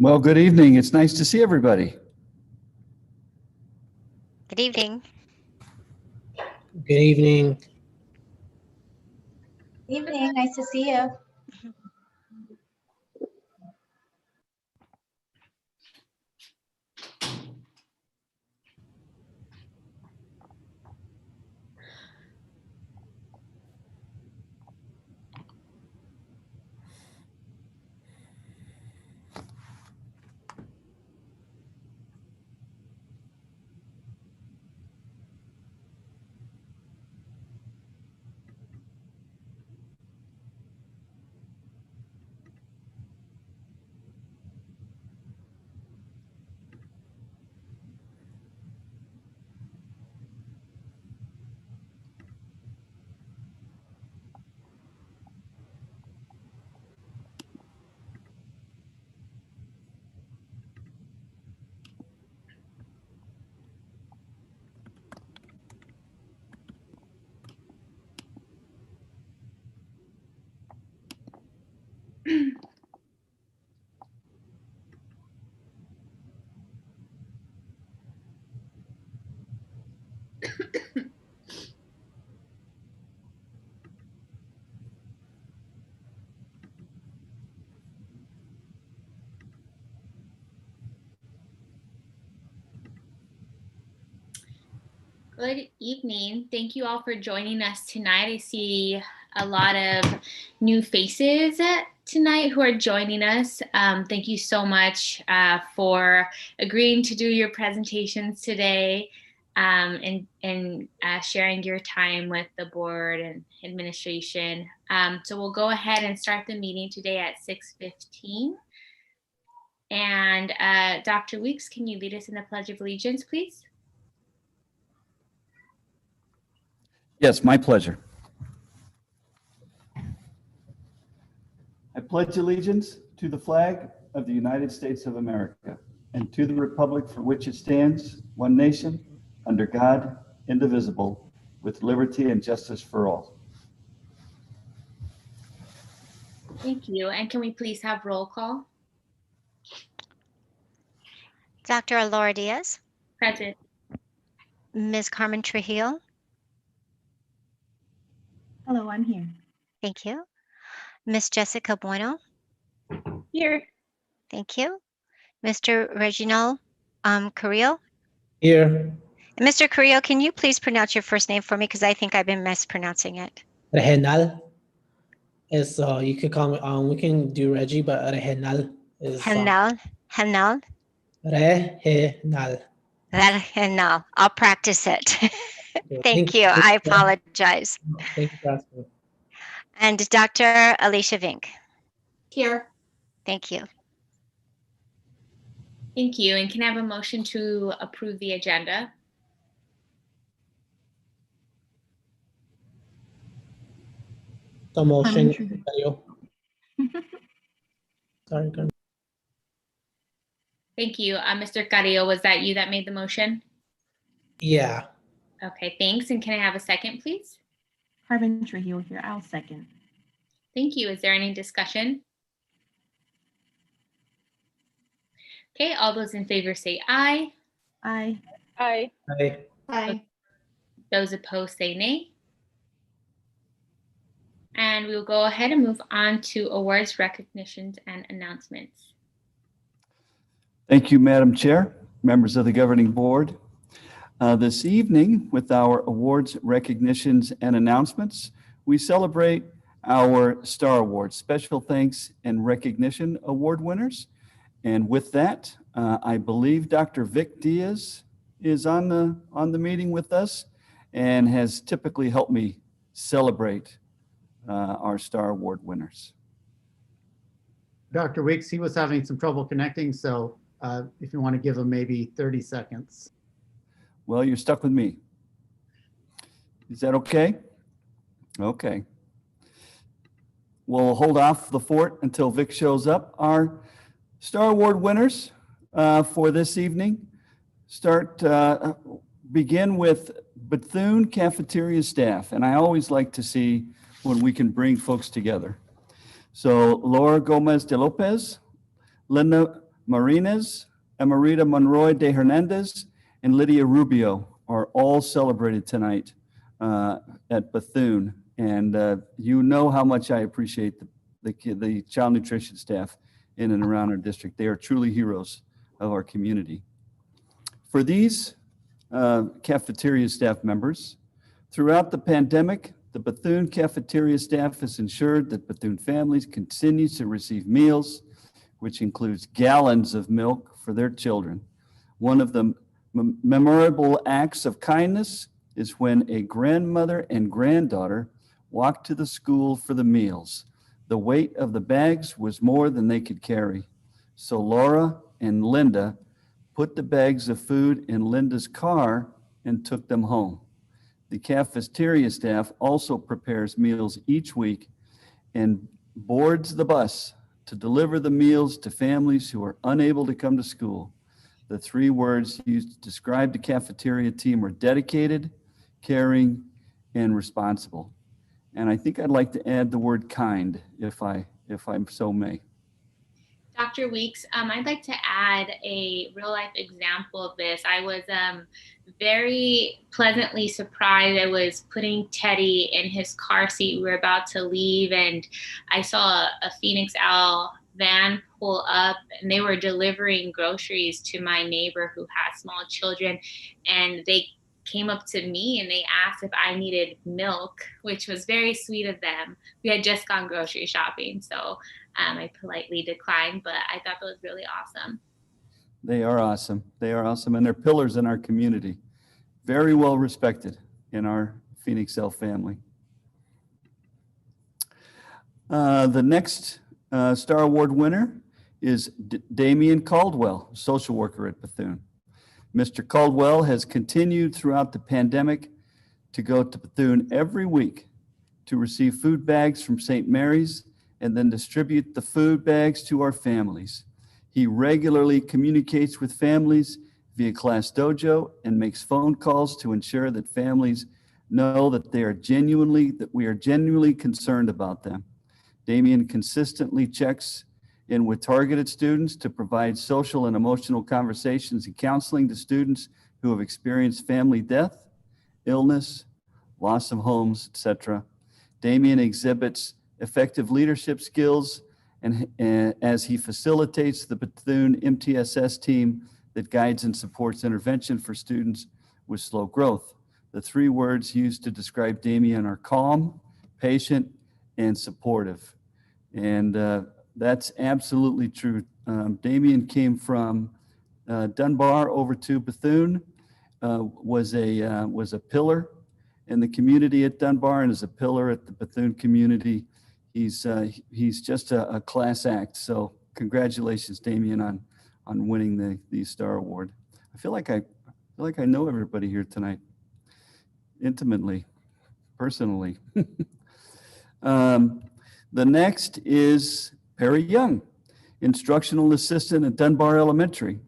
Well, good evening. It's nice to see everybody. Good evening. Good evening. Evening, nice to see you. Good evening. Thank you all for joining us tonight. I see a lot of new faces tonight who are joining us. Thank you so much for agreeing to do your presentations today and sharing your time with the board and administration. So we'll go ahead and start the meeting today at 6:15. And Dr. Weeks, can you lead us in the Pledge of Allegiance, please? Yes, my pleasure. I pledge allegiance to the flag of the United States of America and to the republic for which it stands, one nation, under God, indivisible, with liberty and justice for all. Thank you. And can we please have roll call? Dr. Alora Diaz, Present. Ms. Carmen Trujillo, Hello, I'm here. thank you. Ms. Jessica Bueno, Here. thank you. Mr. Reginald Carrillo. Here. And Mr. Carrillo, can you please pronounce your first name for me? Because I think I've been mispronouncing it. Reginal is you could call me we can do Reggie, but Reginal is Henal. Reginal. Henal. I'll practice it. Okay, Thank you. I apologize. Thank you for asking. And Dr. Alicia Vink. Here. Thank you. Thank you. And can I have a motion to approve the agenda? So motion. Carmen. Sorry, Carmen. Thank you. Mr. Carrillo, was that you that made the motion? Yeah. Okay, thanks. And can I have a second, please? Carmen Trujillo here. I'll second. Thank you. Is there any discussion? Okay, all those in favor say aye. Aye. Aye. Hi. Aye. Those opposed say nay. And we'll go ahead and move on to awards, recognitions, and announcements. Thank you, Madam Chair, members of the governing board. This evening, with our awards, recognitions, and announcements, we celebrate our Star Awards, Special Thanks and Recognition Award winners. And with that, I believe Dr. Vic Diaz is on the meeting with us and has typically helped me celebrate our Star Award winners. Dr. Weeks, he was having some trouble connecting, so if you want to give him maybe 30 seconds. Well, you're stuck with me. Is that okay? Okay. We'll hold off the fort until Vic shows up. Our Star Award winners for this evening begin with Bethune Cafeteria staff. And I always like to see when we can bring folks together. So Laura Gomez de Lopez, Linda Marines, Emerita Monroy de Hernandez, and Lydia Rubio are all celebrated tonight at Bethune. And you know how much I appreciate the child nutrition staff in and around our district. They are truly heroes of our community. For these cafeteria staff members, throughout the pandemic, the Bethune cafeteria staff has ensured that Bethune families continue to receive meals, which includes gallons of milk for their children. One of the memorable acts of kindness is when a grandmother and granddaughter walked to the school for the meals. The weight of the bags was more than they could carry. So Laura and Linda put the bags of food in Linda's car and took them home. The cafeteria staff also prepares meals each week and boards the bus to deliver the meals to families who are unable to come to school. The three words used to describe the cafeteria team are dedicated, caring, and responsible. And I think I'd like to add the word kind, if I so may. Dr. Weeks, I'd like to add a real life example of this. I was very pleasantly surprised. I was putting Teddy in his car seat. We were about to leave, and I saw a Phoenix Owl van pull up, and they were delivering groceries to my neighbor who has small children. And they came up to me and they asked if I needed milk, which was very sweet of them. We had just gone grocery shopping, so I politely declined, but I thought that was really awesome. They are awesome. They are awesome, and they're pillars in our community. Very well respected in our Phoenix Owl family. The next Star Award winner is Damian Caldwell, social worker at Bethune. Mr. Caldwell has continued throughout the pandemic to go to Bethune every week to receive food bags from St. Mary's and then distribute the food bags to our families. He regularly communicates with families via Class Dojo and makes phone calls to ensure that families know that we are genuinely concerned about them. Damian consistently checks in with targeted students to provide social and emotional conversations and counseling to students who have experienced family death, illness, loss of homes, etc. Damian exhibits effective leadership skills and as he facilitates the Bethune MTSS team that guides and supports intervention for students with slow growth. The three words used to describe Damian are calm, patient, and supportive. And that's absolutely true. Damian came from Dunbar over to Bethune, was a pillar in the community at Dunbar and is a pillar at the Bethune community. He's just a class act. So congratulations, Damian, on winning the Star Award. I feel like I know everybody here tonight, intimately, personally. The next is Perry Young, instructional assistant at Dunbar Elementary.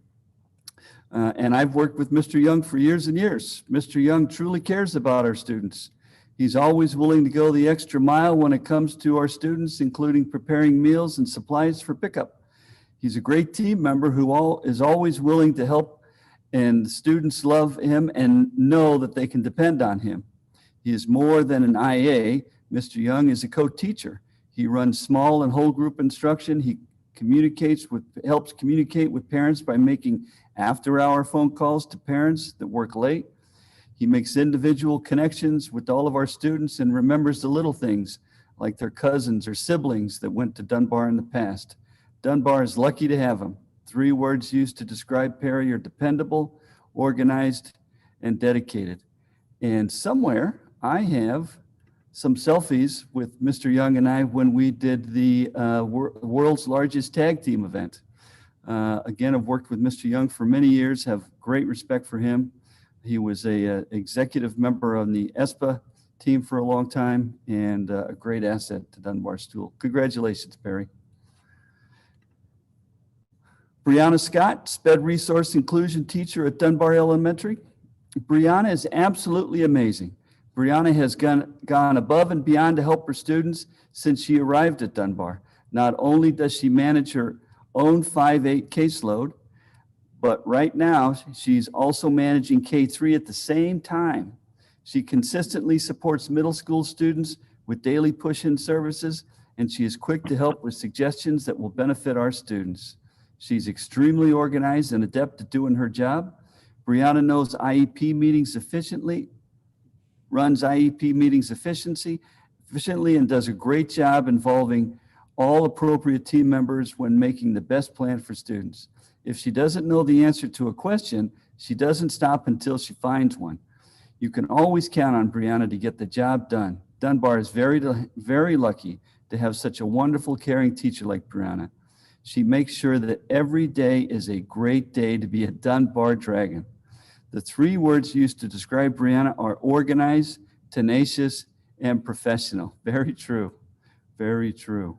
And I've worked with Mr. Young for years and years. Mr. Young truly cares about our students. He's always willing to go the extra mile when it comes to our students, including preparing meals and supplies for pickup. He's a great team member who is always willing to help, and students love him and know that they can depend on him. He is more than an IA. Mr. Young is a co-teacher. He runs small and whole group instruction. He helps communicate with parents by making after-hour phone calls to parents that work late. He makes individual connections with all of our students and remembers the little things like their cousins or siblings that went to Dunbar in the past. Dunbar is lucky to have him. Three words used to describe Perry are dependable, organized, and dedicated. And somewhere I have some selfies with Mr. Young and I when we did the world's largest tag team event. Again, I've worked with Mr. Young for many years, have great respect for him. He was a executive member on the ESPA team for a long time and a great asset to Dunbar School. Congratulations, Perry. Brianna Scott, SPED Resource Inclusion Teacher at Dunbar Elementary. Brianna is absolutely amazing. Brianna has gone above and beyond to help her students since she arrived at Dunbar. Not only does she manage her own 5/8 caseload, but right now she's also managing K-3 at the same time. She consistently supports middle school students with daily push-in services, and she is quick to help with suggestions that will benefit our students. She's extremely organized and adept at doing her job. Brianna knows IEP meetings efficiently, runs IEP meetings efficiently, and does a great job involving all appropriate team members when making the best plan for students. If she doesn't know the answer to a question, she doesn't stop until she finds one. You can always count on Brianna to get the job done. Dunbar is very lucky to have such a wonderful, caring teacher like Brianna. She makes sure that every day is a great day to be a Dunbar Dragon. The 3 words used to describe Brianna are organized, tenacious, and professional. Very true. Very true.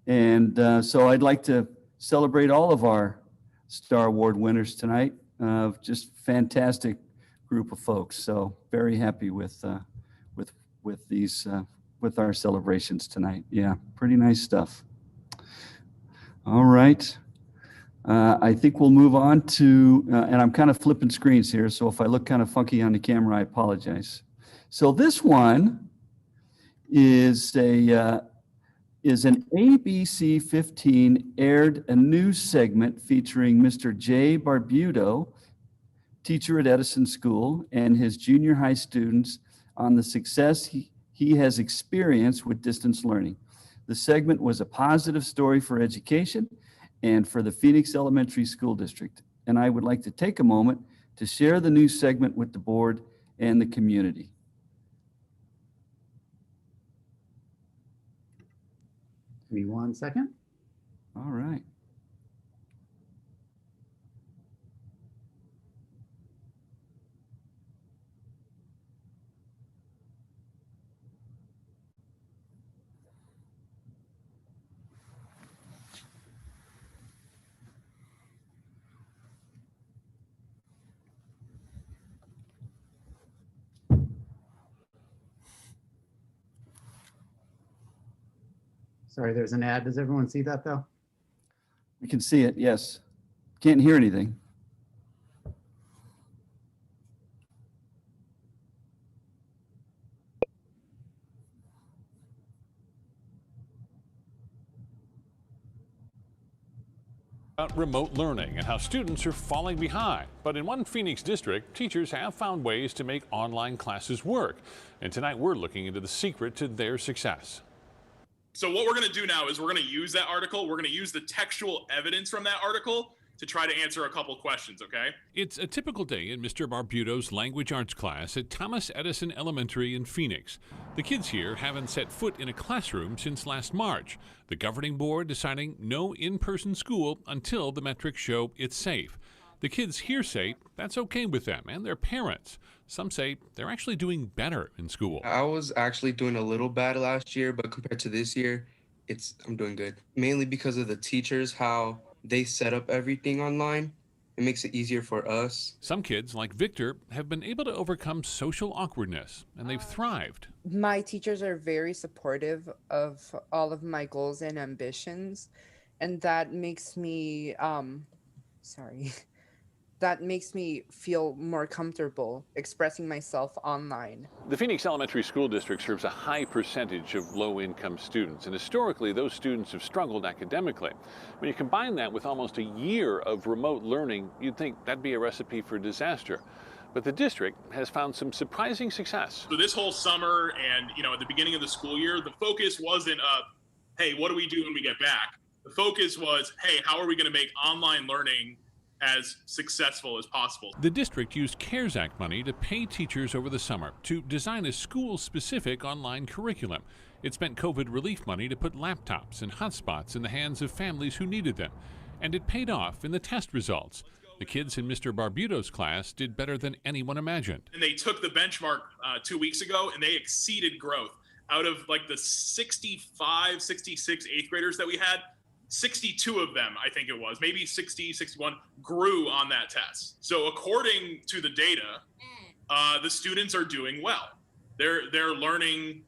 And so I'd like to celebrate all of our Star Award winners tonight. Just fantastic group of folks. So very happy with these with our celebrations tonight. Yeah, pretty nice stuff. All right. I think we'll move on to, and I'm kind of flipping screens here, so if I look kind of funky on the camera, I apologize. So this one is an ABC 15 aired a news segment featuring Mr. Jay Barbuto, teacher at Edison School, and his junior high students on the success he has experienced with distance learning. The segment was a positive story for education and for the Phoenix Elementary School District. And I would like to take a moment to share the news segment with the board and the community. Give me 1 second. All right. Sorry, there's an ad. Does everyone see that though? We can see it, yes. Can't hear anything. About remote learning and how students are falling behind. But in one Phoenix district, teachers have found ways to make online classes work. And tonight we're looking into the secret to their success. So what we're going to do now is we're going to use that article. We're going to use the textual evidence from that article to try to answer a couple questions, okay? It's a typical day in Mr. Barbuto's language arts class at Thomas Edison Elementary in Phoenix. The kids here haven't set foot in a classroom since last March. The governing board deciding no in-person school until the metrics show it's safe. The kids here say that's okay with them and their parents. Some say they're actually doing better in school. I was actually doing a little bad last year, but compared to this year, I'm doing good. Mainly because of the teachers, how they set up everything online. It makes it easier for us. Some kids, like Victor, have been able to overcome social awkwardness, and they've thrived. My teachers are very supportive of all of my goals and ambitions, and that makes me, that makes me feel more comfortable expressing myself online. The Phoenix Elementary School District serves a high percentage of low-income students, and historically those students have struggled academically. When you combine that with almost a year of remote learning, you'd think that'd be a recipe for disaster. But the district has found some surprising success. So this whole summer and, at the beginning of the school year, the focus wasn't hey, what do we do when we get back? The focus was, hey, how are we going to make online learning as successful as possible? The district used CARES Act money to pay teachers over the summer to design a school-specific online curriculum. It spent COVID relief money to put laptops and hotspots in the hands of families who needed them. And it paid off in the test results. The kids in Mr. Barbuto's class did better than anyone imagined. And they took the benchmark 2 weeks ago, and they exceeded growth. Out of like the 65, 66 eighth graders that we had, 62 of them, I think it was, maybe 60, 61, grew on that test. So according to the data, the students are doing well. They're learning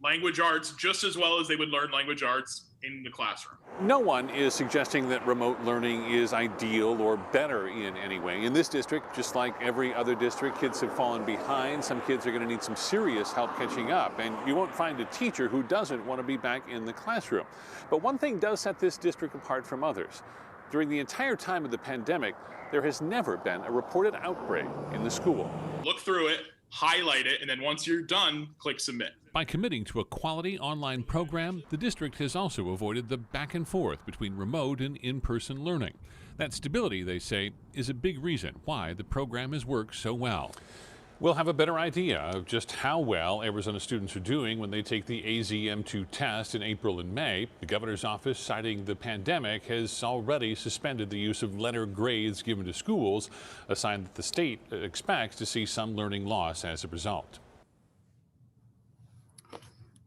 language arts just as well as they would learn language arts in the classroom. No one is suggesting that remote learning is ideal or better in any way. In this district, just like every other district, kids have fallen behind. Some kids are going to need some serious help catching up, and you won't find a teacher who doesn't want to be back in the classroom. But one thing does set this district apart from others. During the entire time of the pandemic, there has never been a reported outbreak in the school. Look through it, highlight it, and then once you're done, click submit. By committing to a quality online program, the district has also avoided the back and forth between remote and in-person learning. That stability, they say, is a big reason why the program has worked so well. We'll have a better idea of just how well Arizona students are doing when they take the AZM2 test in April and May. The governor's office, citing the pandemic, has already suspended the use of letter grades given to schools, a sign that the state expects to see some learning loss as a result.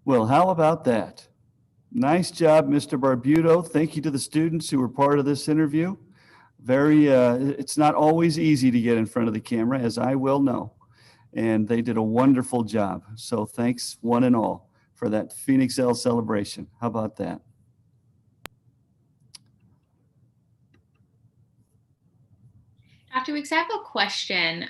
Well, how about that? Nice job, Mr. Barbuto. Thank you to the students who were part of this interview. It's not always easy to get in front of the camera, as I well know. And they did a wonderful job. So thanks one and all for that Phoenix L celebration. How about that? Dr. Weeks, I have a question.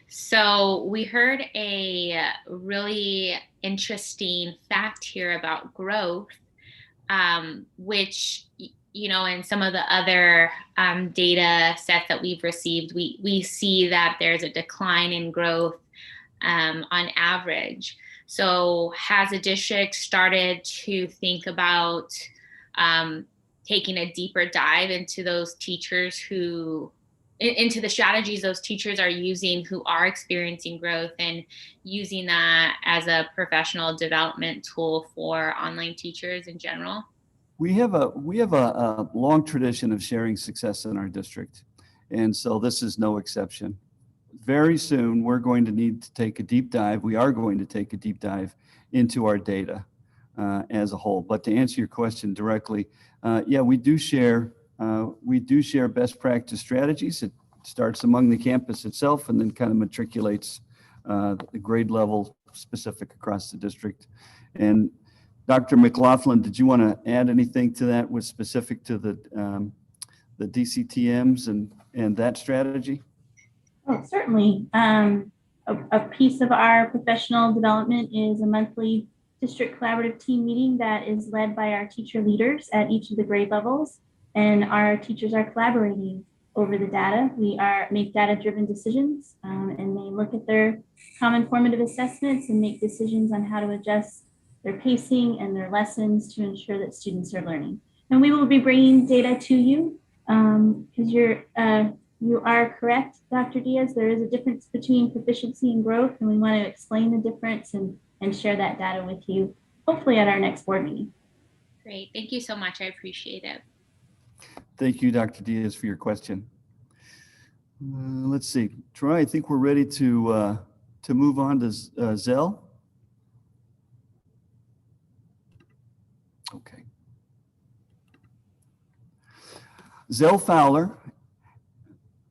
So we heard a really interesting fact here about growth, which, you know, in some of the other data sets that we've received, we see that there's a decline in growth on average. So has a district started to think about taking a deeper dive into those teachers into the strategies those teachers are using who are experiencing growth and using that as a professional development tool for online teachers in general? We have a long tradition of sharing success in our district, and so this is no exception. Very soon, we're going to need to take a deep dive. We are going to take a deep dive into our data as a whole. But to answer your question directly, yeah, we do share best practice strategies. It starts among the campus itself and then kind of matriculates the grade level specific across the district. And Dr. McLaughlin, did you want to add anything to that with specific to the DCTMs and that strategy? Oh, certainly. A piece of our professional development is a monthly district collaborative team meeting that is led by our teacher leaders at each of the grade levels. And our teachers are collaborating over the data. We make data-driven decisions, and they look at their common formative assessments and make decisions on how to adjust their pacing and their lessons to ensure that students are learning. And we will be bringing data to you because you are correct, Dr. Diaz. There is a difference between proficiency and growth, and we want to explain the difference and share that data with you, hopefully at our next board meeting. Great, thank you so much, I appreciate it. Thank you, Dr. Diaz, for your question. Let's see, Troy, I think we're ready to move on to Zell. Okay. Zell Fowler,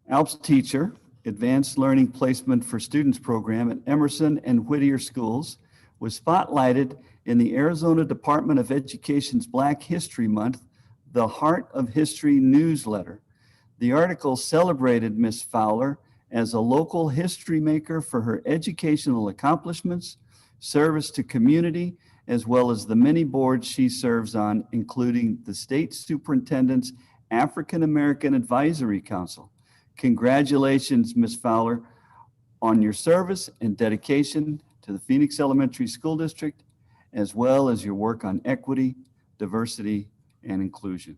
ALPS teacher, Advanced Learning Placement for Students program at Emerson and Whittier Schools, was spotlighted in the Arizona Department of Education's Black History Month, The Heart of History newsletter. The article celebrated Ms. Fowler as a local history maker for her educational accomplishments, service to community, as well as the many boards she serves on, including the State Superintendent's African American Advisory Council. Congratulations, Ms. Fowler, on your service and dedication to the Phoenix Elementary School District, as well as your work on equity, diversity, and inclusion.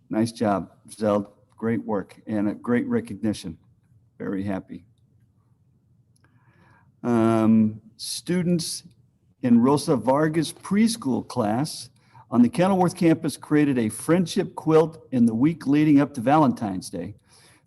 Nice job, Zell. Great work and a great recognition. Very happy. Students in Rosa Vargas preschool class on the Kenilworth campus created a friendship quilt in the week leading up to Valentine's Day.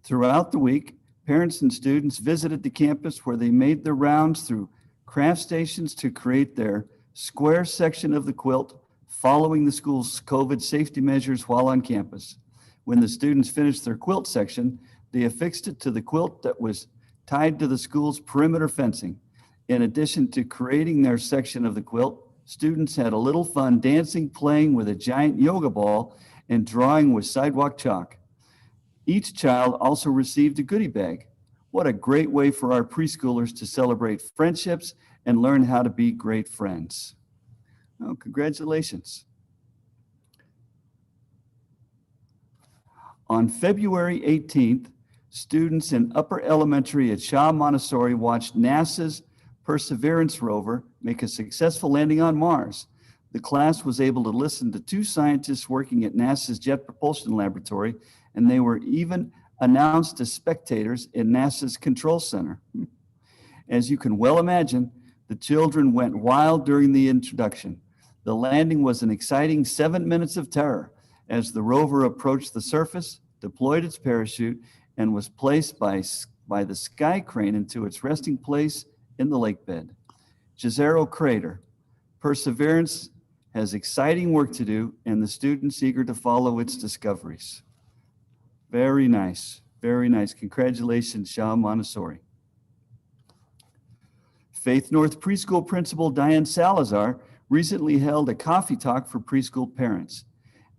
Throughout the week, parents and students visited the campus where they made their rounds through craft stations to create their square section of the quilt, following the school's COVID safety measures while on campus. When the students finished their quilt section, they affixed it to the quilt that was tied to the school's perimeter fencing. In addition to creating their section of the quilt, students had a little fun dancing, playing with a giant yoga ball, and drawing with sidewalk chalk. Each child also received a goodie bag. What a great way for our preschoolers to celebrate friendships and learn how to be great friends. Oh, congratulations. On February 18th, students in upper elementary at Shaw Montessori watched NASA's Perseverance rover make a successful landing on Mars. The class was able to listen to two scientists working at NASA's Jet Propulsion Laboratory, and they were even announced as spectators in NASA's Control Center. As you can well imagine, the children went wild during the introduction. The landing was an exciting 7 minutes of terror as the rover approached the surface, deployed its parachute, and was placed by the sky crane into its resting place in the lake bed. Jezero Crater. Perseverance has exciting work to do, and the students eager to follow its discoveries. Very nice, very nice. Congratulations, Shaw Montessori. Faith North Preschool Principal Diane Salazar recently held a coffee talk for preschool parents.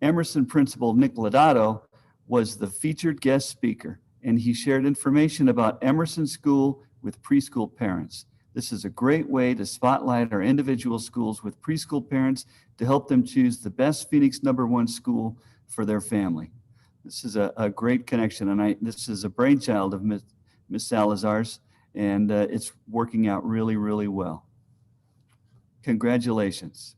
Emerson Principal Nick Lodato was the featured guest speaker, and he shared information about Emerson School with preschool parents. This is a great way to spotlight our individual schools with preschool parents to help them choose the best Phoenix #1 school for their family. This is a great connection, and this is a brainchild of Ms. Salazar's, and it's working out really, really well. Congratulations.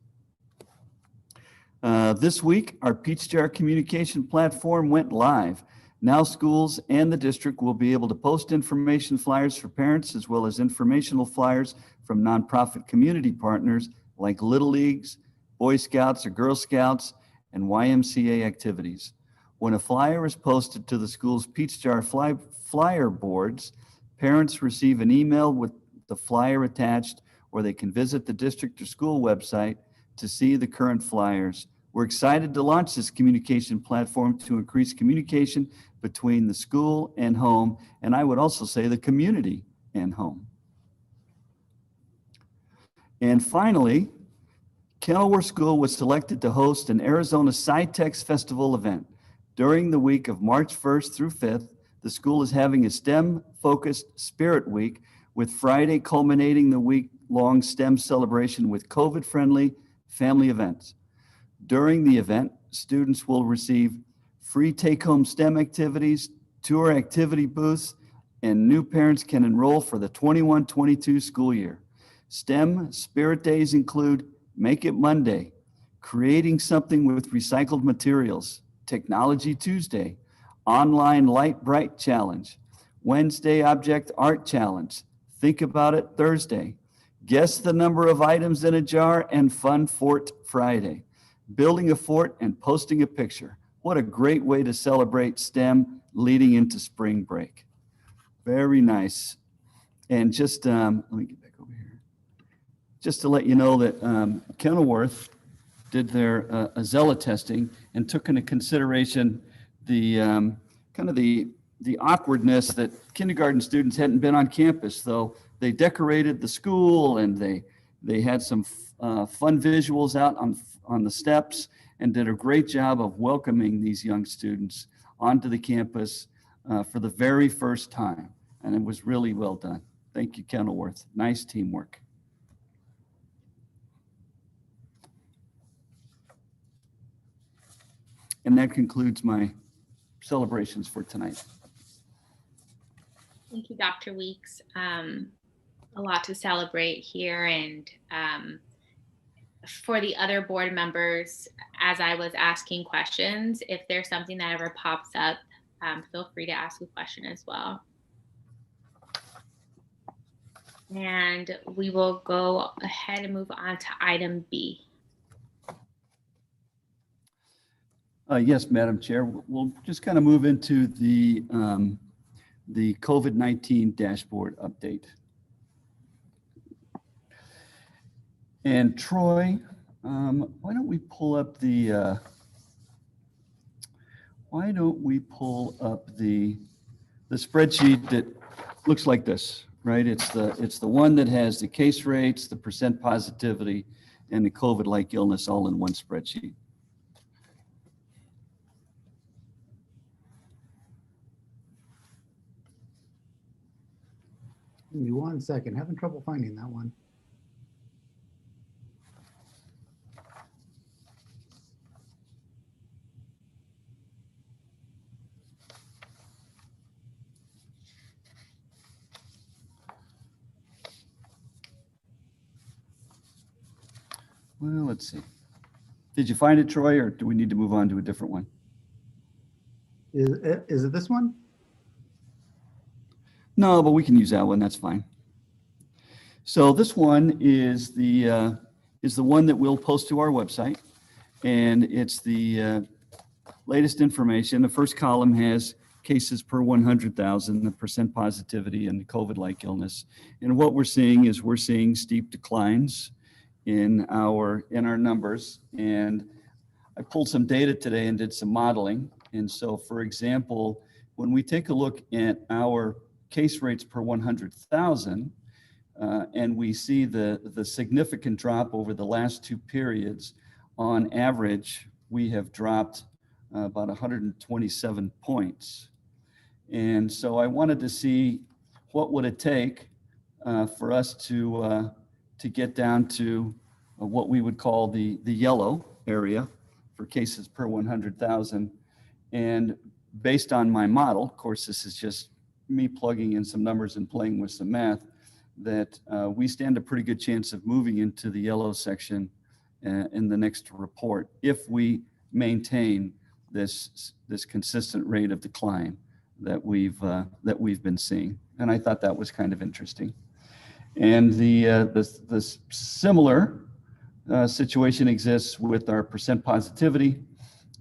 This week, our Peach Jar communication platform went live. Now schools and the district will be able to post information flyers for parents as well as informational flyers from nonprofit community partners like Little Leagues, Boy Scouts or Girl Scouts, and YMCA activities. When a flyer is posted to the school's Peach Jar flyer boards, parents receive an email with the flyer attached, or they can visit the district or school website to see the current flyers. We're excited to launch this communication platform to increase communication between the school and home, and I would also say the community and home. And finally, Kenilworth School was selected to host an Arizona SciTex Festival event. During the week of March 1st through 5th, the school is having a STEM-focused Spirit Week, with Friday culminating the week-long STEM celebration with COVID-friendly family events. During the event, students will receive free take-home STEM activities, tour activity booths, and new parents can enroll for the 21-22 school year. STEM Spirit Days include Make It Monday, Creating Something with Recycled Materials, Technology Tuesday, Online Light Bright Challenge, Wednesday Object Art Challenge, Think About It Thursday, Guess the Number of Items in a Jar, and Fun Fort Friday. Building a fort and posting a picture. What a great way to celebrate STEM leading into spring break. Very nice. And just, let me get back over here. Just to let you know that Kenilworth did their Azella testing and took into consideration the kind of the awkwardness that kindergarten students hadn't been on campus, though they decorated the school and they had some fun visuals out on the steps and did a great job of welcoming these young students onto the campus for the very first time. And it was really well done. Thank you, Kenilworth. Nice teamwork. And that concludes my celebrations for tonight. Thank you, Dr. Weeks. A lot to celebrate here, and for the other board members, as I was asking questions, if there's something that ever pops up, feel free to ask a question as well. And we will go ahead and move on to item B. Yes, Madam Chair, we'll just kind of move into the COVID-19 dashboard update. And Troy, why don't we pull up the spreadsheet that looks like this, right? It's the one that has the case rates, the percent positivity, and the COVID-like illness all in one spreadsheet. Give me 1 second. Having trouble finding that one. Well, let's see. Did you find it, Troy, or do we need to move on to a different one? Is it this one? No, but we can use that one. That's fine. So this one is the one that we'll post to our website, and it's the latest information. The first column has cases per 100,000, the percent positivity, and the COVID-like illness. And what we're seeing is steep declines in our numbers. And I pulled some data today and did some modeling. And so, for example, when we take a look at our case rates per 100,000, and we see the significant drop over the last two periods, on average, we have dropped about 127 points. And so I wanted to see what would it take for us to get down to what we would call the yellow area for cases per 100,000. And based on my model, of course, this is just me plugging in some numbers and playing with some math, that we stand a pretty good chance of moving into the yellow section in the next report if we maintain this consistent rate of decline that we've been seeing. And I thought that was kind of interesting. And the similar situation exists with our percent positivity.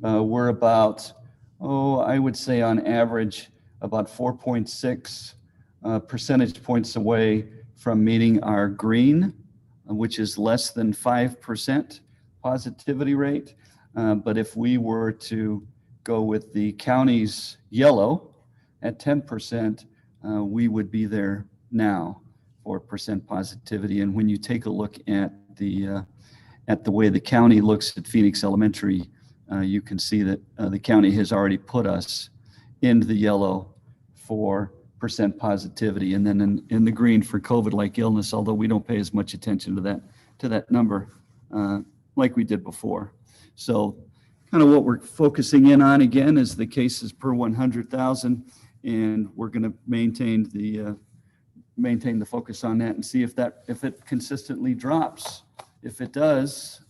We're about, I would say on average, about 4.6 percentage points away from meeting our green, which is less than 5% positivity rate. But if we were to go with the county's yellow at 10%, we would be there now for percent positivity. And when you take a look at the way the county looks at Phoenix Elementary, you can see that the county has already put us into the yellow for percent positivity, and then in the green for COVID-like illness, although we don't pay as much attention to that number like we did before. So kind of what we're focusing in on again is the cases per 100,000, and we're going to maintain the focus on that and see if it consistently drops. If it does,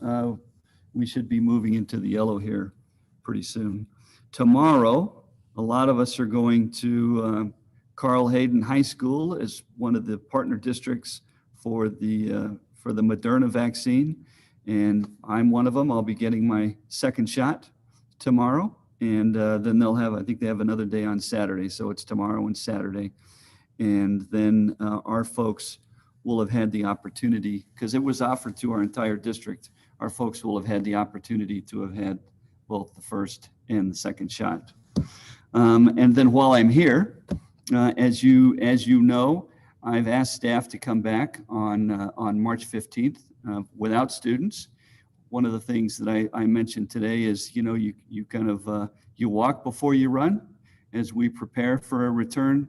we should be moving into the yellow here pretty soon. Tomorrow, a lot of us are going to Carl Hayden High School as one of the partner districts for the Moderna vaccine, and I'm one of them. I'll be getting my second shot tomorrow, and then I think they have another day on Saturday, so it's tomorrow and Saturday. And then our folks will have had the opportunity, because it was offered to our entire district, our folks will have had the opportunity to have had both the first and the second shot. And then while I'm here, as you know, I've asked staff to come back on March 15th without students. One of the things that I mentioned today is, you kind of, you walk before you run. As we prepare for a return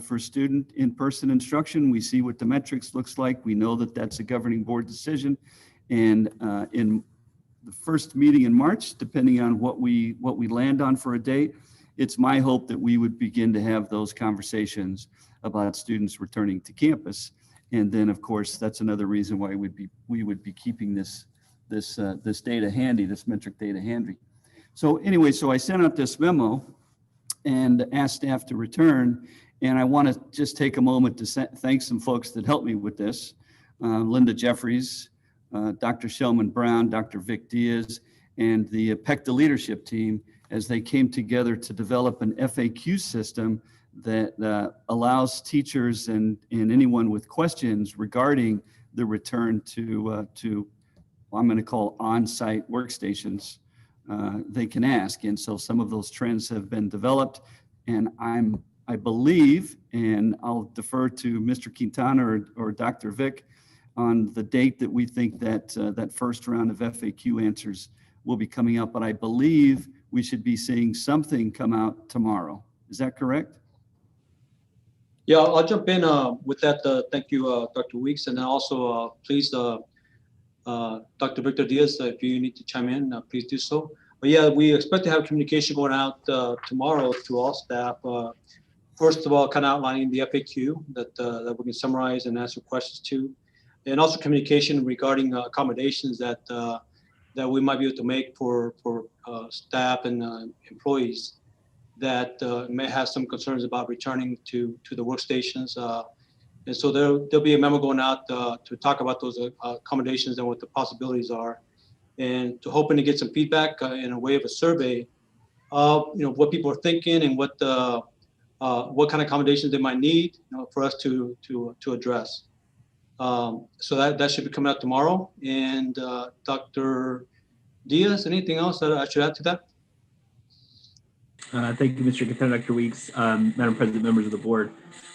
for student in-person instruction, we see what the metrics looks like. We know that that's a governing board decision. And in the first meeting in March, depending on what we land on for a date, it's my hope that we would begin to have those conversations about students returning to campus. And then, of course, that's another reason why we would be keeping this data handy, this metric data handy. So anyway, so I sent out this memo and asked staff to return. And I want to just take a moment to thank some folks that helped me with this. Linda Jeffries, Dr. Shellman Brown, Dr. Vic Diaz, and the PECTA leadership team, as they came together to develop an FAQ system that allows teachers and anyone with questions regarding the return to I'm going to call on-site workstations, they can ask. And so some of those trends have been developed, and I'm I believe, and I'll defer to Mr. Quintana or Dr. Vic on the date that we think that that first round of FAQ answers will be coming out, but I believe we should be seeing something come out tomorrow. Is that correct? Yeah, I'll jump in with that. Thank you, Dr. Weeks, and then also please, Dr. Victor Diaz, if you need to chime in, please do so. But yeah, we expect to have communication going out tomorrow to all staff. First of all, kind of outlining the FAQ that we can summarize and answer questions to, and also communication regarding accommodations that that we might be able to make for staff and employees that may have some concerns about returning to the workstations. And so there'll be a memo going out to talk about those accommodations and what the possibilities are, and to hoping to get some feedback in a way of a survey of what people are thinking and what kind of accommodations they might need for us to address. So that should be coming out tomorrow. And Dr. Diaz, anything else that I should add to that? Thank you, Mr. Quintana, Dr. Weeks, Madam President, members of the board.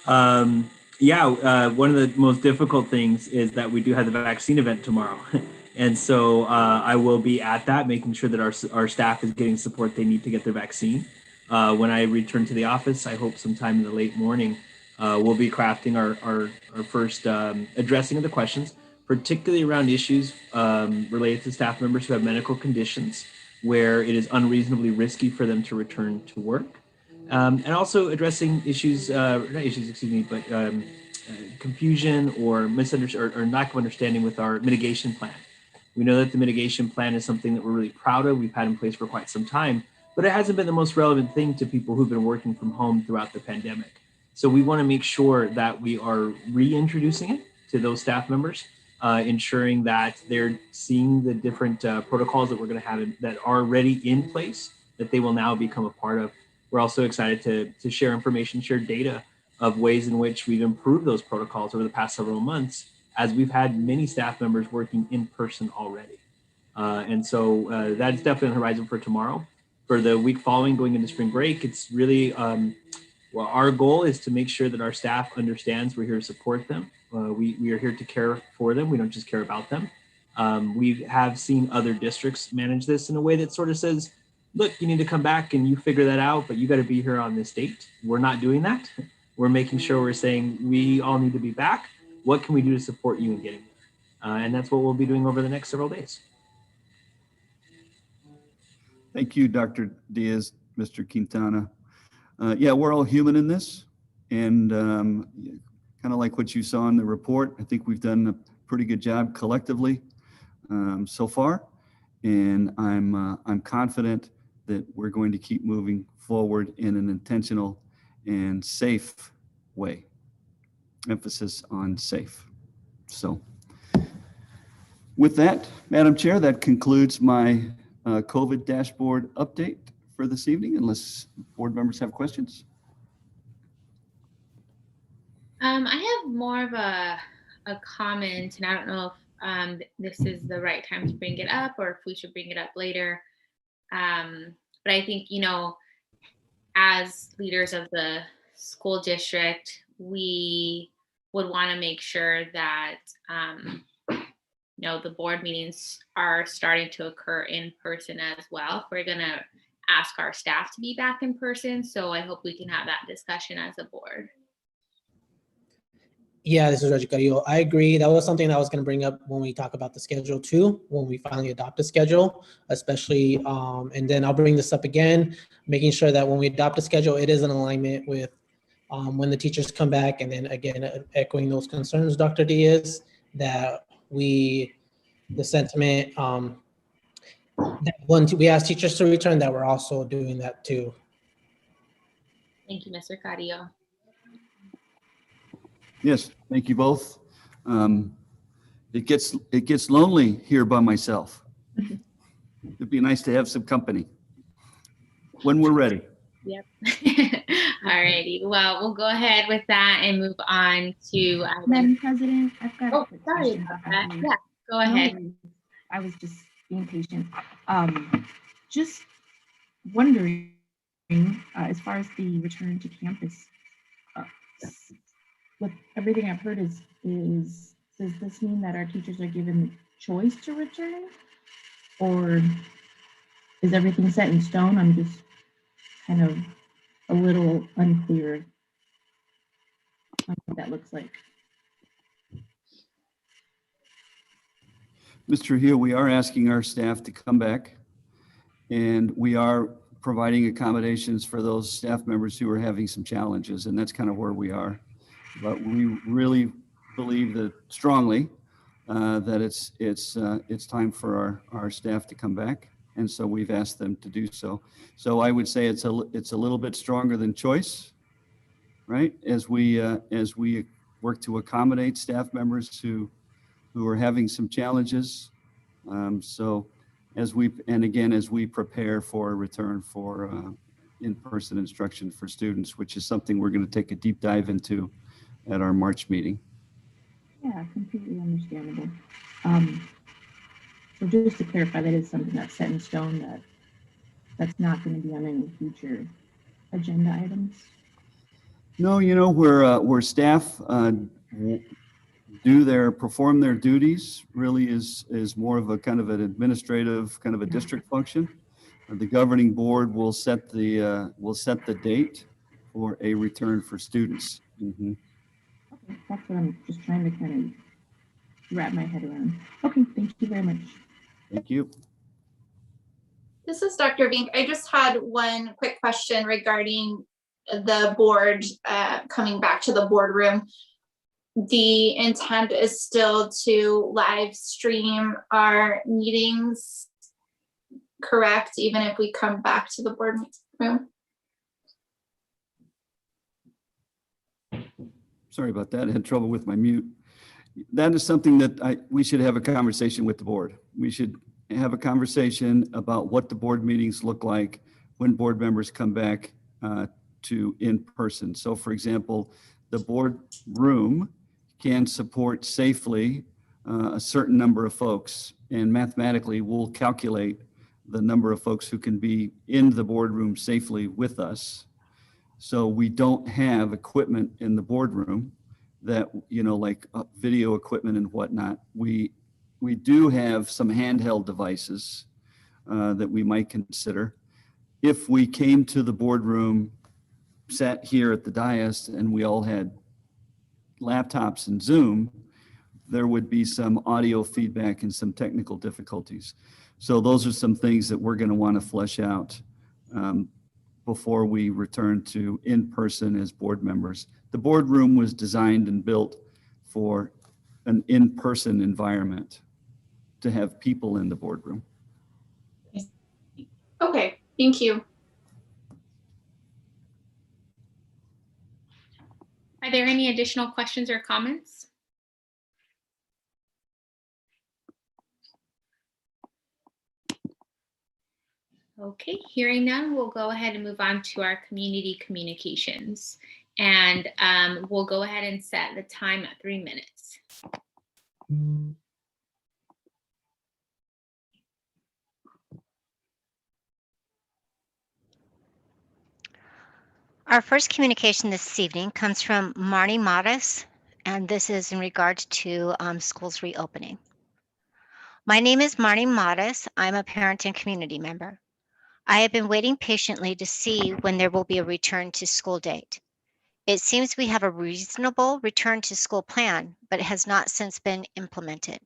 One of the most difficult things is that we do have the vaccine event tomorrow. And so I will be at that, making sure that our staff is getting support they need to get their vaccine. When I return to the office, I hope sometime in the late morning, we'll be crafting our first addressing of the questions, particularly around issues related to staff members who have medical conditions where it is unreasonably risky for them to return to work. And also addressing issues, confusion or misunderstanding or lack of understanding with our mitigation plan. We know that the mitigation plan is something that we're really proud of. We've had in place for quite some time, but it hasn't been the most relevant thing to people who've been working from home throughout the pandemic. So we want to make sure that we are reintroducing it to those staff members, ensuring that they're seeing the different protocols that we're going to have that are already in place, that they will now become a part of. We're also excited to share information, share data of ways in which we've improved those protocols over the past several months, as we've had many staff members working in person already. And so that's definitely on the horizon for tomorrow. For the week following, going into spring break, it's really, well, our goal is to make sure that our staff understands we're here to support them. We are here to care for them. We don't just care about them. We have seen other districts manage this in a way that sort of says, look, you need to come back and you figure that out, but you got to be here on this date. We're not doing that. We're making sure we're saying we all need to be back. What can we do to support you in getting there? And that's what we'll be doing over the next several days. Thank you, Dr. Diaz, Mr. Quintana. Yeah, we're all human in this, and kind of like what you saw in the report, I think we've done a pretty good job collectively so far, and I'm confident that we're going to keep moving forward in an intentional and safe way. Emphasis on safe. So with that, Madam Chair, that concludes my COVID dashboard update for this evening, unless board members have questions. I have more of a comment, and I don't know if this is the right time to bring it up or if we should bring it up later. But I think, as leaders of the school district, we would want to make sure that, the board meetings are starting to occur in person as well. We're going to ask our staff to be back in person. So I hope we can have that discussion as a board. Yeah, this is Reggie Carrillo. I agree. That was something that I was going to bring up when we talk about the schedule too, when we finally adopt a schedule, especially, and then I'll bring this up again, making sure that when we adopt a schedule, it is in alignment with when the teachers come back. And then again, echoing those concerns, Dr. Diaz, that the sentiment, that when we ask teachers to return, that we're also doing that too. Thank you, Mr. Carrillo. Yes, thank you both. It gets lonely here by myself. It'd be nice to have some company when we're ready. Yep. All righty. Well, we'll go ahead with that and move on to Madam President, I've got a sorry about that. Yeah, go ahead. I was just being patient. Just wondering, as far as the return to campus with everything I've heard does this mean that our teachers are given choice to return? Or is everything set in stone? I'm just kind of a little unclear on what that looks like. Mr. Hill, we are asking our staff to come back, and we are providing accommodations for those staff members who are having some challenges, and that's kind of where we are. But we really believe that strongly that it's time for our staff to come back, and so we've asked them to do so. So I would say it's a little bit stronger than choice, right? As we work to accommodate staff members who are having some challenges. So as we prepare for a return for in-person instruction for students, which is something we're going to take a deep dive into at our March meeting. Yeah, completely understandable. So just to clarify, that is something that's set in stone, that's not going to be on any future agenda items? No, where staff perform their duties really is more of a kind of an administrative, kind of a district function. The governing board will set the date for a return for students. Mm-hmm. Okay, that's what I'm just trying to kind of wrap my head around. Okay, thank you very much. Thank you. This is Dr. Vink. I just had one quick question regarding the board coming back to the boardroom. The intent is still to live stream our meetings, correct? Even if we come back to the boardroom? Sorry about that. I had trouble with my mute. That is something that we should have a conversation with the board. We should have a conversation about what the board meetings look like when board members come back to in-person. So for example, the board room can support safely a certain number of folks, and mathematically we'll calculate the number of folks who can be in the boardroom safely with us. So we don't have equipment in the boardroom that, like video equipment and whatnot. We do have some handheld devices that we might consider. If we came to the boardroom, sat here at the dais, and we all had laptops and Zoom, there would be some audio feedback and some technical difficulties. So those are some things that we're going to want to flesh out before we return to in-person as board members. The boardroom was designed and built for an in-person environment to have people in the boardroom. Okay, thank you. Are there any additional questions or comments? Okay, hearing none, we'll go ahead and move on to our community communications. And we'll go ahead and set the time at 3 minutes. Our first communication this evening comes from Marnie Modis, and this is in regards to schools reopening. My name is Marnie Modis. I'm a parent and community member. I have been waiting patiently to see when there will be a return to school date. It seems we have a reasonable return to school plan, but it has not since been implemented.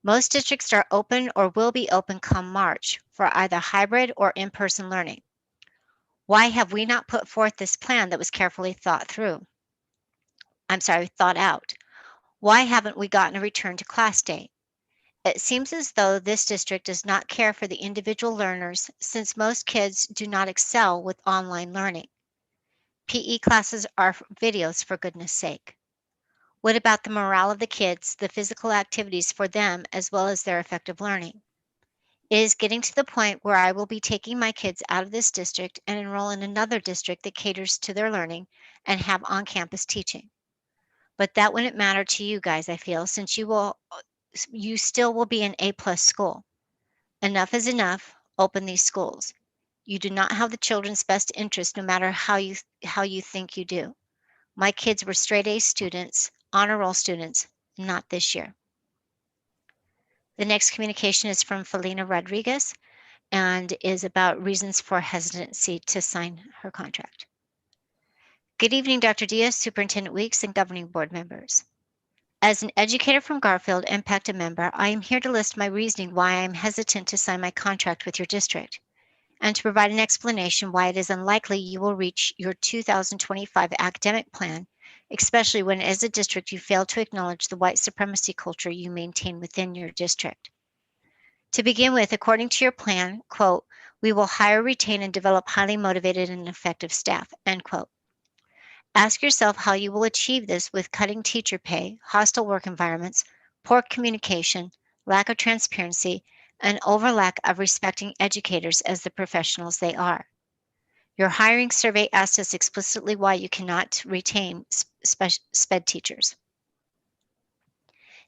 Most districts are open or will be open come March for either hybrid or in-person learning. Why have we not put forth this plan that was carefully thought out? Why haven't we gotten a return to class date? It seems as though this district does not care for the individual learners since most kids do not excel with online learning. PE classes are videos, for goodness sake. What about the morale of the kids, the physical activities for them, as well as their effective learning? It is getting to the point where I will be taking my kids out of this district and enroll in another district that caters to their learning and have on-campus teaching. But that wouldn't matter to you guys, I feel, since you still will be an A+ school. Enough is enough. Open these schools. You do not have the children's best interest no matter how you think you do. My kids were straight A students, honor roll students, not this year. The next communication is from Felina Rodriguez and is about reasons for hesitancy to sign her contract. Good evening, Dr. Diaz, Superintendent Weeks, and governing board members. As an educator from Garfield and PECTA member, I am here to list my reasoning why I am hesitant to sign my contract with your district, and to provide an explanation why it is unlikely you will reach your 2025 academic plan, especially when as a district you fail to acknowledge the white supremacy culture you maintain within your district. To begin with, according to your plan, quote, we will hire, retain, and develop highly motivated and effective staff, end quote. Ask yourself how you will achieve this with cutting teacher pay, hostile work environments, poor communication, lack of transparency, and overlack of respecting educators as the professionals they are. Your hiring survey asked us explicitly why you cannot retain SPED teachers.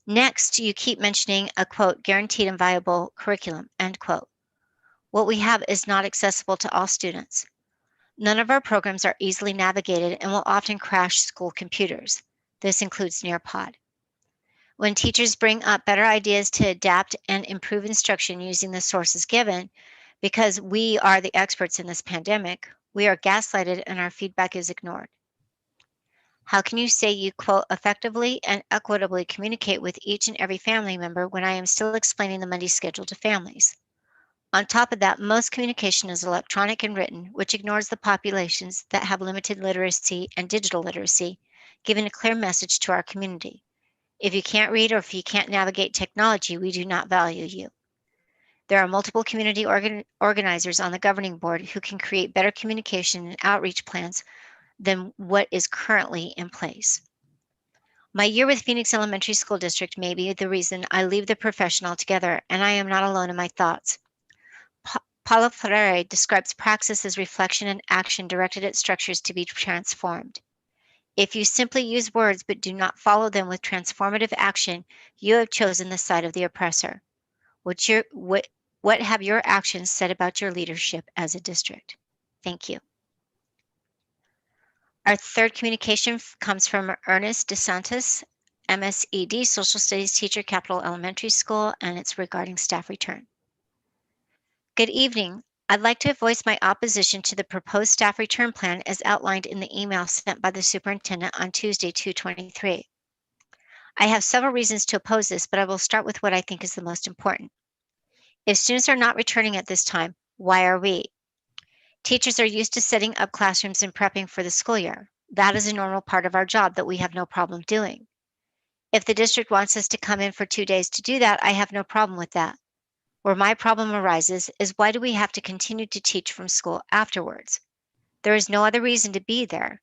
Next, you keep mentioning a quote, guaranteed and viable curriculum, end quote. What we have is not accessible to all students. None of our programs are easily navigated and will often crash school computers. This includes Nearpod. When teachers bring up better ideas to adapt and improve instruction using the sources given, because we are the experts in this pandemic, we are gaslighted and our feedback is ignored. How can you say you, quote, effectively and equitably communicate with each and every family member when I am still explaining the Monday schedule to families? On top of that, most communication is electronic and written, which ignores the populations that have limited literacy and digital literacy, giving a clear message to our community. If you can't read or if you can't navigate technology, we do not value you. There are multiple community organizers on the governing board who can create better communication and outreach plans than what is currently in place. My year with Phoenix Elementary School District may be the reason I leave the profession altogether, and I am not alone in my thoughts. Paulo Freire describes praxis as reflection and action directed at structures to be transformed. If you simply use words but do not follow them with transformative action, you have chosen the side of the oppressor. What have your actions said about your leadership as a district? Thank you. Our third communication comes from Ernest DeSantis, MSED, Social Studies teacher, Capital Elementary School, and it's regarding staff return. Good evening. I'd like to voice my opposition to the proposed staff return plan as outlined in the email sent by the superintendent on Tuesday, 2/23. I have several reasons to oppose this, but I will start with what I think is the most important. If students are not returning at this time, why are we? Teachers are used to setting up classrooms and prepping for the school year. That is a normal part of our job that we have no problem doing. If the district wants us to come in for 2 days to do that, I have no problem with that. Where my problem arises is why do we have to continue to teach from school afterwards? There is no other reason to be there.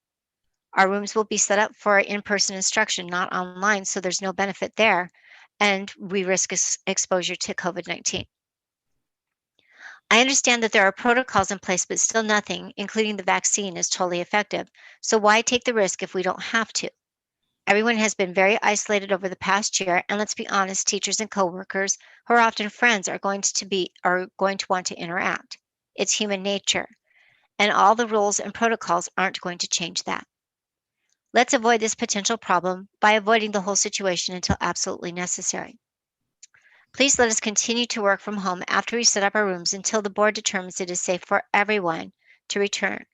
Our rooms will be set up for in-person instruction, not online, so there's no benefit there, and we risk exposure to COVID-19. I understand that there are protocols in place, but still nothing, including the vaccine, is totally effective. So why take the risk if we don't have to? Everyone has been very isolated over the past year, and let's be honest, teachers and coworkers, who are often friends, are going to want to interact. It's human nature, and all the rules and protocols aren't going to change that. Let's avoid this potential problem by avoiding the whole situation until absolutely necessary. Please let us continue to work from home after we set up our rooms until the board determines it is safe for everyone to return.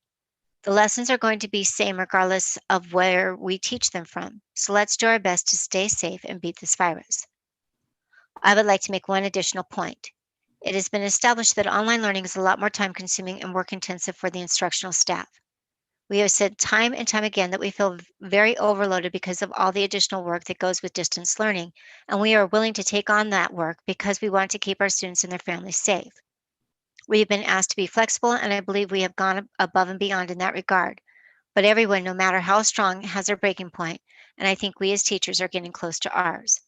The lessons are going to be same regardless of where we teach them from. So let's do our best to stay safe and beat this virus. I would like to make one additional point. It has been established that online learning is a lot more time consuming and work intensive for the instructional staff. We have said time and time again that we feel very overloaded because of all the additional work that goes with distance learning, and we are willing to take on that work because we want to keep our students and their families safe. We have been asked to be flexible, and I believe we have gone above and beyond in that regard. But everyone, no matter how strong, has their breaking point, and I think we as teachers are getting close to ours.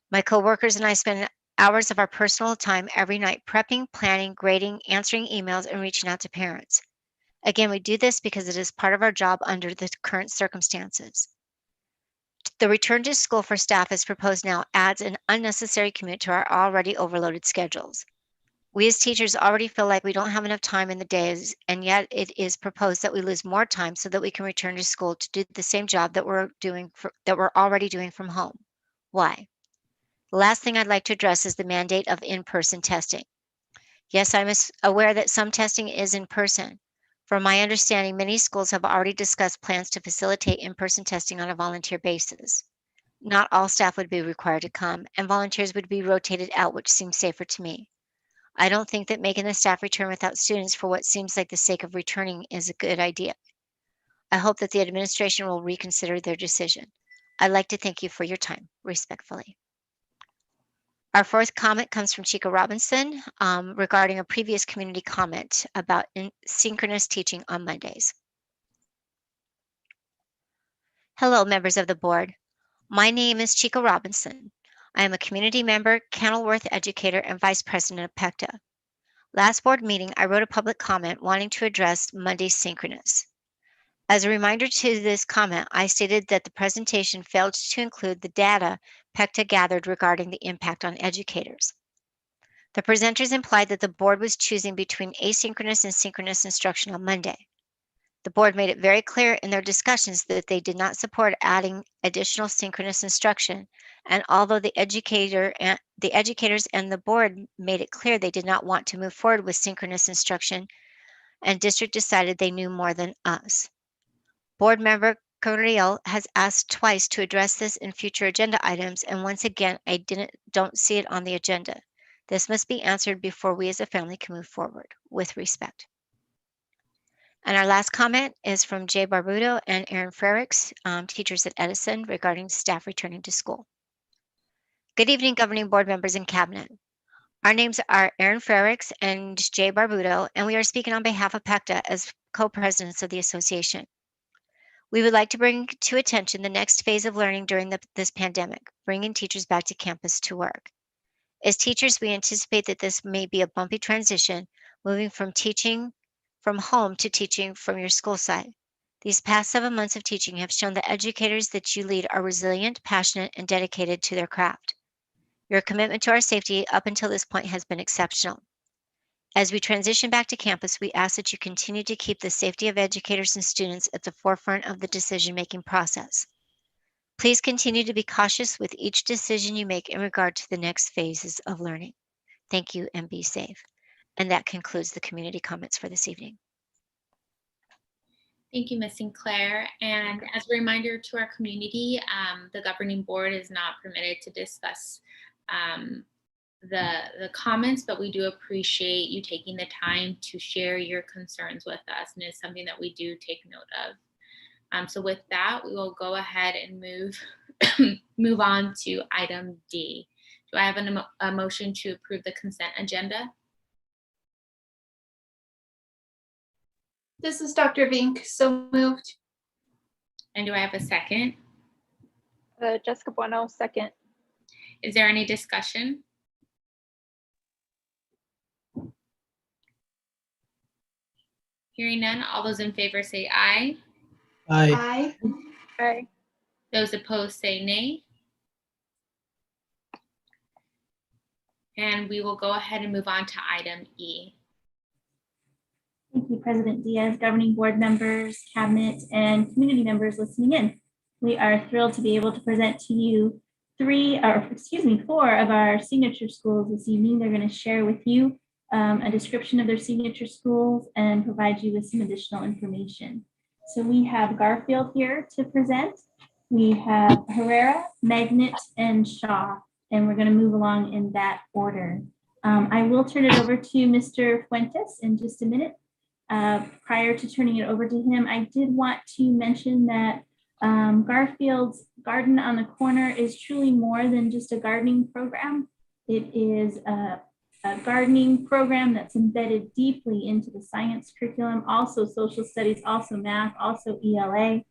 My coworkers and I spend hours of our personal time every night prepping, planning, grading, answering emails, and reaching out to parents. Again, we do this because it is part of our job under the current circumstances. The return to school for staff as proposed now adds an unnecessary commute to our already overloaded schedules. We as teachers already feel like we don't have enough time in the days, and yet it is proposed that we lose more time so that we can return to school to do the same job that we're already doing from home. Why? The last thing I'd like to address is the mandate of in-person testing. Yes, I'm aware that some testing is in person. From my understanding, many schools have already discussed plans to facilitate in-person testing on a volunteer basis. Not all staff would be required to come, and volunteers would be rotated out, which seems safer to me. I don't think that making the staff return without students for what seems like the sake of returning is a good idea. I hope that the administration will reconsider their decision. I'd like to thank you for your time, respectfully. Our fourth comment comes from Chica Robinson regarding a previous community comment about synchronous teaching on Mondays. Hello, members of the board. My name is Chica Robinson. I am a community member, Kenilworth educator, and vice president of PECTA. Last board meeting, I wrote a public comment wanting to address Monday synchronous. As a reminder to this comment, I stated that the presentation failed to include the data PECTA gathered regarding the impact on educators. The presenters implied that the board was choosing between asynchronous and synchronous instruction on Monday. The board made it very clear in their discussions that they did not support adding additional synchronous instruction, and although the educators and the board made it clear they did not want to move forward with synchronous instruction, and district decided they knew more than us. Board member Carrillo has asked twice to address this in future agenda items, and once again, I don't see it on the agenda. This must be answered before we as a family can move forward, with respect. And our last comment is from Jay Barbuto and Aaron Frericks, teachers at Edison, regarding staff returning to school. Good evening, governing board members and cabinet. Our names are Aaron Frericks and Jay Barbuto, and we are speaking on behalf of PECTA as co-presidents of the association. We would like to bring to attention the next phase of learning during this pandemic, bringing teachers back to campus to work. As teachers, we anticipate that this may be a bumpy transition, moving from teaching from home to teaching from your school site. These past 7 months of teaching have shown that educators that you lead are resilient, passionate, and dedicated to their craft. Your commitment to our safety up until this point has been exceptional. As we transition back to campus, we ask that you continue to keep the safety of educators and students at the forefront of the decision-making process. Please continue to be cautious with each decision you make in regard to the next phases of learning. Thank you and be safe. And that concludes the community comments for this evening. Thank you, Ms. Sinclair. And as a reminder to our community, the governing board is not permitted to discuss the comments, but we do appreciate you taking the time to share your concerns with us, and it's something that we do take note of. So with that, we will go ahead and move on to item D. Do I have a motion to approve the consent agenda? This is Dr. Vink, so moved. And do I have a second? Jessica Bueno, second. Is there any discussion? Hearing none, all those in favor say aye. Aye. Aye. Aye. Those opposed say nay. And we will go ahead and move on to item E. Thank you, President Diaz, governing board members, cabinet, and community members listening in. We are thrilled to be able to present to you four of our signature schools this evening. They're going to share with you a description of their signature schools and provide you with some additional information. So we have Garfield here to present. We have Herrera, Magnet, and Shaw, and we're going to move along in that order. I will turn it over to Mr. Fuentes in just a minute. Prior to turning it over to him, I did want to mention that Garfield's Garden on the Corner is truly more than just a gardening program. It is a gardening program that's embedded deeply into the science curriculum, also social studies, also math, also ELA.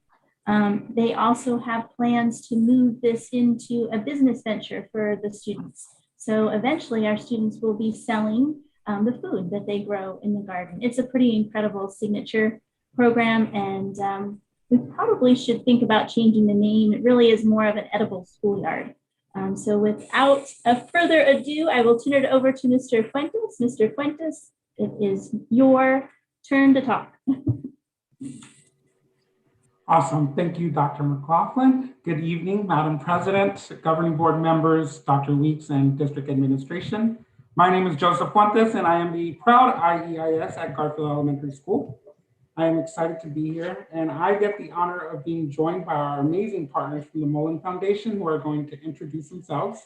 They also have plans to move this into a business venture for the students. So eventually our students will be selling the food that they grow in the garden. It's a pretty incredible signature program, and we probably should think about changing the name. It really is more of an edible schoolyard. So without further ado, I will turn it over to Mr. Fuentes. Mr. Fuentes, it is your turn to talk. Awesome. Thank you, Dr. McLaughlin. Good evening, Madam President, governing board members, Dr. Weeks, and district administration. My name is Joseph Fuentes, and I am the proud IEIS at Garfield Elementary School. I am excited to be here, and I get the honor of being joined by our amazing partners from the Mullen Foundation, who are going to introduce themselves.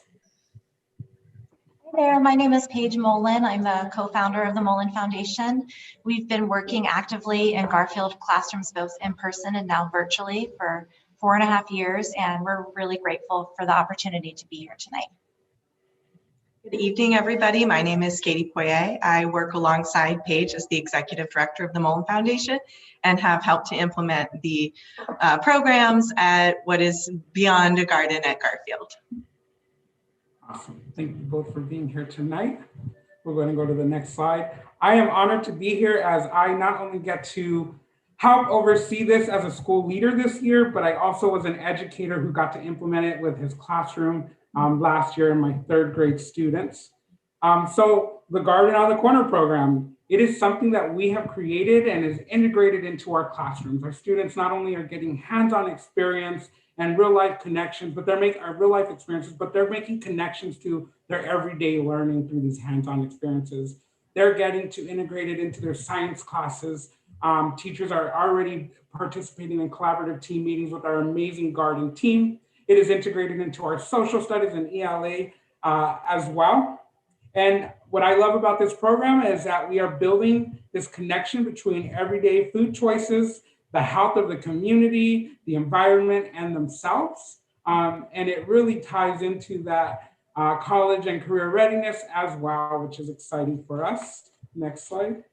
Hi there, my name is Paige Mullen. I'm the co-founder of the Mullen Foundation. We've been working actively in Garfield classrooms, both in person and now virtually, for 4.5 years, and we're really grateful for the opportunity to be here tonight. Good evening, everybody. My name is Katie Poirier. I work alongside Paige as the executive director of the Mullen Foundation and have helped to implement the programs at what is Beyond a Garden at Garfield. Awesome. Thank you both for being here tonight. We're going to go to the next slide. I am honored to be here as I not only get to help oversee this as a school leader this year, but I also was an educator who got to implement it with his classroom last year in my 3rd grade students. So the Garden on the Corner program, it is something that we have created and is integrated into our classrooms. Our students not only are getting hands-on experience and real life connections, but they're making real life experiences, but they're making connections to their everyday learning through these hands-on experiences. They're getting to integrate it into their science classes. Teachers are already participating in collaborative team meetings with our amazing garden team. It is integrated into our social studies and ELA as well. And what I love about this program is that we are building this connection between everyday food choices, the health of the community, the environment, and themselves. And it really ties into that college and career readiness as well, which is exciting for us. Next slide.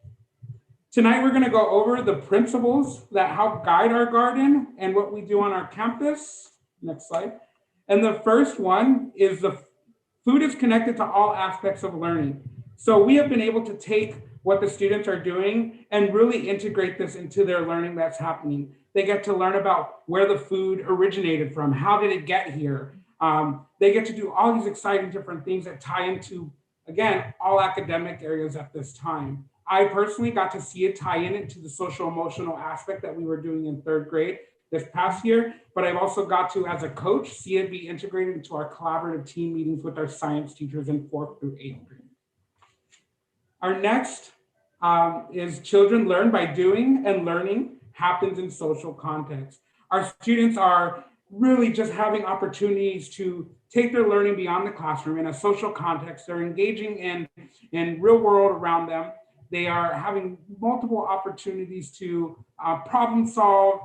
Tonight, we're gonna go over the principles that help guide our garden and what we do on our campus. Next slide. And the first one is the food is connected to all aspects of learning. So we have been able to take what the students are doing and really integrate this into their learning that's happening. They get to learn about where the food originated from, how did it get here? They get to do all these exciting different things that tie into, again, all academic areas at this time. I personally got to see it tie into the social emotional aspect that we were doing in 3rd grade this past year, but I've also got to, as a coach, see it be integrated into our collaborative team meetings with our science teachers in 4th through 8th grade. Our next is children learn by doing, and learning happens in social context. Our students are really just having opportunities to take their learning beyond the classroom in a social context. They're engaging in real world around them. They are having multiple opportunities to problem solve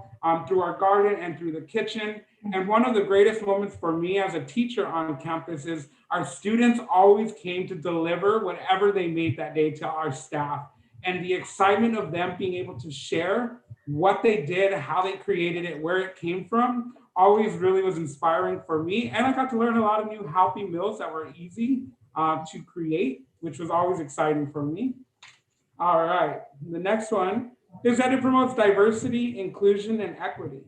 through our garden and through the kitchen. And one of the greatest moments for me as a teacher on campus is our students always came to deliver whatever they made that day to our staff. And the excitement of them being able to share what they did, how they created it, where it came from, always really was inspiring for me. And I got to learn a lot of new healthy meals that were easy to create, which was always exciting for me. All right, the next one is that it promotes diversity, inclusion, and equity.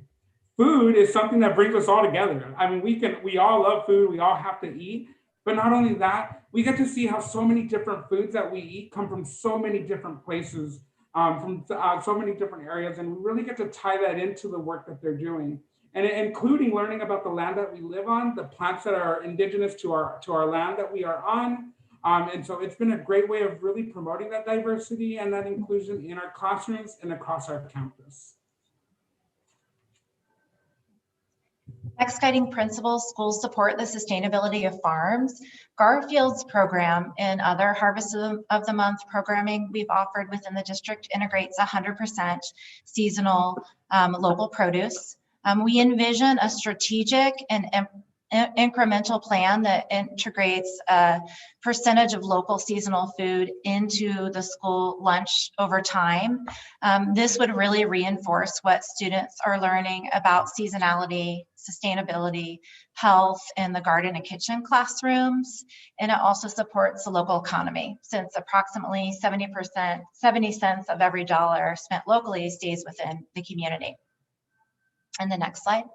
Food is something that brings us all together. I mean, we all love food, we all have to eat, but not only that, we get to see how so many different foods that we eat come from so many different places, from so many different areas, and we really get to tie that into the work that they're doing. And including learning about the land that we live on, the plants that are indigenous to our land that we are on. And so it's been a great way of really promoting that diversity and that inclusion in our classrooms and across our campus. Next guiding principles, schools support the sustainability of farms. Garfield's program and other Harvest of the Month programming we've offered within the district integrates 100% seasonal local produce. We envision a strategic and incremental plan that integrates a percentage of local seasonal food into the school lunch over time. This would really reinforce what students are learning about seasonality, sustainability, health in the garden and kitchen classrooms. And it also supports the local economy, since approximately 70 cents of every dollar spent locally stays within the community. And the next slide.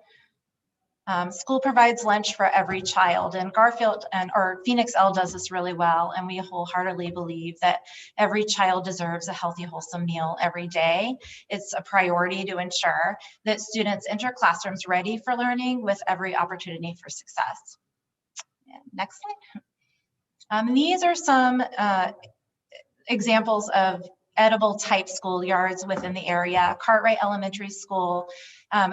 School provides lunch for every child, and Garfield or Phoenix L does this really well, and we wholeheartedly believe that every child deserves a healthy, wholesome meal every day. It's a priority to ensure that students enter classrooms ready for learning with every opportunity for success. Next slide. These are some examples of edible type schoolyards within the area. Cartwright Elementary School,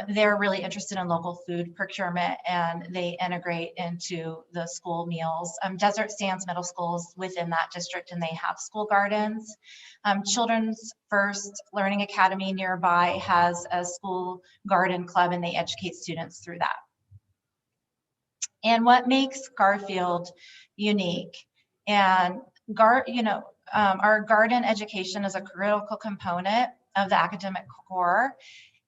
they're really interested in local food procurement, and they integrate into the school meals. Desert Sands Middle School's within that district, and they have school gardens. Children's First Learning Academy nearby has a school garden club, and they educate students through that. And what makes Garfield unique, and our garden education is a critical component of the academic core,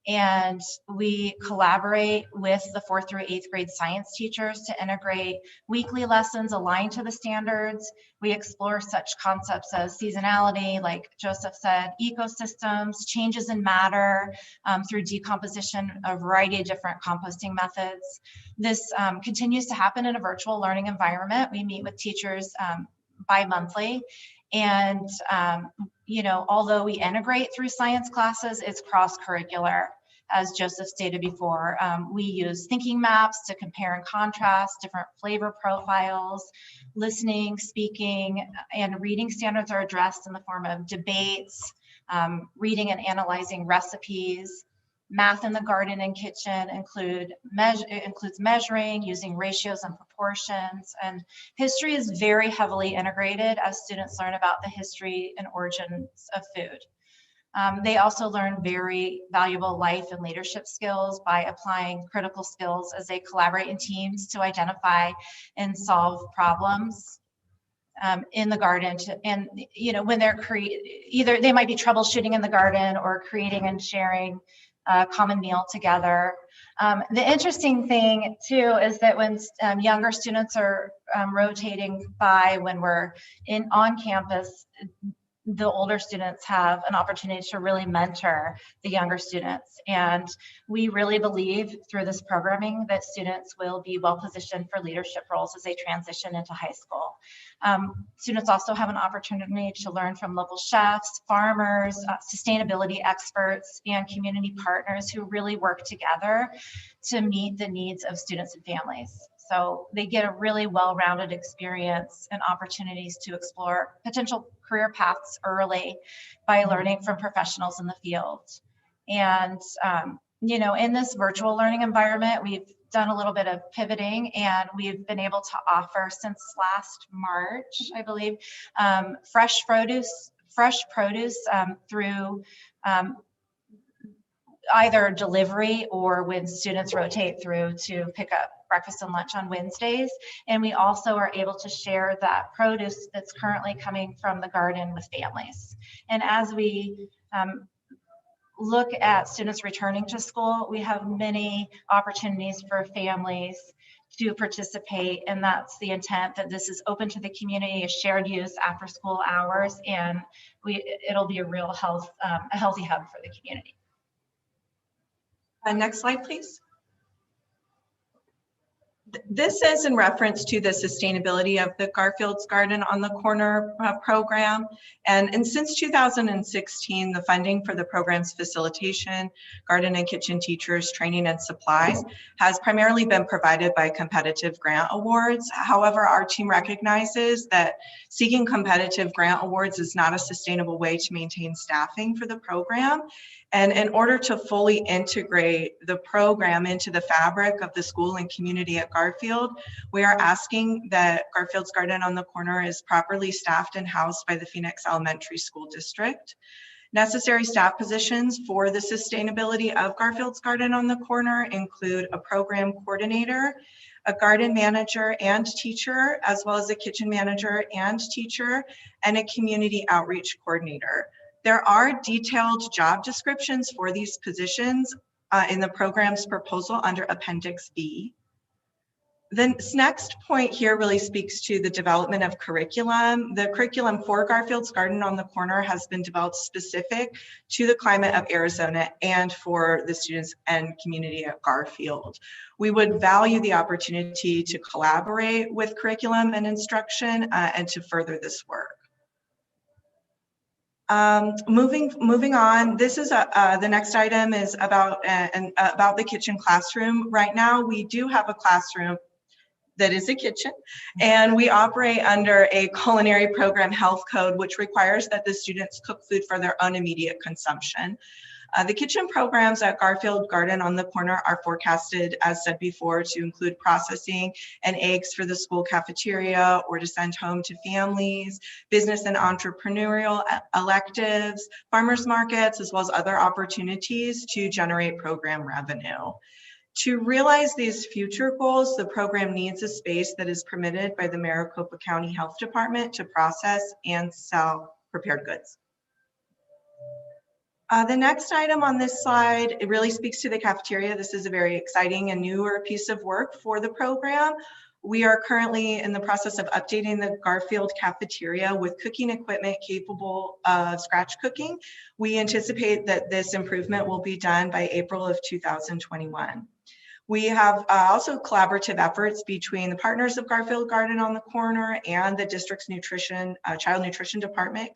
and we collaborate with the 4th through 8th grade science teachers to integrate weekly lessons aligned to the standards. We explore such concepts as seasonality, like Joseph said, ecosystems, changes in matter through decomposition, a variety of different composting methods. This continues to happen in a virtual learning environment. We meet with teachers bi-monthly. And, although we integrate through science classes, it's cross-curricular. As Joseph stated before, we use thinking maps to compare and contrast different flavor profiles. Listening, speaking, and reading standards are addressed in the form of debates, reading and analyzing recipes. Math in the garden and kitchen includes measuring, using ratios and proportions, and history is very heavily integrated as students learn about the history and origins of food. They also learn very valuable life and leadership skills by applying critical skills as they collaborate in teams to identify and solve problems in the garden. When they're either they might be troubleshooting in the garden or creating and sharing a common meal together. The interesting thing too is that when younger students are rotating by, when we're on campus, the older students have an opportunity to really mentor the younger students. And we really believe through this programming that students will be well positioned for leadership roles as they transition into high school. Students also have an opportunity to learn from local chefs, farmers, sustainability experts, and community partners who really work together to meet the needs of students and families. So they get a really well-rounded experience and opportunities to explore potential career paths early by learning from professionals in the field. And, in this virtual learning environment, we've done a little bit of pivoting, and we've been able to offer since last March, I believe, fresh produce through either delivery or when students rotate through to pick up breakfast and lunch on Wednesdays. And we also are able to share that produce that's currently coming from the garden with families. And as we look at students returning to school, we have many opportunities for families to participate, and that's the intent, that this is open to the community, a shared use after school hours, and it'll be a real a healthy hub for the community. Next slide, please. This is in reference to the sustainability of the Garfield's Garden on the Corner program. And since 2016, the funding for the program's facilitation, garden and kitchen teachers, training and supplies has primarily been provided by competitive grant awards. However, our team recognizes that seeking competitive grant awards is not a sustainable way to maintain staffing for the program. And in order to fully integrate the program into the fabric of the school and community at Garfield, we are asking that Garfield's Garden on the Corner is properly staffed and housed by the Phoenix Elementary School District. Necessary staff positions for the sustainability of Garfield's Garden on the Corner include a program coordinator, a garden manager and teacher, as well as a kitchen manager and teacher, and a community outreach coordinator. There are detailed job descriptions for these positions in the program's proposal under Appendix B. This next point here really speaks to the development of curriculum. The curriculum for Garfield's Garden on the Corner has been developed specific to the climate of Arizona and for the students and community at Garfield. We would value the opportunity to collaborate with curriculum and instruction and to further this work. Moving on, this is the next item is about the kitchen classroom. Right now, we do have a classroom that is a kitchen, and we operate under a culinary program health code, which requires that the students cook food for their own immediate consumption. The kitchen programs at Garfield Garden on the Corner are forecasted, as said before, to include processing and eggs for the school cafeteria or to send home to families, business and entrepreneurial electives, farmers markets, as well as other opportunities to generate program revenue. To realize these future goals, the program needs a space that is permitted by the Maricopa County Health Department to process and sell prepared goods. The next item on this slide, it really speaks to the cafeteria. This is a very exciting and newer piece of work for the program. We are currently in the process of updating the Garfield cafeteria with cooking equipment capable of scratch cooking. We anticipate that this improvement will be done by April of 2021. We have also collaborative efforts between the partners of Garfield Garden on the Corner and the district's child nutrition department,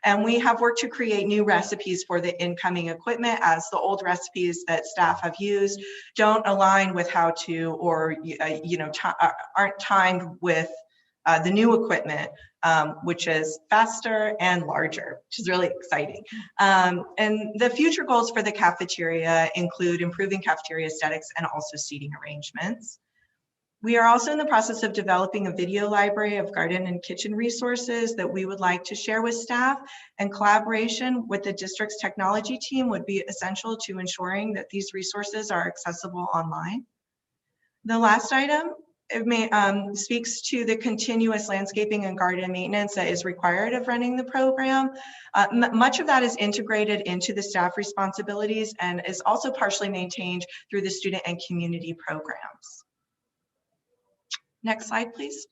and we have worked to create new recipes for the incoming equipment, as the old recipes that staff have used don't align with how to, or aren't timed with the new equipment, which is faster and larger, which is really exciting. And the future goals for the cafeteria include improving cafeteria aesthetics and also seating arrangements. We are also in the process of developing a video library of garden and kitchen resources that we would like to share with staff, and collaboration with the district's technology team would be essential to ensuring that these resources are accessible online. The last item speaks to the continuous landscaping and garden maintenance that is required of running the program. Much of that is integrated into the staff responsibilities and is also partially maintained through the student and community programs. Next slide, please.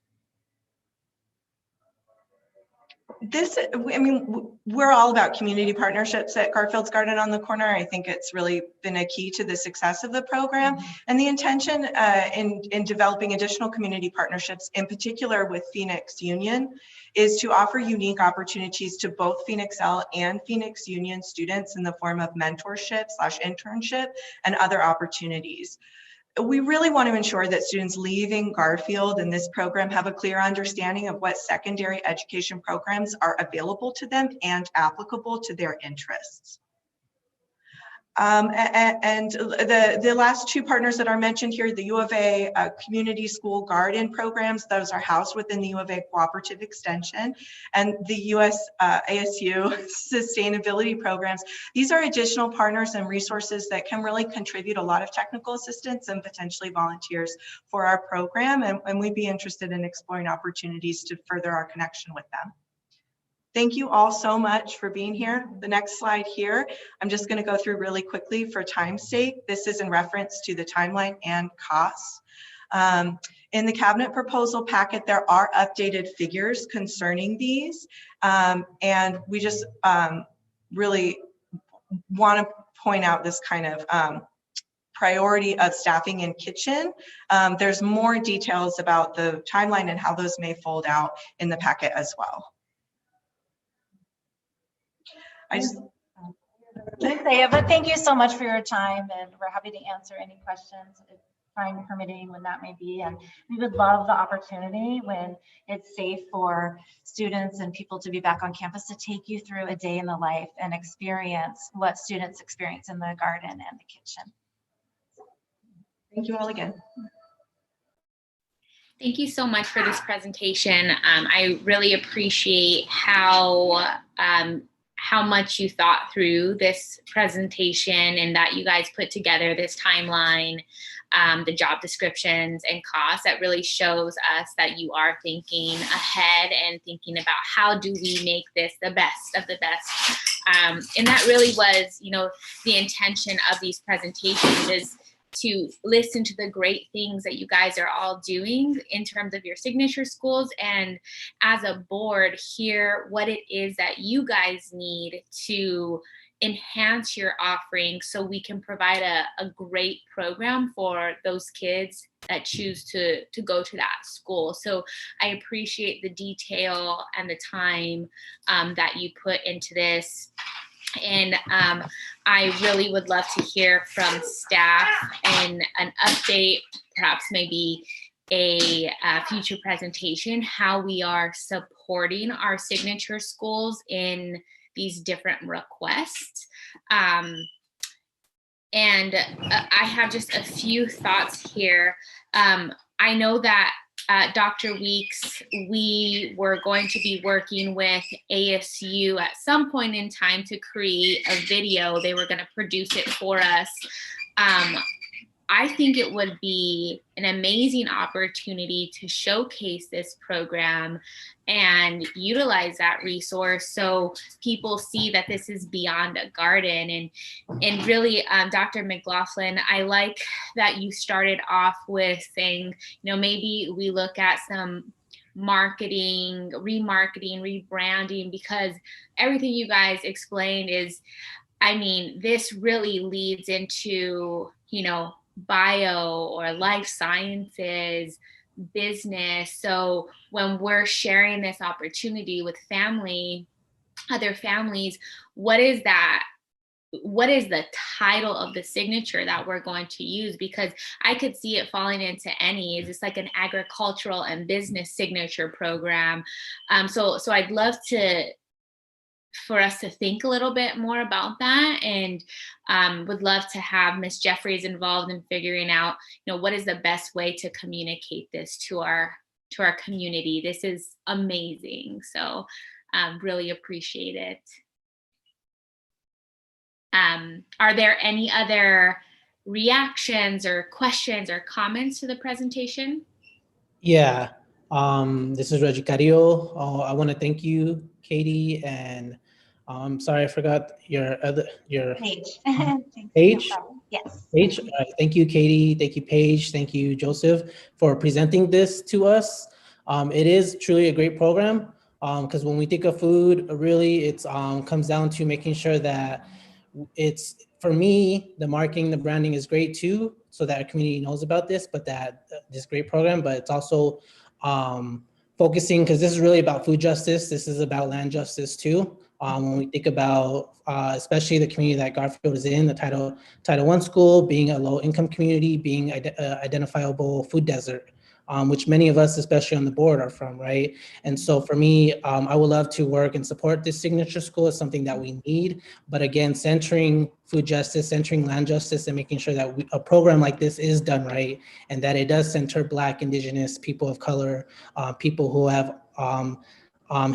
We're all about community partnerships at Garfield's Garden on the Corner. I think it's really been a key to the success of the program. And the intention in developing additional community partnerships, in particular with Phoenix Union, is to offer unique opportunities to both Phoenix L and Phoenix Union students in the form of mentorship/internship and other opportunities. We really want to ensure that students leaving Garfield in this program have a clear understanding of what secondary education programs are available to them and applicable to their interests. And the last two partners that are mentioned here, the U of A Community School Garden programs, those are housed within the U of A Cooperative Extension, and the ASU Sustainability Programs. These are additional partners and resources that can really contribute a lot of technical assistance and potentially volunteers for our program, and we'd be interested in exploring opportunities to further our connection with them. Thank you all so much for being here. The next slide here, I'm just going to go through really quickly for time's sake. This is in reference to the timeline and costs. In the cabinet proposal packet, there are updated figures concerning these. And we just really want to point out this kind of priority of staffing in kitchen. There's more details about the timeline and how those may fold out in the packet as well. But thank you so much for your time, and we're happy to answer any questions, time permitting, when that may be. And we would love the opportunity when it's safe for students and people to be back on campus to take you through a day in the life and experience what students experience in the garden and the kitchen. Thank you all again. Thank you so much for this presentation. I really appreciate how much you thought through this presentation and that you guys put together this timeline, the job descriptions and costs. That really shows us that you are thinking ahead and thinking about how do we make this the best of the best. And that really was, the intention of these presentations, is to listen to the great things that you guys are all doing in terms of your signature schools, and as a board, hear what it is that you guys need to enhance your offering so we can provide a great program for those kids that choose to go to that school. So I appreciate the detail and the time that you put into this. And I really would love to hear from staff and an update, perhaps maybe a future presentation, how we are supporting our signature schools in these different requests. And I have just a few thoughts here. I know that Dr. Weeks, we were going to be working with ASU at some point in time to create a video. They were going to produce it for us. I think it would be an amazing opportunity to showcase this program and utilize that resource so people see that this is beyond a garden. And really, Dr. McLaughlin, I like that you started off with saying, you know, maybe we look at some marketing, remarketing, rebranding, because everything you guys explained is, I mean, this really leads into, you know, bio or life sciences, business. So when we're sharing this opportunity with other families, what is that? What is the title of the signature that we're going to use? Because I could see it falling into any, is this like an agricultural and business signature program? So I'd love for us to think a little bit more about that, and would love to have Ms. Jeffries involved in figuring out, you know, what is the best way to communicate this to our community. This is amazing. So really appreciate it. Are there any other reactions or questions or comments to the presentation? Yeah, this is Reggie Carrillo. I want to thank you, Katie, and I'm sorry I forgot your Paige. Paige. No problem. Yes. Paige. All right. Thank you, Katie. Thank you, Paige. Thank you, Joseph, for presenting this to us. It is truly a great program because when we think of food, really, it's comes down to making sure that it's, for me, the marketing, the branding is great too, so that our community knows about this, but that this great program, but it's also focusing, because this is really about food justice. This is about land justice too. When we think about, especially the community that Garfield is in, the Title I school, being a low income community, being identifiable food desert, which many of us, especially on the board, are from, right? And so for me, I would love to work and support this signature school. Is something that we need, but again, centering food justice, centering land justice, and making sure that a program like this is done right, and that it does center Black, Indigenous, people of color, people who have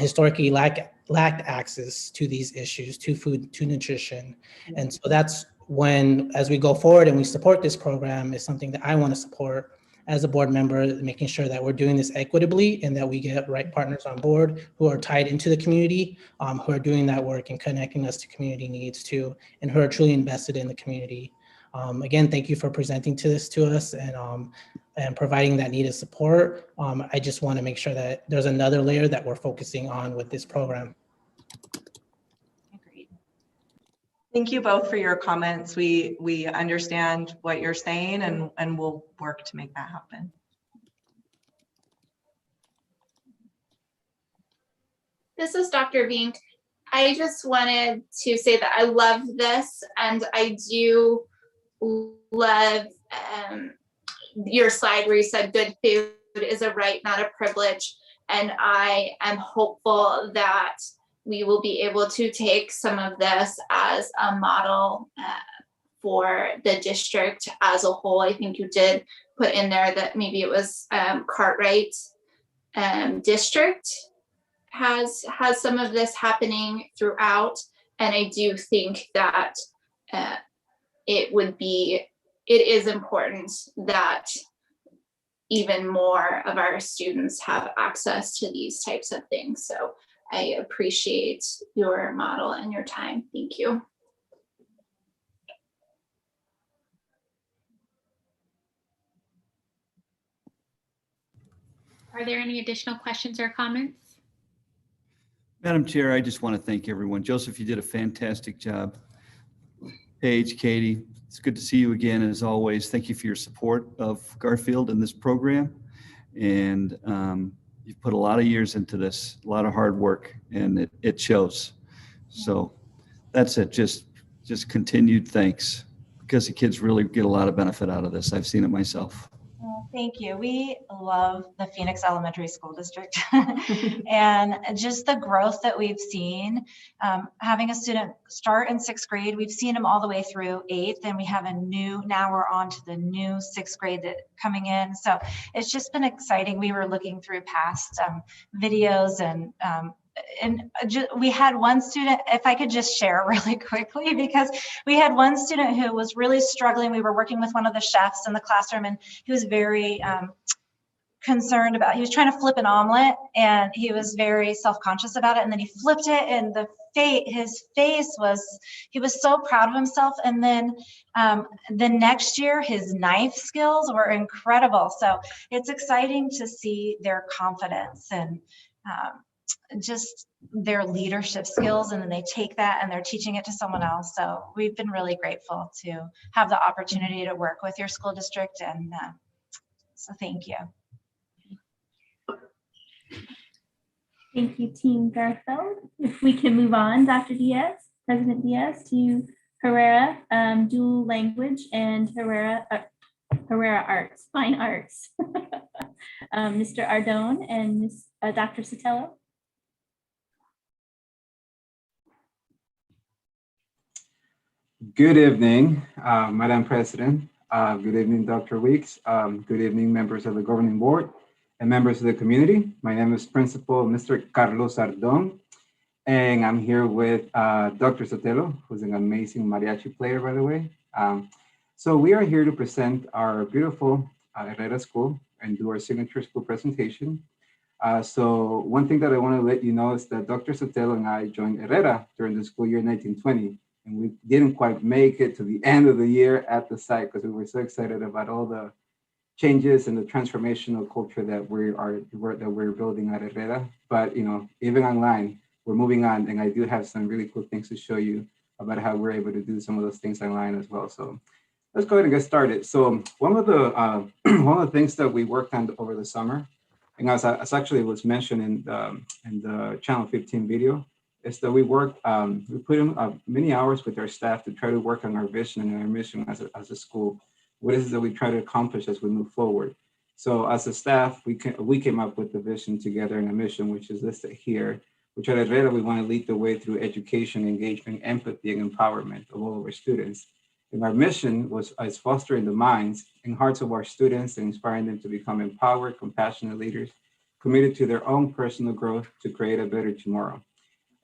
historically lacked access to these issues, to food, to nutrition. And so that's when, as we go forward and we support this program, is something that I want to support as a board member, making sure that we're doing this equitably and that we get right partners on board who are tied into the community, who are doing that work and connecting us to community needs too, and who are truly invested in the community. Again, thank you for presenting to us and providing that needed support. I just want to make sure that there's another layer that we're focusing on with this program. Agreed. Thank you both for your comments. We understand what you're saying, and we'll work to make that happen. This is Dr. Vink. I just wanted to say that I love this, and I do love your slide where you said good food is a right, not a privilege. And I am hopeful that we will be able to take some of this as a model for the district as a whole. I think you did put in there that maybe it was Cartwright district has some of this happening throughout. And I do think that it is important that even more of our students have access to these types of things. So I appreciate your model and your time. Thank you. Are there any additional questions or comments? Madam Chair, I just want to thank everyone. Joseph, you did a fantastic job. Paige, Katie, it's good to see you again as always. Thank you for your support of Garfield and this program. And you've put a lot of years into this, a lot of hard work, and it shows. So that's it. Just continued thanks, because the kids really get a lot of benefit out of this. I've seen it myself. Thank you. We love the Phoenix Elementary School District and just the growth that we've seen. Having a student start in 6th grade, we've seen them all the way through 8th, and we have now we're on to the new 6th grade that coming in. So it's just been exciting. We were looking through past videos and we had one student, if I could just share really quickly, because we had one student who was really struggling. We were working with one of the chefs in the classroom, and he was very concerned about, he was trying to flip an omelet, and he was very self-conscious about it. And then he flipped it, and his face was, he was so proud of himself. And then the next year, his knife skills were incredible. So it's exciting to see their confidence and just their leadership skills, and then they take that and they're teaching it to someone else. So we've been really grateful to have the opportunity to work with your school district, and so thank you. Thank you, Team Garfield. If we can move on, Dr. Diaz, President Diaz, to Herrera Dual Language and Herrera Arts, Fine Arts. Mr. Ardone and Dr. Sotelo. Good evening, Madam President. Good evening, Dr. Weeks. Good evening, members of the governing board and members of the community. My name is Principal Mr. Carlos Ardon, and I'm here with Dr. Sotelo, who's an amazing mariachi player, by the way. So we are here to present our beautiful Herrera School and do our signature school presentation. So one thing that I want to let you know is that Dr. Sotelo and I joined Herrera during the school year 1920. And we didn't quite make it to the end of the year at the site because we were so excited about all the changes and the transformational culture that we're building at Herrera. But even online, we're moving on, and I do have some really cool things to show you about how we're able to do some of those things online as well. So let's go ahead and get started. So one of the things that we worked on over the summer, and as actually was mentioned in the Channel 15 video, is that we put in many hours with our staff to try to work on our vision and our mission as a school. What is it that we try to accomplish as we move forward? So as a staff, we came up with the vision together and a mission, which is listed here, which at Herrera, we want to lead the way through education, engagement, empathy, and empowerment of all of our students. And our mission is fostering the minds and hearts of our students and inspiring them to become empowered, compassionate leaders, committed to their own personal growth to create a better tomorrow.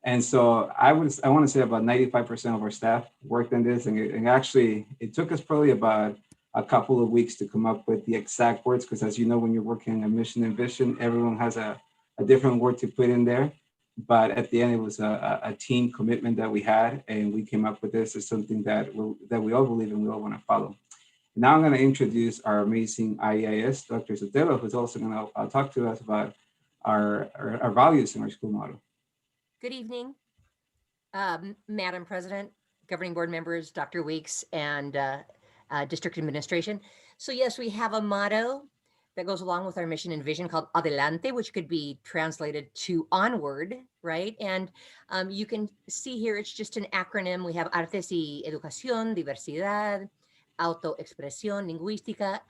And so I want to say about 95% of our staff worked on this, and actually it took us probably about a couple of weeks to come up with the exact words, because as you know, when you're working on a mission and vision, everyone has a different word to put in there. But at the end, it was a team commitment that we had, and we came up with this as something that we all believe and we all want to follow. Now I'm going to introduce our amazing IEIS, Dr. Sotelo, who's also going to talk to us about our values in our school model. Good evening, Madam President, governing board members, Dr. Weeks, and district administration. So yes, we have a motto that goes along with our mission and vision called Adelante, which could be translated to onward, right? And you can see here, it's just an acronym. We have Artes y Educación, Diversidad, Autoexpresión Lingüística,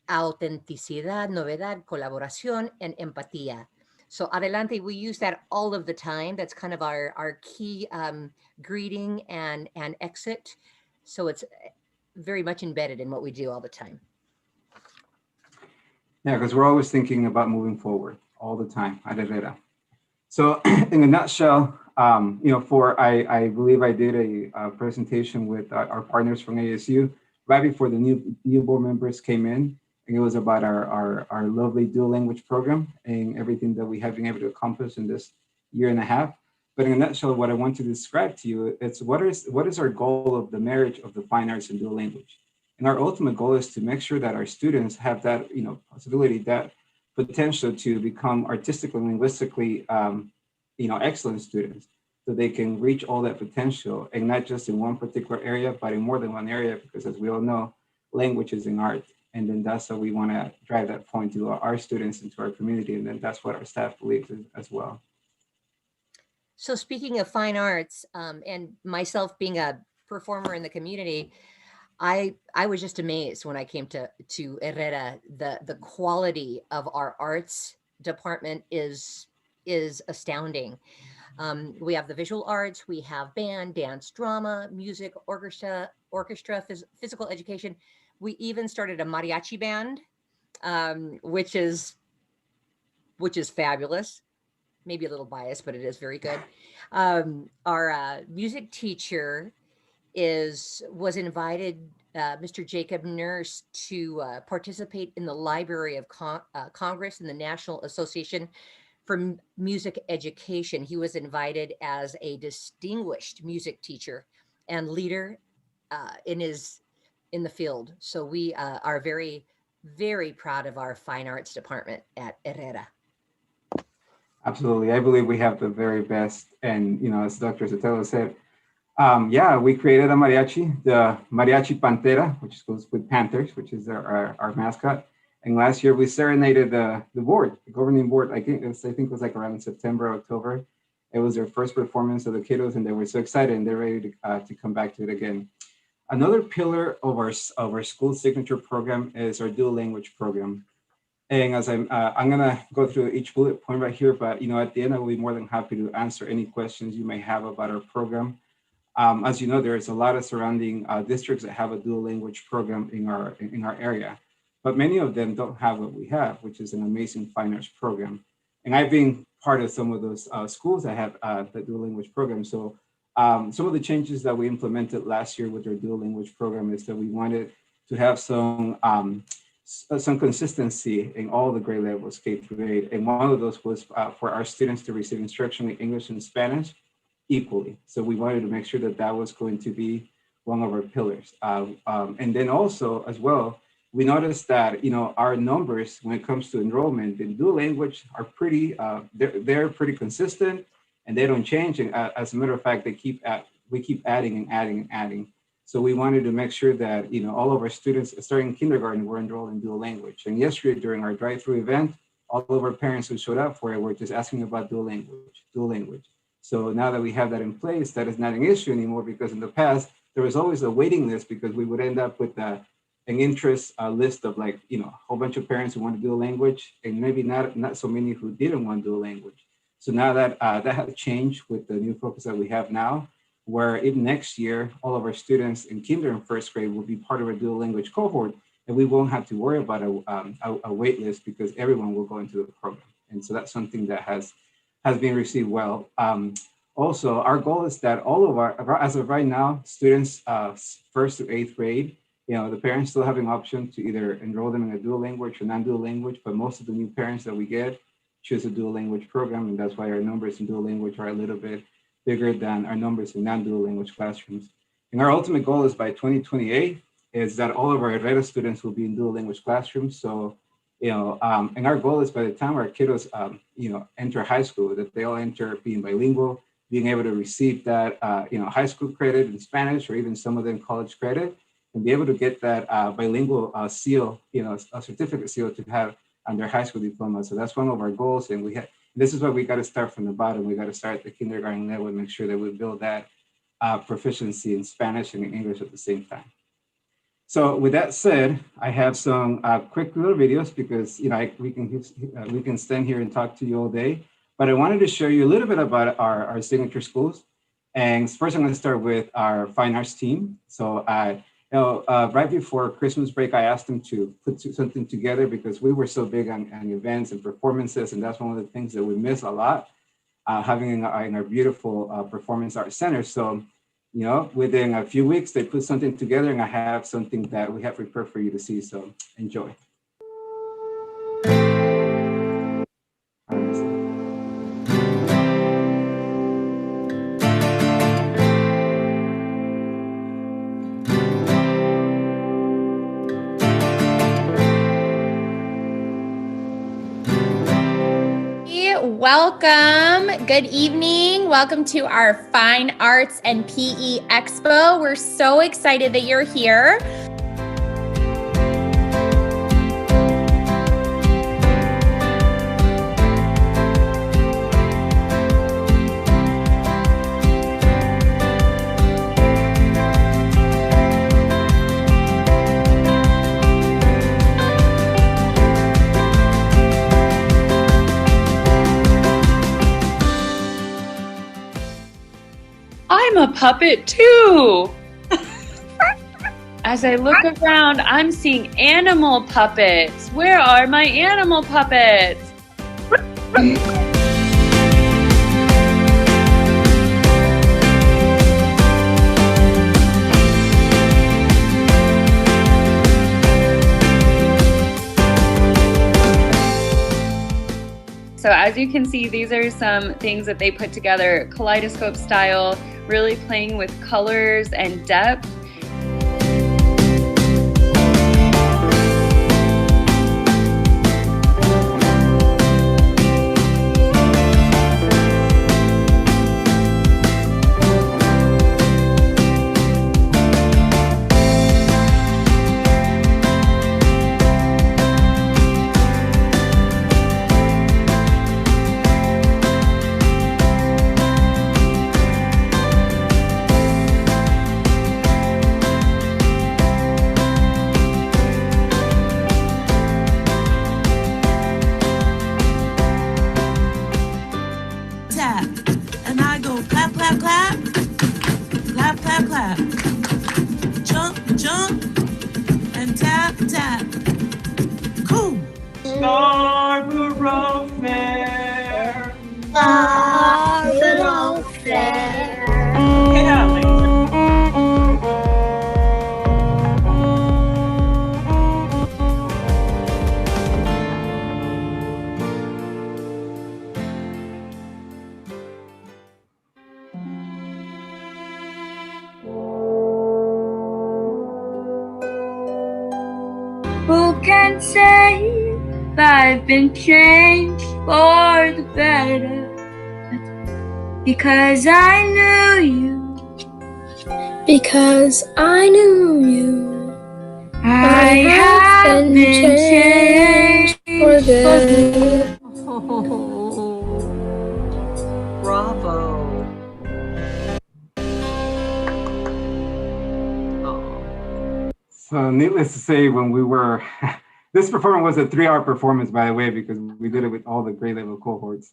Autenticidad, Novedad, Colaboración, and Empatía. So Adelante, we use that all of the time. That's kind of our key greeting and exit. So it's very much embedded in what we do all the time. Yeah, because we're always thinking about moving forward all the time at Herrera. So in a nutshell, I believe I did a presentation with our partners from ASU right before the new board members came in. And it was about our lovely dual language program and everything that we have been able to accomplish in this year and a half. But in a nutshell, what I want to describe to you, it's what is our goal of the marriage of the fine arts and dual language. And our ultimate goal is to make sure that our students have that possibility, that potential to become artistically and linguistically, excellent students, so they can reach all that potential, and not just in one particular area, but in more than one area, because as we all know, language is an art. And then that's how we want to drive that point to our students and to our community. And then that's what our staff believes as well. So speaking of fine arts, and myself being a performer in the community, I was just amazed when I came to Herrera. The quality of our arts department is astounding. We have the visual arts, we have band, dance, drama, music, orchestra, physical education. We even started a mariachi band, which is fabulous. Maybe a little biased, but it is very good. Our music teacher was invited, Mr. Jacob Nurse, to participate in the Library of Congress and the National Association for Music Education. He was invited as a distinguished music teacher and leader in the field. So we are very, very proud of our fine arts department at Herrera. Absolutely. I believe we have the very best. And, as Dr. Sotelo said, we created a mariachi, the Mariachi Pantera, which goes with Panthers, which is our mascot. And last year we serenaded the board, the governing board. I think it was like around September, October. It was their first performance of the kiddos, and they were so excited, and they're ready to come back to it again. Another pillar of our school signature program is our dual language program. And as I'm gonna go through each bullet point right here, but at the end I will be more than happy to answer any questions you may have about our program. As you know, there's a lot of surrounding districts that have a dual language program in our area, but many of them don't have what we have, which is an amazing fine arts program. And I've been part of some of those schools that have the dual language program. So some of the changes that we implemented last year with our dual language program is that we wanted to have some consistency in all the grade levels, K through 8. And one of those was for our students to receive instruction in English and Spanish equally. So we wanted to make sure that that was going to be one of our pillars. And then also as well, we noticed that, our numbers when it comes to enrollment in dual language are pretty, they're pretty consistent, and they don't change. And as a matter of fact, we keep adding and adding and adding. So we wanted to make sure that, all of our students starting kindergarten were enrolled in dual language. And yesterday during our drive-through event, all of our parents who showed up for it were just asking about dual language. So now that we have that in place, that is not an issue anymore, because in the past, there was always a waiting list, because we would end up with an interest list of a whole bunch of parents who want to dual language, and maybe not so many who didn't want dual language. So now that that has changed with the new focus that we have now, where even next year, all of our students in kinder and first grade will be part of our dual language cohort, and we won't have to worry about a wait list, because everyone will go into the program. And so that's something that has been received well. Also, our goal is that all of our, as of right now, students first to eighth grade, the parents still have an option to either enroll them in a dual language or non-dual language, but most of the new parents that we get choose a dual language program, and that's why our numbers in dual language are a little bit bigger than our numbers in non-dual language classrooms. And our ultimate goal is by 2028 is that all of our Herrera students will be in dual language classrooms. So, and our goal is by the time our kiddos, enter high school, that they all enter being bilingual, being able to receive that, high school credit in Spanish, or even some of them college credit, and be able to get that bilingual seal, a certificate seal to have on their high school diploma. So that's one of our goals. And this is why we got to start from the bottom. We got to start at the kindergarten level and make sure that we build that proficiency in Spanish and in English at the same time. So with that said, I have some quick little videos, because we can stand here and talk to you all day. But I wanted to show you a little bit about our signature schools. And first, I'm going to start with our fine arts team. So right before Christmas break, I asked them to put something together, because we were so big on events and performances, and that's one of the things that we miss a lot, having in our beautiful performance arts center. So, within a few weeks, they put something together, and I have something that we have prepared for you to see. So enjoy. Welcome. Good evening. Welcome to our Fine Arts and PE Expo. We're so excited that you're here. I'm a puppet too. As I look around, I'm seeing animal puppets. Where are my animal puppets? So as you can see, these are some things that they put together, kaleidoscope style, really playing with colors and depth. Scarborough Fair. Scarborough Fair. Yeah, Who can say I've been changed for the better? Because I knew you. because I knew you. I have been changed for good. Bravo. So needless to say, when we were, this performance was a 3-hour performance, by the way, because we did it with all the grade level cohorts.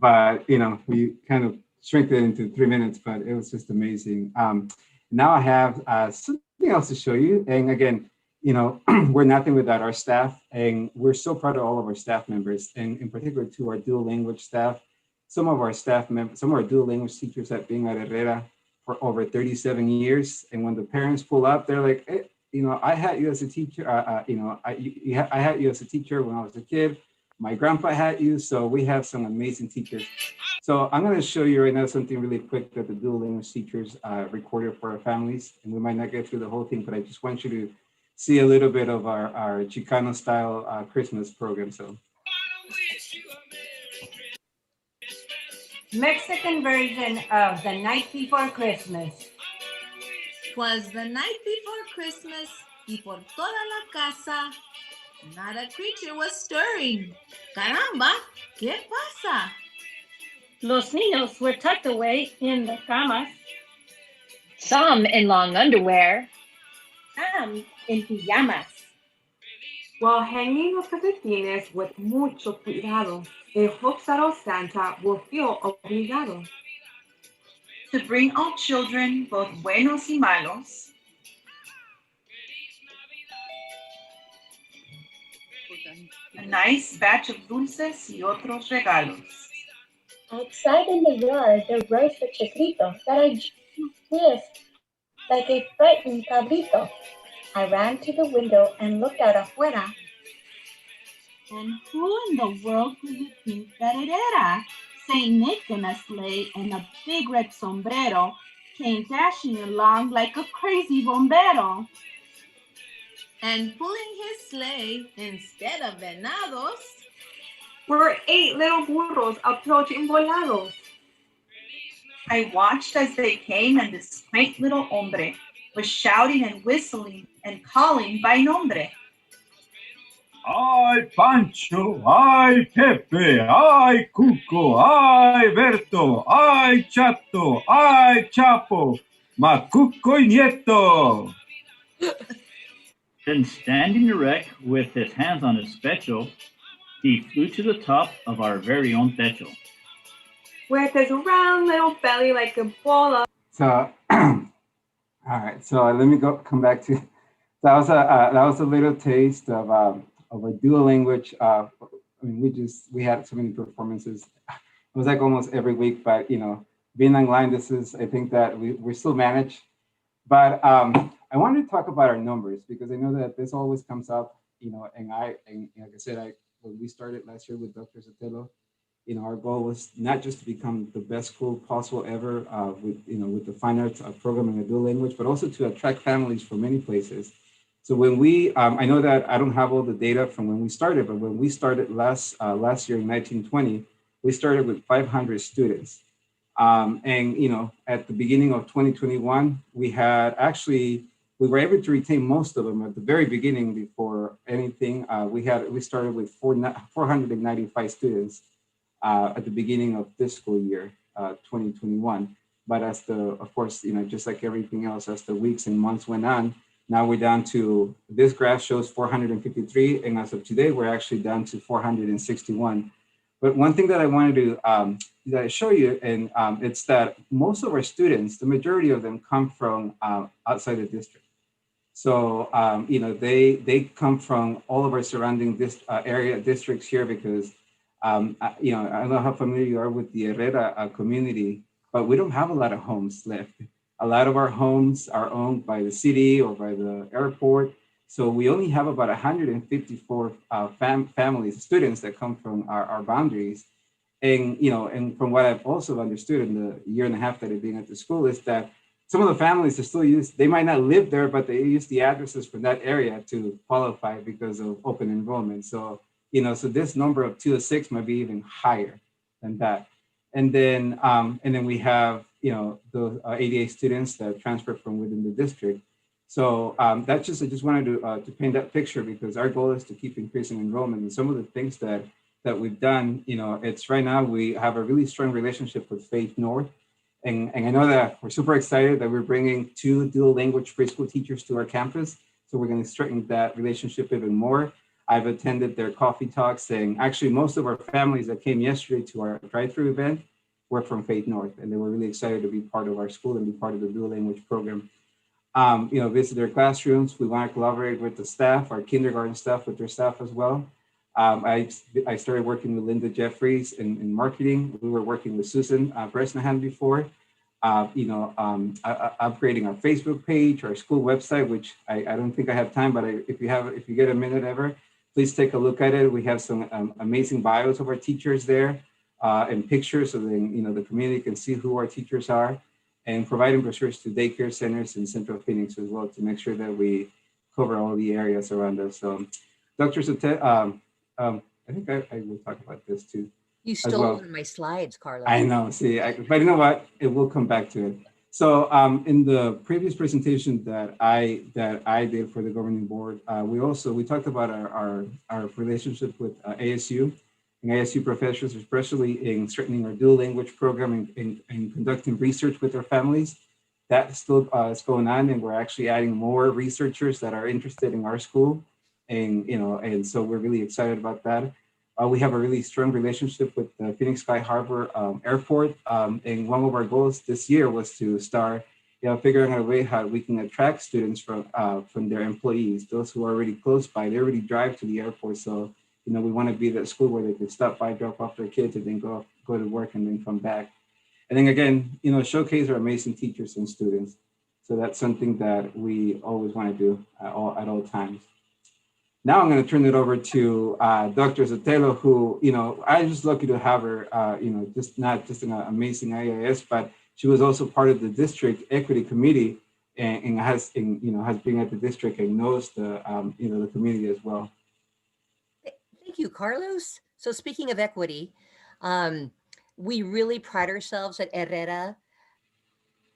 But, you know, we kind of shrinked it into 3 minutes, but it was just amazing. Now I have something else to show you. And again, you know, we're nothing without our staff. And we're so proud of all of our staff members, and in particular to our dual language staff. Some of our staff members, some of our dual language teachers have been at Herrera for over 37 years. And when the parents pull up, they're like, hey, you know, I had you as a teacher, you know, I had you as a teacher when I was a kid. My grandpa had you, so we have some amazing teachers. So I'm going to show you right now something really quick that the dual language teachers recorded for our families. And we might not get through the whole thing, but I just want you to see a little bit of our Chicano style Christmas program. So. Mexican version of The Night Before Christmas. 'Twas the night before Christmas, y por toda la casa, not a creature was stirring. Caramba, ¿qué pasa? Los niños were tucked away in the camas, some in long underwear, some in pajamas. While hanging los calcetines with mucho cuidado, a hopes that old Santa will feel obligado to bring all children, both buenos y malos, a nice batch of dulces y otros regalos. Outside in the yard, there rose a chiquito that I whisked like a frightened cabrito. I ran to the window and looked out afuera. And who in the world could you think that it era? Saint Nick in a sleigh and a big red sombrero came dashing along like a crazy bombero. And pulling his sleigh instead of venados, were 8 little burros approaching volados. I watched as they came, and this quaint little hombre was shouting and whistling and calling by nombre. Ay, Pancho, ay, Pepe, ay, Cuco, ay, Berto, ay, Chato, ay, Chapo, Macuco y Nieto. Then standing erect with his hands on his pecho, he flew to the top of our very own techo. With his round little belly like a ball of... So, all right. So let me come back to that was a little taste of a dual language. I mean, we had so many performances. It was like almost every week, but being online, I think that we still manage. But I wanted to talk about our numbers because I know that this always comes up, and like I said, when we started last year with Dr. Sotelo, our goal was not just to become the best school possible ever with the fine arts program in a dual language, but also to attract families from many places. So when I know that I don't have all the data from when we started, but when we started last year in 1920, we started with 500 students. And at the beginning of 2021, we were able to retain most of them at the very beginning before anything. We started with 495 students at the beginning of this school year, 2021. But of course, just like everything else, as the weeks and months went on, now we're down to, this graph shows 453, and as of today, we're actually down to 461. But one thing that I wanted to show you, and it's that most of our students, the majority of them come from outside the district. So, they come from all of our surrounding area districts here because, I don't know how familiar you are with the Herrera community, but we don't have a lot of homes left. A lot of our homes are owned by the city or by the airport. So we only have about 154 families, students that come from our boundaries. And, and from what I've also understood in the year and a half that I've been at the school is that some of the families they might not live there, but they use the addresses from that area to qualify because of open enrollment. So, so this number of 206 might be even higher than that. And then we have, the 88 students that transfer from within the district. So I just wanted to paint that picture because our goal is to keep increasing enrollment. And some of the things that we've done, it's right now we have a really strong relationship with Faith North. And I know that we're super excited that we're bringing 2 dual language preschool teachers to our campus. So we're going to strengthen that relationship even more. I've attended their coffee talks, and actually most of our families that came yesterday to our drive-through event were from Faith North, and they were really excited to be part of our school and be part of the dual language program. Visit their classrooms. We want to collaborate with the staff, our kindergarten staff, with their staff as well. I started working with Linda Jeffries in marketing. We were working with Susan Bresnahan before. Upgrading our Facebook page, our school website, which I don't think I have time, but if you get a minute ever, please take a look at it. We have some amazing bios of our teachers there and pictures, so then the community can see who our teachers are, and providing brochures to daycare centers in Central Phoenix as well to make sure that we cover all the areas around us. So, Dr. Sotelo, I think I will talk about this too. You stole one of my slides, Carlos. I know. See, but you know what? It will come back to it. So, in the previous presentation that I did for the governing board, we talked about our relationship with ASU and ASU professors, especially in strengthening our dual language program and conducting research with our families. That still is going on, and we're actually adding more researchers that are interested in our school, and so we're really excited about that. We have a really strong relationship with the Phoenix Sky Harbor Airport, and one of our goals this year was to start, figuring out a way how we can attract students from their employees, those who are already close by. They already drive to the airport, so we want to be that school where they can stop by, drop off their kids, and then go to work and then come back. And then again, showcase our amazing teachers and students. So that's something that we always want to do at all times. Now I'm going to turn it over to Dr. Sotelo, who, I'm just lucky to have her, just not just an amazing IAS, but she was also part of the district equity committee and has been at the district and knows the, the community as well. Thank you, Carlos. So speaking of equity, we really pride ourselves at Herrera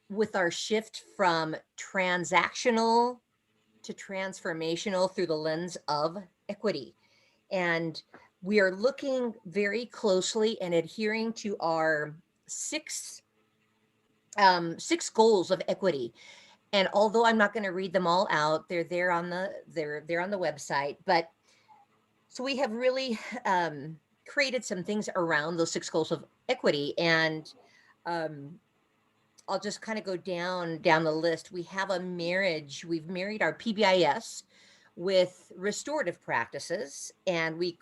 with our shift from transactional to transformational through the lens of equity. And we are looking very closely and adhering to our six goals of equity. And although I'm not going to read them all out, they're there on the website. But so we have really created some things around those 6 goals of equity, and I'll just kind of go down the list. We have a marriage. We've married our PBIS with restorative practices, and we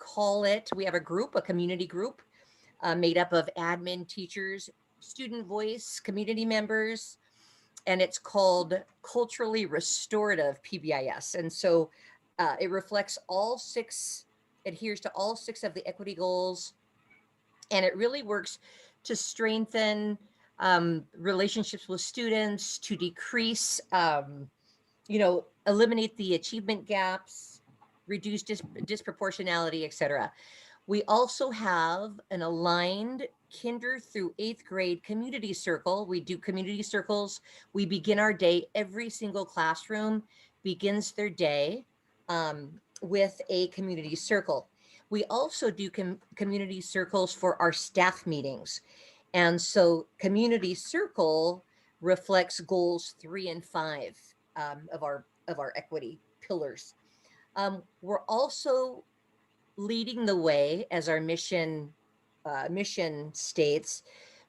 have a group, a community group made up of admin, teachers, student voice, community members, and it's called Culturally Restorative PBIS. And so it reflects adheres to all 6 of the equity goals, and it really works to strengthen relationships with students, to decrease, eliminate the achievement gaps, reduce disproportionality, etc. We also have an aligned kinder through 8th grade community circle. We do community circles. We begin our day, every single classroom begins their day with a community circle. We also do community circles for our staff meetings. And so community circle reflects goals 3 and 5 of our equity pillars. We're also leading the way, as our mission states,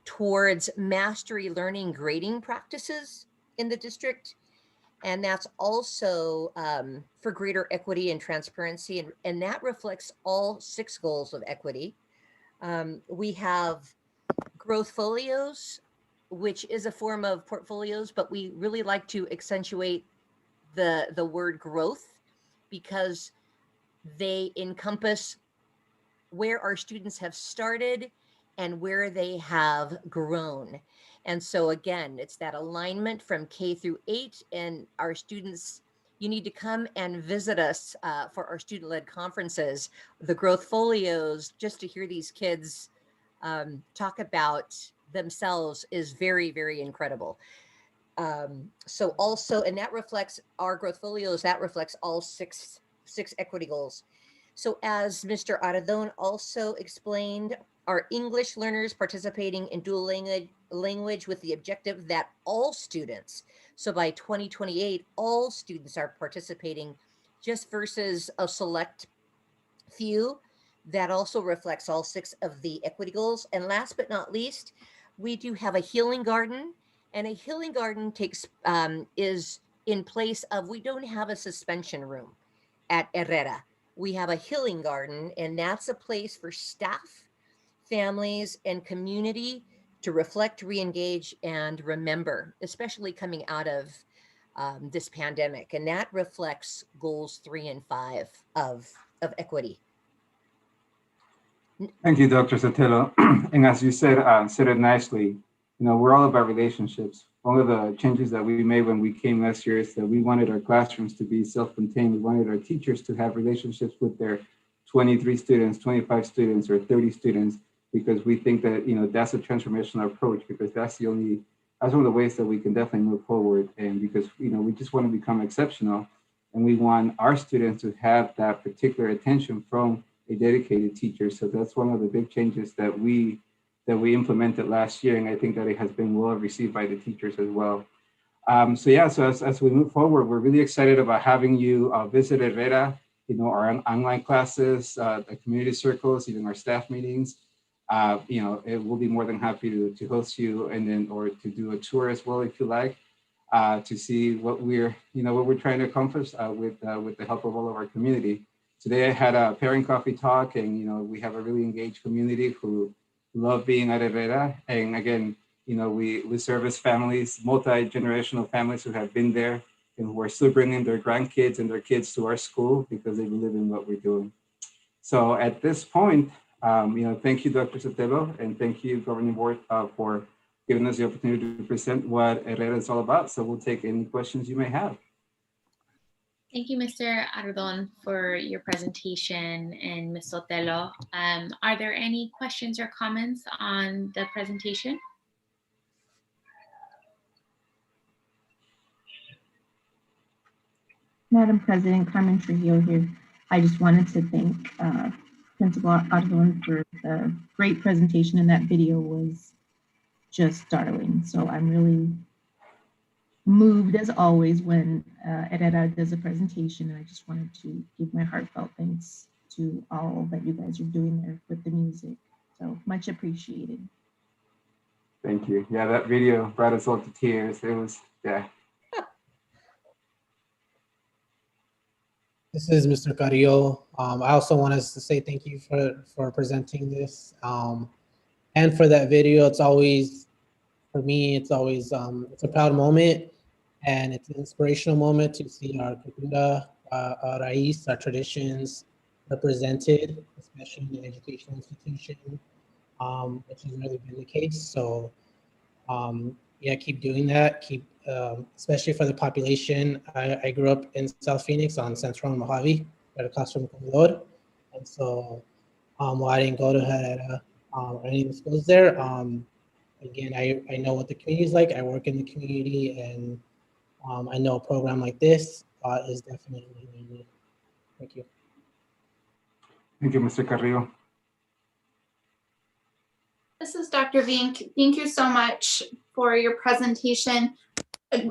towards mastery learning grading practices in the district. And that's also for greater equity and transparency. And that reflects all 6 goals of equity. We have growth folios, which is a form of portfolios, but we really like to accentuate the word growth because they encompass where our students have started and where they have grown. And so again, it's that alignment from K through 8, and our students, you need to come and visit us for our student-led conferences, the growth folios, just to hear these kids talk about themselves is very, very incredible. So also, and that reflects our growth folios, that reflects all six equity goals. So as Mr. Aradon also explained, our English learners participating in dual language with the objective that all students, so by 2028, all students are participating, just versus a select few. That also reflects all 6 of the equity goals. And last but not least, we do have a healing garden, and a healing garden is in place of, we don't have a suspension room at Herrera. We have a healing garden, and that's a place for staff, families, and community to reflect, re-engage, and remember, especially coming out of this pandemic. And that reflects goals 3 and 5 of equity. Thank you, Dr. Sotelo. And as you said it nicely, we're all about relationships. One of the changes that we made when we came last year is that we wanted our classrooms to be self-contained. We wanted our teachers to have relationships with their 23 students, 25 students, or 30 students, because we think that, that's a transformational approach, because that's one of the ways that we can definitely move forward. And because, we just want to become exceptional, and we want our students to have that particular attention from a dedicated teacher. So that's one of the big changes that we implemented last year, and I think that it has been well received by the teachers as well. So as we move forward, we're really excited about having you visit Herrera, our online classes, the community circles, even our staff meetings. It will be more than happy to host you, or to do a tour as well if you like, to see what we're trying to accomplish with the help of all of our community. Today I had a parent coffee talk, and we have a really engaged community who love being at Herrera. And again, we service families, multi-generational families who have been there and who are still bringing their grandkids and their kids to our school because they believe in what we're doing. So at this point, thank you, Dr. Sotelo, and thank you, Governing Board, for giving us the opportunity to present what Herrera is all about. So we'll take any questions you may have. Thank you, Mr. Ardon, for your presentation, and Ms. Sotelo. Are there any questions or comments on the presentation? Madam President, Carmen Trujillo here. I just wanted to thank Principal Ardon for the great presentation, and that video was just darling. So I'm really moved as always when Herrera does a presentation, and I just wanted to give my heartfelt thanks to all that you guys are doing there with the music. So much appreciated. Thank you. Yeah, that video brought us all to tears. It was, yeah. This is Mr. Carrillo. I also want us to say thank you for presenting this. And for that video, it's always, for me, it's always, it's a proud moment, and it's an inspirational moment to see our cultura, our raíz, our traditions represented, especially in the educational institution, which has really been the case. So yeah, keep doing that. Keep, especially for the population. I grew up in South Phoenix on Central and Mojave, right across from Kenilworth. And so while I didn't go to Herrera or any of the schools there, again, I know what the community is like. I work in the community, and I know a program like this is definitely needed. Thank you. Thank you, Mr. Carrillo. This is Dr. Vink. Thank you so much for your presentation.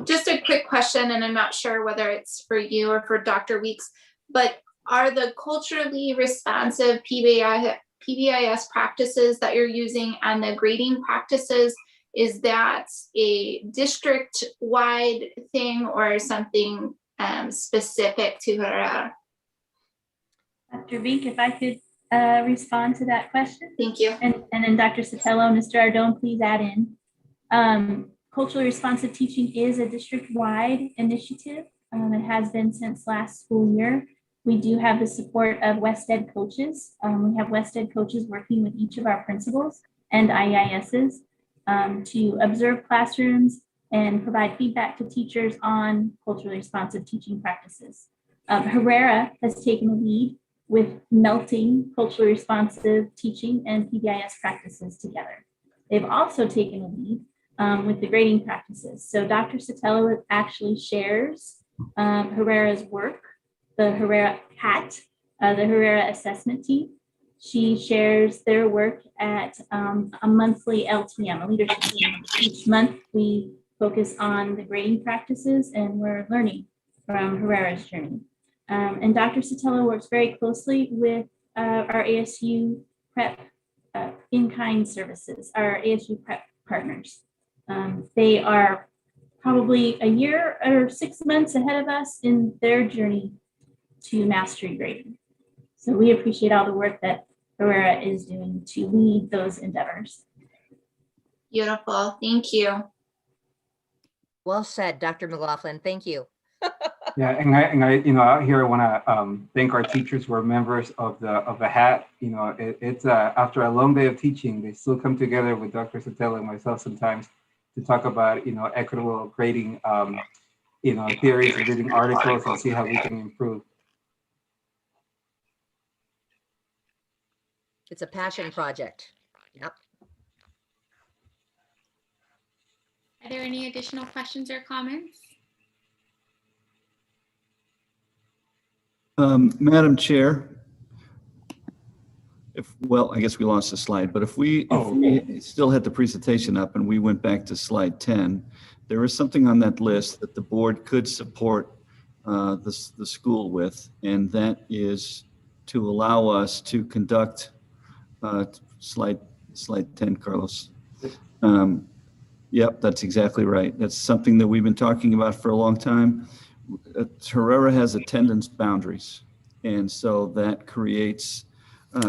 Just a quick question, and I'm not sure whether it's for you or for Dr. Weeks, but are the culturally responsive PBIS practices that you're using and the grading practices, is that a district-wide thing or something specific to Herrera? Dr. Vink, if I could respond to that question. Thank you. And then Dr. Sotelo, Mr. Ardon, please add in. Culturally responsive teaching is a district-wide initiative. It has been since last school year. We do have the support of West Ed coaches. We have West Ed coaches working with each of our principals and IEISs to observe classrooms and provide feedback to teachers on culturally responsive teaching practices. Herrera has taken the lead with melting culturally responsive teaching and PBIS practices together. They've also taken the lead with the grading practices. So Dr. Sotelo actually shares Herrera's work, the Herrera HAT, the Herrera assessment team. She shares their work at a monthly LTM, a leadership team. Each month we focus on the grading practices, and we're learning from Herrera's journey. And Dr. Sotelo works very closely with our ASU prep in-kind services, our ASU prep partners. They are probably a year or 6 months ahead of us in their journey to mastery grading. So we appreciate all the work that Herrera is doing to lead those endeavors. Beautiful, thank you. Well said, Dr. McLaughlin, thank you. Yeah, and I, you know, out here I want to thank our teachers who are members of the HAT. You know, it's after a long day of teaching, they still come together with Dr. Sotelo and myself sometimes to talk about, you know, equitable grading, you know, theories and reading articles and see how we can improve. It's a passion project. Yep. Are there any additional questions or comments? Madam Chair, well, I guess we lost the slide, but if we still had the presentation up and we went back to slide 10, there is something on that list that the board could support the school with, and that is to allow us to conduct slide 10, Carlos. Yep, that's exactly right. That's something that we've been talking about for a long time. Herrera has attendance boundaries, and so that creates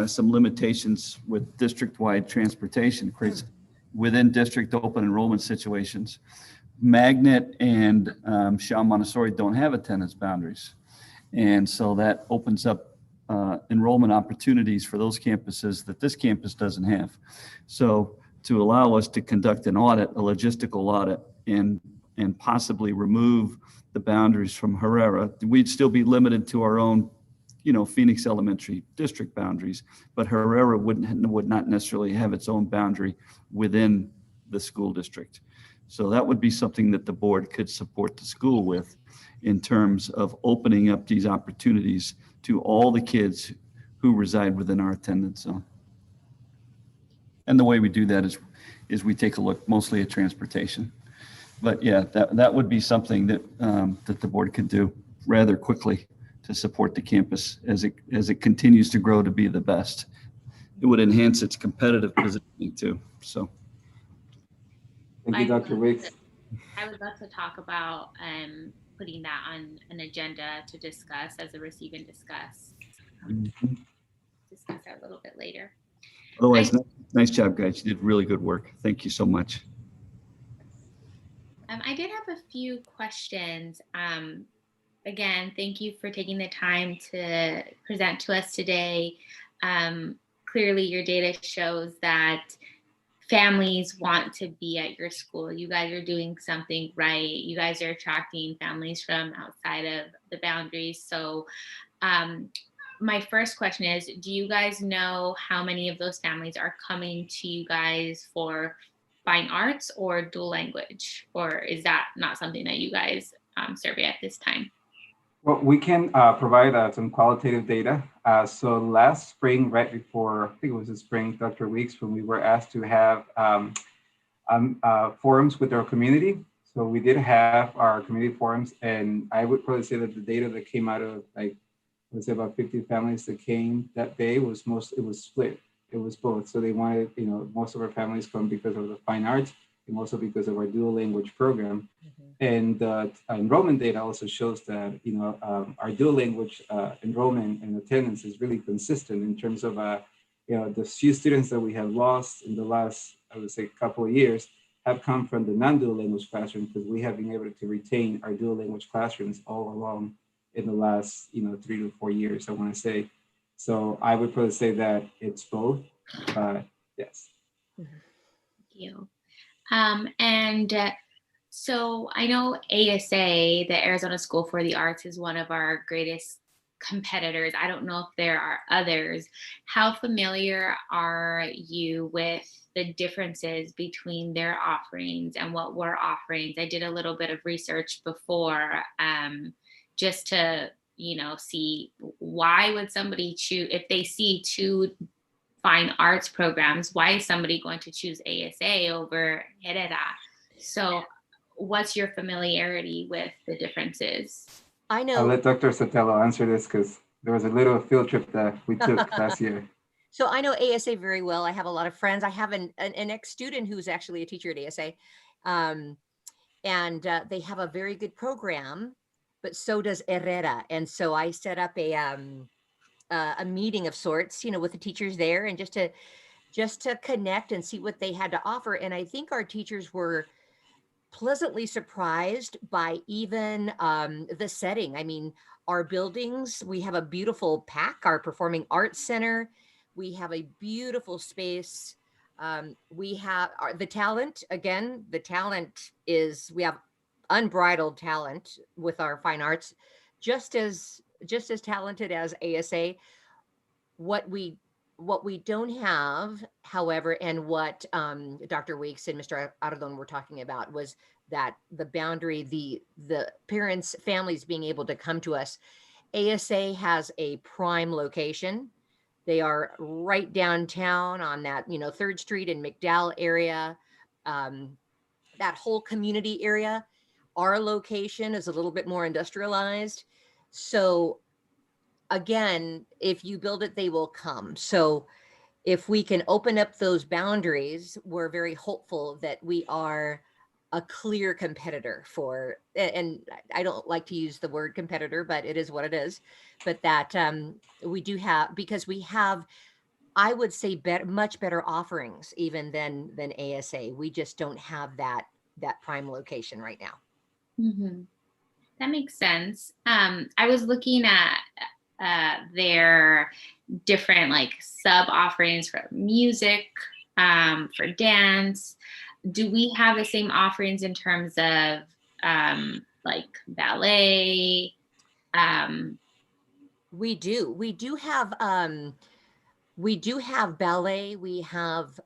some limitations with district-wide transportation, creates within district open enrollment situations. Magnet and Shaw Montessori don't have attendance boundaries, and so that opens up enrollment opportunities for those campuses that this campus doesn't have. So to allow us to conduct an audit, a logistical audit, and and possibly remove the boundaries from Herrera, we'd still be limited to our own, Phoenix Elementary District boundaries, but Herrera would not necessarily have its own boundary within the school district. So that would be something that the board could support the school with in terms of opening up these opportunities to all the kids who reside within our attendance zone. And the way we do that is we take a look mostly at transportation. But yeah, that would be something that that the board could do rather quickly to support the campus as it continues to grow to be the best. It would enhance its competitive positioning too. So. Thank you, Dr. Wicks. I would love to talk about putting that on an agenda to discuss as a receive and discuss. Discuss that a little bit later. Otherwise, nice job, guys. You did really good work. Thank you so much. I did have a few questions. Again, thank you for taking the time to present to us today. Clearly, your data shows that families want to be at your school. You guys are doing something right. You guys are attracting families from outside of the boundaries. So my first question is, do you guys know how many of those families are coming to you guys for fine arts or dual language? Or is that not something that you guys survey at this time? Well, we can provide some qualitative data. So last spring, right before, I think it was the spring, Dr. Weeks, when we were asked to have forums with our community. So we did have our community forums, and I would probably say that the data that came out of, like, let's say about 50 families that came that day it was split. It was both. So they wanted, most of our families come because of the fine arts and also because of our dual language program. And enrollment data also shows that, our dual language enrollment and attendance is really consistent in terms of, the few students that we have lost in the last, I would say, couple of years have come from the non-dual language classroom, because we have been able to retain our dual language classrooms all along in the last, 3 to 4 years, I want to say. So I would probably say that it's both, but yes. Thank you. So I know ASA, the Arizona School for the Arts, is one of our greatest competitors. I don't know if there are others. How familiar are you with the differences between their offerings and what we're offering? I did a little bit of research before, just to, see why would somebody choose, if they see two fine arts programs, why is somebody going to choose ASA over Herrera? So what's your familiarity with the differences? I know. I'll let Dr. Sotelo answer this, because there was a little field trip that we took last year. So I know ASA very well. I have a lot of friends. I have an ex-student who's actually a teacher at ASA. And they have a very good program, but so does Herrera. And so I set up a meeting of sorts, with the teachers there, and just to connect and see what they had to offer. And I think our teachers were pleasantly surprised by even the setting. I mean, our buildings, we have a beautiful PAC, our Performing Arts Center. We have a beautiful space. We have the talent. Again, the talent is, we have unbridled talent with our fine arts, just as talented as ASA. What we don't have, however, and what Dr. Weeks and Mr. Ardon were talking about, was that the boundary, the parents, families being able to come to us. ASA has a prime location. They are right downtown on that, 3rd Street and McDowell area, that whole community area. Our location is a little bit more industrialized. So again, if you build it, they will come. So if we can open up those boundaries, we're very hopeful that we are a clear competitor for, and I don't like to use the word competitor, but it is what it is. But that we do have, because we have, I would say, much better offerings even than ASA. We just don't have that prime location right now. Mm-hmm. That makes sense. I was looking at their different sub offerings for music, for dance. Do we have the same offerings in terms of like ballet? We do have ballet. We have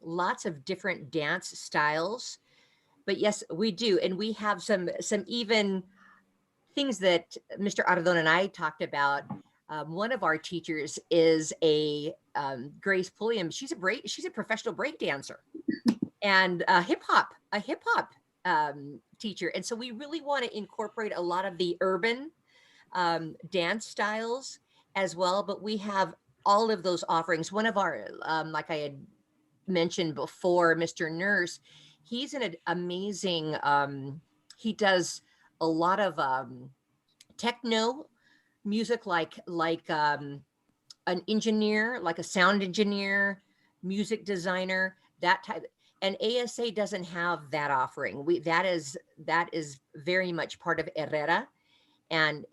lots of different dance styles, but yes, we do. And we have some even things that Mr. Ardon and I talked about. One of our teachers is a Grace Pulliam. She's a professional break dancer and a hip hop teacher. And so we really want to incorporate a lot of the urban dance styles as well, but we have all of those offerings. One of our, like I had mentioned before, Mr. Nurse, he's an amazing, he does a lot of techno music, like an engineer, like a sound engineer, music designer, that type. And ASA doesn't have that offering. That is very much part of Herrera and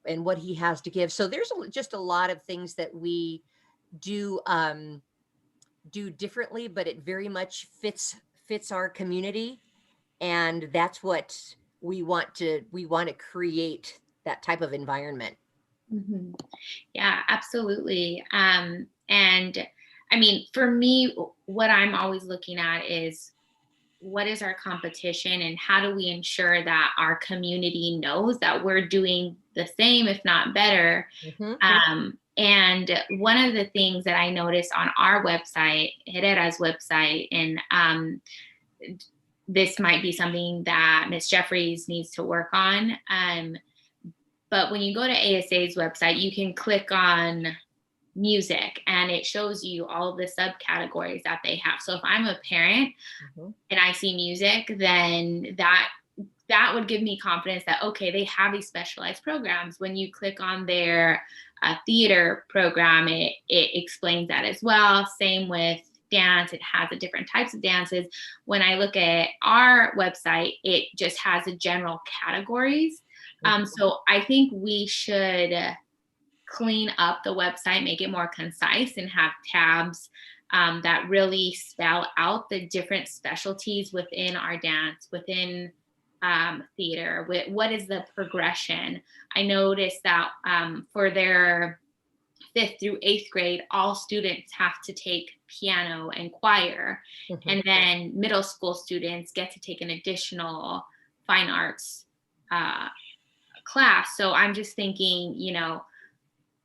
what he has to give. So there's just a lot of things that we do differently, but it very much fits our community, and that's what we want to create, that type of environment. Mm-hmm. Yeah, absolutely. And I mean, for me, what I'm always looking at is, what is our competition and how do we ensure that our community knows that we're doing the same, if not better? Mm-hmm. And one of the things that I noticed on our website, Herrera's website, and this might be something that Ms. Jeffries needs to work on. But when you go to ASA's website, you can click on music and it shows you all of the subcategories that they have. So if I'm a parent and I see music, then that would give me confidence that, okay, they have these specialized programs. When you click on their theater program, it explains that as well. Same with dance, it has the different types of dances. When I look at our website, it just has the general categories. So I think we should clean up the website, make it more concise, and have tabs that really spell out the different specialties within our dance, within theater. What is the progression? I noticed that for their 5th through 8th grade, all students have to take piano and choir. Mm-hmm. And then middle school students get to take an additional fine arts class. So I'm just thinking,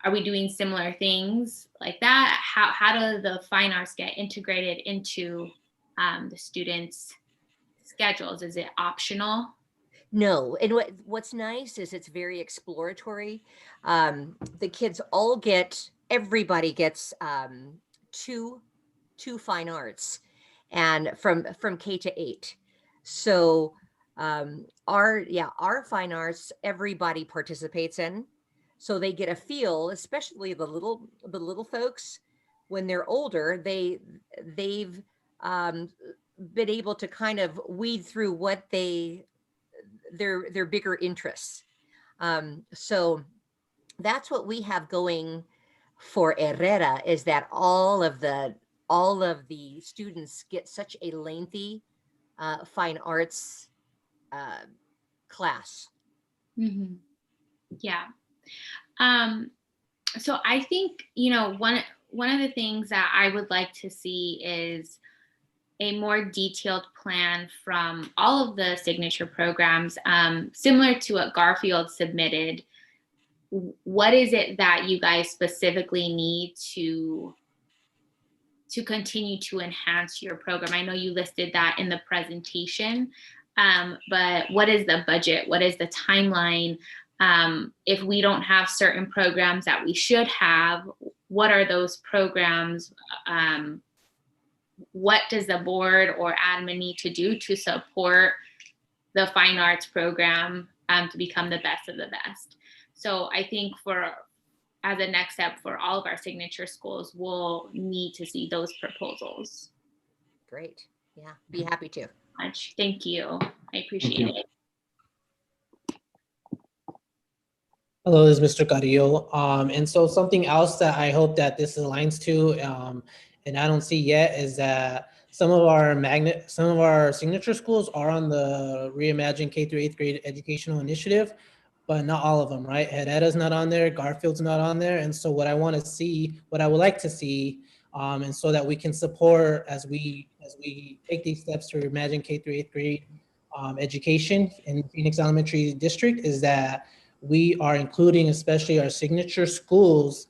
are we doing similar things like that? How do the fine arts get integrated into the students' schedules? Is it optional? No, and what's nice is it's very exploratory. The kids everybody gets 2 fine arts, and from K to 8. So our fine arts, everybody participates in. So they get a feel, especially the little folks, when they're older, they've been able to kind of weed through what their bigger interests. So that's what we have going for Herrera, is that all of the students get such a lengthy fine arts class. Mm-hmm. Yeah. So I think, one of the things that I would like to see is a more detailed plan from all of the signature programs, similar to what Garfield submitted. What is it that you guys specifically need to continue to enhance your program? I know you listed that in the presentation, but what is the budget? What is the timeline? If we don't have certain programs that we should have, what are those programs? What does the board or admin need to do to support the fine arts program to become the best of the best? So I think as a next step for all of our signature schools, we'll need to see those proposals. Great. Yeah, be happy to. Much. Thank you. I appreciate it. Hello, this is Mr. Carrillo. And so something else that I hope that this aligns to, and I don't see yet, is that some of our signature schools are on the Reimagine K through 8th grade educational initiative, but not all of them, right? Hedera's not on there, Garfield's not on there. And so what I want to see, what I would like to see, and so that we can support as we take these steps to Reimagine K through 8th grade education in Phoenix Elementary District, is that we are including especially our signature schools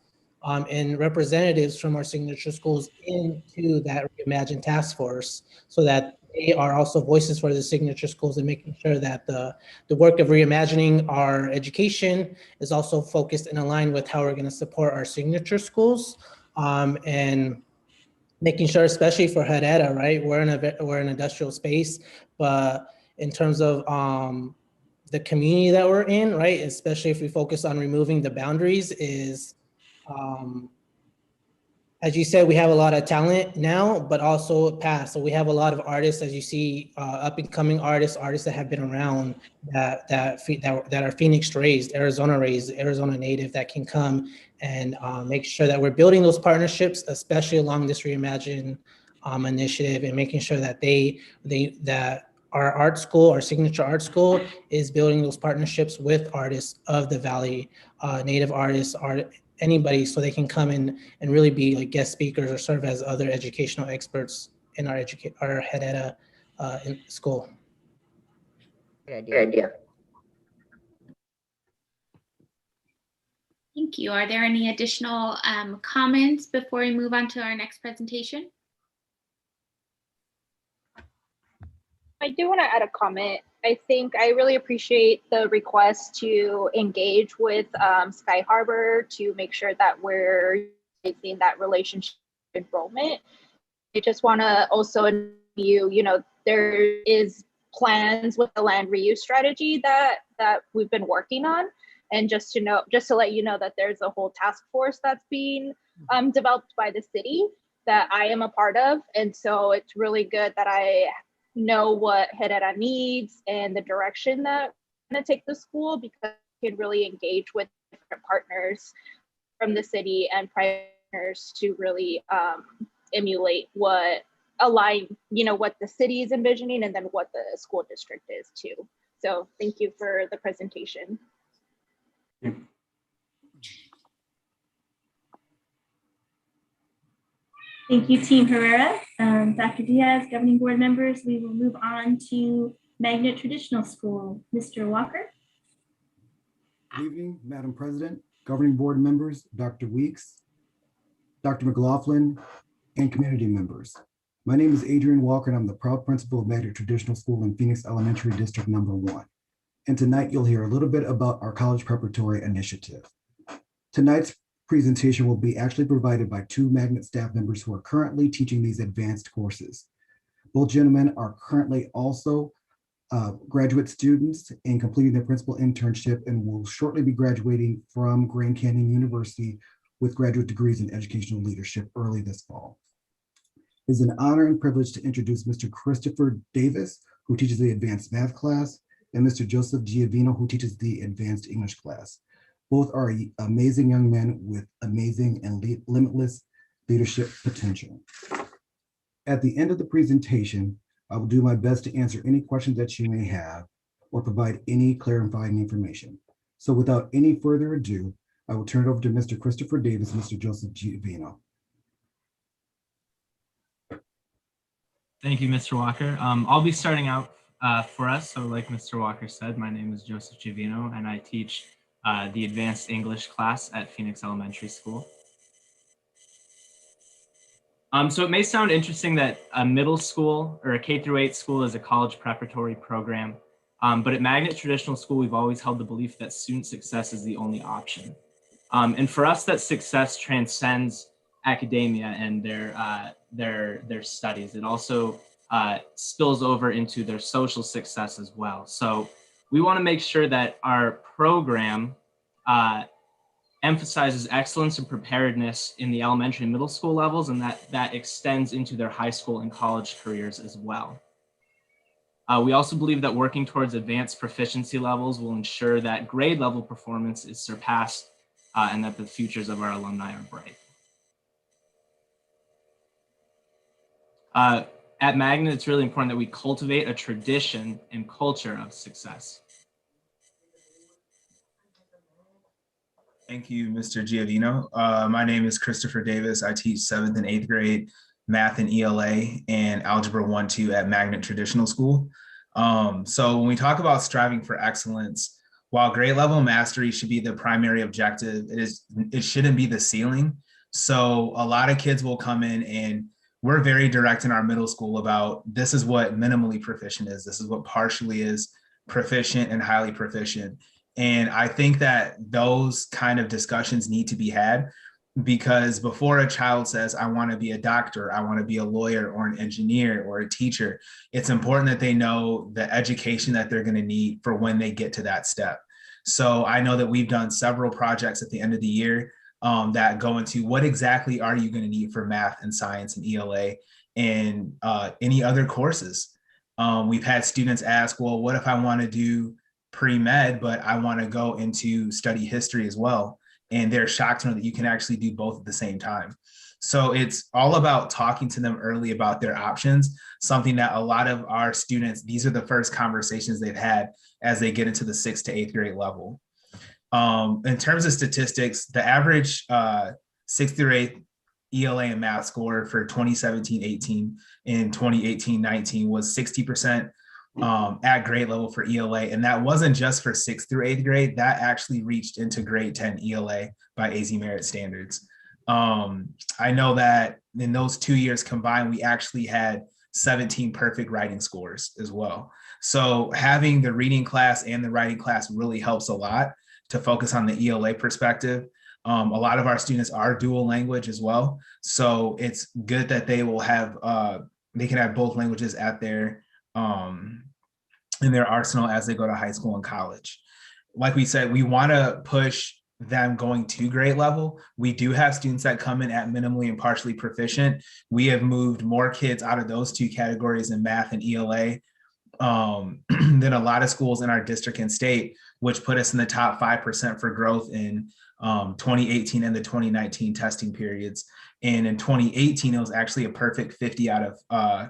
and representatives from our signature schools into that Reimagine task force, so that they are also voices for the signature schools, and making sure that the work of reimagining our education is also focused and aligned with how we're going to support our signature schools, and making sure, especially for Herrera, right? We're in industrial space, but in terms of the community that we're in, right? Especially if we focus on removing the boundaries, is as you said, we have a lot of talent now, but also past. So we have a lot of artists, as you see, up and coming artists that have been around, that are Phoenix raised, Arizona native, that can come and make sure that we're building those partnerships, especially along this Reimagine initiative, and making sure that that our art school, our signature art school, is building those partnerships with artists of the Valley, native artists, anybody, so they can come in and really be like guest speakers or serve as other educational experts in our Herrera in school. Good Good idea. Thank you. Are there any additional comments before we move on to our next presentation? I do want to add a comment. I think I really appreciate the request to engage with Sky Harbor to make sure that we're making that relationship enrollment. I just want to also, there is plans with the land reuse strategy that we've been working on. And just to let you know that there's a whole task force that's being developed by the city that I am a part of. And so it's really good that I know what Herrera needs and the direction that I'm going to take the school, because we can really engage with different partners from the city and partners to really emulate what the city is envisioning, and then what the school district is too. So thank you for the presentation. Thank you, Team Herrera. Dr. Diaz, governing board members, we will move on to Magnet Traditional School. Mr. Walker. Good evening, Madam President, governing board members, Dr. Weeks, Dr. McLaughlin, and community members. My name is Adrian Walker, and I'm the proud principal of Magnet Traditional School in Phoenix Elementary District Number 1. And tonight you'll hear a little bit about our college preparatory initiative. Tonight's presentation will be actually provided by two Magnet staff members who are currently teaching these advanced courses. Both gentlemen are currently also graduate students in completing their principal internship, and will shortly be graduating from Grand Canyon University with graduate degrees in educational leadership early this fall. It is an honor and privilege to introduce Mr. Christopher Davis, who teaches the advanced math class, and Mr. Joseph Giovino, who teaches the advanced English class. Both are amazing young men with amazing and limitless leadership potential. At the end of the presentation, I will do my best to answer any questions that you may have or provide any clarifying information. So without any further ado, I will turn it over to Mr. Christopher Davis and Mr. Joseph Giovino. Thank you, Mr. Walker. I'll be starting out for us. So like Mr. Walker said, my name is Joseph Giovino, and I teach the advanced English class at Phoenix Elementary School. So it may sound interesting that a middle school or a K through 8 school is a college preparatory program, but at Magnet Traditional School, we've always held the belief that student success is the only option. And for us, that success transcends academia and their studies. It also spills over into their social success as well. So we want to make sure that our program emphasizes excellence and preparedness in the elementary and middle school levels, and that extends into their high school and college careers as well. We also believe that working towards advanced proficiency levels will ensure that grade level performance is surpassed and that the futures of our alumni are bright. At Magnet, it's really important that we cultivate a tradition and culture of success. Thank you, Mr. Giovino. My name is Christopher Davis. I teach 7th and 8th grade math and ELA and Algebra 1-2 at Magnet Traditional School. So when we talk about striving for excellence, while grade level mastery should be the primary objective, it shouldn't be the ceiling. So a lot of kids will come in, and we're very direct in our middle school about this is what minimally proficient is. This is what partially is proficient and highly proficient. And I think that those kind of discussions need to be had, because before a child says, I want to be a doctor, I want to be a lawyer or an engineer or a teacher, it's important that they know the education that they're going to need for when they get to that step. So I know that we've done several projects at the end of the year that go into what exactly are you going to need for math and science and ELA and any other courses. We've had students ask, well, what if I want to do pre-med, but I want to go into study history as well? And they're shocked to know that you can actually do both at the same time. So it's all about talking to them early about their options, something that a lot of our students, these are the first conversations they've had as they get into the 6th to 8th grade level. In terms of statistics, the average 6th through 8th ELA and math score for 2017-18 and 2018-19 was 60% at grade level for ELA. And that wasn't just for 6th through 8th grade, that actually reached into grade 10 ELA by AZ Merit standards. I know that in those 2 years combined, we actually had 17 perfect writing scores as well. So having the reading class and the writing class really helps a lot to focus on the ELA perspective. A lot of our students are dual language as well. So it's good that they will have, they can have both languages at their, in their arsenal as they go to high school and college. Like we said, we want to push them going to grade level. We do have students that come in at minimally and partially proficient. We have moved more kids out of those two categories in math and ELA than a lot of schools in our district and state, which put us in the top 5% for growth in 2018 and the 2019 testing periods. And in 2018, it was actually a perfect 50 out of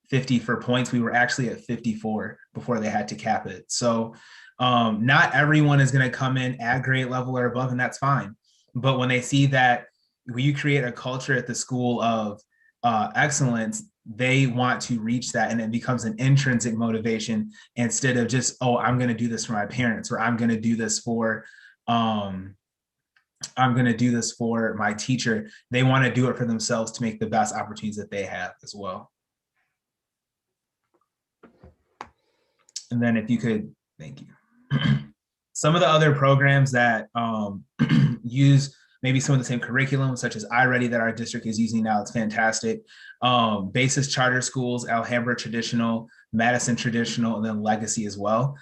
50 for points. We were actually at 54 before they had to cap it. So not everyone is going to come in at grade level or above, and that's fine. But when they see that you create a culture at the school of excellence, they want to reach that, and it becomes an intrinsic motivation instead of just, oh, I'm going to do this for my parents, or I'm going to do this for my teacher. They want to do it for themselves to make the best opportunities that they have as well. And then if you could, thank you. Some of the other programs that use maybe some of the same curriculum, such as iReady that our district is using now, it's fantastic. Basis Charter Schools, Alhambra Traditional, Madison Traditional, and then Legacy as well.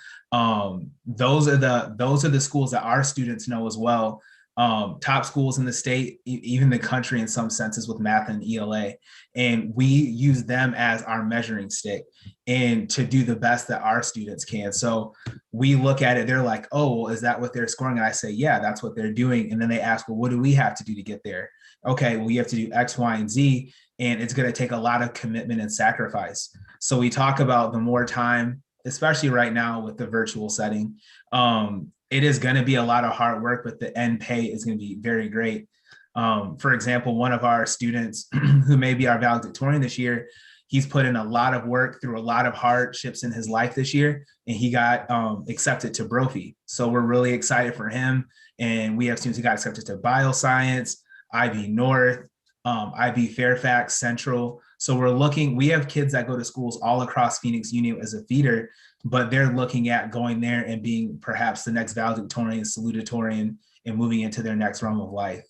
Those are the schools that our students know as well. Top schools in the state, even the country in some senses with math and ELA. And we use them as our measuring stick and to do the best that our students can. So we look at it, they're like, oh, well, is that what they're scoring? And I say, yeah, that's what they're doing. And then they ask, well, what do we have to do to get there? Okay, well, you have to do X, Y, and Z, and it's going to take a lot of commitment and sacrifice. So we talk about the more time, especially right now with the virtual setting, it is going to be a lot of hard work, but the end pay is going to be very great. For example, one of our students who may be our valedictorian this year, he's put in a lot of work through a lot of hardships in his life this year, and he got accepted to Brophy. So we're really excited for him. And we have students who got accepted to Bioscience, IB North, IB Fairfax Central. So we have kids that go to schools all across Phoenix Union as a feeder, but they're looking at going there and being perhaps the next valedictorian, salutatorian, and moving into their next realm of life.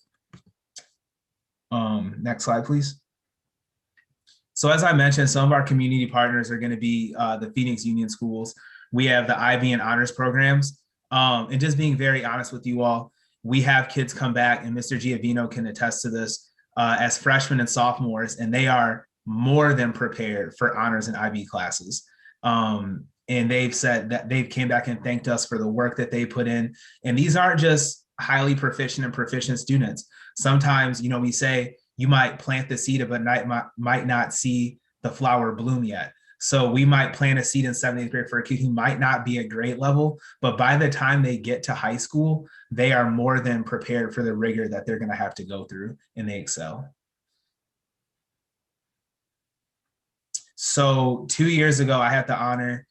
Next slide, please. So as I mentioned, some of our community partners are going to be the Phoenix Union schools. We have the IB and honors programs. And just being very honest with you all, we have kids come back, and Mr. Giovino can attest to this, as freshmen and sophomores, and they are more than prepared for honors and IB classes. And they've said that they came back and thanked us for the work that they put in. And these aren't just highly proficient and proficient students. Sometimes, we say you might plant the seed, but might not see the flower bloom yet. So we might plant a seed in 7th, 8th grade for a kid who might not be at grade level, but by the time they get to high school, they are more than prepared for the rigor that they're going to have to go through, and they excel. So 2 years ago, I had the honor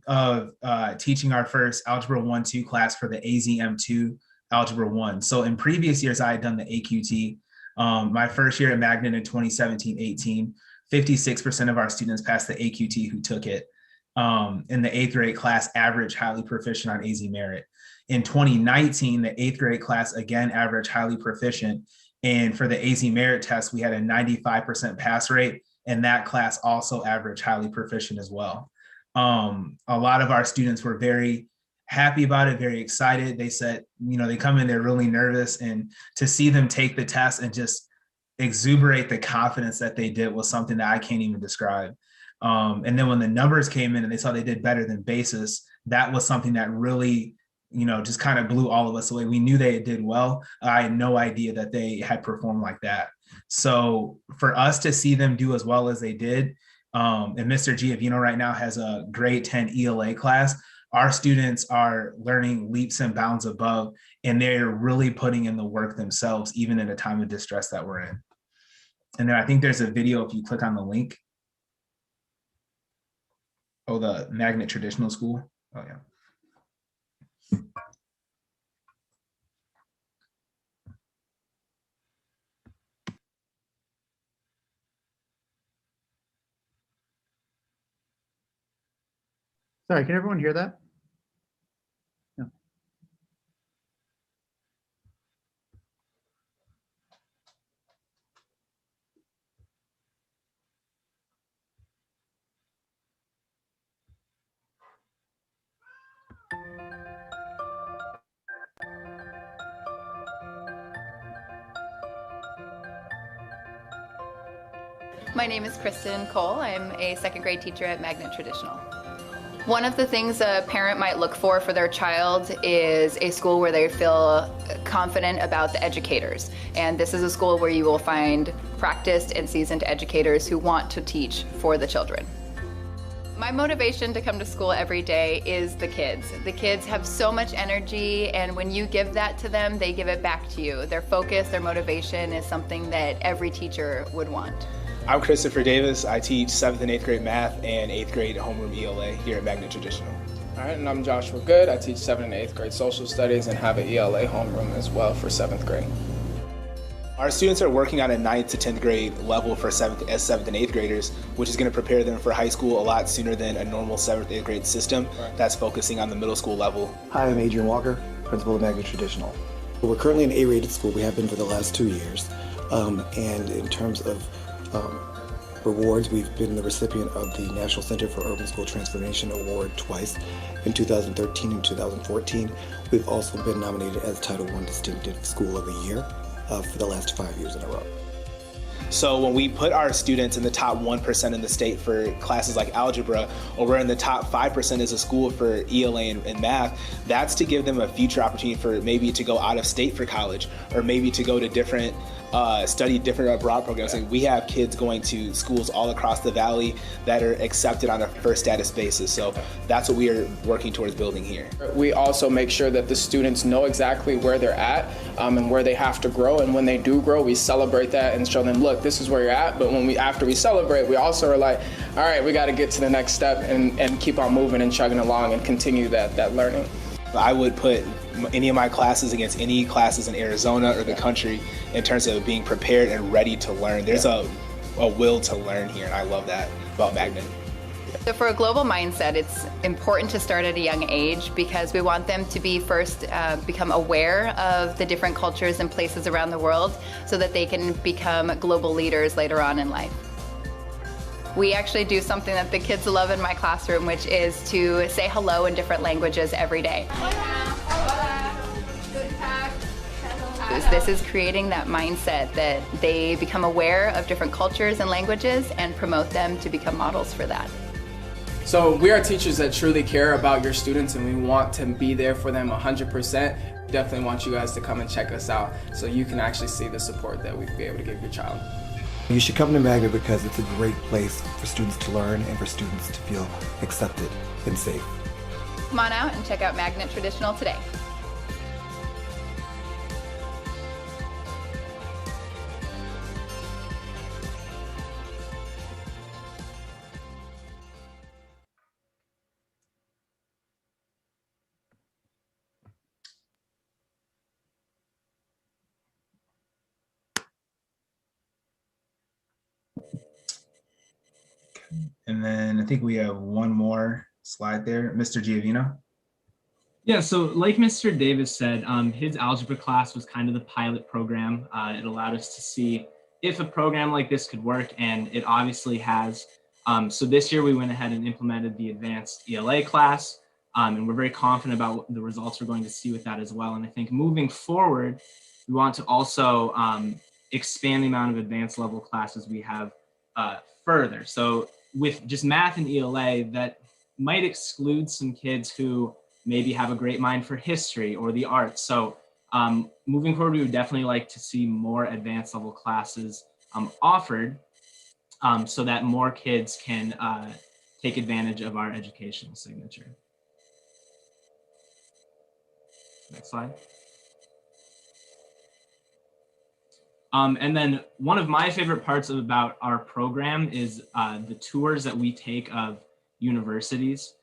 of teaching our first Algebra 1-2 class for the AZM2 Algebra 1. So in previous years, I had done the AQT. My first year at Magnet in 2017-18, 56% of our students passed the AQT who took it. In the 8th grade class, average highly proficient on AZ Merit. In 2019, the 8th grade class, again, average highly proficient. And for the AZ Merit test, we had a 95% pass rate, and that class also averaged highly proficient as well. A lot of our students were very happy about it, very excited. They said, you know, they come in, they're really nervous, and to see them take the test and just exuberate the confidence that they did was something that I can't even describe. And then when the numbers came in and they saw they did better than basis, that was something that really, you know, just kind of blew all of us away. We knew they did well. I had no idea that they had performed like that. So for us to see them do as well as they did, and Mr. Giavino right now has a grade 10 ELA class, our students are learning leaps and bounds above, and they're really putting in the work themselves, even in a time of distress that we're in. And then I think there's a video, if you click on the link. Oh, the Magnet Traditional School. Oh, yeah. Sorry, can everyone hear that? No. My name is Kristen Cole. I'm a 2nd grade teacher at Magnet Traditional. One of the things a parent might look for their child is a school where they feel confident about the educators. And this is a school where you will find practiced and seasoned educators who want to teach for the children. My motivation to come to school every day is the kids. The kids have so much energy, and when you give that to them, they give it back to you. Their focus, their motivation is something that every teacher would want. I'm Christopher Davis. I teach 7th and 8th grade math and 8th grade homeroom ELA here at Magnet Traditional. All right, and I'm Joshua Good. I teach 7th and 8th grade social studies and have an ELA homeroom as well for 7th grade. Our students are working on a 9th to 10th grade level for 7th and 8th graders, which is going to prepare them for high school a lot sooner than a normal 7th, 8th grade system that's focusing on the middle school level. Hi, I'm Adrian Walker, principal of Magnet Traditional. We're currently an A-rated school. We have been for the last 2 years. And in terms of rewards, we've been the recipient of the National Center for Urban School Transformation Award twice, in 2013 and 2014. We've also been nominated as Title I Distinctive School of the Year for the last 5 years in a row. So when we put our students in the top 1% in the state for classes like algebra, or we're in the top 5% as a school for ELA and math, that's to give them a future opportunity for maybe to go out of state for college, or maybe to go to different study different abroad programs. Like we have kids going to schools all across the valley that are accepted on a first status basis. So that's what we are working towards building here. We also make sure that the students know exactly where they're at and where they have to grow. And when they do grow, we celebrate that and show them, look, this is where you're at. But after we celebrate, we also are like, all right, we got to get to the next step and keep on moving and chugging along and continue that learning. I would put any of my classes against any classes in Arizona or the country in terms of being prepared and ready to learn. There's a will to learn here, and I love that about Magnet. So for a global mindset, it's important to start at a young age because we want them to be first become aware of the different cultures and places around the world so that they can become global leaders later on in life. We actually do something that the kids love in my classroom, which is to say hello in different languages every day. This is creating that mindset that they become aware of different cultures and languages and promote them to become models for that. So we are teachers that truly care about your students and we want to be there for them 100%. Definitely want you guys to come and check us out so you can actually see the support that we'd be able to give your child. You should come to Magnet because it's a great place for students to learn and for students to feel accepted and safe. Come on out and check out Magnet Traditional today. And then I think we have one more slide there. Mr. Giovino. Yeah, so like Mr. Davis said, his algebra class was kind of the pilot program. It allowed us to see if a program like this could work, and it obviously has. So this year we went ahead and implemented the advanced ELA class, and we're very confident about the results we're going to see with that as well. And I think moving forward, we want to also expand the amount of advanced level classes we have further. So with just math and ELA, that might exclude some kids who maybe have a great mind for history or the arts. So moving forward, we would definitely like to see more advanced level classes offered so that more kids can take advantage of our educational signature. Next slide. And then one of my favorite parts about our program is the tours that we take of universities.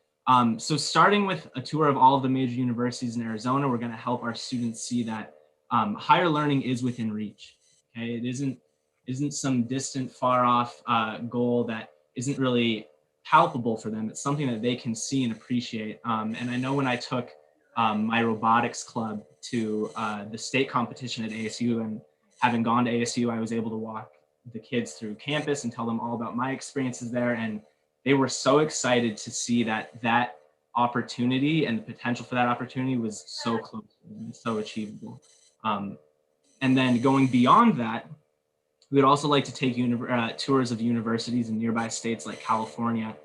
So starting with a tour of all of the major universities in Arizona, we're going to help our students see that higher learning is within reach. Okay, it isn't some distant, far off goal that isn't really palpable for them. It's something that they can see and appreciate. And I know when I took my robotics club to the state competition at ASU, and having gone to ASU, I was able to walk the kids through campus and tell them all about my experiences there. And they were so excited to see that opportunity and the potential for that opportunity was so close and so achievable. And then going beyond that, we would also like to take tours of universities in nearby states like California,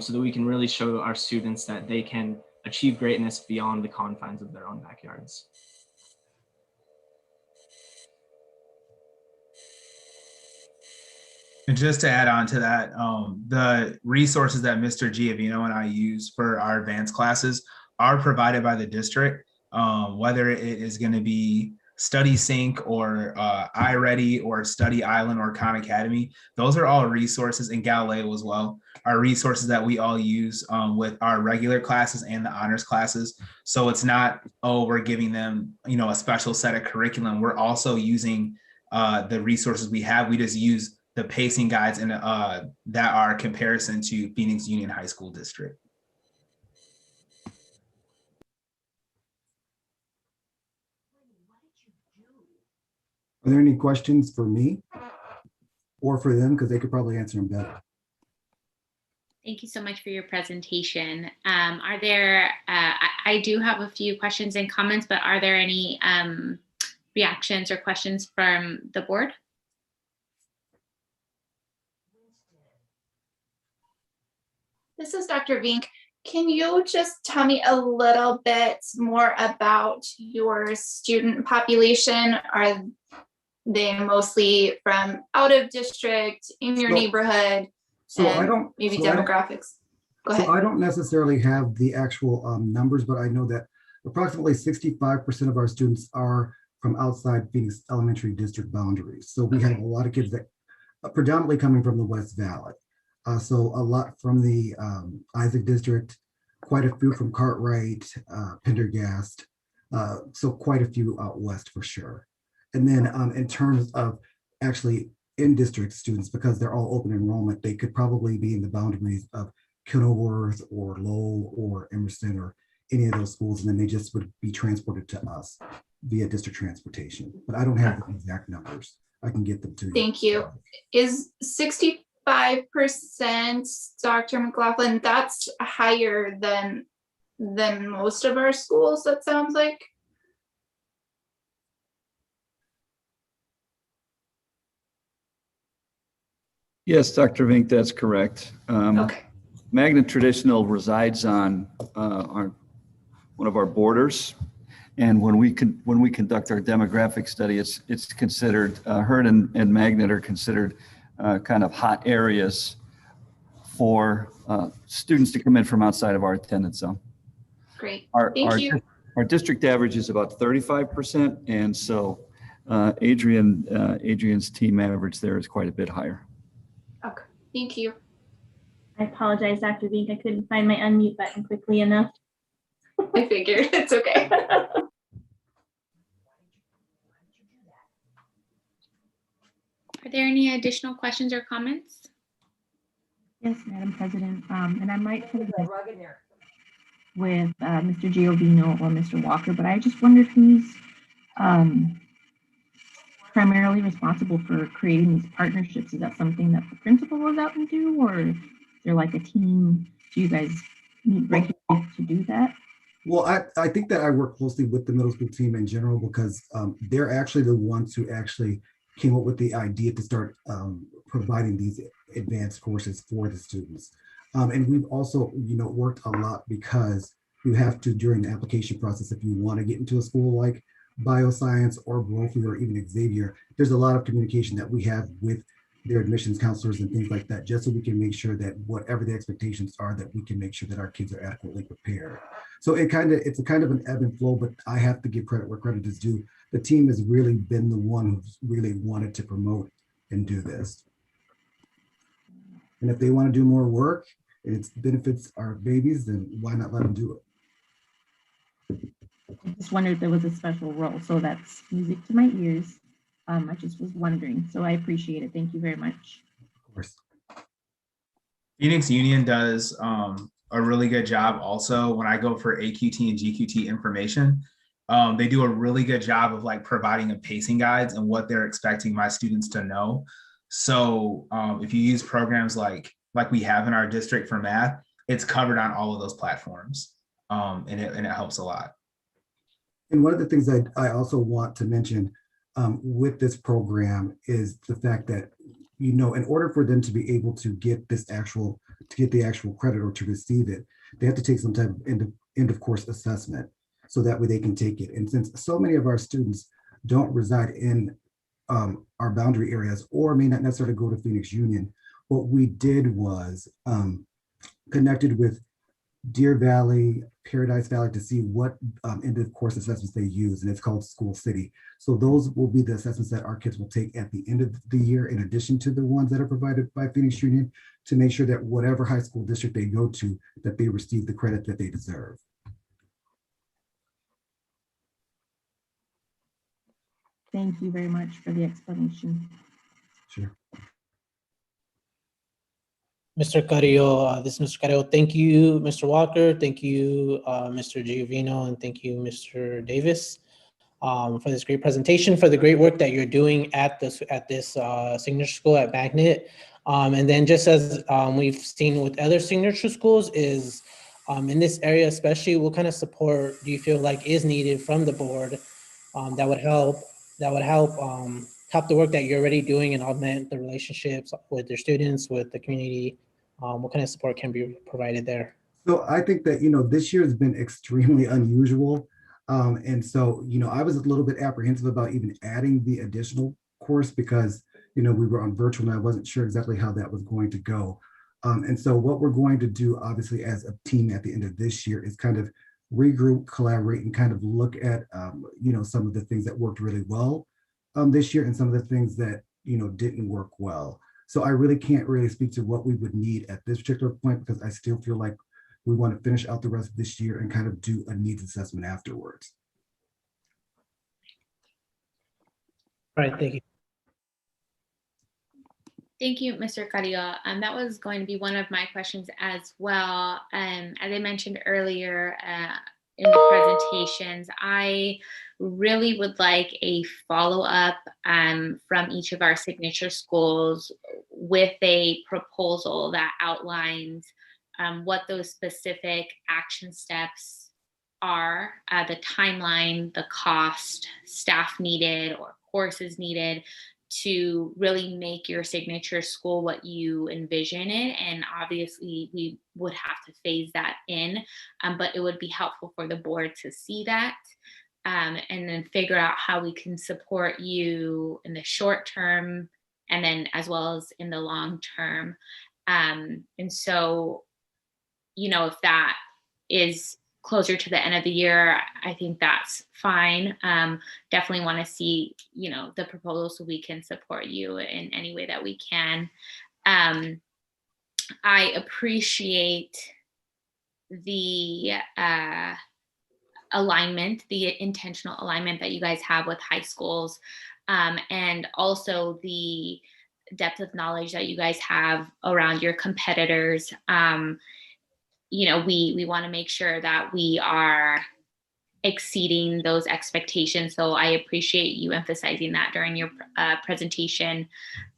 so that we can really show our students that they can achieve greatness beyond the confines of their own backyards. And just to add on to that, the resources that Mr. Giovino and I use for our advanced classes are provided by the district, whether it is going to be Study Sync or iReady or Study Island or Khan Academy. Those are all resources, and Galileo as well, are resources that we all use with our regular classes and the honors classes. So it's not, oh, we're giving them, a special set of curriculum. We're also using the resources we have. We just use the pacing guides and that are comparison to Phoenix Union High School District. Are there any questions for me or for them? Because they could probably answer them better. Thank you so much for your presentation. Are there, I do have a few questions and comments, but are there any reactions or questions from the board? This is Dr. Vink. Can you just tell me a little bit more about your student population? Are they mostly from out of district, in your neighborhood? So I don't, maybe demographics. Go ahead. So I don't necessarily have the actual numbers, but I know that approximately 65% of our students are from outside Phoenix Elementary District boundaries. So we have a lot of kids that are predominantly coming from the West Valley. So a lot from the Isaac District, quite a few from Cartwright, Pendergast, so quite a few out west for sure. And then in terms of actually in-district students, because they're all open enrollment, they could probably be in the boundaries of Kenilworth or Lowell or Emerson or any of those schools, and then they just would be transported to us via district transportation. But I don't have the exact numbers. I can get them to you. Thank you. Is 65% Dr. McLaughlin, that's higher than most of our schools, that sounds like? Yes, Dr. Vink, that's correct. Okay. Magnet Traditional resides on one of our borders. And when we conduct our demographic study, it's considered, Herd and Magnet are considered kind of hot areas for students to come in from outside of our attendance zone. Great. Our, Thank our, you. our district average is about 35%, and so Adrian's team average there is quite a bit higher. Okay. Thank you. I apologize, Dr. Vink. I couldn't find my unmute button quickly enough. I figured. It's okay. Are there any additional questions or comments? Yes, Madam President, and I might put it with Mr. Giovino or Mr. Walker, but I just wondered who's primarily responsible for creating these partnerships. Is that something that the principal goes out and do, or is there like a team? Do you guys meet regularly to do that? Well, I think that I work closely with the middle school team in general because they're actually the ones who actually came up with the idea to start providing these advanced courses for the students. And we've also, worked a lot because you have to, during the application process, if you want to get into a school like bioscience or Brophy or even Xavier, there's a lot of communication that we have with their admissions counselors and things like that, just so we can make sure that whatever the expectations are, that we can make sure that our kids are adequately prepared. So it's a kind of an ebb and flow, but I have to give credit where credit is due. The team has really been the one who's really wanted to promote and do this. And if they want to do more work and it benefits our babies, then why not let them do it? I just wondered if there was a special role. So that's music to my ears. I just was wondering. So I appreciate it. Thank you very much. Of course. Phoenix Union does a really good job also when I go for AQT and GQT information. They do a really good job of like providing a pacing guides and what they're expecting my students to know. So if you use programs like we have in our district for math, it's covered on all of those platforms, and it helps a lot. And one of the things that I also want to mention with this program is the fact that, in order for them to be able to get the actual credit or to receive it, they have to take some type of end of course assessment, so that way they can take it. And since so many of our students don't reside in our boundary areas or may not necessarily go to Phoenix Union, what we did was connected with Deer Valley, Paradise Valley to see what end of course assessments they use, and it's called School City. So those will be the assessments that our kids will take at the end of the year, in addition to the ones that are provided by Phoenix Union, to make sure that whatever high school district they go to, that they receive the credit that they deserve. Thank you very much for the explanation. Sure. Mr. Carrillo, this is Mr. Carrillo. Thank you, Mr. Walker. Thank you, Mr. Giovino, and thank you, Mr. Davis, for this great presentation, for the great work that you're doing at this signature school at Magnet. And then just as we've seen with other signature schools is in this area, especially, what kind of support do you feel like is needed from the board that would help the work that you're already doing and augment the relationships with your students, with the community? What kind of support can be provided there? So I think that, this year has been extremely unusual. And so, I was a little bit apprehensive about even adding the additional course because, we were on virtual and I wasn't sure exactly how that was going to go. And so what we're going to do, obviously, as a team at the end of this year is kind of regroup, collaborate, and kind of look at, some of the things that worked really well this year and some of the things that, didn't work well. So I really can't really speak to what we would need at this particular point because I still feel like we want to finish out the rest of this year and kind of do a needs assessment afterwards. All right, thank you. Thank you, Mr. Carrillo. That was going to be one of my questions as well. As I mentioned earlier in the presentations, I really would like a follow-up from each of our signature schools with a proposal that outlines what those specific action steps are, the timeline, the cost, staff needed, or courses needed to really make your signature school what you envision it. And obviously we would have to phase that in, but it would be helpful for the board to see that and then figure out how we can support you in the short term and then as well as in the long term. And so, if that is closer to the end of the year, I think that's fine. Definitely want to see, the proposal so we can support you in any way that we can. I appreciate the alignment, the intentional alignment that you guys have with high schools, and also the depth of knowledge that you guys have around your competitors. We want to make sure that we are exceeding those expectations. So I appreciate you emphasizing that during your presentation.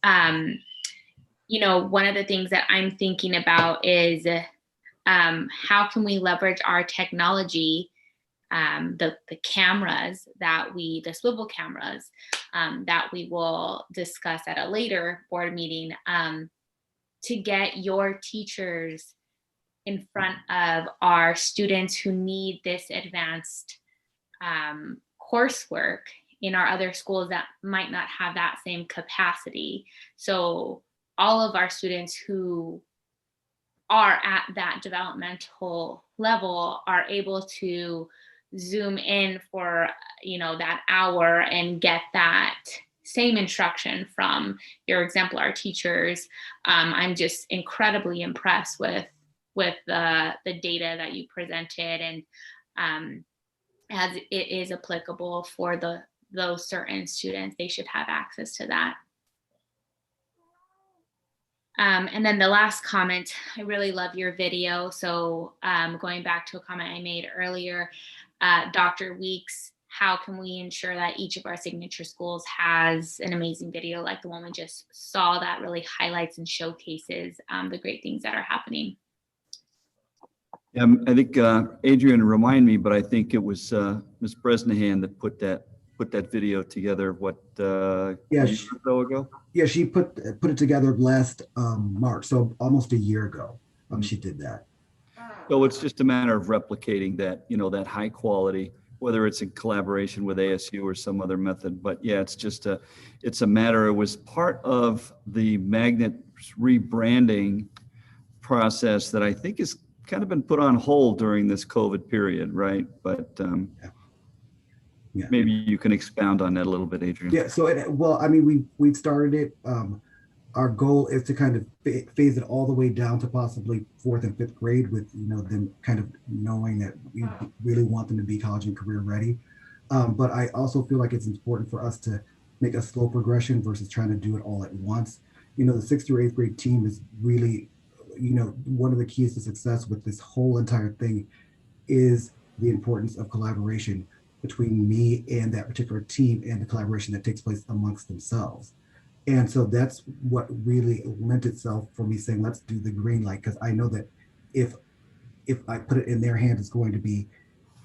One of the things that I'm thinking about is how can we leverage our technology, the cameras the swivel cameras that we will discuss at a later board meeting, to get your teachers in front of our students who need this advanced coursework in our other schools that might not have that same capacity. So all of our students who are at that developmental level are able to Zoom in for, that hour and get that same instruction from your exemplar teachers. I'm just incredibly impressed with the data that you presented, and as it is applicable for those certain students, they should have access to that. And then the last comment, I really love your video. So going back to a comment I made earlier, Dr. Weeks, how can we ensure that each of our signature schools has an amazing video like the one we just saw that really highlights and showcases the great things that are happening? I think Adrian remind me, but I think it was Ms. Bresnahan that put that video together. A year or so ago? Yeah, she put it together last March, so almost a year ago. She did that. So it's just a matter of replicating that, that high quality, whether it's in collaboration with ASU or some other method. But yeah, it's a matter. It was part of the Magnet rebranding process that I think is kind of been put on hold during this COVID period, right? But maybe you can expound on that a little bit, Adrian. Yeah. So, we've started it. Our goal is to kind of phase it all the way down to possibly 4th and 5th grade, with them kind of knowing that we really want them to be college and career ready. But I also feel like it's important for us to make a slow progression versus trying to do it all at once. The 6th through 8th grade team is really, one of the keys to success with this whole entire thing is the importance of collaboration between me and that particular team, and the collaboration that takes place amongst themselves. And so that's what really lent itself for me saying, let's do the green light, because I know that if I put it in their hands, it's going to be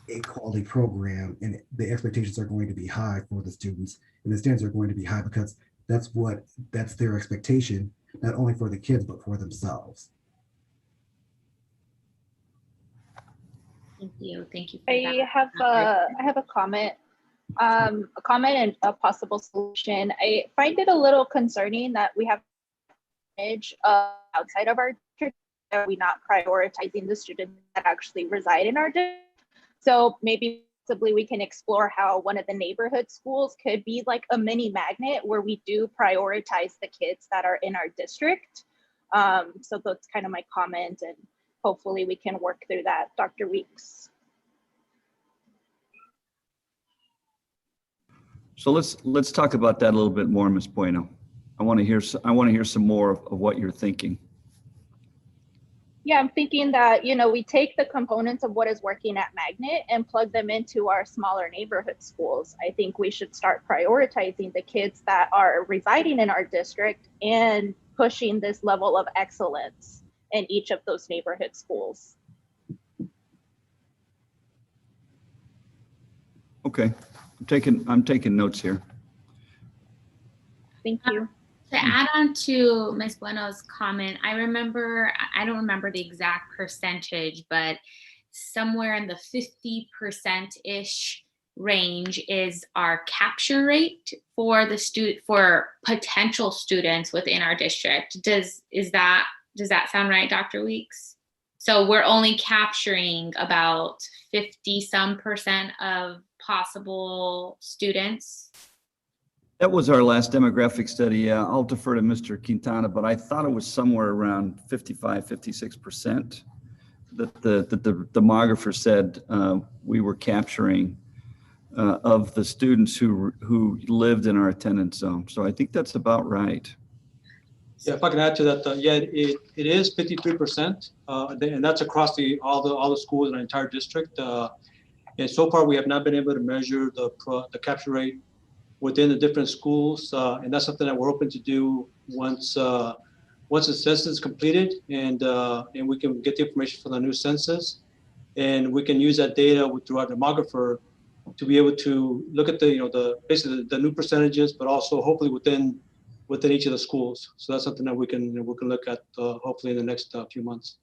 a quality program, and the expectations are going to be high for the students, and the standards are going to be high, because that's their expectation, not only for the kids, but for themselves. Thank you. Thank you. I have a comment. A comment and a possible solution. I find it a little concerning that we have image outside of our district, that we're not prioritizing the students that actually reside in our district. So maybe possibly we can explore how one of the neighborhood schools could be like a mini magnet where we do prioritize the kids that are in our district. So that's kind of my comment, and hopefully we can work through that, Dr. Weeks. So let's talk about that a little bit more, Ms. Bueno. I want to hear some more of what you're thinking. Yeah, I'm thinking that, we take the components of what is working at Magnet and plug them into our smaller neighborhood schools. I think we should start prioritizing the kids that are residing in our district and pushing this level of excellence in each of those neighborhood schools. Okay, I'm taking notes here. Thank you. To add on to Ms. Bueno's comment, I don't remember the exact percentage, but somewhere in the 50%-ish range is our capture rate for for potential students within our district. Does that sound right, Dr. Weeks? So we're only capturing about 50% of possible students. That was our last demographic study. Yeah, I'll defer to Mr. Quintana, but I thought it was somewhere around 55, 56% that the demographer said we were capturing of the students who lived in our attendance zone. So I think that's about right. Yeah, if I can add to that, yeah, it is 53%, and that's across all the schools in our entire district. And so far, we have not been able to measure the capture rate within the different schools, and that's something that we're hoping to do once the census is completed, and we can get the information from the new census, and we can use that data through our demographer to be able to look at basically the new percentages, but also hopefully within each of the schools. So that's something that we can look at hopefully in the next few months.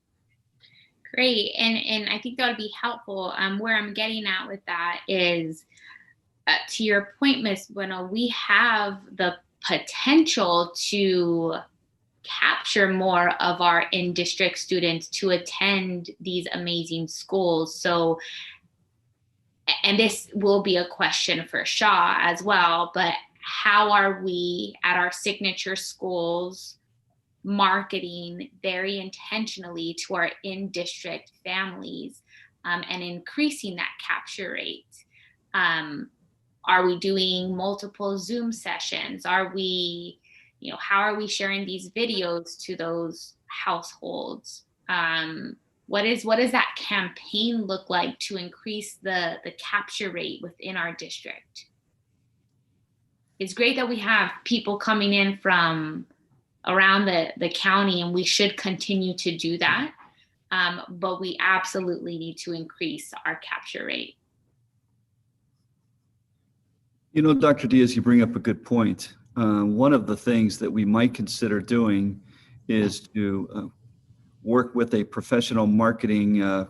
Great, and I think that would be helpful. Where I'm getting at with that is, to your point, Ms. Bueno, we have the potential to capture more of our in-district students to attend these amazing schools. So, and this will be a question for Shaw as well, but how are we at our signature schools marketing very intentionally to our in-district families and increasing that capture rate? Are we doing multiple Zoom sessions? Are we, how are we sharing these videos to those households? What does that campaign look like to increase the capture rate within our district? It's great that we have people coming in from around the county, and we should continue to do that. But we absolutely need to increase our capture rate. Dr. Diaz, you bring up a good point. One of the things that we might consider doing is to work with a professional marketing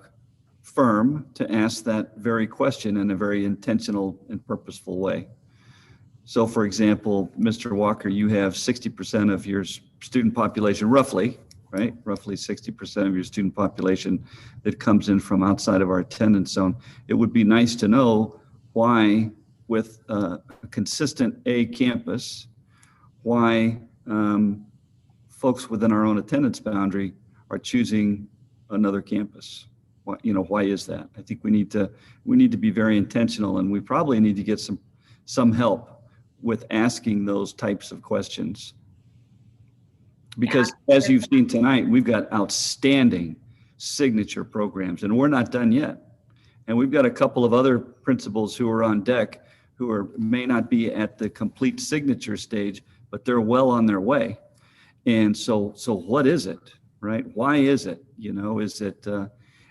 firm to ask that very question in a very intentional and purposeful way. So, for example, Mr. Walker, you have 60% of your student population, roughly, right? Roughly 60% of your student population that comes in from outside of our attendance zone. It would be nice to know why, with a consistent A campus, why folks within our own attendance boundary are choosing another campus. Why is that? I think we need to be very intentional, and we probably need to get some help with asking those types of questions. Because as you've seen tonight, we've got outstanding signature programs, and we're not done yet. And we've got a couple of other principals who are on deck who may not be at the complete signature stage, but they're well on their way. And so what is it, right? Why is it? Is it,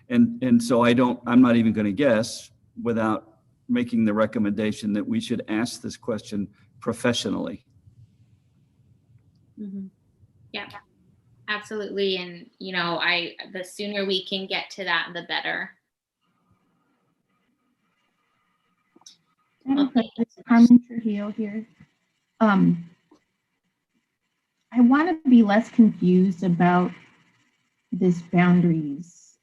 and so I'm not even going to guess without making the recommendation that we should ask this question professionally. Mm-hmm. Yeah, absolutely. And, the sooner we can get to that, the better. Carmen Trujillo here. I want to be less confused about this boundaries.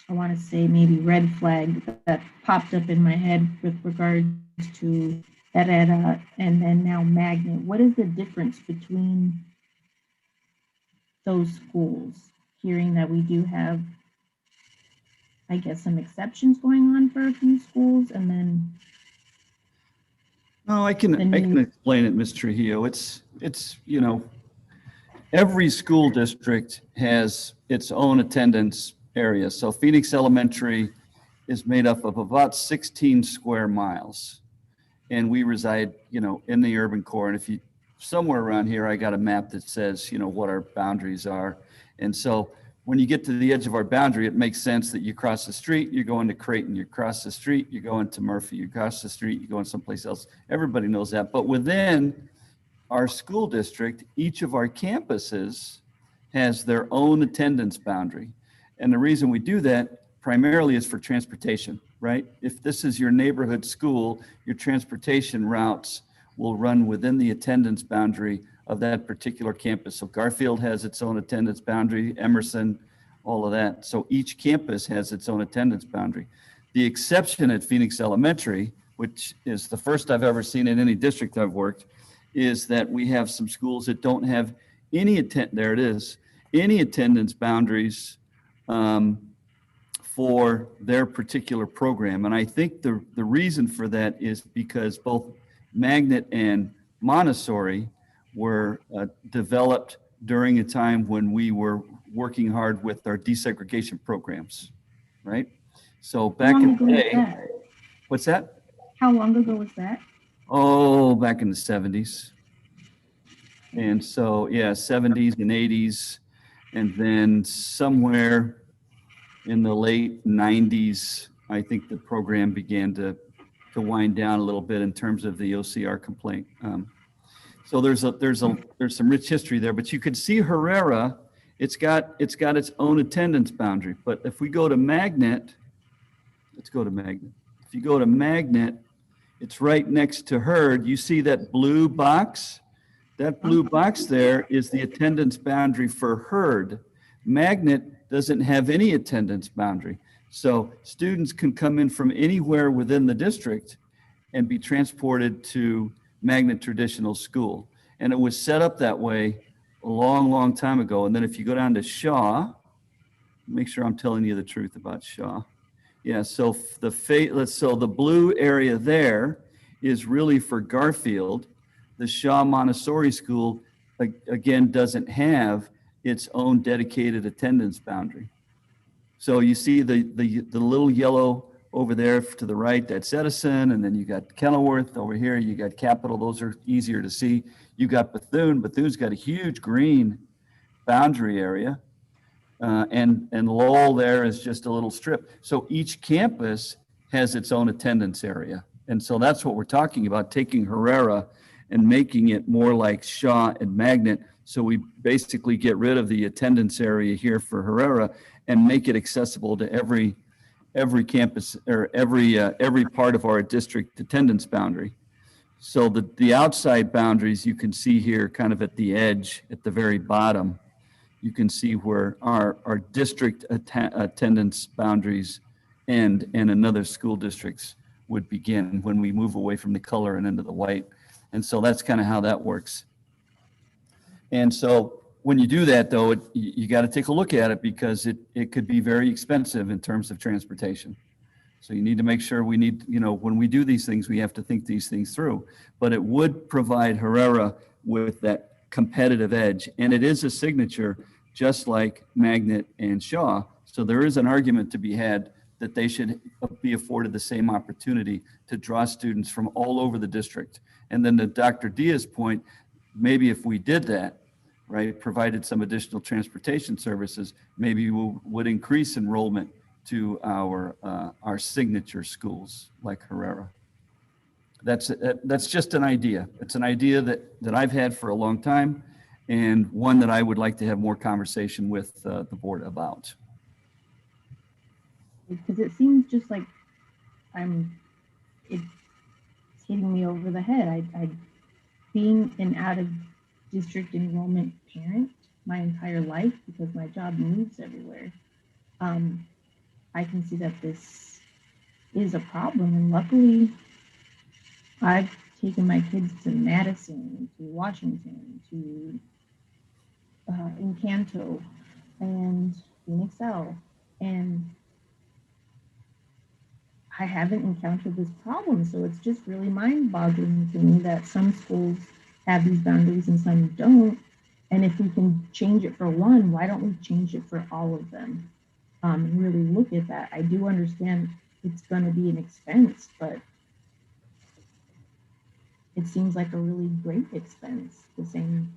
I want to say maybe red flag that popped up in my head with regards to Herrera and then now Magnet. What is the difference between those schools? Hearing that we do have, I guess, some exceptions going on for a few schools, and then. No, I can explain it, Ms. Trujillo. It's every school district has its own attendance area. So Phoenix Elementary is made up of about 16 square miles. And we reside, in the urban core. And if you, somewhere around here, I got a map that says, what our boundaries are. And so when you get to the edge of our boundary, it makes sense that you cross the street, you're going to Creighton, you cross the street, you're going to Murphy, you cross the street, you're going someplace else. Everybody knows that. But within our school district, each of our campuses has their own attendance boundary. And the reason we do that, primarily is for transportation, right? If this is your neighborhood school, your transportation routes will run within the attendance boundary of that particular campus. So Garfield has its own attendance boundary, Emerson, all of that. So each campus has its own attendance boundary. The exception at Phoenix Elementary, which is the first I've ever seen in any district I've worked, is that we have some schools that don't have any any attendance boundaries for their particular program. And I think the reason for that is because both Magnet and Montessori were developed during a time when we were working hard with our desegregation programs, right? So back in the day, what's that? How long ago was that? Oh, back in the 70s. And so, yeah, 70s and 80s. And then somewhere in the late 90s, I think the program began to wind down a little bit in terms of the OCR complaint. So there's some rich history there, but you could see Herrera, it's got its own attendance boundary. But if we go to Magnet, let's go to Magnet. If you go to Magnet, it's right next to Herd. You see that blue box? That blue box there is the attendance boundary for Herd. Magnet doesn't have any attendance boundary. So students can come in from anywhere within the district and be transported to Magnet Traditional School. And it was set up that way a long, long time ago. And then if you go down to Shaw, make sure I'm telling you the truth about Shaw. Yeah, so the blue area there is really for Garfield. The Shaw Montessori School, again, doesn't have its own dedicated attendance boundary. So you see the little yellow over there to the right, that's Edison, and then you got Kenilworth over here, you got Capitol, those are easier to see. You got Bethune, Bethune's got a huge green boundary area, and Lowell there is just a little strip. So each campus has its own attendance area. And so that's what we're talking about, taking Herrera and making it more like Shaw and Magnet. So we basically get rid of the attendance area here for Herrera and make it accessible to every campus or every part of our district attendance boundary. So the outside boundaries you can see here kind of at the edge, at the very bottom, you can see where our district attendance boundaries and another school districts would begin when we move away from the color and into the white. And so that's kind of how that works. And so when you do that, though, you got to take a look at it because it could be very expensive in terms of transportation. So you need to make sure when we do these things, we have to think these things through. But it would provide Herrera with that competitive edge. And it is a signature just like Magnet and Shaw. So there is an argument to be had that they should be afforded the same opportunity to draw students from all over the district. And then to Dr. Diaz's point, maybe if we did that, right, provided some additional transportation services, maybe we would increase enrollment to our signature schools like Herrera. That's just an idea. It's an idea that I've had for a long time and one that I would like to have more conversation with the board about. Because it seems just like it's hitting me over the head. I being an out of district enrollment parent my entire life because my job moves everywhere. I can see that this is a problem, and luckily I've taken my kids to Madison, to Washington, to Encanto, and Phoenix L, and I haven't encountered this problem. So it's just really mind-boggling to me that some schools have these boundaries and some don't. And if we can change it for one, why don't we change it for all of them? And really look at that. I do understand it's going to be an expense, but it seems like a really great expense. The same.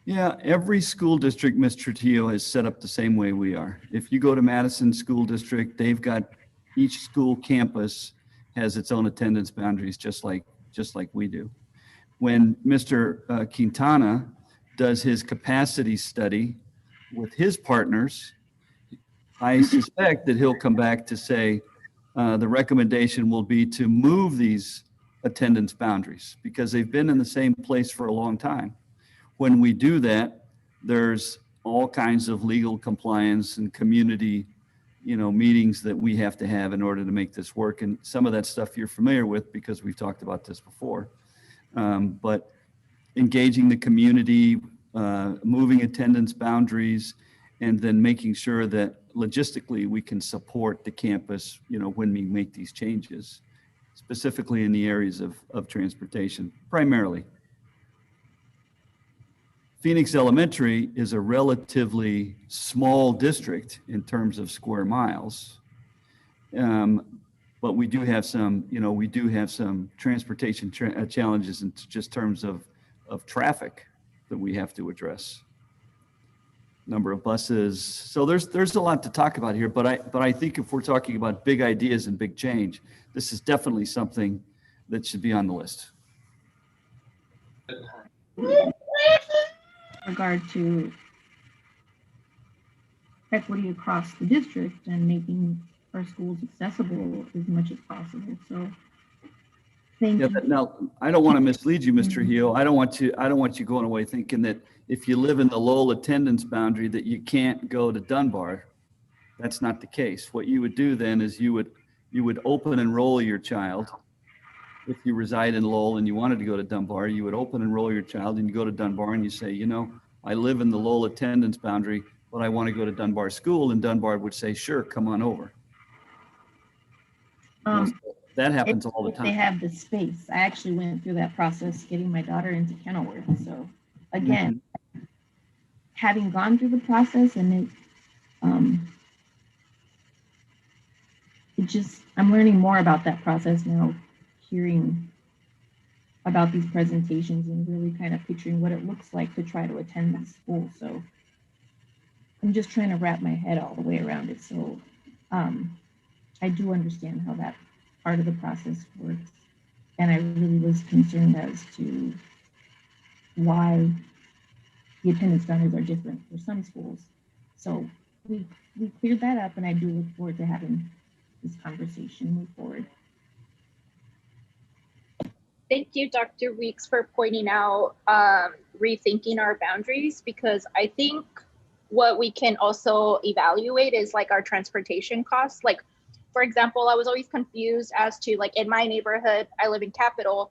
Yeah, every school district, Ms. Trujillo, has set up the same way we are. If you go to Madison School District, they've got each school campus has its own attendance boundaries, just like we do. When Mr. Quintana does his capacity study with his partners, I suspect that he'll come back to say the recommendation will be to move these attendance boundaries because they've been in the same place for a long time. When we do that, there's all kinds of legal compliance and community, meetings that we have to have in order to make this work. And some of that stuff you're familiar with because we've talked about this before. But engaging the community, moving attendance boundaries, and then making sure that logistically we can support the campus, when we make these changes, specifically in the areas of transportation, primarily. Phoenix Elementary is a relatively small district in terms of square miles. But we do have some, transportation challenges in just terms of traffic that we have to address. Number of buses. So there's a lot to talk about here, but I think if we're talking about big ideas and big change, this is definitely something that should be on the list. Regard to equity across the district and making our schools accessible as much as possible. So thank you. Now, I don't want to mislead you, Mr. Heel. I don't want you going away thinking that if you live in the Lowell attendance boundary that you can't go to Dunbar. That's not the case. What you would do then is you would open enroll your child. If you reside in Lowell and you wanted to go to Dunbar, you would open enroll your child and you go to Dunbar and you say, I live in the Lowell attendance boundary, but I want to go to Dunbar School, and Dunbar would say, sure, come on over. That happens all the time. They have the space. I actually went through that process getting my daughter into Kenilworth. So again, having gone through the process and I'm learning more about that process now, hearing about these presentations and really kind of picturing what it looks like to try to attend this school. So I'm just trying to wrap my head all the way around it. So I do understand how that part of the process works. And I really was concerned as to why the attendance boundaries are different for some schools. So we cleared that up, and I do look forward to having this conversation move forward. Thank you, Dr. Weeks, for pointing out rethinking our boundaries, because I think what we can also evaluate is like our transportation costs. Like, for example, I was always confused as to, like, in my neighborhood, I live in Capitol,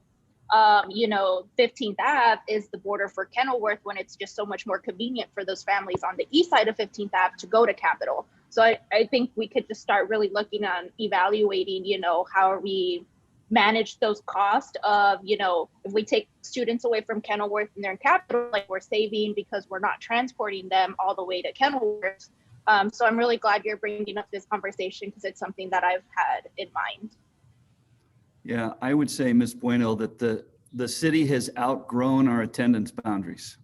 15th Ave is the border for Kenilworth, when it's just so much more convenient for those families on the east side of 15th Ave to go to Capitol. So I think we could just start really looking on evaluating, how are we manage those costs of, if we take students away from Kenilworth and they're in Capitol, like, we're saving because we're not transporting them all the way to Kenilworth. So I'm really glad you're bringing up this conversation, because it's something that I've had in mind. Yeah, I would say, Ms. Bueno, that the city has outgrown our attendance boundaries.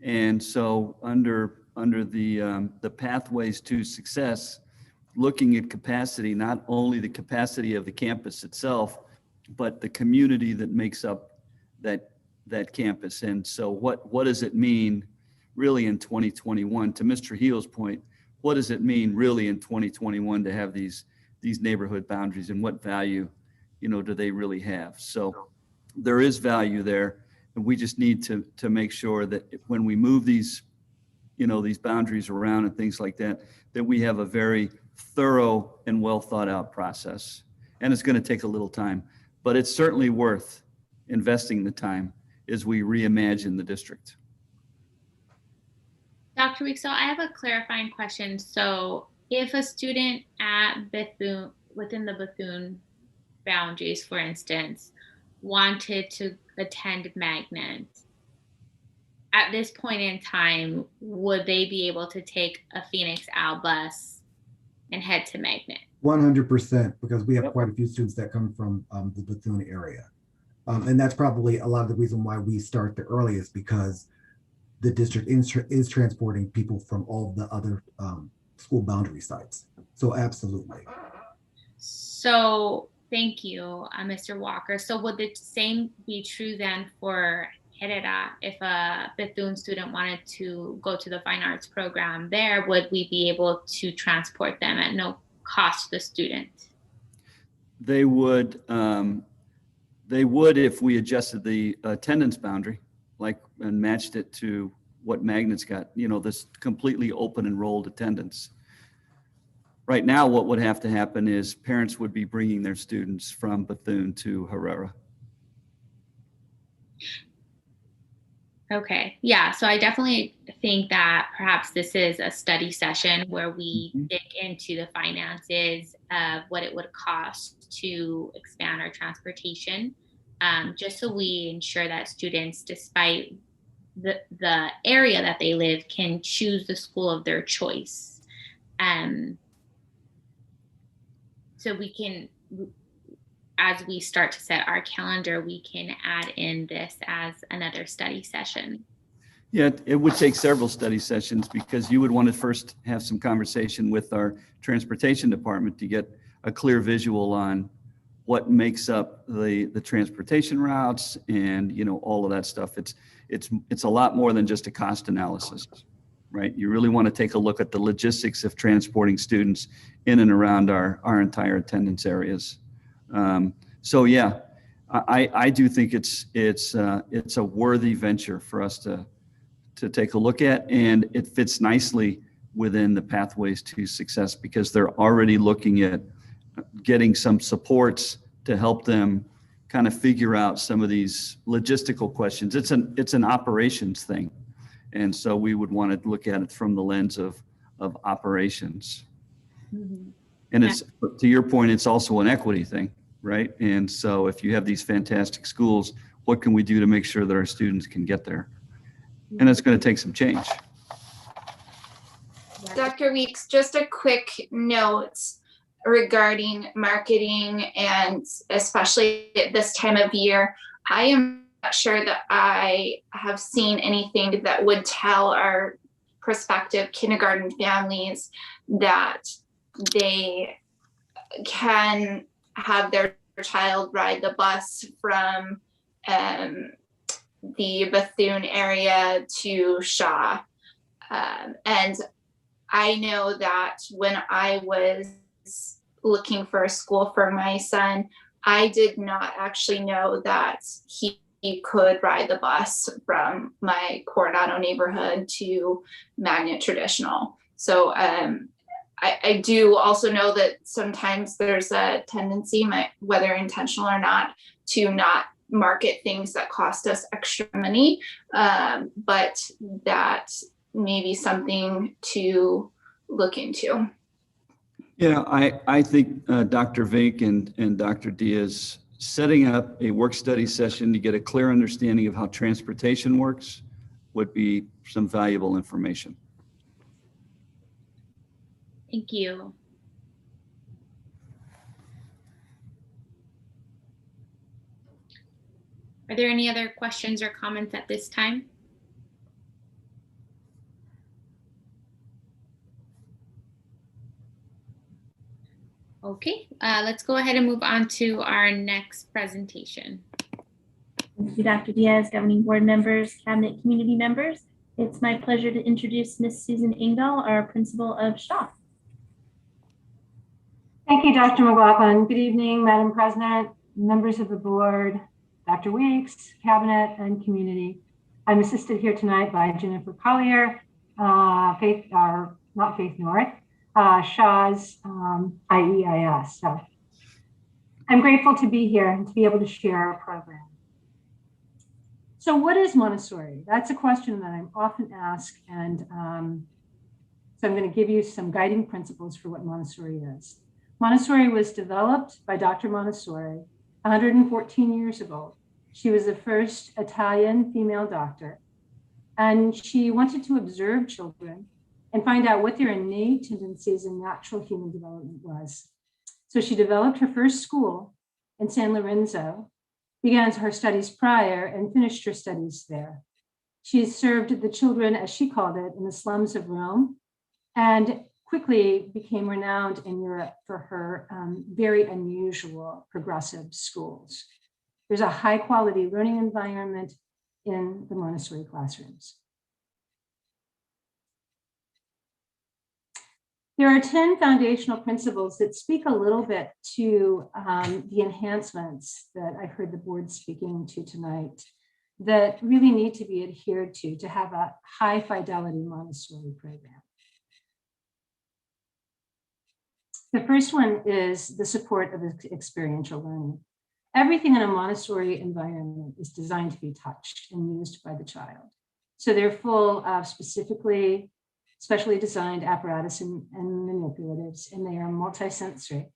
And so under the pathways to success, looking at capacity, not only the capacity of the campus itself, but the community that makes up that campus. And so what does it mean really in 2021? To Mr. Heel's point, what does it mean really in 2021 to have these neighborhood boundaries, and what value, do they really have? So there is value there, and we just need to make sure that when we move these boundaries around and things like that, that we have a very thorough and well thought out process. And it's going to take a little time, but it's certainly worth investing the time as we reimagine the district. Dr. Weeks, so I have a clarifying question. So if a student at Bethune, within the Bethune boundaries, for instance, wanted to attend Magnet, at this point in time, would they be able to take a Phoenix Al bus and head to Magnet? 100%, because we have quite a few students that come from the Bethune area. And that's probably a lot of the reason why we start the earliest, because the district is transporting people from all the other school boundary sites. So absolutely. So thank you, Mr. Walker. So would the same be true then for Herrera, if a Bethune student wanted to go to the fine arts program there, would we be able to transport them at no cost to the student? They would if we adjusted the attendance boundary, like, and matched it to what Magnet's got, you know, this completely open enrolled attendance. Right now, what would have to happen is parents would be bringing their students from Bethune to Herrera. Okay, yeah, so I definitely think that perhaps this is a study session where we dig into the finances of what it would cost to expand our transportation, just so we ensure that students, despite the area that they live, can choose the school of their choice. So we can, as we start to set our calendar, we can add in this as another study session. Yeah, it would take several study sessions because you would want to first have some conversation with our transportation department to get a clear visual on what makes up the transportation routes and, you know, all of that stuff. It's a lot more than just a cost analysis, right? You really want to take a look at the logistics of transporting students in and around our entire attendance areas. So yeah, I do think it's a worthy venture for us to take a look at, and it fits nicely within the pathways to success because they're already looking at getting some supports to help them kind of figure out some of these logistical questions. It's an operations thing, and so we would want to look at it from the lens of operations. Mm-hmm. And it's, to your point, it's also an equity thing, right? And so if you have these fantastic schools, what can we do to make sure that our students can get there? And it's going to take some change. Dr. Weeks, just a quick note regarding marketing, and especially at this time of year. I am not sure that I have seen anything that would tell our prospective kindergarten families that they can have their child ride the bus from the Bethune area to Shaw. And I know that when I was looking for a school for my son, I did not actually know that he could ride the bus from my Coronado neighborhood to Magnet Traditional. So I do also know that sometimes there's a tendency, whether intentional or not, to not market things that cost us extra money, but that may be something to look into. Yeah, I think Dr. Vink and Dr. Diaz setting up a work study session to get a clear understanding of how transportation works would be some valuable information. Thank you. Are there any other questions or comments at this time? Okay, let's go ahead and move on to our next presentation. Thank you, Dr. Diaz, governing board members, cabinet community members. It's my pleasure to introduce Ms. Susan Engdahl, our principal of Shaw. Thank you, Dr. McLaughlin. Good evening, Madam President, members of the board, Dr. Weeks, cabinet, and community. I'm assisted here tonight by Jennifer Collier, not Faith North, Shaw's IEIS. So I'm grateful to be here and to be able to share our program. So what is Montessori? That's a question that I'm often asked, and so I'm going to give you some guiding principles for what Montessori is. Montessori was developed by Dr. Montessori 114 years ago. She was the first Italian female doctor, and she wanted to observe children and find out what their innate tendencies and natural human development was. So she developed her first school in San Lorenzo, began her studies prior, and finished her studies there. She served the children, as she called it, in the slums of Rome, and quickly became renowned in Europe for her very unusual progressive schools. There's a high quality learning environment, in the Montessori classrooms. There are 10 foundational principles that speak a little bit to the enhancements that I heard the board speaking to tonight that really need to be adhered to have a high fidelity Montessori program. The first one is the support of experiential learning. Everything in a Montessori environment is designed to be touched and used by the child. So they're full of specially designed apparatus and manipulatives, and they are multisensory.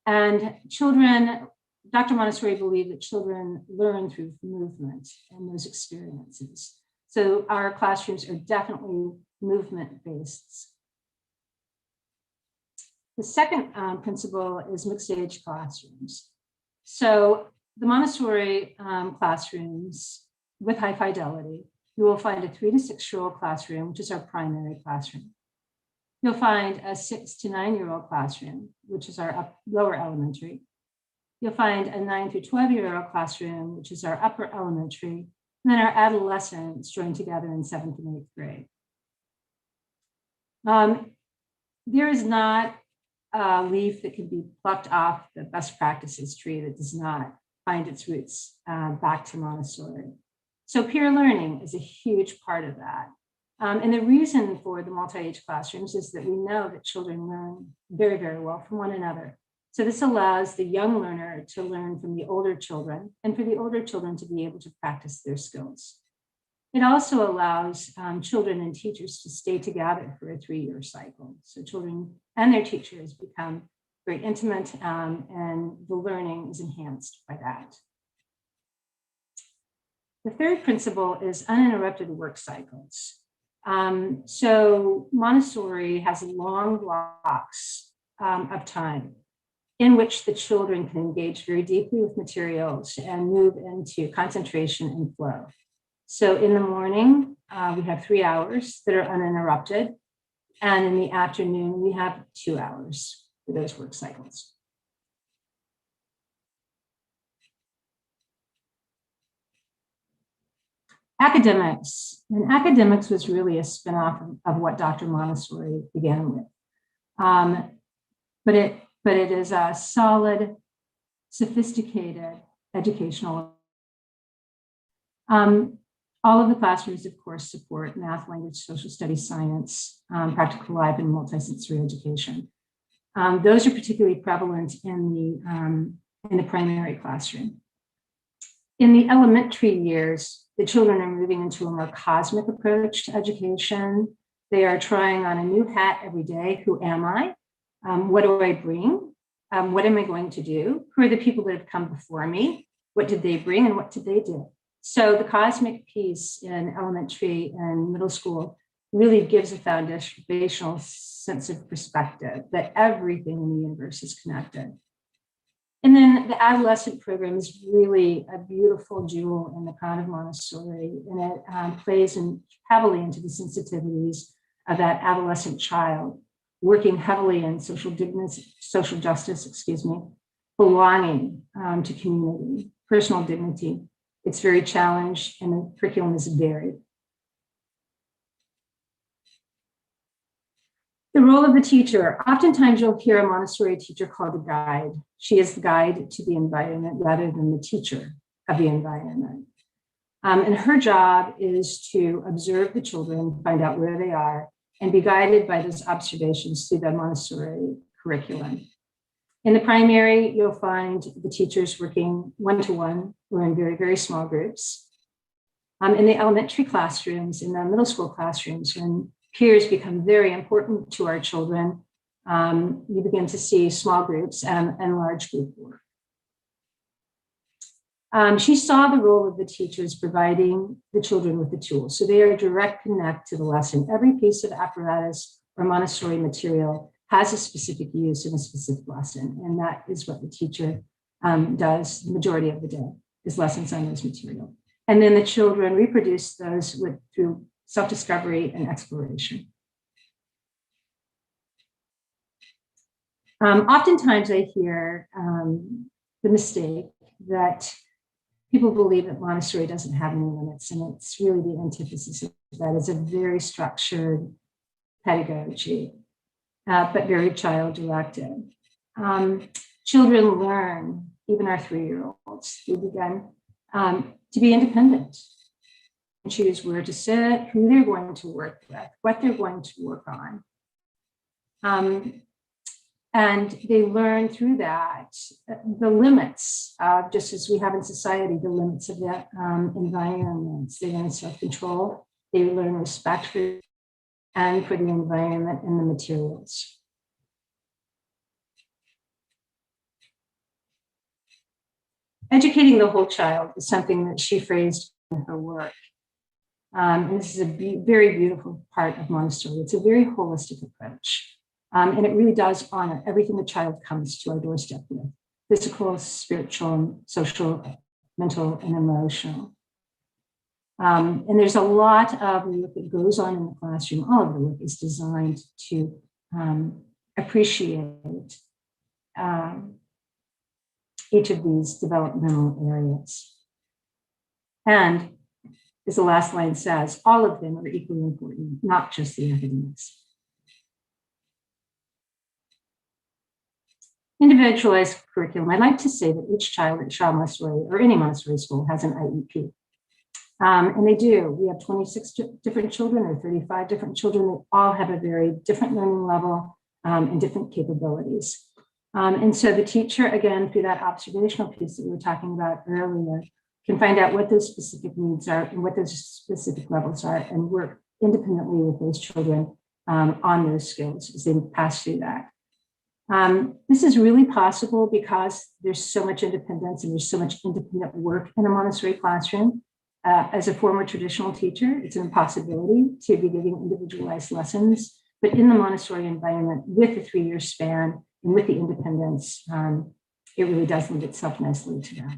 And children, Dr. Montessori believed that children learn through movement and those experiences. So our classrooms are definitely movement-based. The second principle is mixed age classrooms. So the Montessori classrooms with high fidelity, you will find a 3 to 6-year-old classroom, which is our primary classroom. You'll find a 6 to 9-year-old classroom, which is our lower elementary. You'll find a 9 to 12-year-old classroom, which is our upper elementary, and then our adolescents joined together in 7th and 8th grade. There is not a leaf that can be plucked off the best practices tree that does not find its roots back to Montessori. So peer learning is a huge part of that. And the reason for the multi-age classrooms is that we know that children learn very, very well from one another. So this allows the young learner to learn from the older children and for the older children to be able to practice their skills. It also allows children and teachers to stay together for a 3-year cycle. So children and their teachers become very intimate and the learning is enhanced by that. The third principle is uninterrupted work cycles. So Montessori has long blocks of time in which the children can engage very deeply with materials and move into concentration and flow. So in the morning, we have 3 hours that are uninterrupted. And in the afternoon, we have 2 hours for those work cycles. Academics. And academics was really a spinoff of what Dr. Montessori began with. But it is a solid, sophisticated educational. All of the classrooms, of course, support math, language, social studies, science, practical life, and multisensory education. Those are particularly prevalent in the primary classroom. In the elementary years, the children are moving into a more cosmic approach to education. They are trying on a new hat every day. Who am I? What do I bring? What am I going to do? Who are the people that have come before me? What did they bring and what did they do? So the cosmic piece in elementary and middle school really gives a foundational sense of perspective that everything in the universe is connected. And then the adolescent program is really a beautiful jewel in the crown of Montessori, and it plays heavily into the sensitivities of that adolescent child, working heavily in social justice, belonging to community, personal dignity. It's very challenged, and the curriculum is varied. The role of the teacher. Oftentimes you'll hear a Montessori teacher called a guide. She is the guide to the environment rather than the teacher of the environment. And her job is to observe the children, find out where they are, and be guided by those observations through the Montessori curriculum. In the primary, you'll find the teachers working one-to-one or in very, very small groups. In the elementary classrooms, in the middle school classrooms, when peers become very important to our children, you begin to see small groups and large group work. She saw the role of the teachers providing the children with the tools. So they are a direct connect to the lesson. Every piece of apparatus or Montessori material has a specific use in a specific lesson. And that is what the teacher does the majority of the day, is lessons on those material. And then the children reproduce those through self-discovery and exploration. Oftentimes I hear the mistake that people believe that Montessori doesn't have any limits, and it's really the antithesis of that. It's a very structured pedagogy, but very child-directed. Children learn, even our 3-year-olds, they begin to be independent and choose where to sit, who they're going to work with, what they're going to work on. And they learn through that the limits, just as we have in society, the limits of the environments. They learn self-control, they learn respect for and for the environment and the materials. Educating the whole child is something that she phrased in her work. And this is a very beautiful part of Montessori. It's a very holistic approach. And it really does honor everything the child comes to our doorstep with: physical, spiritual, social, mental, and emotional. And there's a lot of work that goes on in the classroom. All of the work is designed to appreciate each of these developmental areas. And as the last line says, all of them are equally important, not just the academics. Individualized curriculum. I'd like to say that each child at Shaw Montessori or any Montessori school has an IEP. And they do. We have 26 different children or 35 different children that all have a very different learning level and different capabilities. And so the teacher, again, through that observational piece that we were talking about earlier, can find out what those specific needs are and what those specific levels are and work independently with those children on those skills as they pass through that. This is really possible because there's so much independence and there's so much independent work in a Montessori classroom. As a former traditional teacher, it's an impossibility to be giving individualized lessons, but in the Montessori environment with the 3-year span and with the independence, it really does lend itself nicely to that.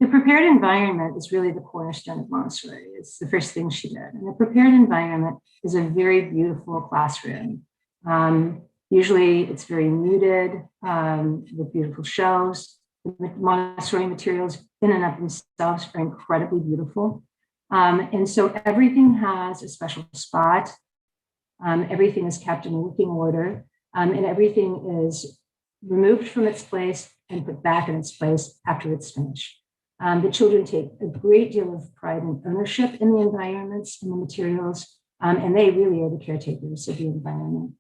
The prepared environment is really the cornerstone of Montessori. It's the first thing she did. And the prepared environment is a very beautiful classroom. Usually it's very muted with beautiful shelves. The Montessori materials in and of themselves are incredibly beautiful. And so everything has a special spot. Everything is kept in working order, and everything is removed from its place and put back in its place after it's finished. The children take a great deal of pride and ownership in the environments and the materials, and they really are the caretakers of the environment.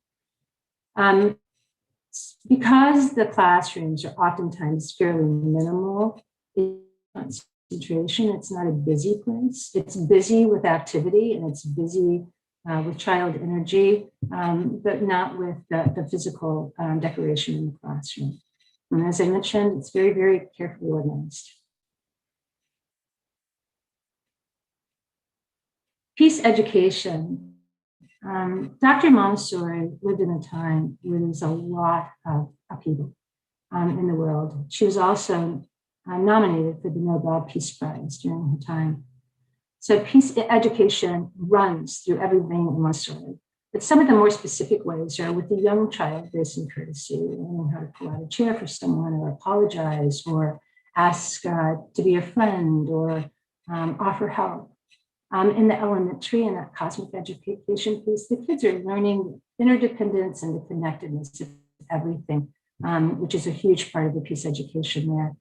Because the classrooms are oftentimes fairly minimal in concentration, it's not a busy place. It's busy with activity and it's busy with child energy, but not with the physical decoration in the classroom. And as I mentioned, it's very, very carefully organized. Peace education. Dr. Montessori lived in a time where there's a lot of upheaval in the world. She was also nominated for the Nobel Peace Prize during her time. So peace education runs through everything in Montessori. But some of the more specific ways are with the young child, grace and courtesy, learning how to pull out a chair for someone or apologize or ask to be a friend or offer help. In the elementary and that cosmic education piece, the kids are learning interdependence and the connectedness of everything, which is a huge part of the peace education there,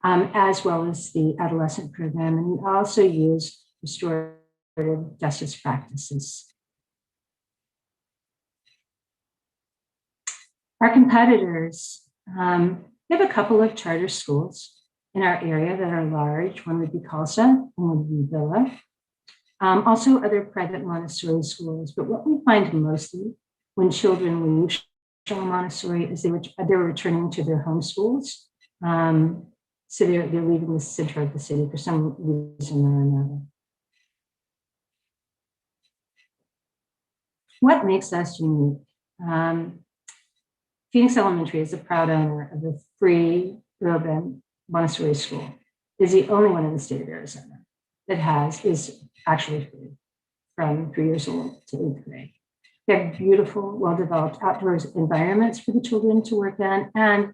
as well as the adolescent program. And we also use restorative justice practices. Our competitors, we have a couple of charter schools in our area that are large. One would be Khalsa and one would be Villa. Also other private Montessori schools, but what we find mostly when children leave Shaw Montessori is they're returning to their home schools. So they're leaving the center of the city for some reason or another. What makes us unique? Phoenix Elementary is a proud owner of a free urban Montessori school. Is the only one in the state of Arizona that is actually free from 3 years old to 8th grade. They have beautiful, well-developed outdoors environments for the children to work in, and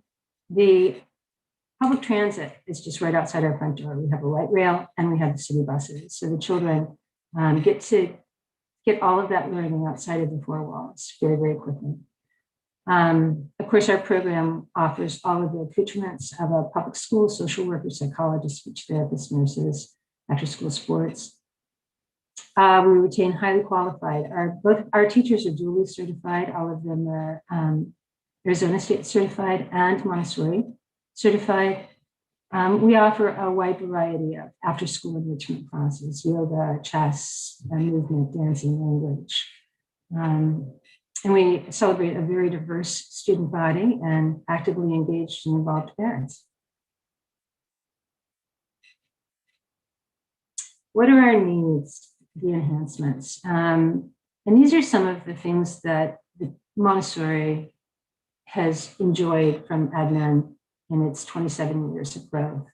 the Public transit is just right outside our front door. We have a light rail and we have the city buses. So the children get to get all of that learning outside of the four walls very, very quickly. Of course, our program offers all of the accoutrements of a public school, social workers, psychologists, speech therapists, nurses, after school sports. We retain highly qualified. Both our teachers are dually certified. All of them are Arizona State certified and Montessori certified. We offer a wide variety of after-school enrichment classes: yoga, chess, movement, dancing, language. And we celebrate a very diverse student body and actively engaged and involved parents. What are our needs, the enhancements? And these are some of the things that the Montessori has enjoyed from Adnan in its 27 years of growth.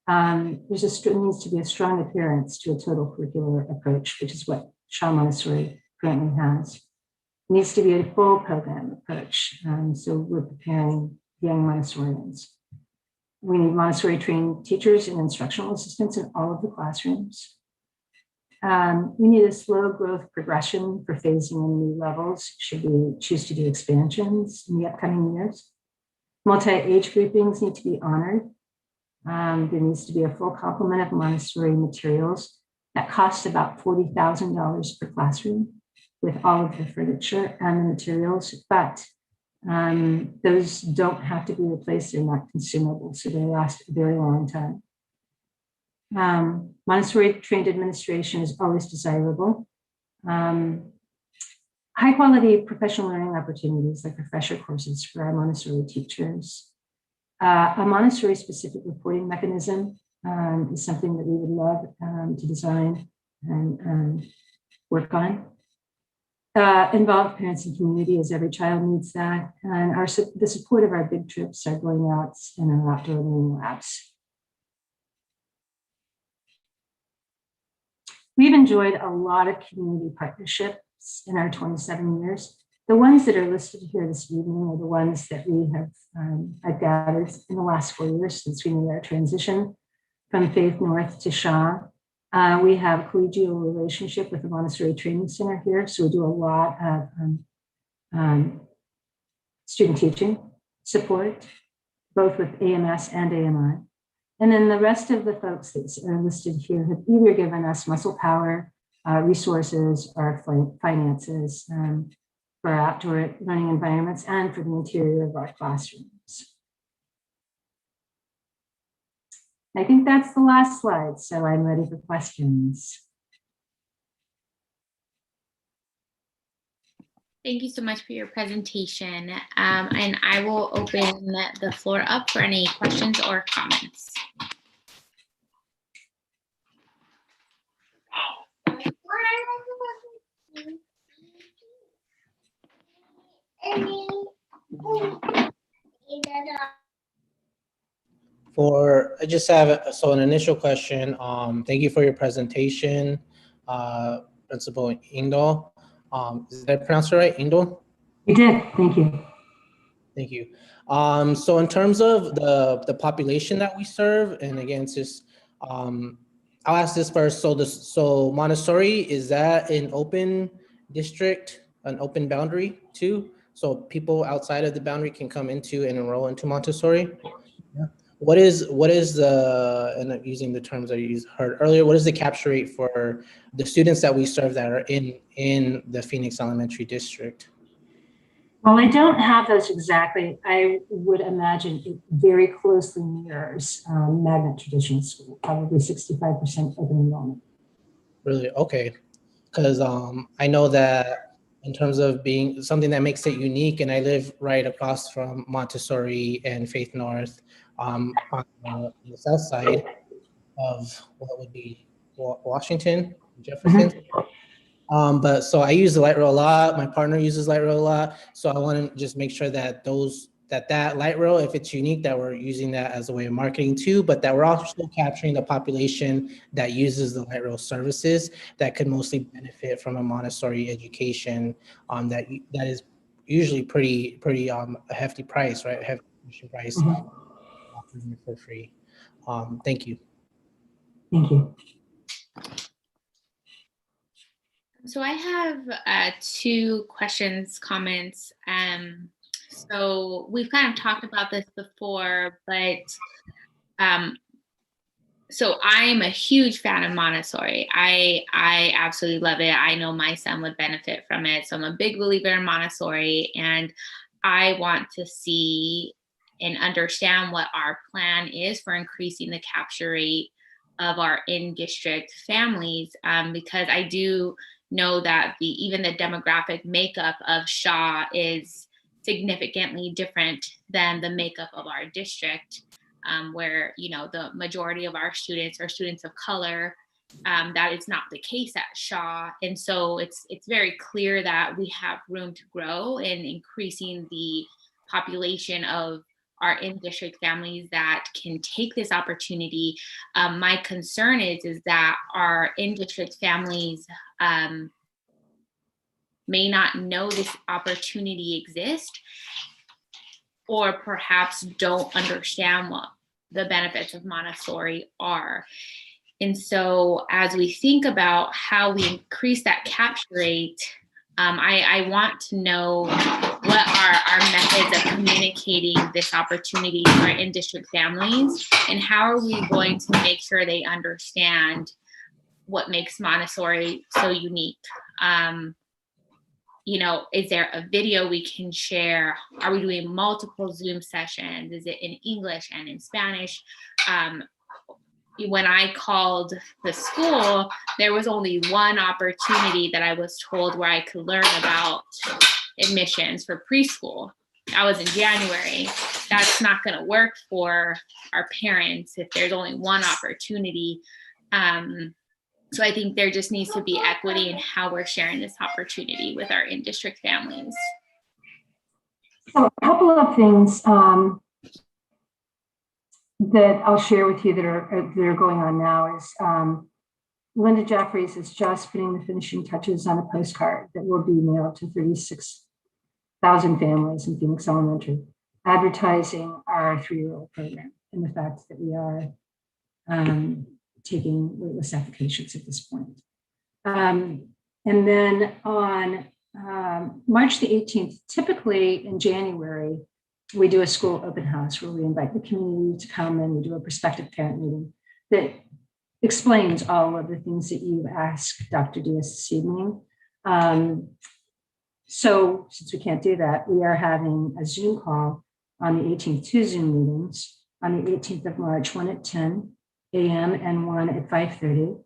Needs to be a strong adherence to a total curricular approach, which is what Shaw Montessori currently has. It needs to be a full program approach. So we're preparing young Montessorians. We need Montessori trained teachers and instructional assistants in all of the classrooms. We need a slow growth progression for phasing in new levels should we choose to do expansions in the upcoming years. Multi-age groupings need to be honored. There needs to be a full complement of Montessori materials that costs about $40,000 per classroom with all of the furniture and the materials, but those don't have to be replaced. They're not consumable, so they last a very long time. Montessori trained administration is always desirable. High quality professional learning opportunities like refresher courses for our Montessori teachers. A Montessori specific reporting mechanism is something that we would love to design and work on. Involve parents and community, as every child needs that. And the support of our big trips, our going outs, and our outdoor learning labs. We've enjoyed a lot of community partnerships in our 27 years. The ones that are listed here this evening are the ones that we have gathered in the last 4 years since we made our transition from Faith North to Shaw. We have a collegial relationship with the Montessori Training Center here, so we do a lot of student teaching support, both with AMS and AMI. And then the rest of the folks that are listed here have either given us muscle power, resources, or finances for our outdoor learning environments and for the interior of our classrooms. I think that's the last slide, so I'm ready for questions. Thank you so much for your presentation. And I will open the floor up for any questions or comments. I just have an initial question. Thank you for your presentation, Principal Ingdal. Did I pronounce it right, Ingdal? You did, thank you. Thank you. So in terms of the population that we serve, and again, it's just, I'll ask this first. So Montessori, is that an open district, an open boundary too? So people outside of the boundary can come into and enroll into Montessori? Yeah. What is the, and I'm using the terms I heard earlier, what is the capture rate for the students that we serve that are in the Phoenix Elementary District? Well, I don't have those exactly. I would imagine it very closely mirrors Magnet Traditional School, probably 65% open enrollment. Really? Okay. Because I know that in terms of being something that makes it unique, and I live right across from Montessori and Faith North on the south side of what would be Washington, Jefferson. But so I use the light rail a lot. My partner uses light rail a lot. So I want to just make sure that that light rail, if it's unique, that we're using that as a way of marketing too, but that we're also capturing the population that uses the light rail services that could mostly benefit from a Montessori education that is usually pretty a hefty price, right? A hefty price. for free. Thank you. Thank you. So I have two questions, comments. So we've kind of talked about this before, but so I'm a huge fan of Montessori. I absolutely love it. I know my son would benefit from it. So I'm a big believer in Montessori, and I want to see and understand what our plan is for increasing the capture rate of our in-district families, because I do know that even the demographic makeup of Shaw is significantly different than the makeup of our district, where, you know, the majority of our students are students of color. That is not the case at Shaw. And so it's very clear that we have room to grow in increasing the population of our in-district families that can take this opportunity. My concern is that our in-district families may not know this opportunity exists, or perhaps don't understand what the benefits of Montessori are. And so as we think about how we increase that capture rate, I want to know what are our methods of communicating this opportunity to our in-district families, and how are we going to make sure they understand what makes Montessori so unique? You know, is there a video we can share? Are we doing multiple Zoom sessions? Is it in English and in Spanish? When I called the school, there was only one opportunity that I was told where I could learn about admissions for preschool. That was in January. That's not going to work for our parents if there's only one opportunity. So I think there just needs to be equity in how we're sharing this opportunity with our in-district families. So a couple of things that I'll share with you that are going on now is Linda Jeffries is just putting the finishing touches on a postcard that will be mailed to 36,000 families in Phoenix Elementary, advertising our 3-year-old program and the fact that we are taking waitlist applications at this point. And then on March the 18th, typically in January, we do a school open house where we invite the community to come and we do a prospective parent meeting that explains all of the things that you've asked Dr. Diaz this evening. So since we can't do that, we are having a Zoom call on the 18th, 2 Zoom meetings on the 18th of March, one at 10 a.m. and one at 5:30.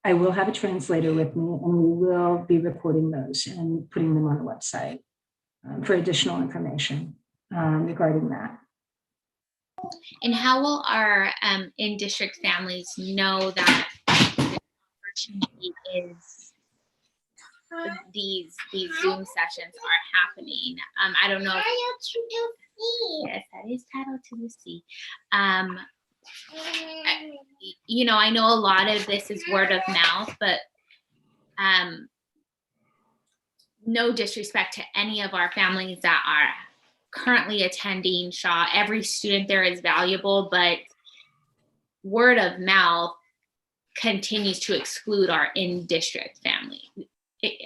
I will have a translator with me, and we will be recording those and putting them on the website for additional information regarding that. And how will our in-district families know that the opportunity is these Zoom sessions are happening? I don't know. Yes, that is Title to the C. You know, I know a lot of this is word of mouth, but no disrespect to any of our families that are currently attending Shaw. Every student there is valuable, but word of mouth continues to exclude our in-district family,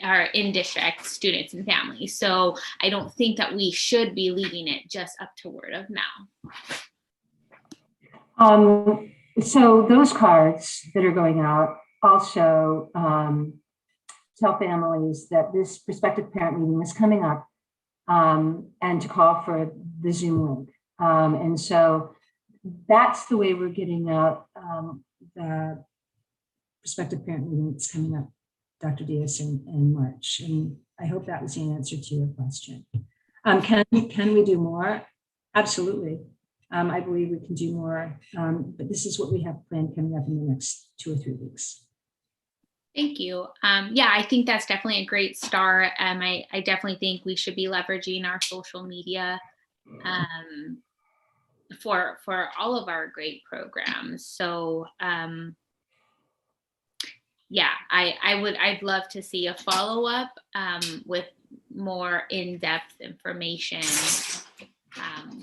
our in-district students and families. So I don't think that we should be leaving it just up to word of mouth. So those cards that are going out also tell families that this prospective parent meeting is coming up and to call for the Zoom link. And so that's the way we're getting out the prospective parent meeting that's coming up, Dr. Diaz, in March. And I hope that was the answer to your question. Can we do more? Absolutely. I believe we can do more, but this is what we have planned coming up in the next 2 or 3 weeks. Thank you. Yeah, I think that's definitely a great start. I definitely think we should be leveraging our social media for all of our great programs. So yeah, I'd love to see a follow-up with more in-depth information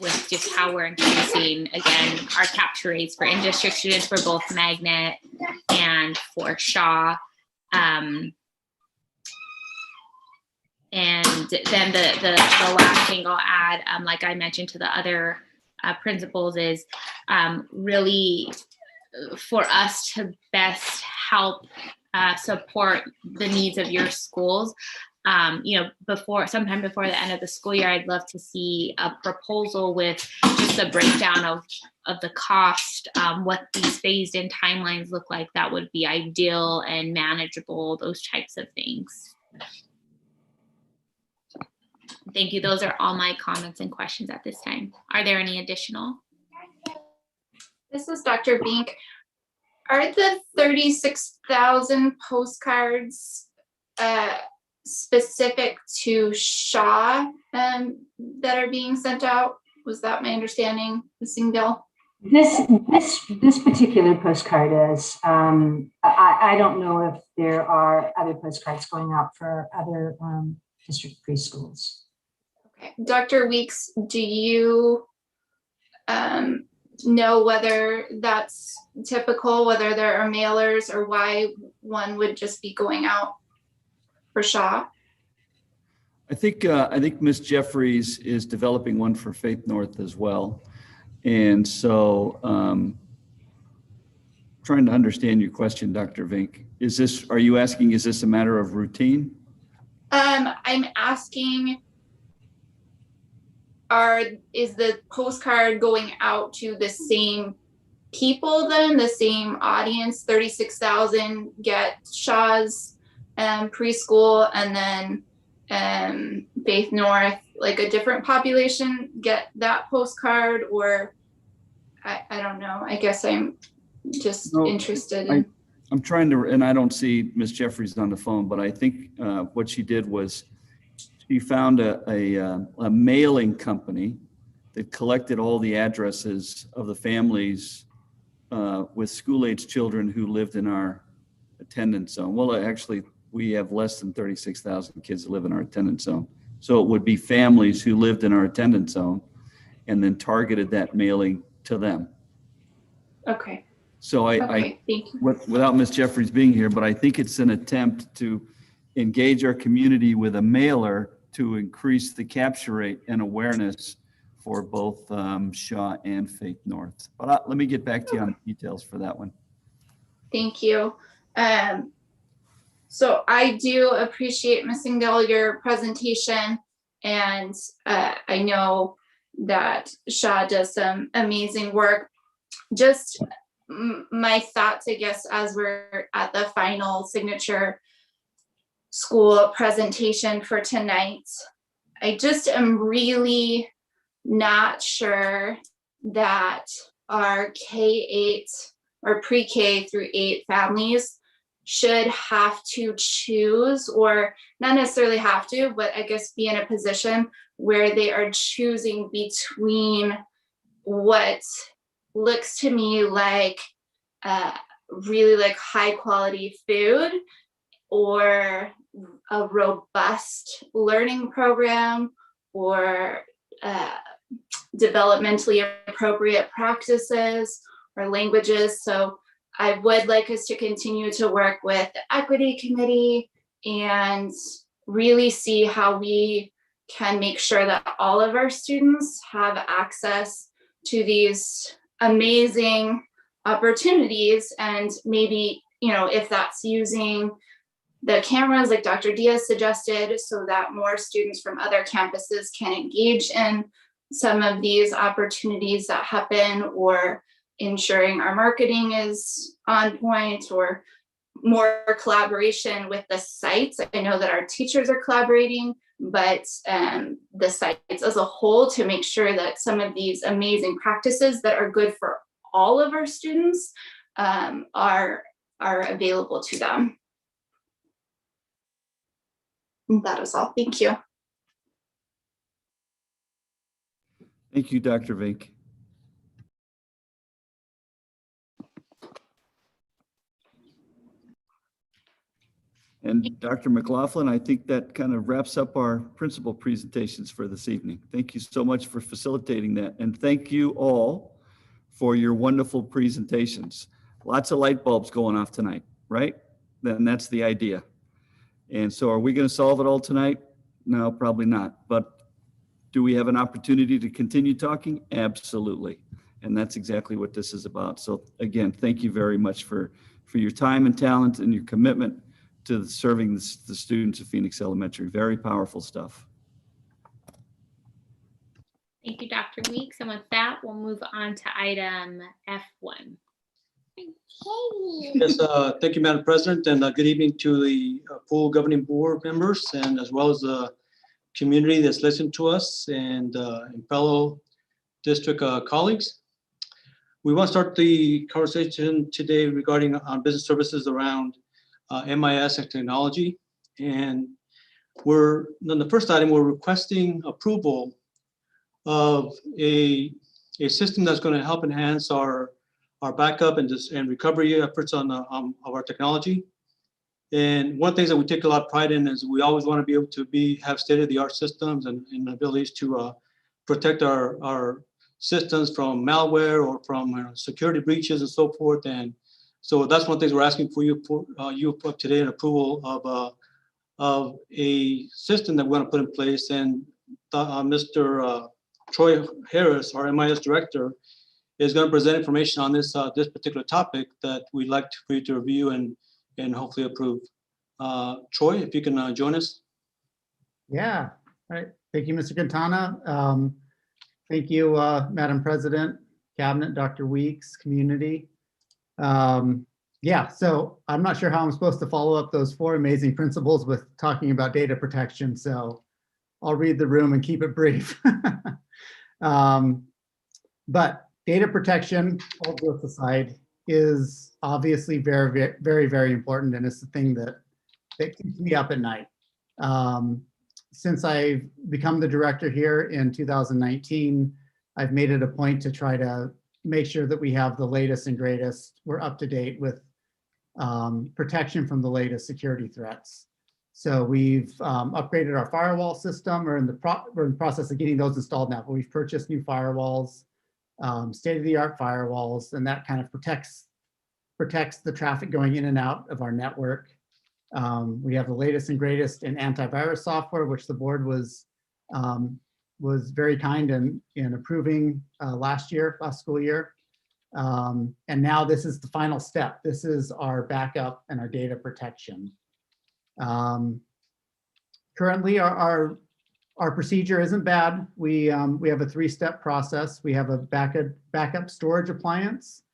with just how we're increasing, again, our capture rates for in-district students for both Magnet and for Shaw. And then the last thing I'll add, like I mentioned to the other principals, is really for us to best help support the needs of your schools. Sometime before the end of the school year, I'd love to see a proposal with just a breakdown of the cost, what these phased in timelines look like. That would be ideal and manageable, those types of things. Thank you. Those are all my comments and questions at this time. Are there any additional? This is Dr. Bink. Are the 36,000 postcards specific to Shaw that are being sent out? Was that my understanding, Ms. Singdale? This particular postcard is. I don't know if there are other postcards going out for other district preschools. Okay. Dr. Weeks, do you know whether that's typical, whether there are mailers, or why one would just be going out for Shaw? I think Ms. Jeffries is developing one for Faith North as well. And so trying to understand your question, Dr. Vink. Are you asking, is this a matter of routine? I'm asking, is the postcard going out to the same people then, the same audience? 36,000 get Shaw's preschool, and then Faith North, like a different population, get that postcard? Or I don't know. I guess I'm just interested in. I'm trying to, and I don't see Ms. Jeffries on the phone, but I think what she did was she found a mailing company that collected all the addresses of the families with school-age children who lived in our attendance zone. Well, actually, we have less than 36,000 kids that live in our attendance zone. So it would be families who lived in our attendance zone and then targeted that mailing to them. Okay. So thank you. Without Ms. Jeffries being here, but I think it's an attempt to engage our community with a mailer to increase the capture rate and awareness for both Shaw and Faith North. But let me get back to you on the details for that one. Thank you. So I do appreciate, Ms. Singdale, your presentation, and I know that Shaw does some amazing work. Just my thoughts, I guess, as we're at the final signature school presentation for tonight, I just am really not sure that our K-8 or pre-K through 8 families should have to choose, or not necessarily have to, but I guess be in a position where they are choosing between what looks to me like really like high quality food or a robust learning program or developmentally appropriate practices or languages. So I would like us to continue to work with the equity committee and really see how we can make sure that all of our students have access to these amazing opportunities. And maybe, you know, if that's using the cameras like Dr. Diaz suggested, so that more students from other campuses can engage in some of these opportunities that happen, or ensuring our marketing is on point, or more collaboration with the sites. I know that our teachers are collaborating, but the sites as a whole, to make sure that some of these amazing practices that are good for all of our students are available to them. And that is all. Thank you. Thank you, Dr. Vink. And And Dr. McLaughlin, I think that kind of wraps up our principal presentations for this evening. Thank you so much for facilitating that. And thank you all for your wonderful presentations. Lots of light bulbs going off tonight, right? Then that's the idea. And so are we going to solve it all tonight? No, probably not. But do we have an opportunity to continue talking? Absolutely. And that's exactly what this is about. So again, thank you very much for your time and talent and your commitment to serving the students of Phoenix Elementary. Very powerful stuff. Thank you, Dr. Weeks. And with that, we'll move on to item F1. Yes, thank you, Madam President, and good evening to the full governing board members, and as well as the community that's listened to us, and fellow district colleagues. We want to start the conversation today regarding business services around MIS and technology. And on the first item, we're requesting approval of a system that's going to help enhance our backup and recovery efforts of our technology. And one of the things that we take a lot of pride in is we always want to be able to have state-of-the-art systems and abilities to protect our systems from malware or from security breaches and so forth. And so that's one of the things we're asking for you today, an approval of a system that we want to put in place. And Mr. Troy Harris, our MIS director, is going to present information on this particular topic that we'd like for you to review and hopefully approve. Troy, if you can join us. Yeah, all right. Thank you, Mr. Quintana. Thank you, Madam President, Cabinet, Dr. Weeks, community. Yeah, so I'm not sure how I'm supposed to follow up those 4 amazing principles with talking about data protection, so I'll read the room and keep it brief. But data protection, all jokes aside, is obviously very, very, very important, and it's the thing that keeps me up at night. Since I've become the director here in 2019, I've made it a point to try to make sure that we have the latest and greatest. We're up to date with protection from the latest security threats. So we've upgraded our firewall system. We're in the process of getting those installed now, but we've purchased new firewalls, state-of-the-art firewalls, and that kind of protects the traffic going in and out of our network. We have the latest and greatest in antivirus software, which the board was very kind in approving last school year. And now this is the final step. This is our backup and our data protection. Currently, our procedure isn't bad. We have a 3-step process. We have a backup storage appliance,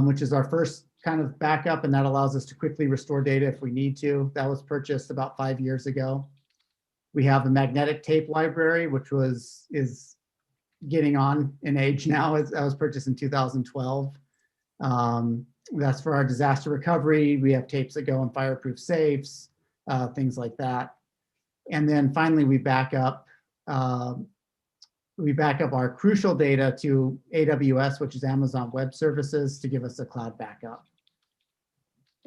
which is our first kind of backup, and that allows us to quickly restore data if we need to. That was purchased about 5 years ago. We have a magnetic tape library, which is getting on in age now. That was purchased in 2012. That's for our disaster recovery. We have tapes that go in fireproof safes, things like that. And then finally, we back up our crucial data to AWS, which is Amazon Web Services, to give us a cloud backup.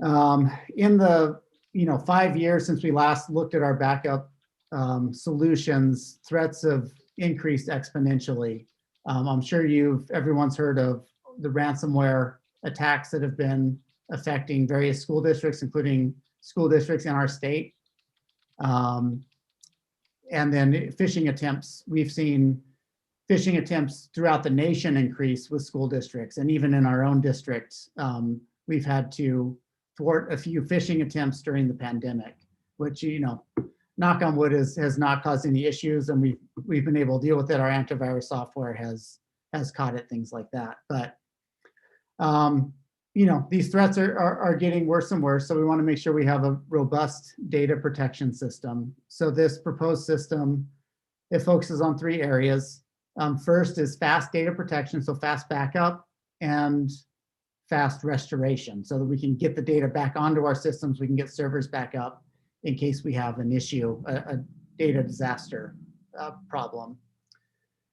In the 5 years since we last looked at our backup solutions, threats have increased exponentially. I'm sure everyone's heard of the ransomware attacks that have been affecting various school districts, including school districts in our state. And then phishing attempts. We've seen phishing attempts throughout the nation increase with school districts, and even in our own district, we've had to thwart a few phishing attempts during the pandemic, which, knock on wood, has not caused any issues, and we've been able to deal with it. Our antivirus software has caught it, things like that. But these threats are getting worse and worse, so we want to make sure we have a robust data protection system. So this proposed system, it focuses on 3 areas. First is fast data protection, so fast backup and fast restoration, so that we can get the data back onto our systems, we can get servers back up in case we have an issue, a data disaster problem.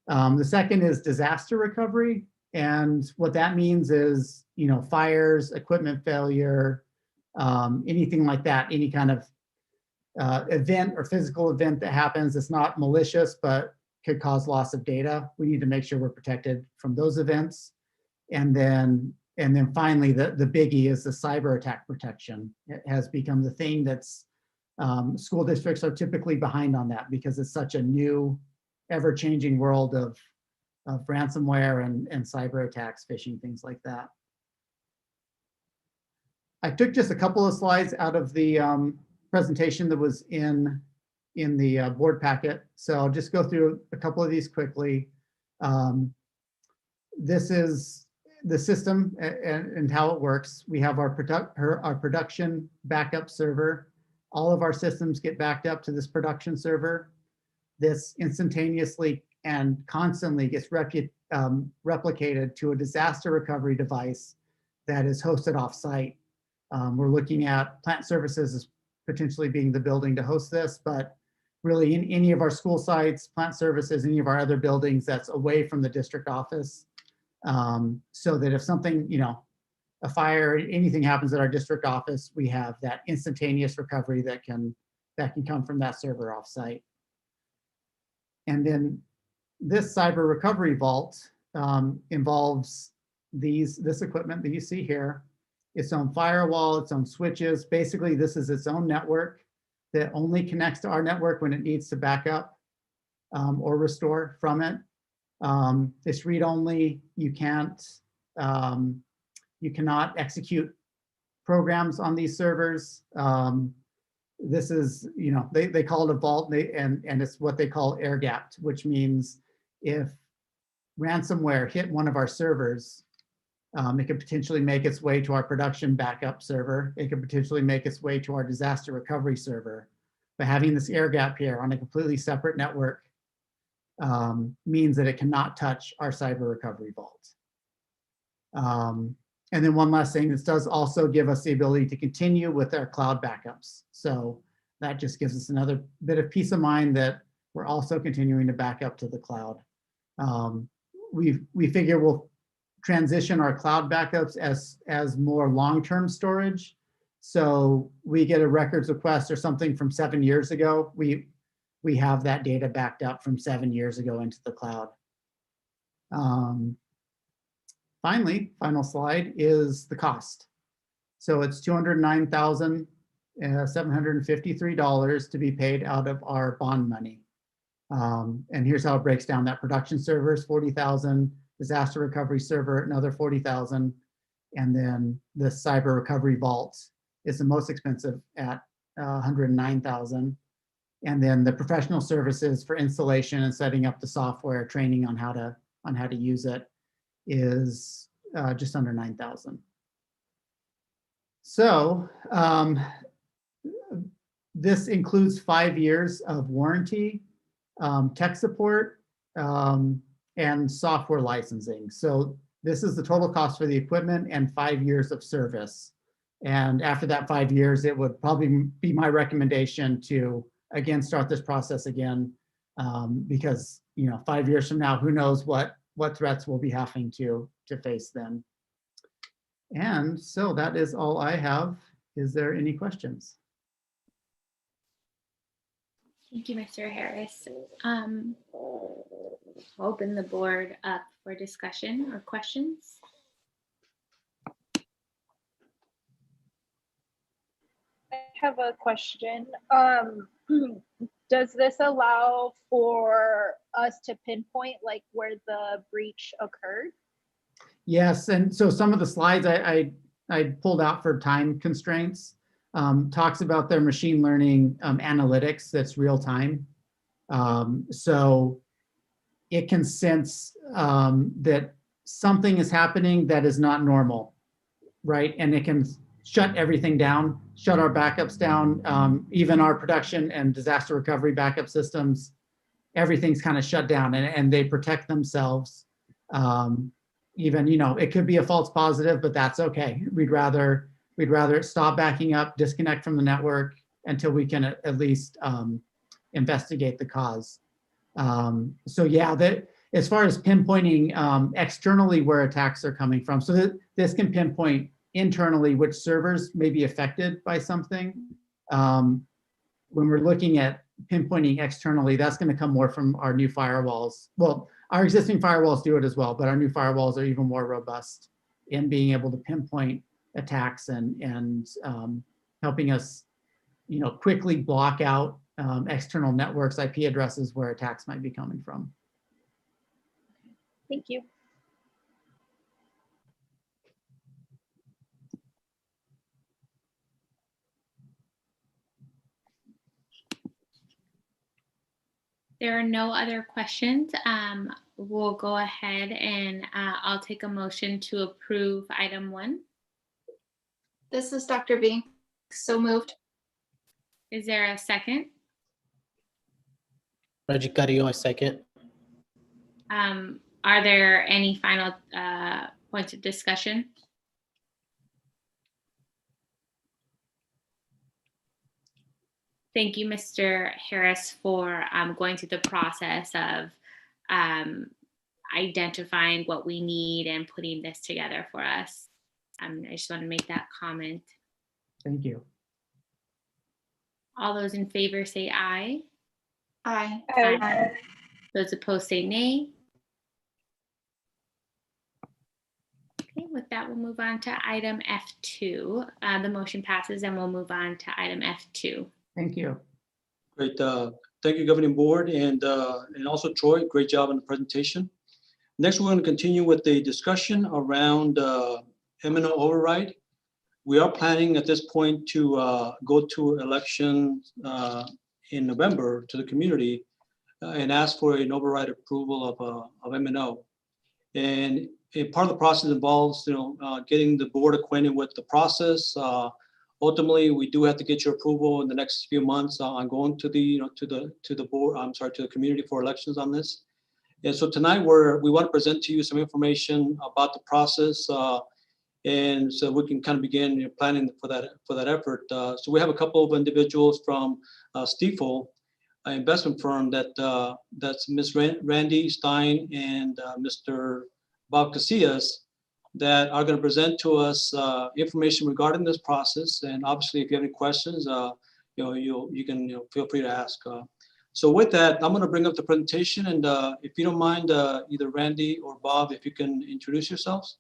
The second is disaster recovery, and what that means is, fires, equipment failure, anything like that, any kind of event or physical event that happens. It's not malicious, but could cause loss of data. We need to make sure we're protected from those events. And then finally, the biggie is the cyber attack protection. It has become the thing that's school districts are typically behind on that because it's such a new, ever-changing world of ransomware and cyber attacks, phishing, things like that. I took just a couple of slides out of the presentation that was in the board packet. So I'll just go through a couple of these quickly. This is the system and how it works. We have our production backup server. All of our systems get backed up to this production server. This instantaneously and constantly gets replicated to a disaster recovery device that is hosted off-site. We're looking at plant services as potentially being the building to host this, but really in any of our school sites, plant services, any of our other buildings that's away from the district office, so that if something, a fire, anything happens at our district office, we have that instantaneous recovery that can come from that server off-site. And then this cyber recovery vault involves this equipment that you see here, its own firewall, its own switches. Basically, this is its own network that only connects to our network when it needs to back up or restore from it. It's read-only. You cannot execute programs on these servers. This is, they call it a vault, and it's what they call air-gapped, which means if ransomware hit one of our servers, it could potentially make its way to our production backup server. It could potentially make its way to our disaster recovery server. But having this air gap here on a completely separate network means that it cannot touch our cyber recovery vault. And then one last thing, this does also give us the ability to continue with our cloud backups. So that just gives us another bit of peace of mind that we're also continuing to back up to the cloud. We figure we'll transition our cloud backups as more long-term storage. So we get a records request or something from 7 years ago. We have that data backed up from 7 years ago into the cloud. Finally, final slide is the cost. So it's $209,753 to be paid out of our bond money. And here's how it breaks down. That production server is $40,000, disaster recovery server another $40,000, and then the cyber recovery vault is the most expensive at $109,000. And then the professional services for installation and setting up the software, training on how to use it, is just under $9,000. So this includes 5 years of warranty, tech support, and software licensing. So this is the total cost for the equipment and 5 years of service. And after that 5 years, it would probably be my recommendation to, again, start this process again, because 5 years from now, who knows what threats we'll be having to face then. And so that is all I have. Is there any questions? Thank you, Mr. Harris. Open the board up for discussion or questions. I have a question. Does this allow for us to pinpoint like where the breach occurred? Yes, and so some of the slides I pulled out for time constraints talks about their machine learning analytics that's real time. So it can sense that something is happening that is not normal, right? And it can shut everything down, shut our backups down, even our production and disaster recovery backup systems, everything's kind of shut down and they protect themselves. Even, it could be a false positive, but that's okay. We'd rather stop backing up, disconnect from the network until we can at least investigate the cause. So yeah, as far as pinpointing externally where attacks are coming from, so this can pinpoint internally which servers may be affected by something. when we're looking at pinpointing externally, that's going to come more from our new firewalls. Well, our existing firewalls do it as well, but our new firewalls are even more robust in being able to pinpoint attacks and helping us, quickly block out external networks, IP addresses where attacks might be coming from. Thank you. There are no other questions. We'll go ahead and I'll take a motion to approve item 1. This is Dr. V. So moved. Is there a second? Reggie Carrillo, I second. Are there any final points of discussion? Thank you, Mr. Harris, for going through the process of identifying what we need and putting this together for us. I just want to make that comment. Thank you. All those in favor say aye. Aye. Aye. Those opposed say nay. Okay, with that, we'll move on to item F2. The motion passes and we'll move on to item F2. Thank you. Great. Thank you, Governing Board, and also Troy. Great job on the presentation. Next, we're going to continue with the discussion around M&O override. We are planning at this point to go to election in November to the community and ask for an override approval of M&O. And part of the process involves, getting the board acquainted with the process. Ultimately, we do have to get your approval in the next few months on going to the, to the board. I'm sorry, to the community for elections on this. And so tonight we want to present to you some information about the process, and so we can kind of begin planning for that effort. So we have a couple of individuals from Stifel, an investment firm that's Ms. Randy Stein and Mr. Bob Casillas, that are going to present to us information regarding this process. And obviously, if you have any questions, you can feel free to ask. So with that, I'm going to bring up the presentation, and if you don't mind, either Randy or Bob, if you can introduce yourselves.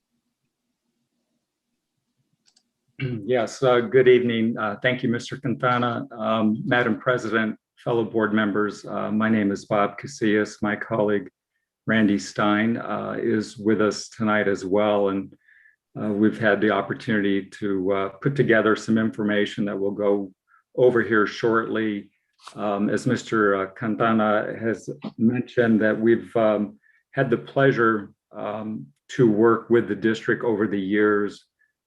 Yes, good evening. Thank you, Mr. Quintana. Madam President, fellow board members, my name is Bob Casillas. My colleague, Randy Stein, is with us tonight as well. And we've had the opportunity to put together some information that we'll go over here shortly. As Mr. Quintana has mentioned, that we've had the pleasure to work with the district over the years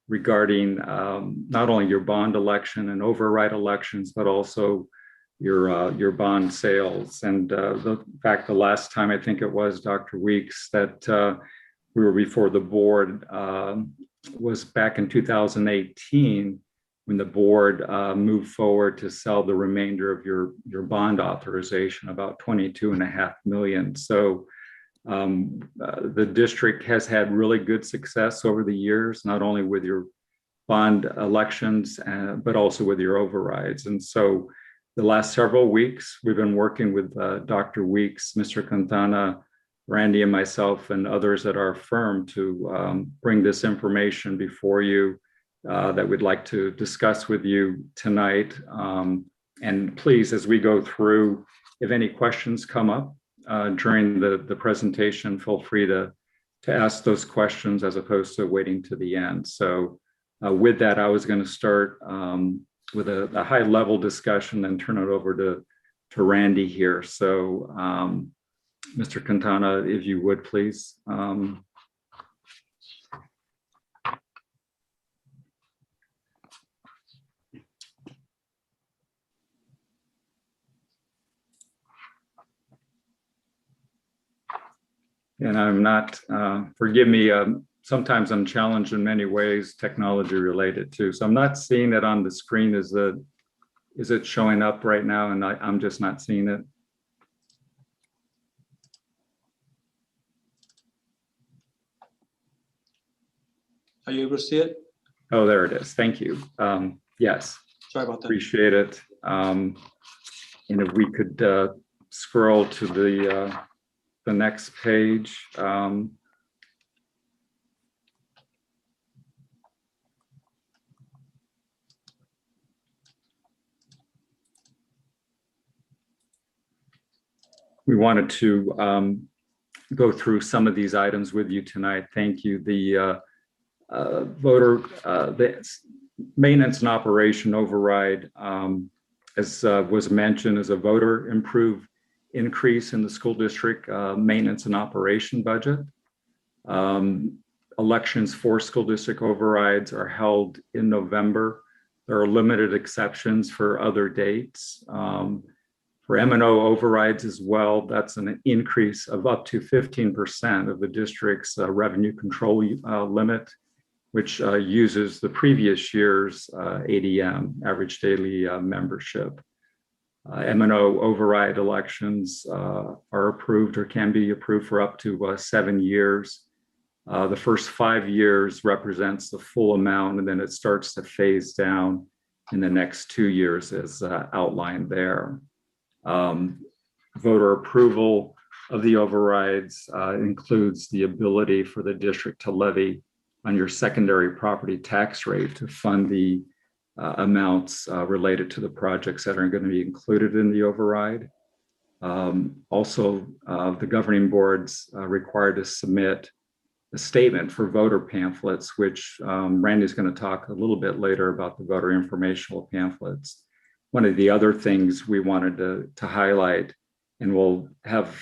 regarding not only your bond election and override elections, but also your bond sales. And the fact, the last time I think it was Dr. Weeks that we were before the board was back in 2018, when the board moved forward to sell the remainder of your bond authorization, about 22.5 million. So the district has had really good success over the years, not only with your bond elections, but also with your overrides. And so the last several weeks, we've been working with Dr. Weeks, Mr. Quintana, Randy, and myself, and others at our firm to bring this information before you that we'd like to discuss with you tonight. And please, as we go through, if any questions come up during the presentation, feel free to ask those questions as opposed to waiting to the end. So with that, I was going to start with a high level discussion and turn it over to Randy here. So Mr. Quintana, if you would please. And I'm not, forgive me, sometimes I'm challenged in many ways, technology related too. So I'm not seeing it on the screen. Is it showing up right now? And I'm just not seeing it. Are you able to see it? Oh, there it is. Thank you. Yes. Sorry about that. Appreciate it. And if we could scroll to the next page. We wanted to go through some of these items with you tonight. Thank you. The the maintenance and operation override, as was mentioned, is a voter improved increase in the school district maintenance and operation budget. Elections for school district overrides are held in November. There are limited exceptions for other dates. For M&O overrides as well, that's an increase of up to 15% of the district's revenue control limit, which uses the previous year's ADM, average daily membership. M&O override elections are approved or can be approved for up to 7 years. The first 5 years represents the full amount, and then it starts to phase down in the next 2 years as outlined there. Voter approval of the overrides includes the ability for the district to levy on your secondary property tax rate to fund the amounts related to the projects that are going to be included in the override. Also, the governing board's required to submit a statement for voter pamphlets, which Randy's going to talk a little bit later about the voter informational pamphlets. One of the other things we wanted to highlight, and we'll have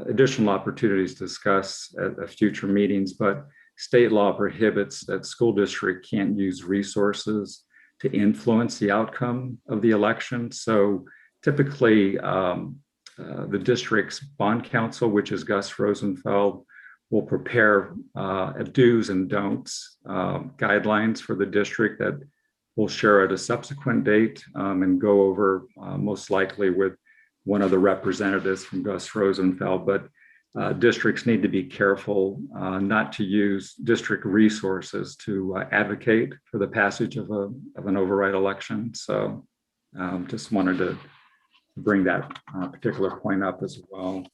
additional opportunities to discuss at future meetings, but state law prohibits that school district can't use resources to influence the outcome of the election. So typically the district's bond counsel, which is Gus Rosenfeld, will prepare do's and don'ts guidelines for the district that we'll share at a subsequent date and go over most likely with one of the representatives from Gus Rosenfeld. But districts need to be careful not to use district resources to advocate for the passage of an override election. So just wanted to bring that particular point up as well.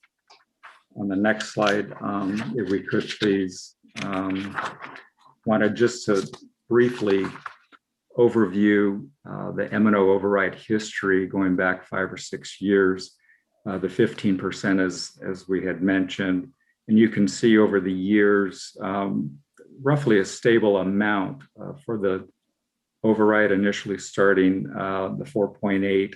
On the next slide, if we could please, wanted just to briefly overview the M&O override history going back 5 or 6 years, the 15% as we had mentioned. And you can see over the years, roughly a stable amount for the override, initially starting the 4.8,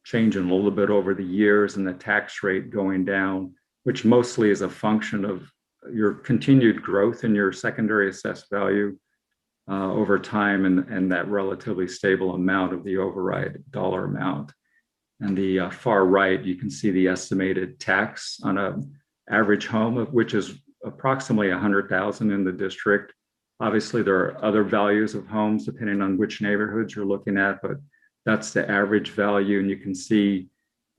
changing a little bit over the years, and the tax rate going down, which mostly is a function of your continued growth in your secondary assessed value over time, and that relatively stable amount of the override dollar amount. And the far right, you can see the estimated tax on an average home, which is approximately $100,000 in the district. Obviously, there are other values of homes depending on which neighborhoods you're looking at, but that's the average value. And you can see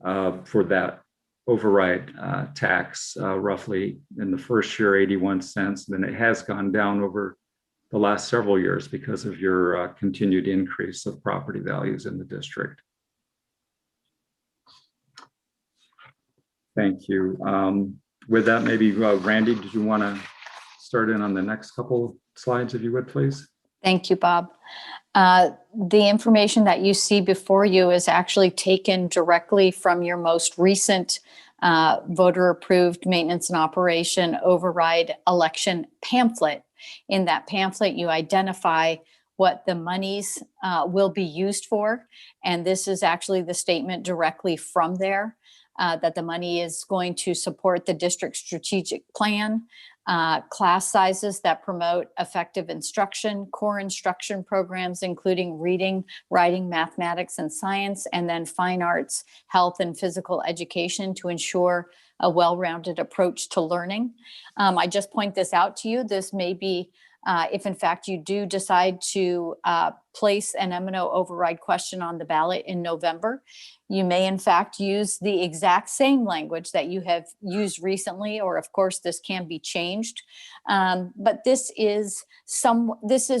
for that override tax, roughly in the first year, 81 cents. And then it has gone down over the last several years because of your continued increase of property values in the district. Thank you. With that, maybe Randy, did you want to start in on the next couple slides, if you would, please? Thank you, Bob. The information that you see before you is actually taken directly from your most recent voter-approved maintenance and operation override election pamphlet. In that pamphlet, you identify what the monies will be used for. And this is actually the statement directly from there, that the money is going to support the district's strategic plan, class sizes that promote effective instruction, core instruction programs, including reading, writing, mathematics, and science, and then fine arts, health, and physical education to ensure a well-rounded approach to learning. I just point this out to you. This may be If in fact you do decide to place an M&O override question on the ballot in November, you may in fact use the exact same language that you have used recently, or of course this can be changed. But this is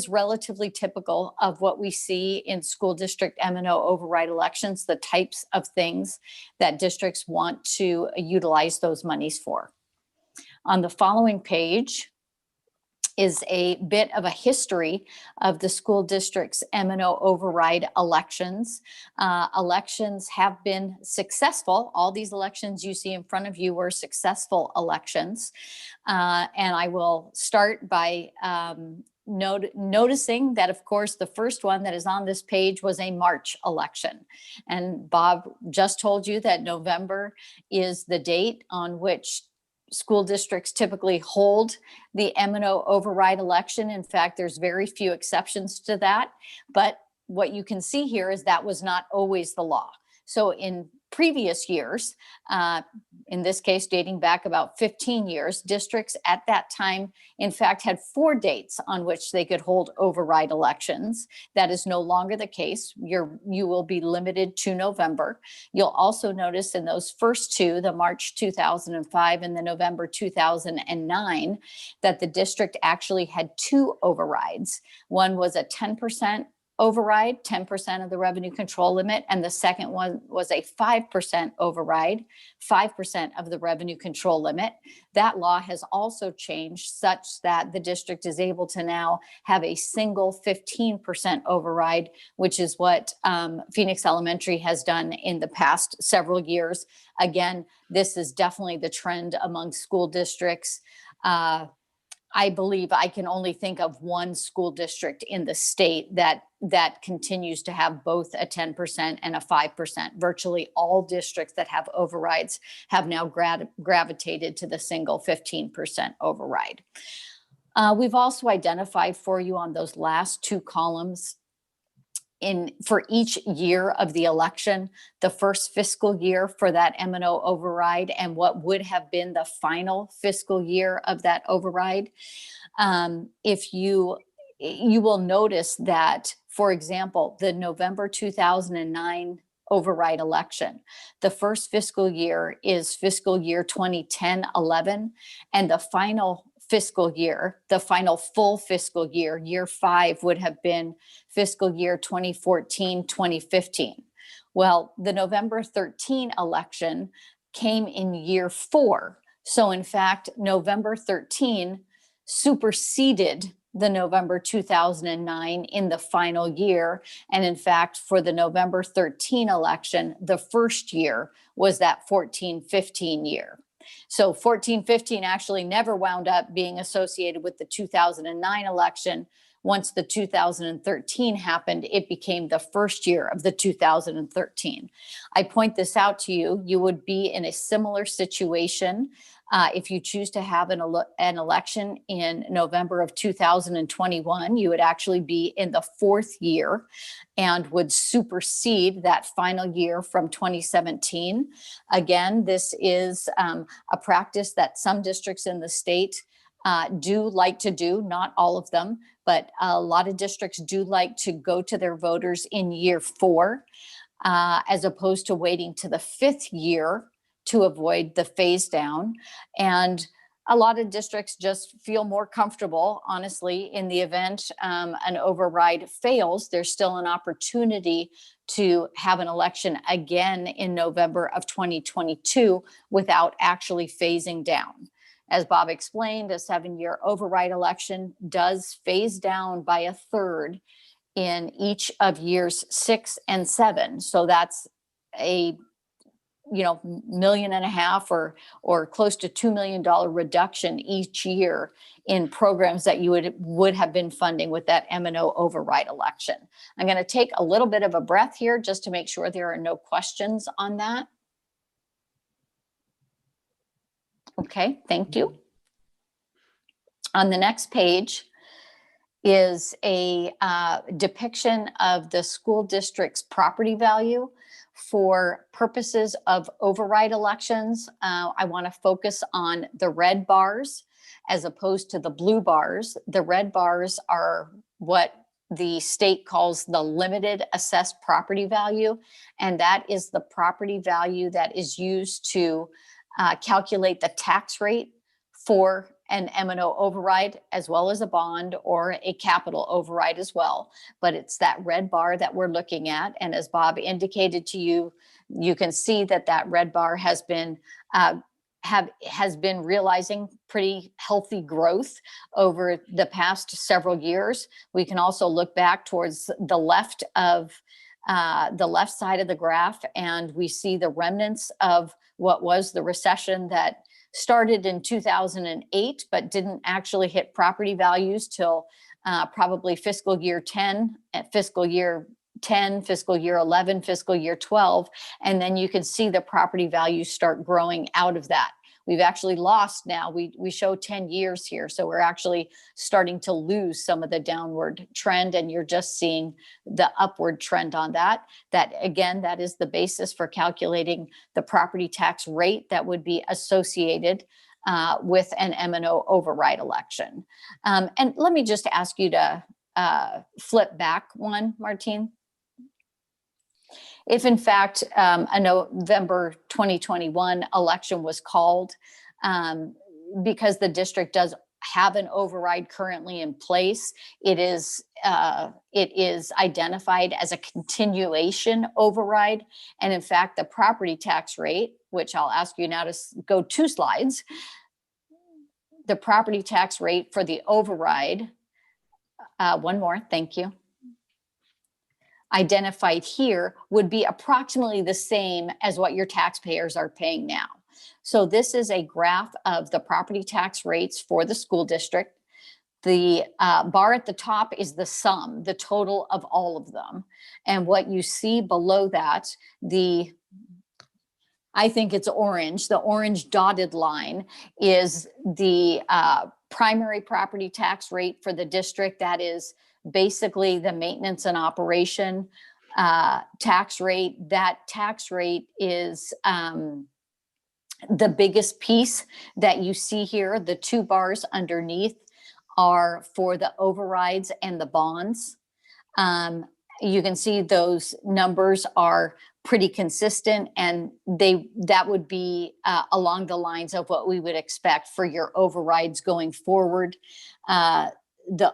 relatively typical of what we see in school district M&O override elections, the types of things that districts want to utilize those monies for. On the following page is a bit of a history of the school district's M&O override elections. Elections have been successful. All these elections you see in front of you were successful elections. And I will start by noticing that, of course, the first one that is on this page was a March election. And Bob just told you that November is the date on which school districts typically hold the M&O override election. In fact, there's very few exceptions to that. But what you can see here is that was not always the law. So in previous years, in this case dating back about 15 years, districts at that time, in fact, had 4 dates on which they could hold override elections. That is no longer the case. You will be limited to November. You'll also notice in those first 2, the March 2005 and the November 2009, that the district actually had 2 overrides. One was a 10% override, 10% of the revenue control limit, and the second one was a 5% override, 5% of the revenue control limit. That law has also changed such that the district is able to now have a single 15% override, which is what Phoenix Elementary has done in the past several years. Again, this is definitely the trend among school districts. I believe I can only think of one school district in the state that continues to have both a 10% and a 5%. Virtually all districts that have overrides have now gravitated to the single 15% override. We've also identified for you on those last 2 columns for each year of the election, the first fiscal year for that M&O override and what would have been the final fiscal year of that override. If you will notice that, for example, the November 2009 override election, the first fiscal year is fiscal year 2010-11, and the final fiscal year, the final full fiscal year, year 5 would have been fiscal year 2014-2015. Well, the November 13 election came in year 4. So in fact, November 13 superseded the November 2009 in the final year. And in fact, for the November 13 election, the first year was that 14-15 year. So 14-15 actually never wound up being associated with the 2009 election. Once the 2013 happened, it became the first year of the 2013. I point this out to you. You would be in a similar situation if you choose to have an election in November of 2021. You would actually be in the 4th year and would supersede that final year from 2017. Again, this is a practice that some districts in the state do like to do, not all of them, but a lot of districts do like to go to their voters in year 4, as opposed to waiting to the 5th year to avoid the phase down. And a lot of districts just feel more comfortable, honestly, in the event an override fails, there's still an opportunity to have an election again in November of 2022 without actually phasing down. As Bob explained, a 7-year override election does phase down by 1/3 in each of years 6 and 7. So that's a $1.5 million or close to $2 million reduction each year in programs that you would have been funding with that M&O override election. I'm going to take a little bit of a breath here just to make sure there are no questions on that. Okay, thank you. On the next page is a depiction of the school district's property value For purposes of override elections, I want to focus on the red bars as opposed to the blue bars. The red bars are what the state calls the limited assessed property value, and that is the property value that is used to calculate the tax rate for an M&O override, as well as a bond or a capital override as well. But it's that red bar that we're looking at. And as Bob indicated to you, you can see that that red bar has been realizing pretty healthy growth over the past several years. We can also look back towards the left side of the graph, and we see the remnants of what was the recession that started in 2008, but didn't actually hit property values till probably fiscal year 10, fiscal year 11, fiscal year 12. And then you can see the property values start growing out of that. We've actually lost now, we show 10 years here. So we're actually starting to lose some of the downward trend, and you're just seeing the upward trend on that. That again, that is the basis for calculating the property tax rate that would be associated with an M&O override election. And let me just ask you to flip back one, Martine. If in fact a November 2021 election was called, because the district does have an override currently in place, it is identified as a continuation override. And in fact, the property tax rate, which I'll ask you now to go 2 slides, the property tax rate for the override, one more, thank you, identified here would be approximately the same as what your taxpayers are paying now. So this is a graph of the property tax rates for the school district. The bar at the top is the sum, the total of all of them. And what you see below that, I think it's orange, the orange dotted line is the primary property tax rate for the district. That is basically the maintenance and operation tax rate. That tax rate is the biggest piece that you see here. The 2 bars underneath are for the overrides and the bonds. You can see those numbers are pretty consistent, and that would be along the lines of what we would expect for your overrides going forward. The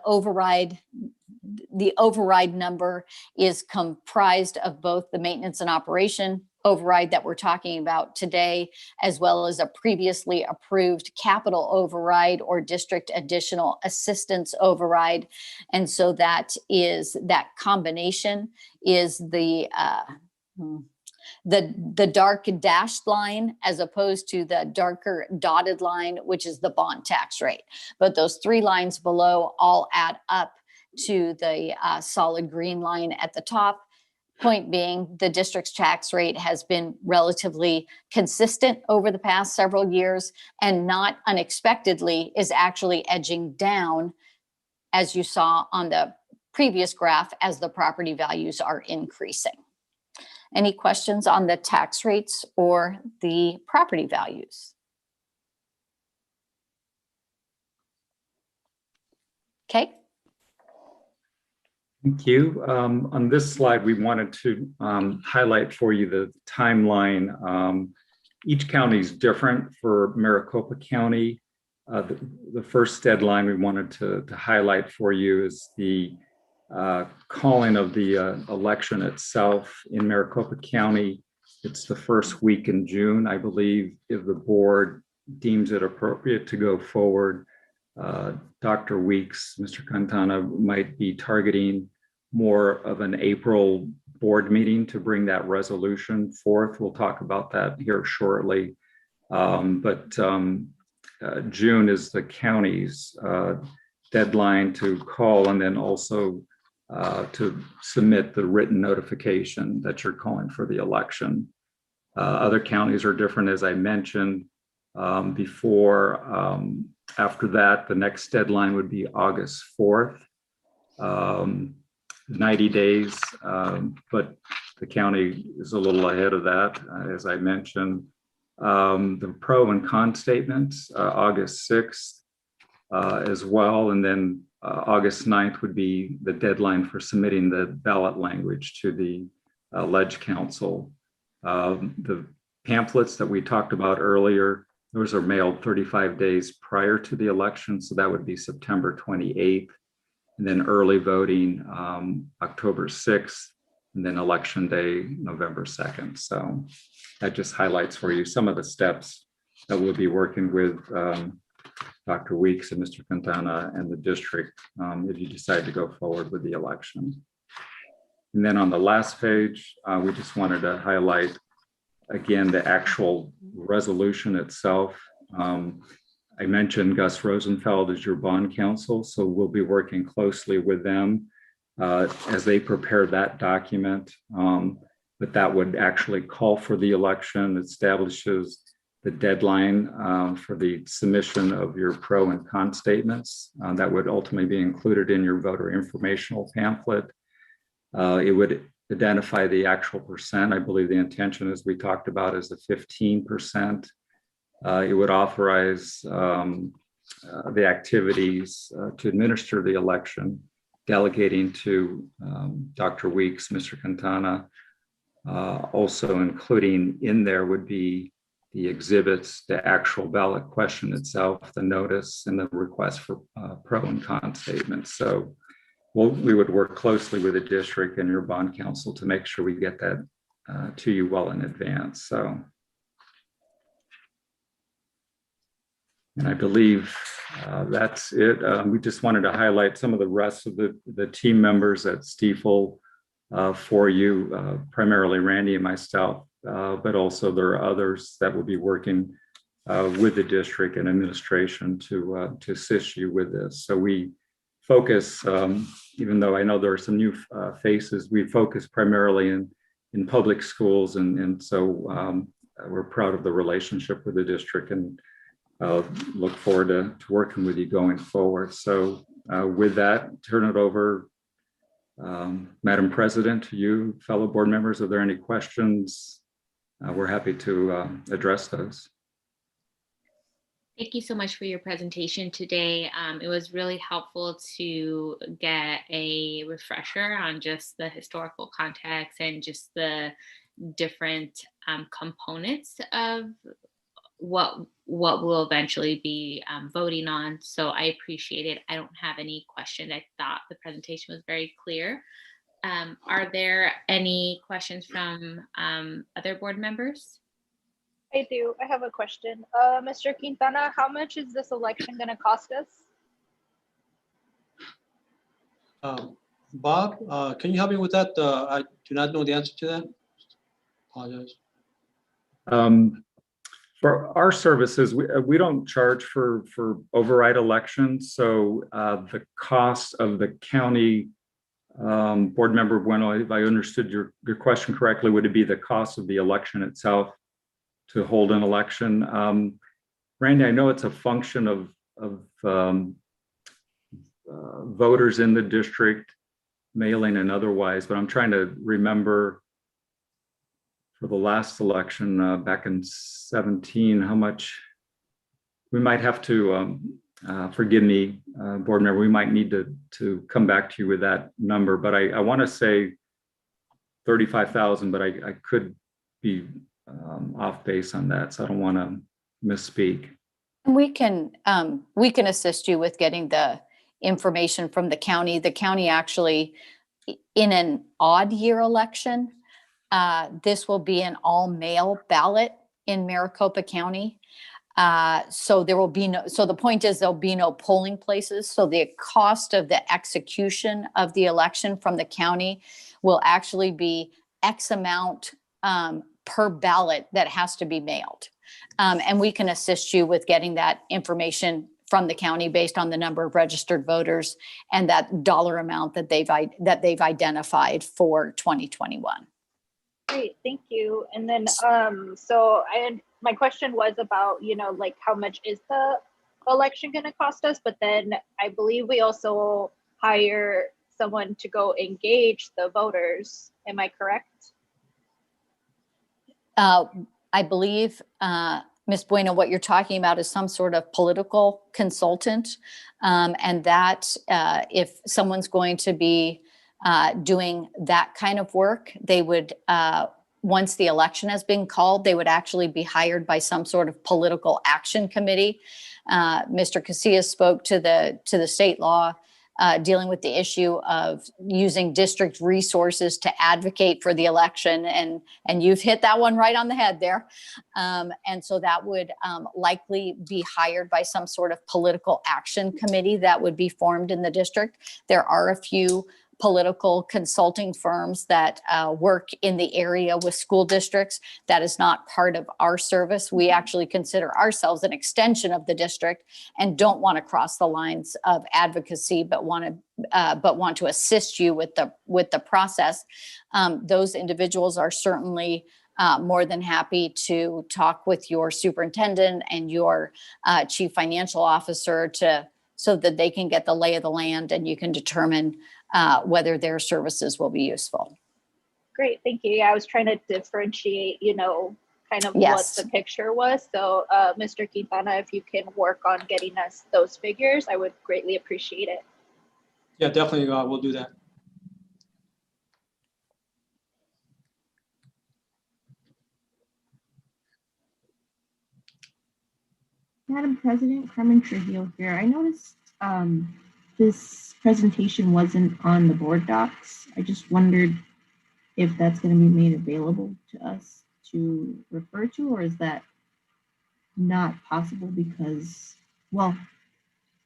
override number is comprised of both the maintenance and operation override that we're talking about today, as well as a previously approved capital override or district additional assistance override. And so that combination is the dark dashed line as opposed to the darker dotted line, which is the bond tax rate. But those 3 lines below all add up to the solid green line at the top. Point being, the district's tax rate has been relatively consistent over the past several years, and not unexpectedly is actually edging down, as you saw on the previous graph, as the property values are increasing. Any questions on the tax rates or the property values? Okay. Thank you. On this slide, we wanted to highlight for you the timeline. Each county is different. For Maricopa County, the first deadline we wanted to highlight for you is the calling of the election itself. In Maricopa County, it's the first week in June, I believe, if the board deems it appropriate to go forward. Dr. Weeks, Mr. Cantana might be targeting more of an April board meeting to bring that resolution forth. We'll talk about that here shortly. But June is the county's deadline to call, and then also to submit the written notification that you're calling for the election. Other counties are different, as I mentioned before. After that, the next deadline would be August 4th. 90 days, but The county is a little ahead of that, as I mentioned. The pro and con statements, August 6th as well. And then August 9th would be the deadline for submitting the ballot language to the Ledge Council. The pamphlets that we talked about earlier, those are mailed 35 days prior to the election. So that would be September 28th. And then early voting, October 6th. And then election day, November 2nd. So that just highlights for you some of the steps that we'll be working with Dr. Weeks and Mr. Quintana and the district if you decide to go forward with the election. And then on the last page, we just wanted to highlight again the actual resolution itself. I mentioned Gus Rosenfeld as your bond counsel, so we'll be working closely with them as they prepare that document. But that would actually call for the election, establishes the deadline for the submission of your pro and con statements. That would ultimately be included in your voter informational pamphlet. It would identify the actual percent. I believe the intention, as we talked about, is the 15%. It would authorize the activities to administer the election, delegating to Dr. Weeks, Mr. Quintana. Also including in there would be the exhibits, the actual ballot question itself, the notice, and the request for pro and con statements. So we would work closely with the district and your bond counsel to make sure we get that to you well in advance. So, and I believe that's it. We just wanted to highlight some of the rest of the team members at Stiefel for you, primarily Randy and myself, but also there are others that will be working with the district and administration to assist you with this. So we focus, even though I know there are some new faces, we focus primarily in public schools, and so we're proud of the relationship with the district and look forward to working with you going forward. So with that, turn it over, Madam President, to you, fellow board members. Are there any questions? We're happy to address those. Thank you so much for your presentation today. It was really helpful to get a refresher on just the historical context and just the different components of what we'll eventually be voting on. So I appreciate it. I don't have any questions. I thought the presentation was very clear. Are there any questions from other board members? I do. I have a question. Mr. Quintana, how much is this election going to cost us? Bob, can you help me with that? I do not know the answer to that. Apologize. For our services, we don't charge for override elections. So the cost of the county board member, Bueno, if I understood your question correctly, would it be the cost of the election itself to hold an election? Randy, I know it's a function of voters in the district, mailing and otherwise, but I'm trying to remember for the last election back in 17, how much we might have to, forgive me, board member, we might need to come back to you with that number, but I want to say 35,000, but I could be off base on that, so I don't want to misspeak. We can assist you with getting the information from the county. The county actually, in an odd year election, this will be an all mail ballot in Maricopa County. So there will be no, so the point is there'll be no polling places. So the cost of the execution of the election from the county will actually be X amount per ballot that has to be mailed. And we can assist you with getting that information from the county based on the number of registered voters and that dollar amount that they've identified for 2021. Great, thank you. And then, my question was about, like how much is the election going to cost us? But then I believe we also hire someone to go engage the voters. Am I correct? I believe, Ms. Bueno, what you're talking about is some sort of political consultant. And that if someone's going to be doing that kind of work, they would, once the election has been called, they would actually be hired by some sort of political action committee. Mr. Casillas spoke to the state law dealing with the issue of using district resources to advocate for the election. And you've hit that one right on the head there. And so that would likely be hired by some sort of political action committee that would be formed in the district. There are a few political consulting firms that work in the area with school districts. That is not part of our service. We actually consider ourselves an extension of the district and don't want to cross the lines of advocacy, but want to assist you with the process. Those individuals are certainly more than happy to talk with your superintendent and your chief financial officer so that they can get the lay of the land and you can determine whether their services will be useful. Great, thank you. Yeah, I was trying to differentiate, kind of Yes. what the picture was. So Mr. Quintana, if you can work on getting us those figures, I would greatly appreciate it. Yeah, definitely, we'll do that. Madam President, Carmen Trujillo here. I noticed this presentation wasn't on the board docs. I just wondered if that's going to be made available to us to refer to, or is that not possible because, well,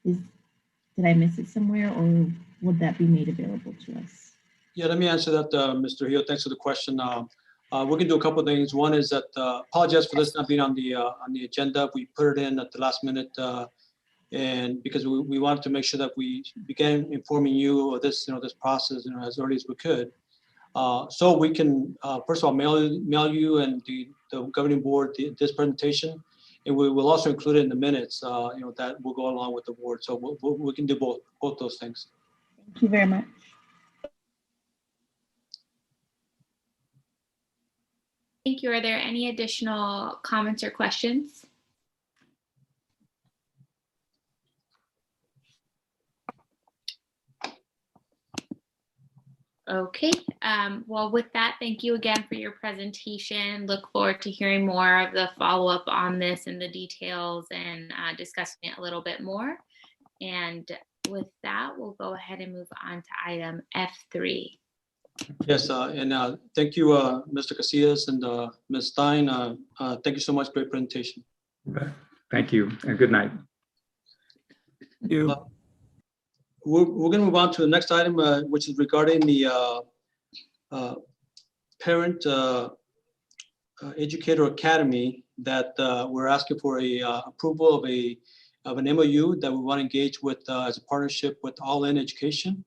did I miss it somewhere, or would that be made available to us? Yeah, let me answer that, Mr. Hill. Thanks for the question. We can do a couple of things. One is that apologize for this not being on the agenda. We put it in at the last minute, and because we wanted to make sure that we began informing you of this, this process, as early as we could. So we can first of all mail you and the governing board this presentation, and we will also include it in the minutes. That will go along with the board. So we can do both those things. Thank you very much. Thank you. Are there any additional comments or questions? Okay, well, with that, thank you again for your presentation. Look forward to hearing more of the follow-up on this and the details and discussing it a little bit more. And with that, we'll go ahead and move on to item F3. Yes, and thank you, Mr. Casillas and Ms. Stein. Thank you so much. Great presentation. Okay. Thank you, and good night. Thank you. We're going to move on to the next item, which is regarding the Parent Educator Academy that we're asking for a approval of an MOU that we want to engage with as a partnership with All In Education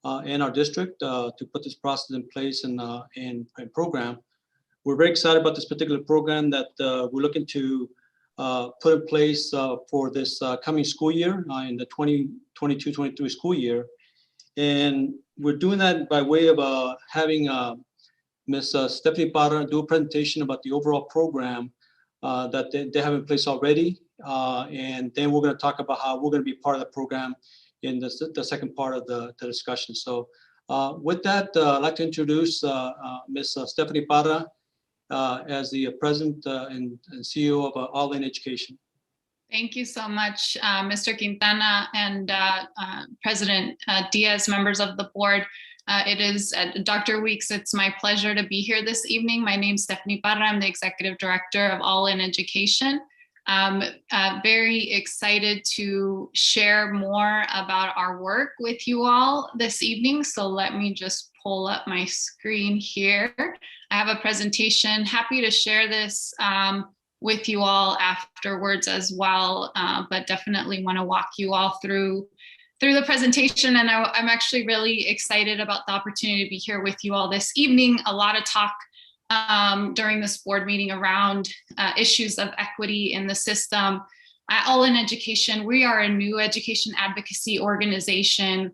and our district to put this process in place and program. We're very excited about this particular program that we're looking to put in place for this coming school year in the 2022-23 school year. And we're doing that by way of having Ms. Stephanie Parra do a presentation about the overall program that they have in place already. And then we're going to talk about how we're going to be part of the program in the second part of the discussion. So with that, I'd like to introduce Ms. Stephanie Parra as the president and CEO of All In Education. Thank you so much, Mr. Quintana and President Diaz, members of the board. It is Dr. Weeks. It's my pleasure to be here this evening. My name is Stephanie Parra. I'm the executive director of All In Education. I'm very excited to share more about our work with you all this evening. So let me just pull up my screen here. I have a presentation. Happy to share this with you all afterwards as well, but definitely want to walk you all through the presentation. And I'm actually really excited about the opportunity to be here with you all this evening. A lot of talk during this board meeting around issues of equity in the system. At All in Education, we are a new education advocacy organization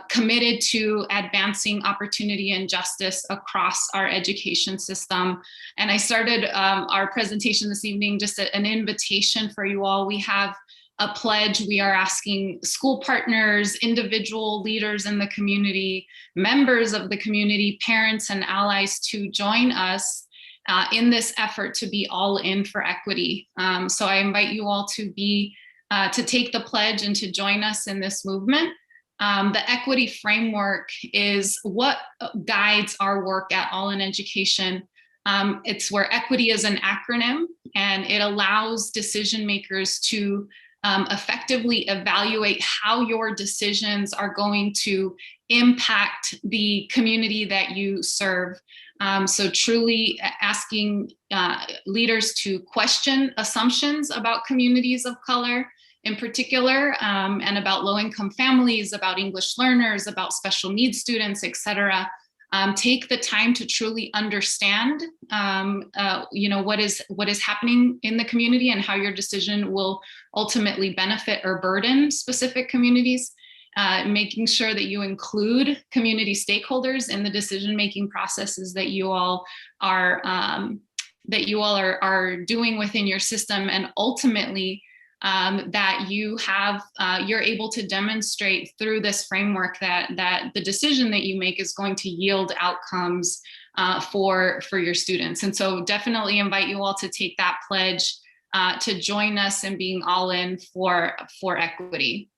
committed to advancing opportunity and justice across our education system. And I started our presentation this evening just an invitation for you all. We have a pledge. We are asking school partners, individual leaders in the community, members of the community, parents and allies to join us in this effort to be all in for equity. So I invite you all to take the pledge and to join us in this movement. The equity framework is what guides our work at All in Education. It's where equity is an acronym, and it allows decision makers to effectively evaluate how your decisions are going to impact the community that you serve. So truly asking leaders to question assumptions about communities of color in particular, and about low-income families, about English learners, about special needs students, et cetera. Take the time to truly understand what is happening in the community and how your decision will ultimately benefit or burden specific communities. Making sure that you include community stakeholders in the decision-making processes that you all are doing within your system, and ultimately that you're able to demonstrate through this framework that the decision that you make is going to yield outcomes for your students. And so definitely invite you all to take that pledge to join us in being all in for equity.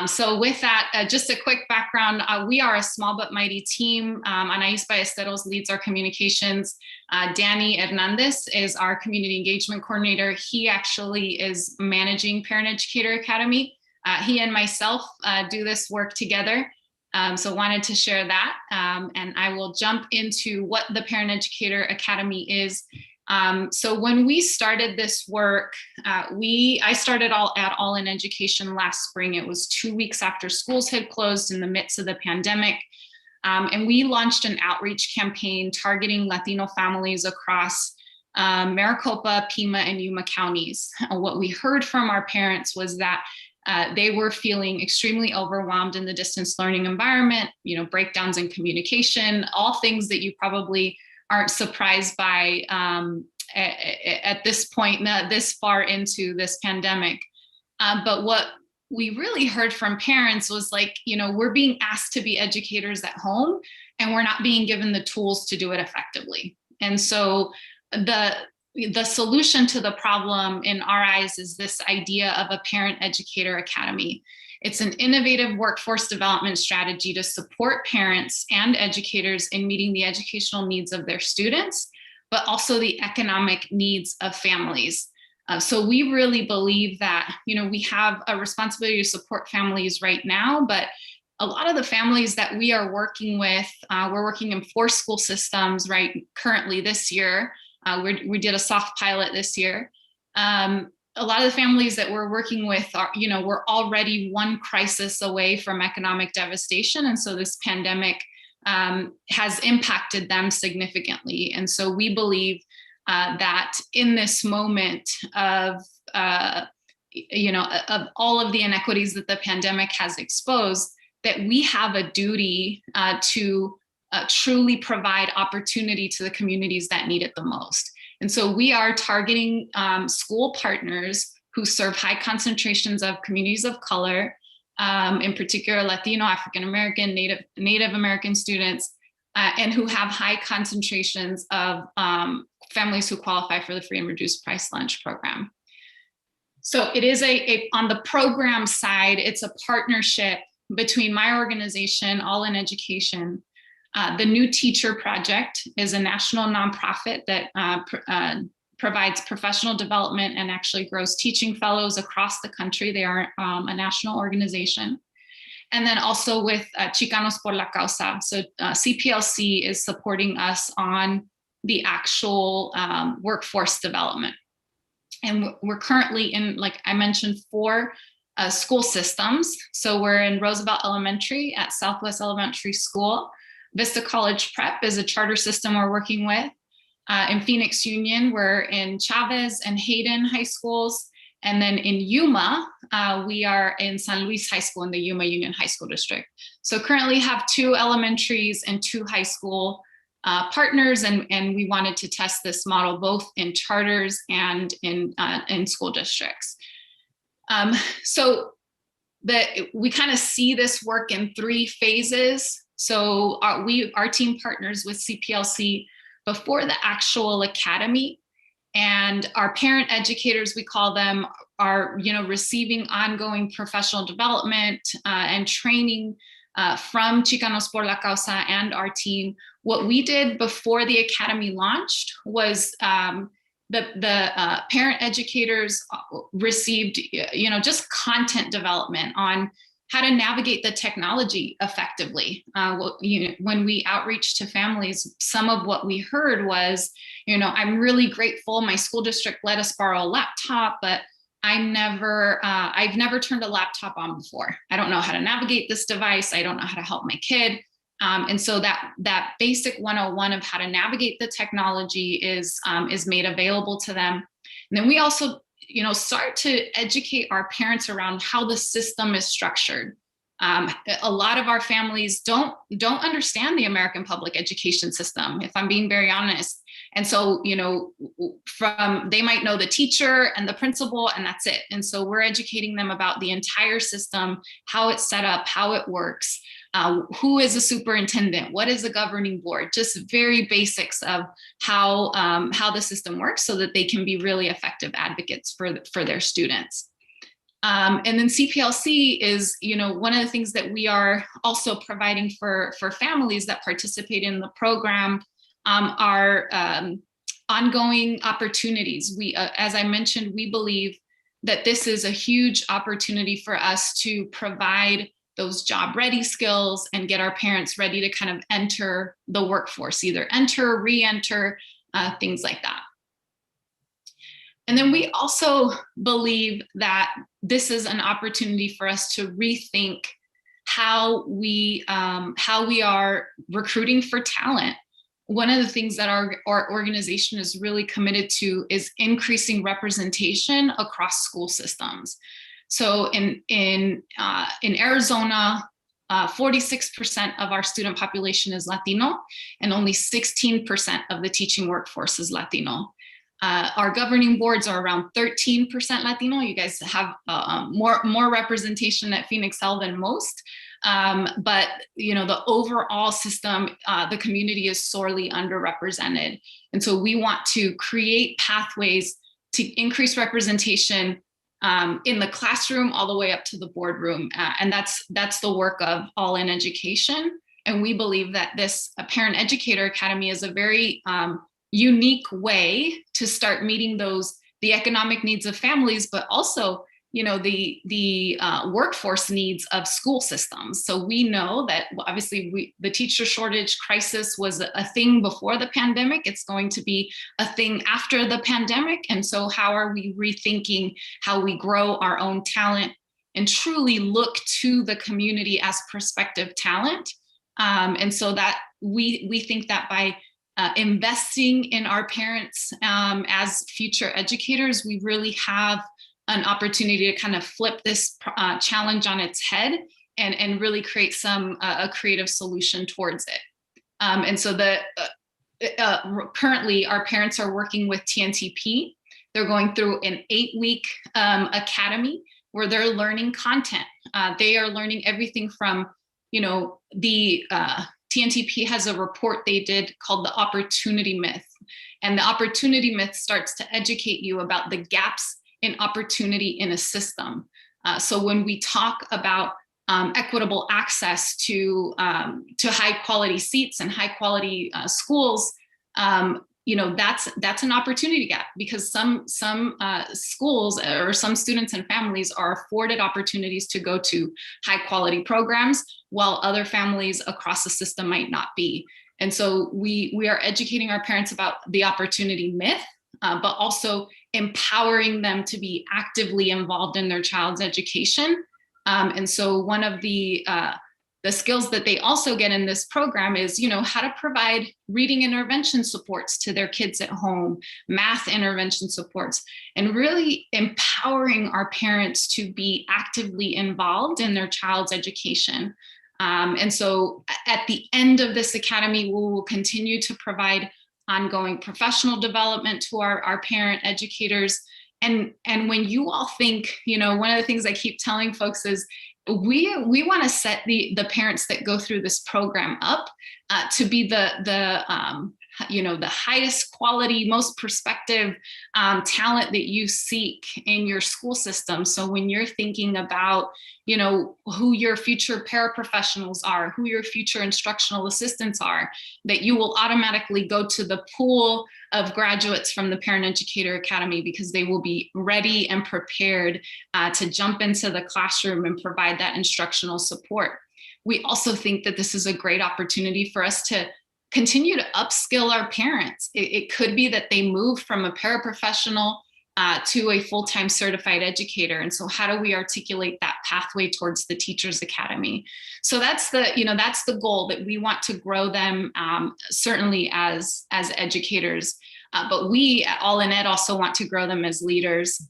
So with that, just a quick background, we are a small but mighty team. Anais Ballesteros leads our communications. Danny Hernandez is our community engagement coordinator. He actually is managing Parent Educator Academy. He and myself do this work together. So wanted to share that. And I will jump into what the Parent Educator Academy is. So when we started this work, I started at All in Education last spring. It was 2 weeks after schools had closed in the midst of the pandemic. And we launched an outreach campaign targeting Latino families across Maricopa, Pima, and Yuma counties. What we heard from our parents was that they were feeling extremely overwhelmed in the distance learning environment, breakdowns in communication, all things that you probably aren't surprised by at this point, this far into this pandemic. But what we really heard from parents was we're being asked to be educators at home, and we're not being given the tools to do it effectively. And so the solution to the problem in our eyes is this idea of a Parent Educator Academy. It's an innovative workforce development strategy to support parents and educators in meeting the educational needs of their students, but also the economic needs of families. So we really believe that, we have a responsibility to support families right now, but a lot of the families that we are working with, we're working in 4 school systems currently this year. We did a soft pilot this year. A lot of the families that we're working with are, we're already one crisis away from economic devastation. And so this pandemic has impacted them significantly. And so we believe that in this moment of all of the inequities that the pandemic has exposed, that we have a duty to truly provide opportunity to the communities that need it the most. And so we are targeting school partners who serve high concentrations of communities of color, in particular Latino, African American, Native American students, and who have high concentrations of families who qualify for the free and reduced price lunch program. So it is on the program side, it's a partnership between my organization, All in Education. The New Teacher Project is a national nonprofit that provides professional development and actually grows teaching fellows across the country. They are a national organization. And then also with Chicanos por la Causa. So CPLC is supporting us on the actual workforce development. And we're currently in, like I mentioned, 4 school systems. So we're in Roosevelt Elementary at Southwest Elementary School. Vista College Prep is a charter system we're working with. In Phoenix Union, we're in Chavez and Hayden high schools. And then in Yuma, we are in San Luis High School in the Yuma Union High School District. So currently have 2 elementaries and 2 high school partners, and we wanted to test this model both in charters and in school districts. So we kind of see this work in 3 phases. So our team partners with CPLC before the actual academy, and our parent educators, we call them, are receiving ongoing professional development and training from Chicanos por la Causa and our team. What we did before the academy launched was the parent educators received just content development on how to navigate the technology effectively. When we outreach to families, some of what we heard was, I'm really grateful my school district let us borrow a laptop, but I've never turned a laptop on before. I don't know how to navigate this device. I don't know how to help my kid. And so that basic 101 of how to navigate the technology is made available to them. And then we also start to educate our parents around how the system is structured. A lot of our families don't understand the American public education system, if I'm being very honest. And so, they might know the teacher and the principal, and that's it. And so we're educating them about the entire system, how it's set up, how it works, who is a superintendent, what is a governing board, just very basics of how the system works so that they can be really effective advocates for their students. And then CPLC is, one of the things that we are also providing for families that participate in the program are ongoing opportunities. As I mentioned, we believe that this is a huge opportunity for us to provide those job ready skills and get our parents ready to kind of enter the workforce, either enter, re-enter, things like that. And then we also believe that this is an opportunity for us to rethink how we are recruiting for talent. One of the things that our organization is really committed to is increasing representation across school systems. So in Arizona, 46% of our student population is Latino, and only 16% of the teaching workforce is Latino. Our governing boards are around 13% Latino. You guys have more representation at Phoenix L than most. But the overall system, the community is sorely underrepresented. And so we want to create pathways to increase representation in the classroom all the way up to the boardroom. And that's the work of All In Education. And we believe that this Parent Educator Academy is a very unique way to start meeting the economic needs of families, but also the workforce needs of school systems. So we know that obviously the teacher shortage crisis was a thing before the pandemic. It's going to be a thing after the pandemic. And so how are we rethinking how we grow our own talent and truly look to the community as prospective talent? And so that we think that by investing in our parents as future educators, we really have an opportunity to kind of flip this challenge on its head and really create a creative solution towards it. And so currently our parents are working with TNTP. They're going through an 8-week academy where they're learning content. They are learning everything from, the TNTP has a report they did called the Opportunity Myth. And the Opportunity Myth starts to educate you about the gaps in opportunity in a system. So when we talk about equitable access to high quality seats and high quality schools, that's an opportunity gap, because some schools or some students and families are afforded opportunities to go to high quality programs, while other families across the system might not be. And so we are educating our parents about the opportunity myth, but also empowering them to be actively involved in their child's education. And so one of the the skills that they also get in this program is, how to provide reading intervention supports to their kids at home, math intervention supports, and really empowering our parents to be actively involved in their child's education. And so at the end of this academy, we will continue to provide ongoing professional development to our parent educators. And when you all think, one of the things I keep telling folks is, we want to set the parents that go through this program up to be the highest quality, most prospective talent that you seek in your school system. So when you're thinking about, who your future paraprofessionals are, who your future instructional assistants are, that you will automatically go to the pool of graduates from the Parent Educator Academy, because they will be ready and prepared to jump into the classroom and provide that instructional support. We also think that this is a great opportunity for us to continue to upskill our parents. It could be that they move from a paraprofessional to a full-time certified educator. And so how do we articulate that pathway towards the Teachers Academy? So that's the goal, that we want to grow them certainly as educators, but we at All in Ed also want to grow them as leaders.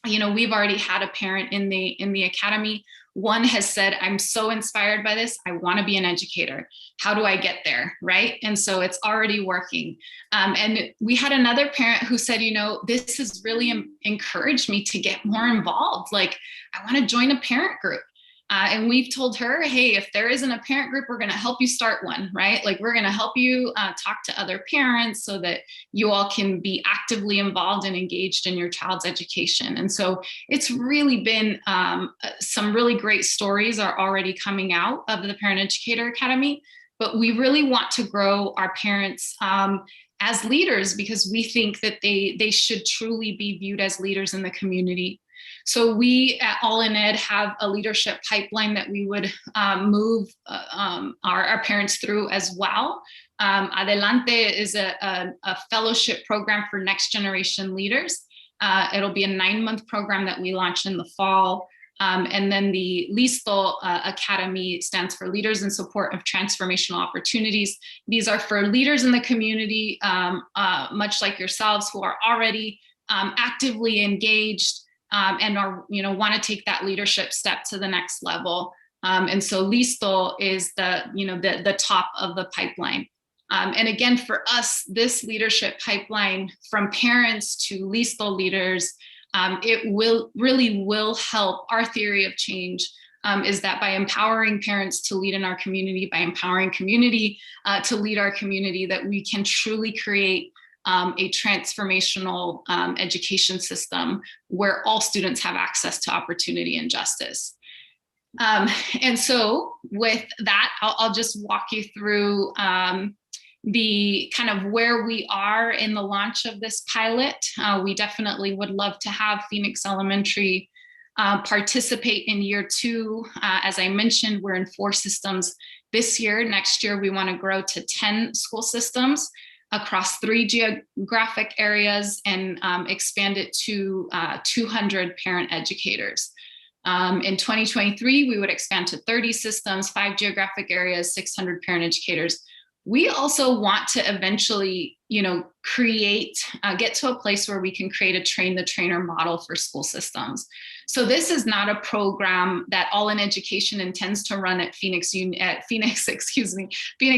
We've already had a parent in the academy. One has said, I'm so inspired by this. I want to be an educator. How do I get there? Right. And so it's already working. And we had another parent who said, this has really encouraged me to get more involved. Like, I want to join a parent group. And we've told her, hey, if there isn't a parent group, we're going to help you start one, right? Like, we're going to help you talk to other parents so that you all can be actively involved and engaged in your child's education. And so it's really been some really great stories are already coming out of the Parent Educator Academy, but we really want to grow our parents as leaders, because we think that they should truly be viewed as leaders in the community. So we at All in Ed have a leadership pipeline that we would move our parents through as well. Adelante is a fellowship program for next generation leaders. It'll be a 9-month program that we launched in the fall. And then the Listo Academy stands for Leaders in Support of Transformational Opportunities. These are for leaders in the community, much like yourselves, who are already actively engaged and are, want to take that leadership step to the next level. And so Listo is the top of the pipeline. And again, for us, this leadership pipeline from parents to Listo leaders, it will help. Our theory of change is that by empowering parents to lead in our community, by empowering community to lead our community, that we can truly create a transformational education system where all students have access to opportunity and justice. And so with that, I'll just walk you through the kind of where we are in the launch of this pilot. We definitely would love to have Phoenix Elementary participate in year 2. As I mentioned, we're in 4 systems this year. Next year, we want to grow to 10 school systems across 3 geographic areas and expand it to 200 parent educators. In 2023, we would expand to 30 systems, 5 geographic areas, 600 parent educators. We also want to eventually, get to a place where we can create a train the trainer model for school systems. So this is not a program that All in Education intends to run at Phoenix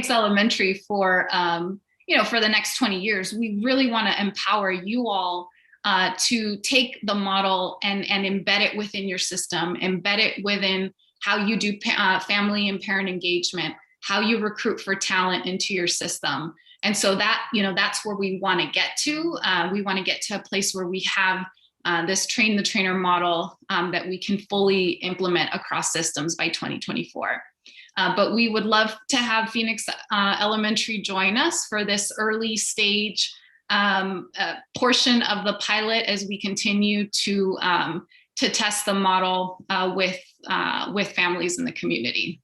Elementary for the next 20 years. We really want to empower you all to take the model and embed it within your system, embed it within how you do family and parent engagement, how you recruit for talent into your system. And so that, that's where we want to get to. We want to get to a place where we have this train the trainer model that we can fully implement across systems by 2024. But we would love to have Phoenix Elementary join us for this early stage portion of the pilot as we continue to test the model with families in the community.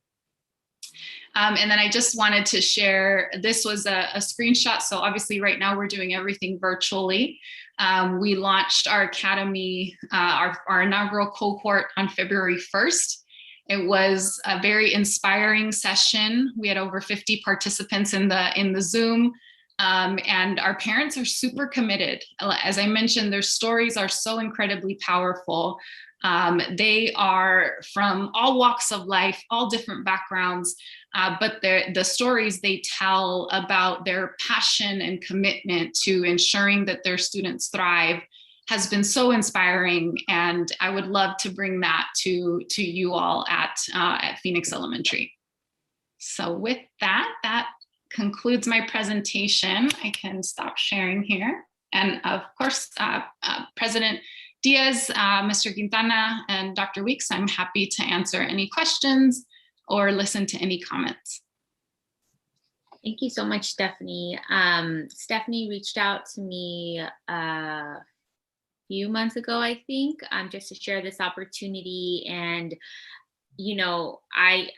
And then I just wanted to share, this was a screenshot. So obviously right now we're doing everything virtually. We launched our academy, our inaugural cohort on February 1st. It was a very inspiring session. We had over 50 participants in the Zoom, and our parents are super committed. As I mentioned, their stories are so incredibly powerful. They are from all walks of life, all different backgrounds, but the stories they tell about their passion and commitment to ensuring that their students thrive has been so inspiring, and I would love to bring that to you all at Phoenix Elementary. So with that, that concludes my presentation. I can stop sharing here. And of course, President Diaz, Mr. Quintana, and Dr. Weeks, I'm happy to answer any questions or listen to any comments. Thank you so much, Stephanie. Stephanie reached out to me a few months ago, I think, just to share this opportunity. And, you know, I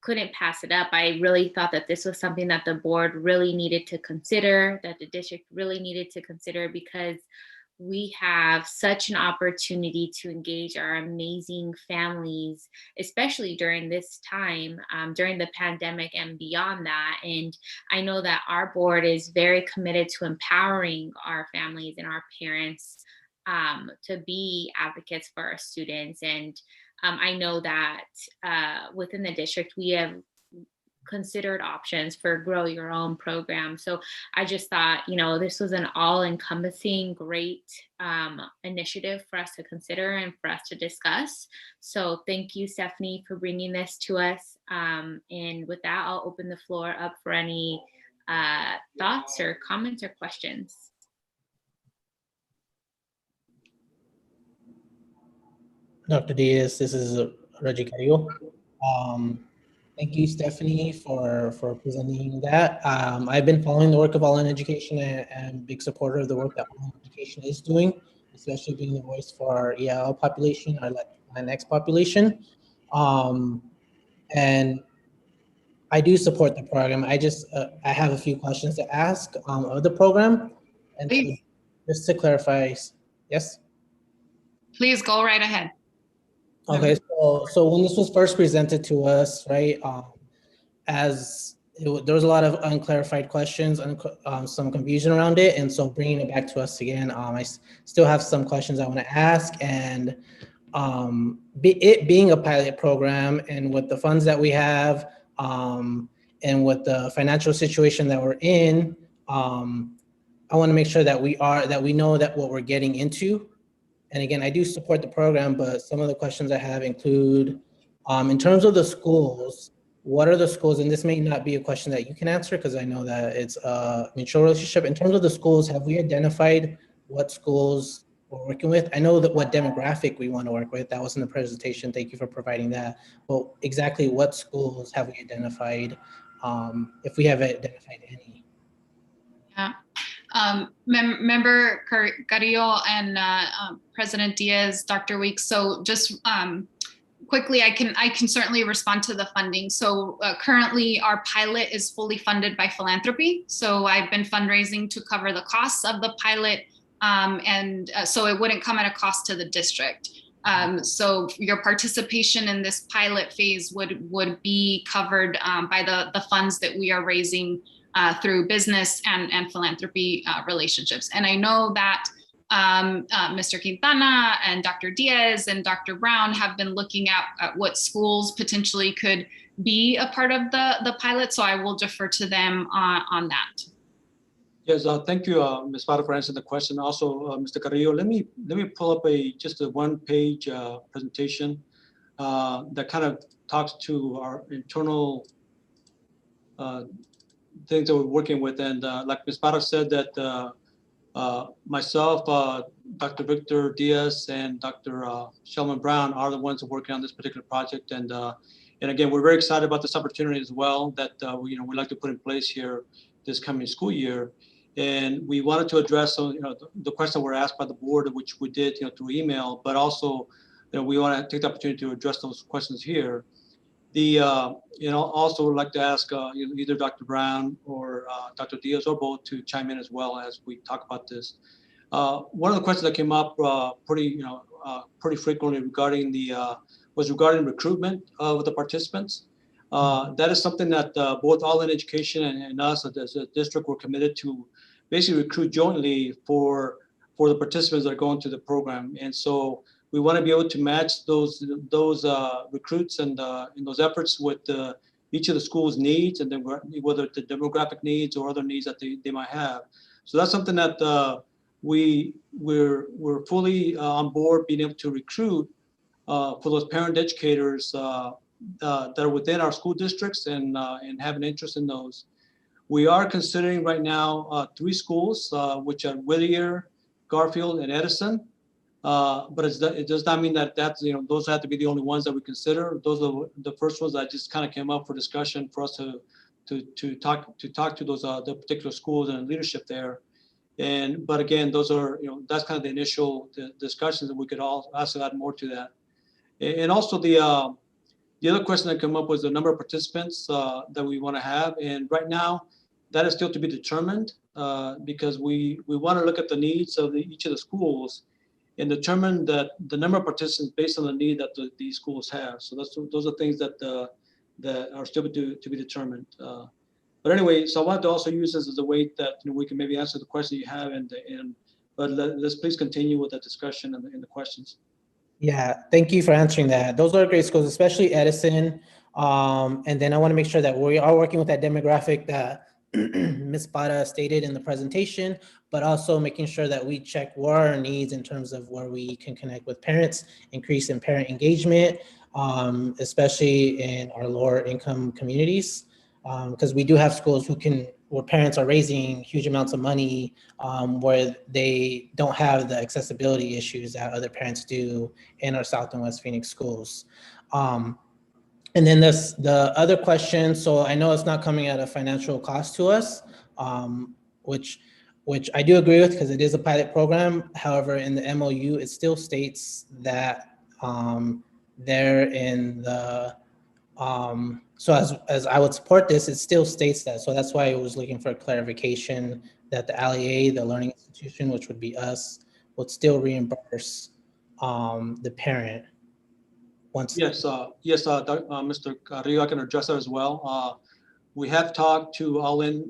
couldn't pass it up. I really thought that this was something that the board really needed to consider, that the district really needed to consider, because we have such an opportunity to engage our amazing families, especially during this time, during the pandemic and beyond that. And I know that our board is very committed to empowering our families and our parents to be advocates for our students. And I know that within the district, we have considered options for Grow Your Own program. So I just thought, you know, this was an all-encompassing, great initiative for us to consider and for us to discuss. So thank you, Stephanie, for bringing this to us. And with that, I'll open the floor up for any thoughts or comments or questions. Dr. Diaz, this is Reggie Carrillo. Thank you, Stephanie, for presenting that. I've been following the work of All in Education and a big supporter of the work that All in Education is doing, especially being the voice for our EIL population, our Latinx population. And I do support the program. I have a few questions to ask of the program. And so just to clarify, yes? Please go right ahead. Okay, so when this was first presented to us, right, there was a lot of unclarified questions and some confusion around it, and so bringing it back to us again, I still have some questions I want to ask, and it being a pilot program, and with the funds that we have, and with the financial situation that we're in, I want to make sure that we know that what we're getting into. And again, I do support the program, but some of the questions I have include, in terms of the schools, what are the schools, and this may not be a question that you can answer because I know that it's a mutual relationship. In terms of the schools, have we identified what schools we're working with? I know that what demographic we want to work with, that was in the presentation, thank you for providing that. But exactly what schools have we identified, if we have identified any? Yeah. Member Carrillo and President Diaz, Dr. Weeks. So just quickly, I can certainly respond to the funding. So currently our pilot is fully funded by philanthropy. So I've been fundraising to cover the costs of the pilot. So it wouldn't come at a cost to the district. So your participation in this pilot phase would be covered by the funds that we are raising through business and philanthropy relationships. And I know that Mr. Quintana and Dr. Diaz and Dr. Brown have been looking at what schools potentially could be a part of the pilot. So I will defer to them on that. Yes, thank you, Ms. Vara, for answering the question. Also, Mr. Carrillo, let me pull up just a one-page presentation that kind of talks to our internal things that we're working with. And like Ms. Vara said, that myself, Dr. Victor Diaz, and Dr. Shelman Brown are the ones who are working on this particular project. And again, we're very excited about this opportunity as well that we'd like to put in place here this coming school year. And we wanted to address the question we're asked by the board, which we did through email, but also we want to take the opportunity to address those questions here. Also would like to ask either Dr. Brown or Dr. Diaz or both to chime in as well as we talk about this. One of the questions that came up pretty frequently regarding was regarding recruitment of the participants. That is something that both All In Education and us as a district were committed to basically recruit jointly for the participants that are going through the program. And so we want to be able to match those recruits and those efforts with each of the schools' needs, and then whether the demographic needs or other needs that they might have. So that's something that we're fully on board being able to recruit for those parent educators that are within our school districts and have an interest in those. We are considering right now 3 schools, which are Whittier, Garfield, and Edison. But it does not mean that those have to be the only ones that we consider. Those are the first ones that just kind of came up for discussion for us to talk to those the particular schools and leadership there. But again, those are that's kind of the initial discussions, and we could also add more to that. And also the other question that came up was the number of participants that we want to have, and right now that is still to be determined because we want to look at the needs of each of the schools and determine that the number of participants based on the need that these schools have. So those are things that are still to be determined. But anyway, so I wanted to also use this as a way that we can maybe answer the question you have, but let's please continue with the discussion and the questions. Yeah, thank you for answering that. Those are great schools, especially Edison. And then I want to make sure that we are working with that demographic that Ms. Para stated in the presentation, but also making sure that we check what are our needs in terms of where we can connect with parents, increase in parent engagement, especially in our lower income communities. Because we do have schools where parents are raising huge amounts of money where they don't have the accessibility issues that other parents do in our South and West Phoenix schools. And then the other question, so I know it's not coming at a financial cost to us, which I do agree with because it is a pilot program. However, in the MOU, it still states that they're in the, so as I would support this, it still states that. So that's why I was looking for a clarification that the LEA, the learning institution, which would be us, would still reimburse the parent. Yes, Mr. Carrillo, I can address that as well. We have talked to All In,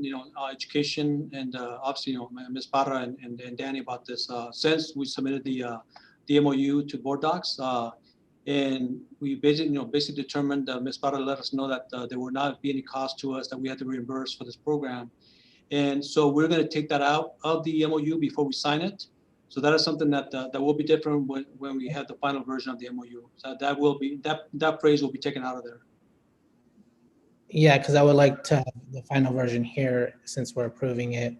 Education, and obviously, Ms. Parra and Danny about this since we submitted the MOU to board docs, and we basically determined that Ms. Parra let us know that there would not be any cost to us that we had to reimburse for this program, and so we're going to take that out of the MOU before we sign it. So that is something that will be different when we have the final version of the MOU. So that phrase will be taken out of there. Yeah, because I would like to have the final version here since we're approving it.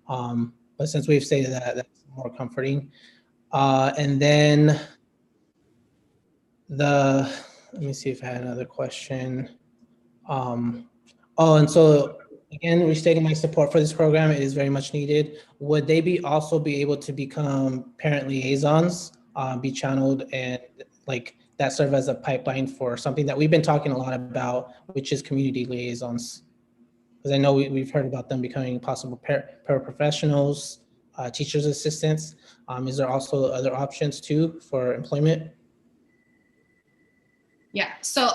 But since we've stated that, that's more comforting. And then let me see if I had another question. And so again, restating my support for this program, it is very much needed. Would they also be able to become parent liaisons, be channeled and that serve as a pipeline for something that we've been talking a lot about, which is community liaisons? Because I know we've heard about them becoming possible paraprofessionals, teachers assistants. Is there also other options too for employment? Yeah, so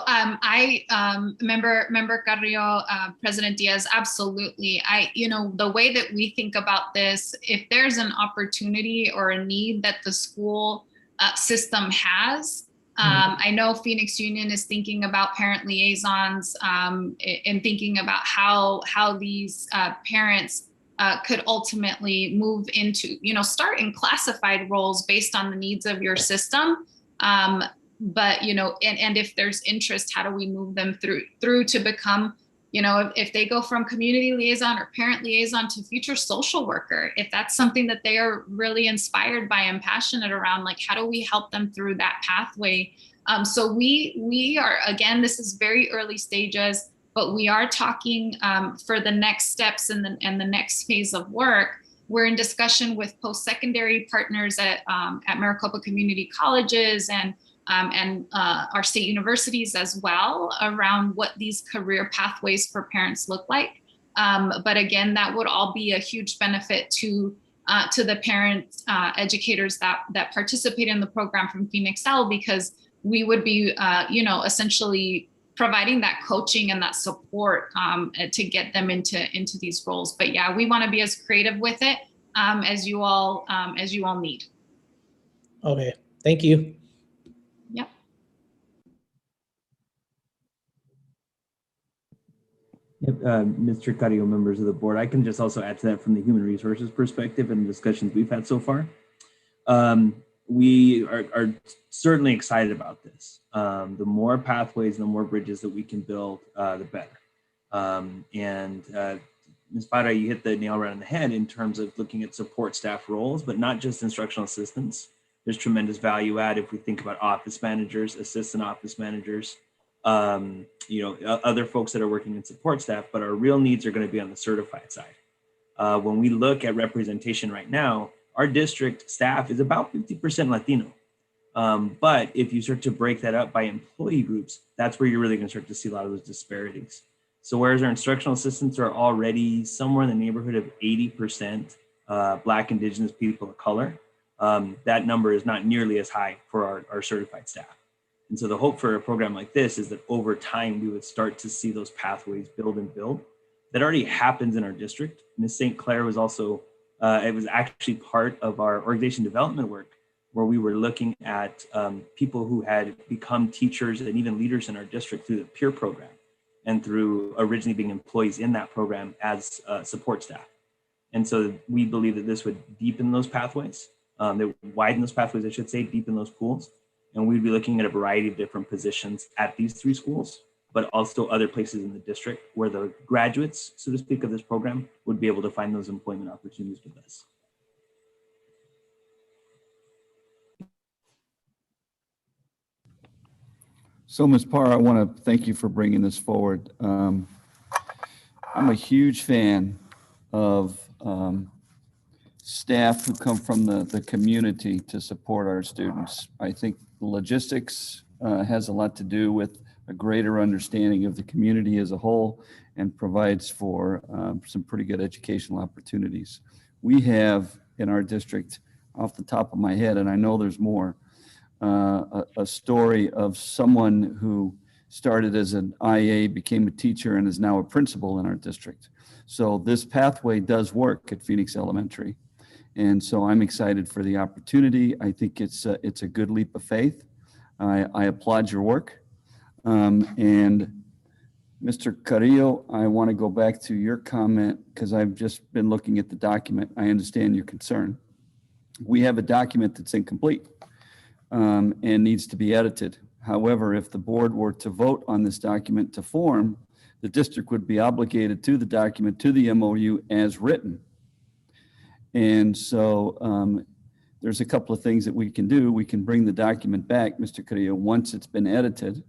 member Carrillo, President Diaz, absolutely. The way that we think about this, if there's an opportunity or a need that the school system has, I know Phoenix Union is thinking about parent liaisons and thinking about how these parents could ultimately move into, start in classified roles based on the needs of your system. But, and if there's interest, how do we move them through to become, if they go from community liaison or parent liaison to future social worker, if that's something that they are really inspired by and passionate around, how do we help them through that pathway? So we are, again, this is very early stages, but we are talking for the next steps and the next phase of work. We're in discussion with post-secondary partners at Maricopa Community Colleges and our state universities as well around what these career pathways for parents look like. But again, that would all be a huge benefit to the parent educators that participate in the program from Phoenix L, because we would be, essentially providing that coaching and that support to get them into these roles. But yeah, we want to be as creative with it as you all need. Okay, thank you. Yep. Yep, Mr. Carrillo, members of the board, I can just also add to that from the human resources perspective and the discussions we've had so far. We are certainly excited about this. The more pathways, the more bridges that we can build, the better. Ms. Parra, you hit the nail right on the head in terms of looking at support staff roles, but not just instructional assistants. There's tremendous value add if we think about office managers, assistant office managers, other folks that are working in support staff, but our real needs are going to be on the certified side. When we look at representation right now, our district staff is about 50% Latino. But if you start to break that up by employee groups, that's where you're really going to start to see a lot of those disparities. So whereas our instructional assistants are already somewhere in the neighborhood of 80% Black, Indigenous people of color, that number is not nearly as high for our certified staff. And so the hope for a program like this is that over time, we would start to see those pathways build and build. That already happens in our district. Ms. St. Clair was also, it was actually part of our organization development work, where we were looking at people who had become teachers and even leaders in our district through the peer program and through originally being employees in that program as support staff. And so we believe that this would deepen those pathways, that would widen those pathways, I should say, deepen those pools. And we'd be looking at a variety of different positions at these 3 schools, but also other places in the district where the graduates, so to speak, of this program would be able to find those employment opportunities with us. So, Ms. Parr, I want to thank you for bringing this forward. I'm a huge fan of staff who come from the community to support our students. I think logistics has a lot to do with a greater understanding of the community as a whole and provides for some pretty good educational opportunities. We have in our district, off the top of my head, and I know there's more, a story of someone who started as an IA, became a teacher, and is now a principal in our district. So this pathway does work at Phoenix Elementary. And so I'm excited for the opportunity. I think it's a good leap of faith. I applaud your work. And Mr. Carrillo, I want to go back to your comment because I've just been looking at the document. I understand your concern. We have a document that's incomplete and needs to be edited. However, if the board were to vote on this document to form, the district would be obligated to the document, to the MOU as written. And so there's a couple of things that we can do. We can bring the document back, Mr. Carrillo, once it's been edited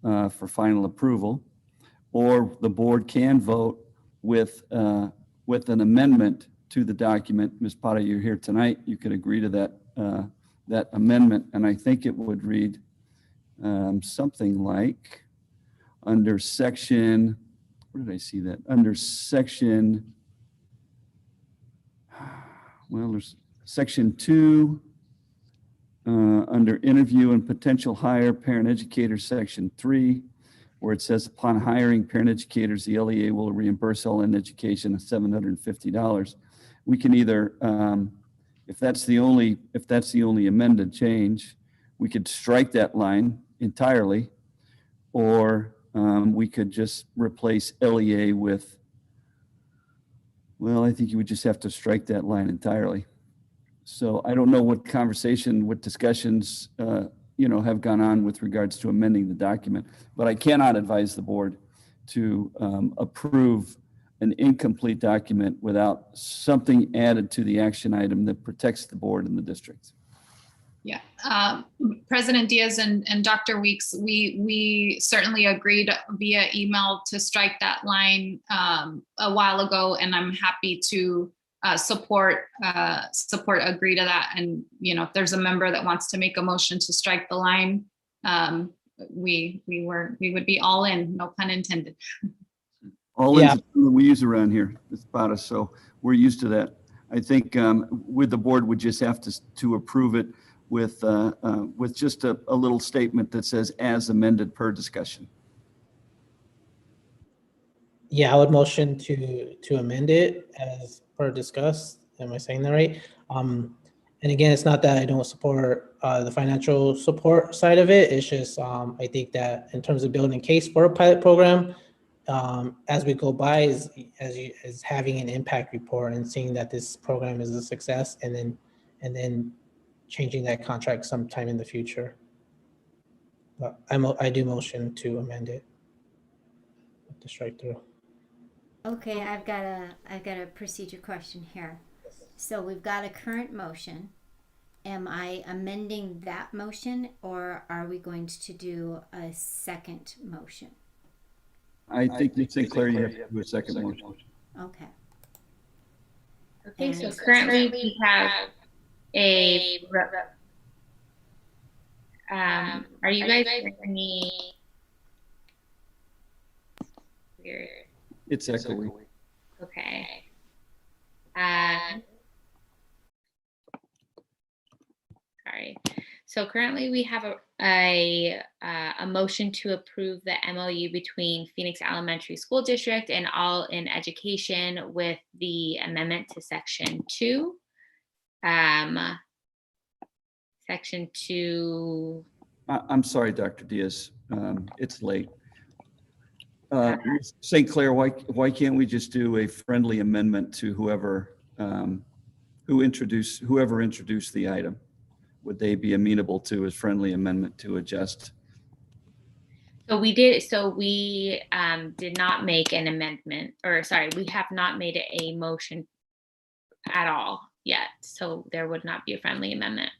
for final approval, or the board can vote with an amendment to the document. Ms. Parra, you're here tonight. You could agree to that amendment, and I think it would read something like under section, where did I see that? Under section, well, there's section 2, under interview and potential hire, parent educators, section 3, where it says upon hiring parent educators, the LEA will reimburse all in education of $750. We can either, if that's the only amended change, we could strike that line entirely, or we could just replace LEA with, well, I think you would just have to strike that line entirely. So I don't know what conversation, what discussions, have gone on with regards to amending the document, but I cannot advise the board to approve an incomplete document without something added to the action item that protects the board and the district. Yeah, President Diaz and Dr. Weeks, we certainly agreed via email to strike that line a while ago, and I'm happy to support agree to that. And if there's a member that wants to make a motion to strike the line, we would be all in, no pun intended. All in we use around here, Ms. Parra, so we're used to that. I think with the board would just have to approve it with just a little statement that says as amended per discussion. Yeah, I would motion to amend it as per discussed. Am I saying that right? And again, it's not that I don't support the financial support side of it. It's just I think that in terms of building a case for a pilot program, as we go by, is having an impact report and seeing that this program is a success, and then changing that contract sometime in the future. But I do motion to amend it to strike through. Okay, I've got a procedure question here. So we've got a current motion. Am I amending that motion, or are we going to do a second motion? I think Ms. Sinclair, you have to do a second motion. Okay. Okay, so currently we have a, are you guys hearing me? Weird. It's echoing. Okay. Sorry. So currently we have a motion to approve the MOU between Phoenix Elementary School District and All in Education with the amendment to Section 2. Section 2. I'm sorry, Dr. Diaz. It's late. St. Clair, why can't we just do a friendly amendment to whoever introduced the item? Would they be amenable to a friendly amendment to adjust? So we did not make an amendment, or sorry, we have not made a motion at all yet. So there would not be a friendly amendment.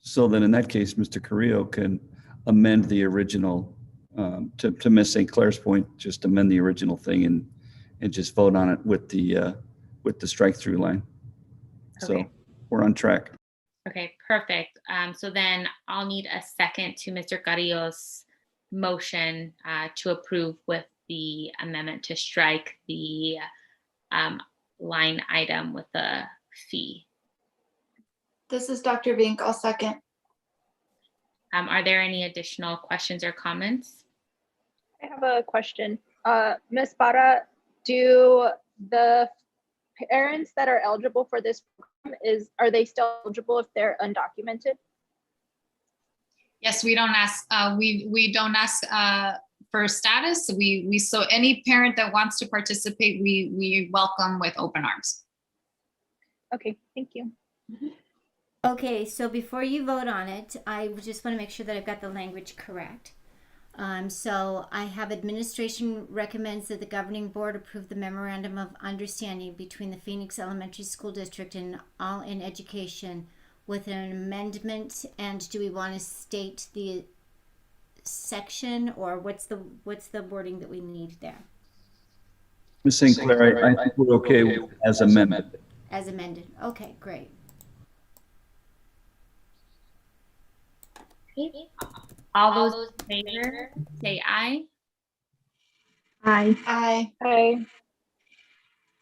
So then in that case, Mr. Carrillo can amend the original, to Ms. St. Clair's point, just amend the original thing and just vote on it with the strike through line. Okay. So we're on track. Okay, perfect. So then I'll need a second to Mr. Carrillo's motion to approve with the amendment to strike the line item with the fee. This is Dr. Vink. I'll second. Are there any additional questions or comments? I have a question. Ms. Para, do the parents that are eligible for this program, are they still eligible if they're undocumented? Yes, we don't ask. We don't ask for status. So any parent that wants to participate, we welcome with open arms. Okay, thank you. Okay, so before you vote on it, I just want to make sure that I've got the language correct. So I have administration recommends that the governing board approve the memorandum of understanding between the Phoenix Elementary School District and All in Education with an amendment. And do we want to state the section, or what's the wording that we need there? Ms. St. Clair, I think we're okay with as amended. As amended. Okay, great. Okay. All those in favor, say aye. Aye. Aye. Aye.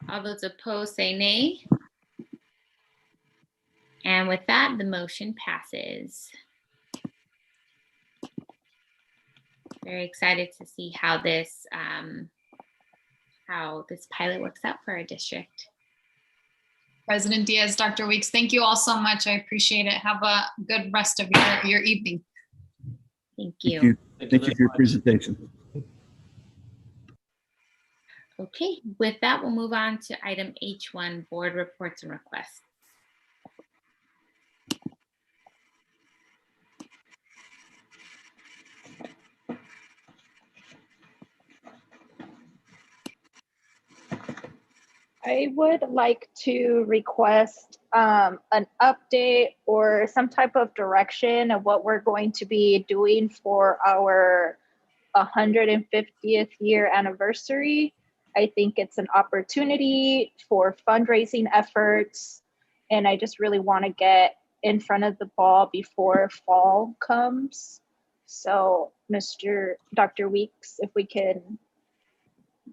All those opposed, say nay. And with that, the motion passes. Very excited to see how this pilot works out for our district. President Diaz, Dr. Weeks, thank you all so much. I appreciate it. Have a good rest of your evening. Thank you. Thank you for your presentation. Okay, with that, we'll move on to item H1, board reports and requests. I would like to request an update or some type of direction of what we're going to be doing for our 150th year anniversary. I think it's an opportunity for fundraising efforts, and I just really want to get in front of the ball before fall comes. So, Dr. Weeks, if we can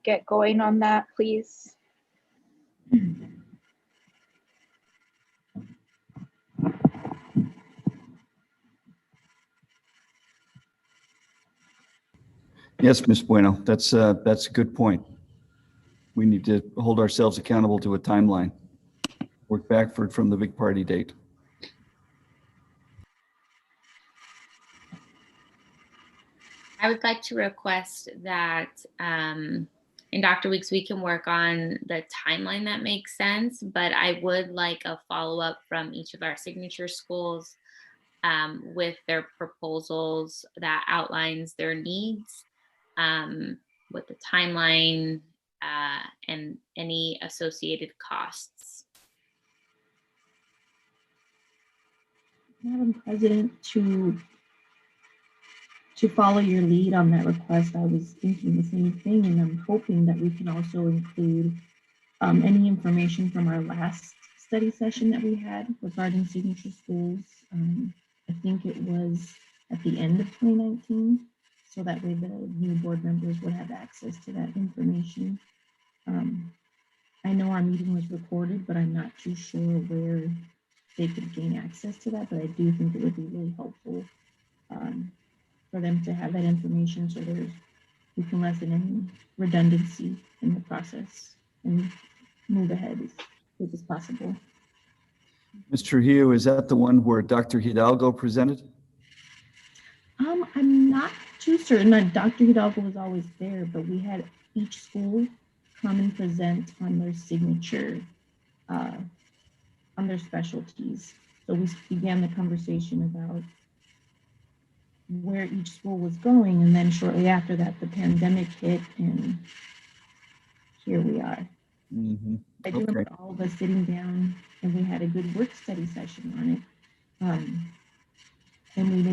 get going on that, please. Yes, Ms. Bueno, that's a good point. We need to hold ourselves accountable to a timeline. Work backward from the big party date. I would like to request that in Dr. Weeks, we can work on the timeline that makes sense, but I would like a follow-up from each of our signature schools with their proposals that outlines their needs, with the timeline and any associated costs. Madam President, to follow your lead on that request, I was thinking the same thing, and I'm hoping that we can also include any information from our last study session that we had regarding signature schools. I think it was at the end of 2019, so that way the new board members would have access to that information. I know our meeting was recorded, but I'm not too sure where they could gain access to that, but I do think it would be really helpful for them to have that information, so we can lessen any redundancy in the process and move ahead as quick as possible. Mr. Trujillo, is that the one where Dr. Hidalgo presented? I'm not too certain. Dr. Hidalgo was always there, but we had each school come and present on their signature, on their specialties. So we began the conversation about where each school was going, and then shortly after that, the pandemic hit, and here we are. Mm-hmm. I do remember all of us sitting down, and we had a good work study session on it. And we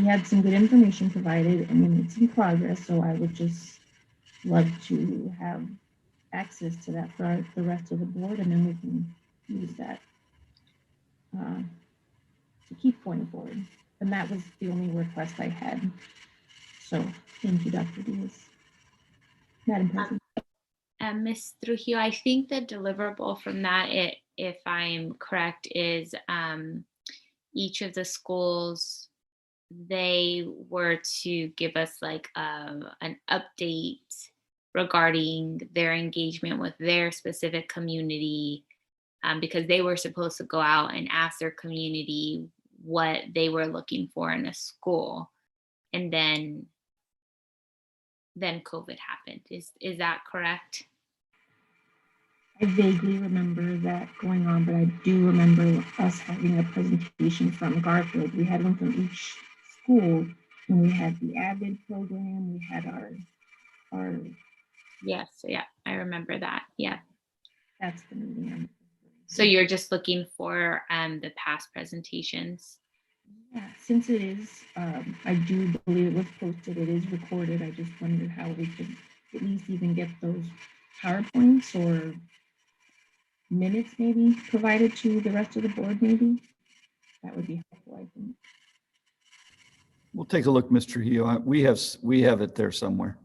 had some good information provided, and we made some progress. So I would just love to have access to that for the rest of the board, and then we can use that to keep going forward. And that was the only request I had. So thank you, Dr. Diaz. Madam President. Ms. Trujillo, I think the deliverable from that, if I'm correct, is each of the schools, they were to give us like an update regarding their engagement with their specific community, because they were supposed to go out and ask their community what they were looking for in a school, and then COVID happened. Is that correct? I vaguely remember that going on, but I do remember us having a presentation from Garfield. We had one from each school, and we had the AVID program. We had our Yes, yeah, I remember that. Yeah. That's the meeting. So you're just looking for the past presentations? Yeah, since it is, I do believe it was posted, it is recorded. I just wondered how we could at least even get those PowerPoints or minutes maybe provided to the rest of the board, maybe. That would be helpful, I think. We'll take a look, Mr. Trujillo. We have it there somewhere.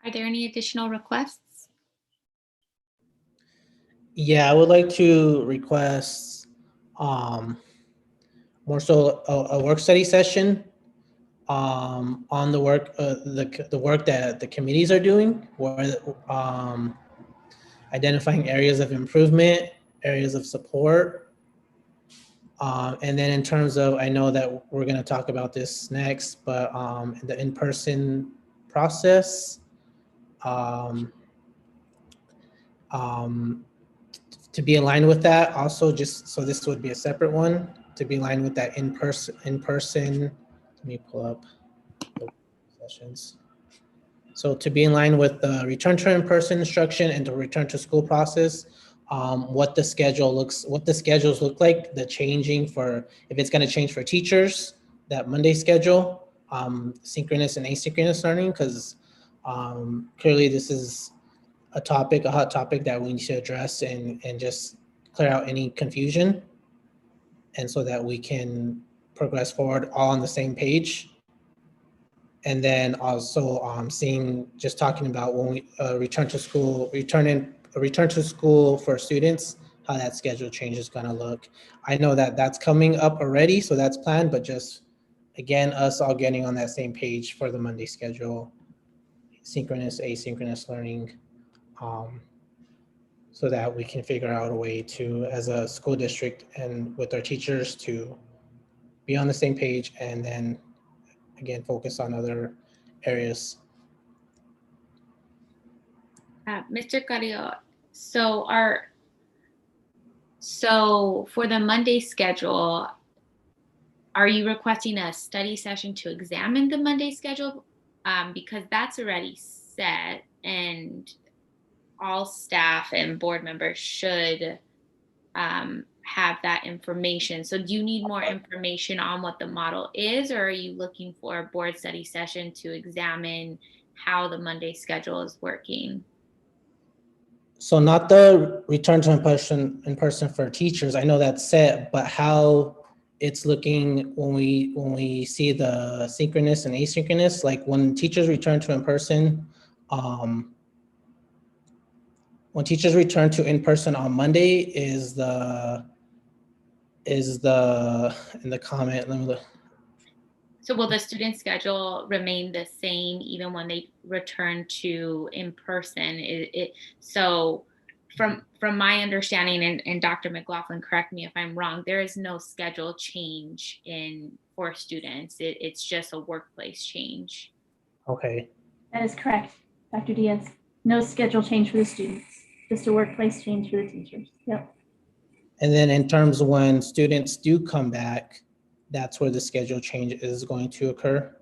Are there any additional requests? Yeah, I would like to request more so a work study session on the work the work that the committees are doing, where identifying areas of improvement, areas of support, and then in terms of, I know that we're going to talk about this next, but the in-person process. To be aligned with that, also, just so this would be a separate one, to be aligned with that in-person, let me pull up the sessions. So to be in line with the return to in-person instruction and the return to school process, what the schedules look like, the changing for, if it's going to change for teachers, that Monday schedule, synchronous and asynchronous learning, because clearly this is a hot topic that we need to address and just clear out any confusion, and so that we can progress forward all on the same page. And then also talking about when we return to school for students, how that schedule change is gonna look. I know that that's coming up already, so that's planned, but just, again, us all getting on that same page for the Monday schedule, synchronous, asynchronous learning, so that we can figure out a way to, as a school district and with our teachers, to be on the same page and then, again, focus on other areas. Mr. Carrillo, so for the Monday schedule, are you requesting a study session to examine the Monday schedule? Because that's already set and all staff and board members should have that information. So do you need more information on what the model is, or are you looking for a board study session to examine how the Monday schedule is working? So not the return to in person for teachers. I know that's set, but how it's looking when we see the synchronous and asynchronous, like when teachers return to in person, when teachers return to in person on Monday is the in the comment, let me look. So will the student schedule remain the same even when they return to in person? So from my understanding, and Dr. McLaughlin, correct me if I'm wrong, there is no schedule change for students. It's just a workplace change. Okay. That is correct, Dr. Diaz. No schedule change for the students, just a workplace change for the teachers. Yep. And then in terms of when students do come back, that's where the schedule change is going to occur?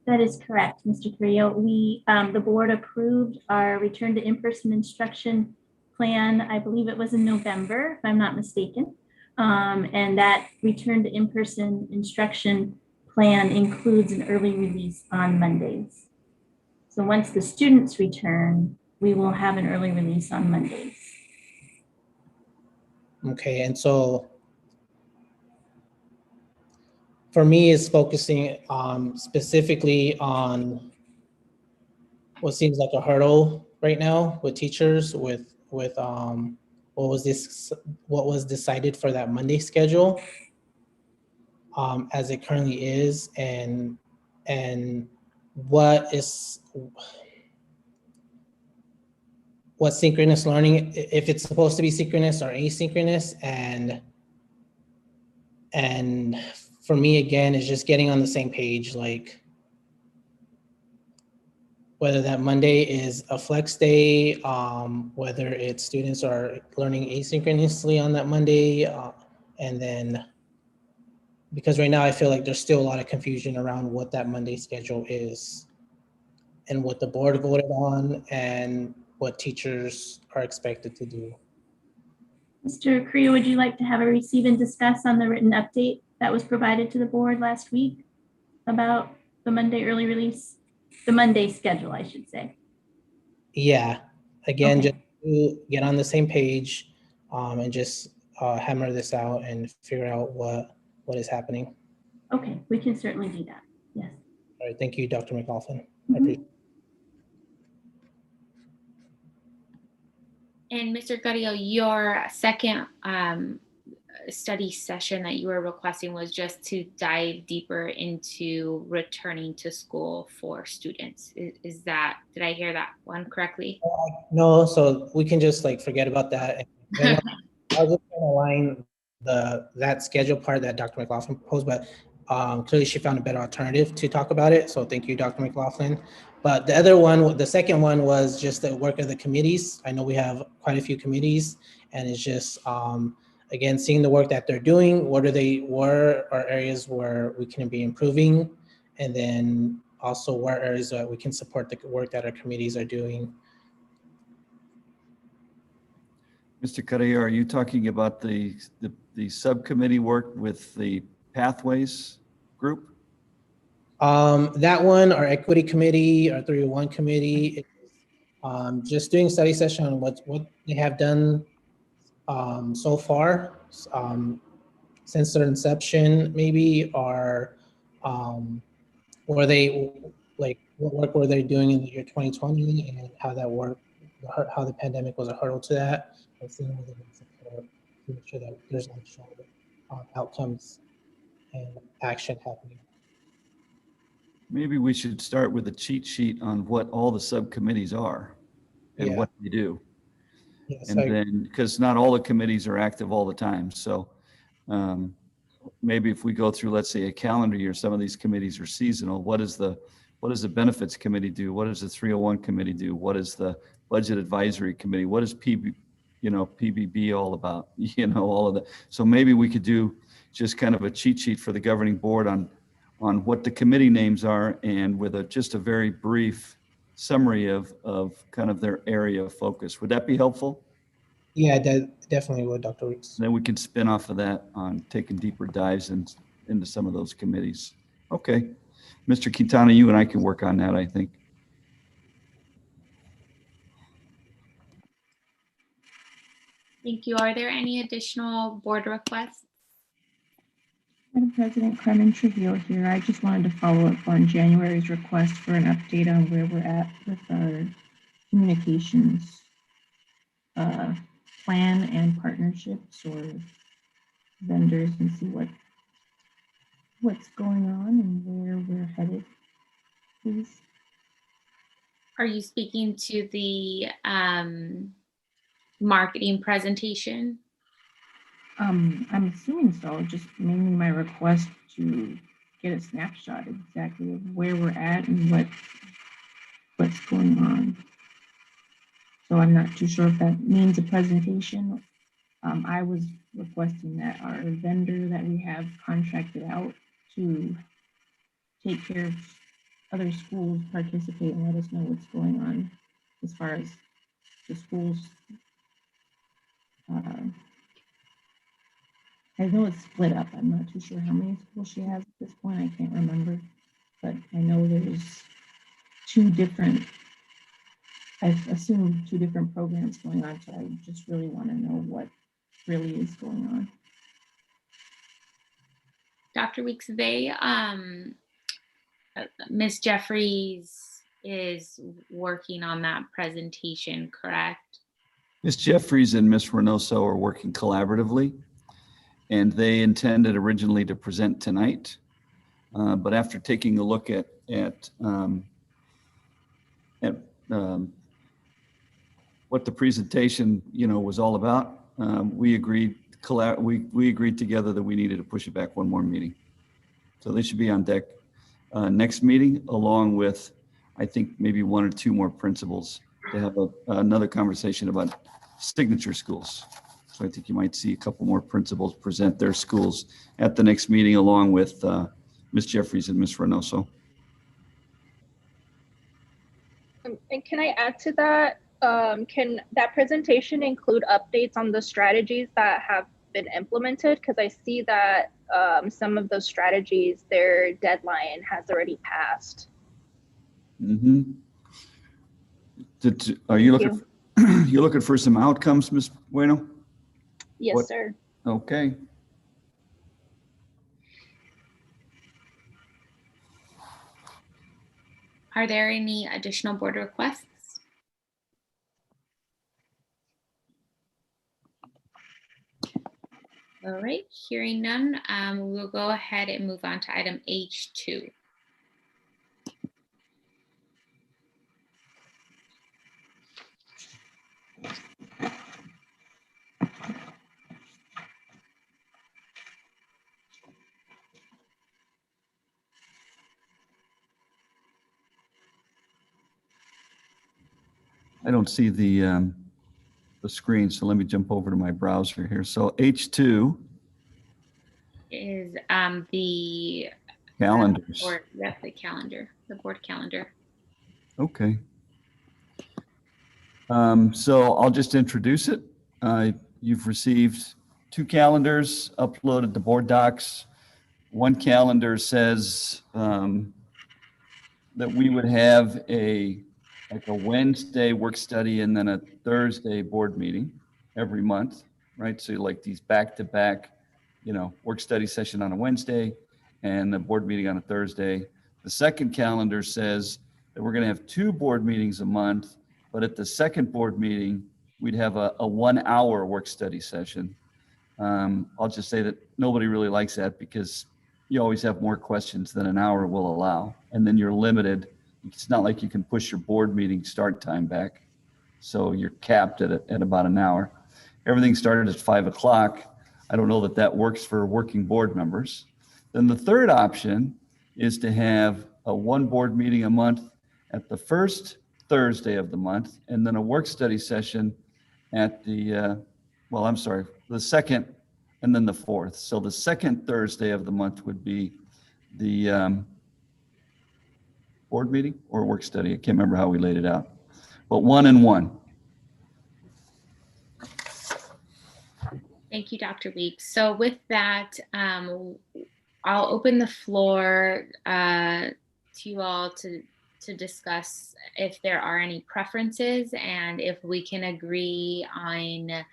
That is correct, Mr. Carrillo. The board approved our return to in-person instruction plan. I believe it was in November, if I'm not mistaken. And that return to in-person instruction plan includes an early release on Mondays. So once the students return, we will have an early release on Mondays. Okay, and so for me, it's focusing specifically on what seems like a hurdle right now with teachers with what was decided for that Monday schedule as it currently is, and what synchronous learning, if it's supposed to be synchronous or asynchronous, and for me, again, is just getting on the same page, like whether that Monday is a flex day, whether it's students are learning asynchronously on that Monday, and then, because right now I feel like there's still a lot of confusion around what that Monday schedule is and what the board voted on and what teachers are expected to do. Mr. Carrillo, would you like to have a receive and discuss on the written update that was provided to the board last week about the Monday early release, the Monday schedule, I should say? Yeah, again, Okay. just to get on the same page and just hammer this out and figure out what is happening. Okay, we can certainly do that. Yes. All right, thank you, Dr. McLaughlin. I Mhm. appreciate it. And Mr. Carrillo, your second study session that you were requesting was just to dive deeper into returning to school for students. Did I hear that one correctly? No, so we can just like forget about that. And I was just trying to align that schedule part that Dr. McLaughlin proposed, but clearly she found a better alternative to talk about it. So thank you, Dr. McLaughlin. But the other one, the second one was just the work of the committees. I know we have quite a few committees, and it's just, again, seeing the work that they're doing, what are areas where we can be improving, and then also where areas that we can support the work that our committees are doing. Mr. Carrillo, are you talking about the subcommittee work with the Pathways group? That one, our equity committee, our 301 committee, just doing study session on what they have done so far since their inception, maybe, or were they, like, what work were they doing in the year 2020 and how that work how the pandemic was a hurdle to that, and seeing whether we support to make sure that there's actual outcomes and action happening. Maybe we should start with a cheat sheet on what all the subcommittees are and Yeah. what they do. Yes, And then, because not all the committees are active all the time. So maybe if we go through, let's say, a calendar year, some of these committees are seasonal. What does the benefits committee do? What does the 301 committee do? What is the budget advisory committee? What is PBB all about? All of that. So maybe we could do just kind of a cheat sheet for the governing board on what the committee names are, and with just a very brief summary of kind of their area of focus. Would that be helpful? Yeah, that definitely would, Dr. Weeks. Then we can spin off of that on taking deeper dives into some of those committees. Okay. Mr. Quintana, you and I can work on that, I think. Thank you. Are there any additional board requests? Madam President, Carmen Trujillo here. I just wanted to follow up on January's request for an update on where we're at with our communications plan and partnerships or vendors, and see what's going on and where we're headed, please. Are you speaking to the marketing presentation? I'm assuming so, just mainly my request to get a snapshot exactly of where we're at and what's going on. So I'm not too sure if that means a presentation. I was requesting that our vendor that we have contracted out to take care of other schools participate and let us know what's going on as far as the schools. I know it's split up. I'm not too sure how many schools she has at this point. I can't remember, but I know there's I assume two different programs going on. So I just really want to know what really is going on. Dr. Weeks, Ms. Jeffries is working on that presentation, correct? Ms. Jeffries and Ms. Reynoso are working collaboratively, and they intended originally to present tonight. But after taking a look at what the presentation, was all about, we agreed together that we needed to push it back one more meeting. So they should be on deck next meeting, along with, I think, maybe one or two more principals to have another conversation about signature schools. So I think you might see a couple more principals present their schools at the next meeting, along with Ms. Jeffries and Ms. Reynoso. And can I add to that? Can that presentation include updates on the strategies that have been implemented? Because I see that some of those strategies, their deadline has already passed. Mm-hmm. Are you looking? You're looking for some outcomes, Ms. Bueno? Yes, sir. Okay. Are there any additional board requests? All right, hearing none, we'll go ahead and move on to item H2. I don't see the screen, so let me jump over to my browser here. So H2 is the calendars. The calendar, the board calendar. Okay. So I'll just introduce it. You've received two calendars uploaded to board docs. One calendar says that we would have a Wednesday work study and then a Thursday board meeting every month, right? So like these back-to-back, work study session on a Wednesday and a board meeting on a Thursday. The second calendar says that we're going to have two board meetings a month But at the second board meeting, we'd have a 1 hour work study session. I'll just say that nobody really likes that because you always have more questions than an hour will allow. And then you're limited. It's not like you can push your board meeting start time back. So you're capped at about an hour. Everything started at 5 o'clock. I don't know that that works for working board members. Then the third option is to have a 1 board meeting a month at the first Thursday of the month, and then a work study session at the, the second and then the fourth. So the second Thursday of the month would be the board meeting or work study. I can't remember how we laid it out, but 1 and 1. Thank you, Dr. Weeks. So with that, I'll open the floor to you all to discuss if there are any preferences and if we can agree on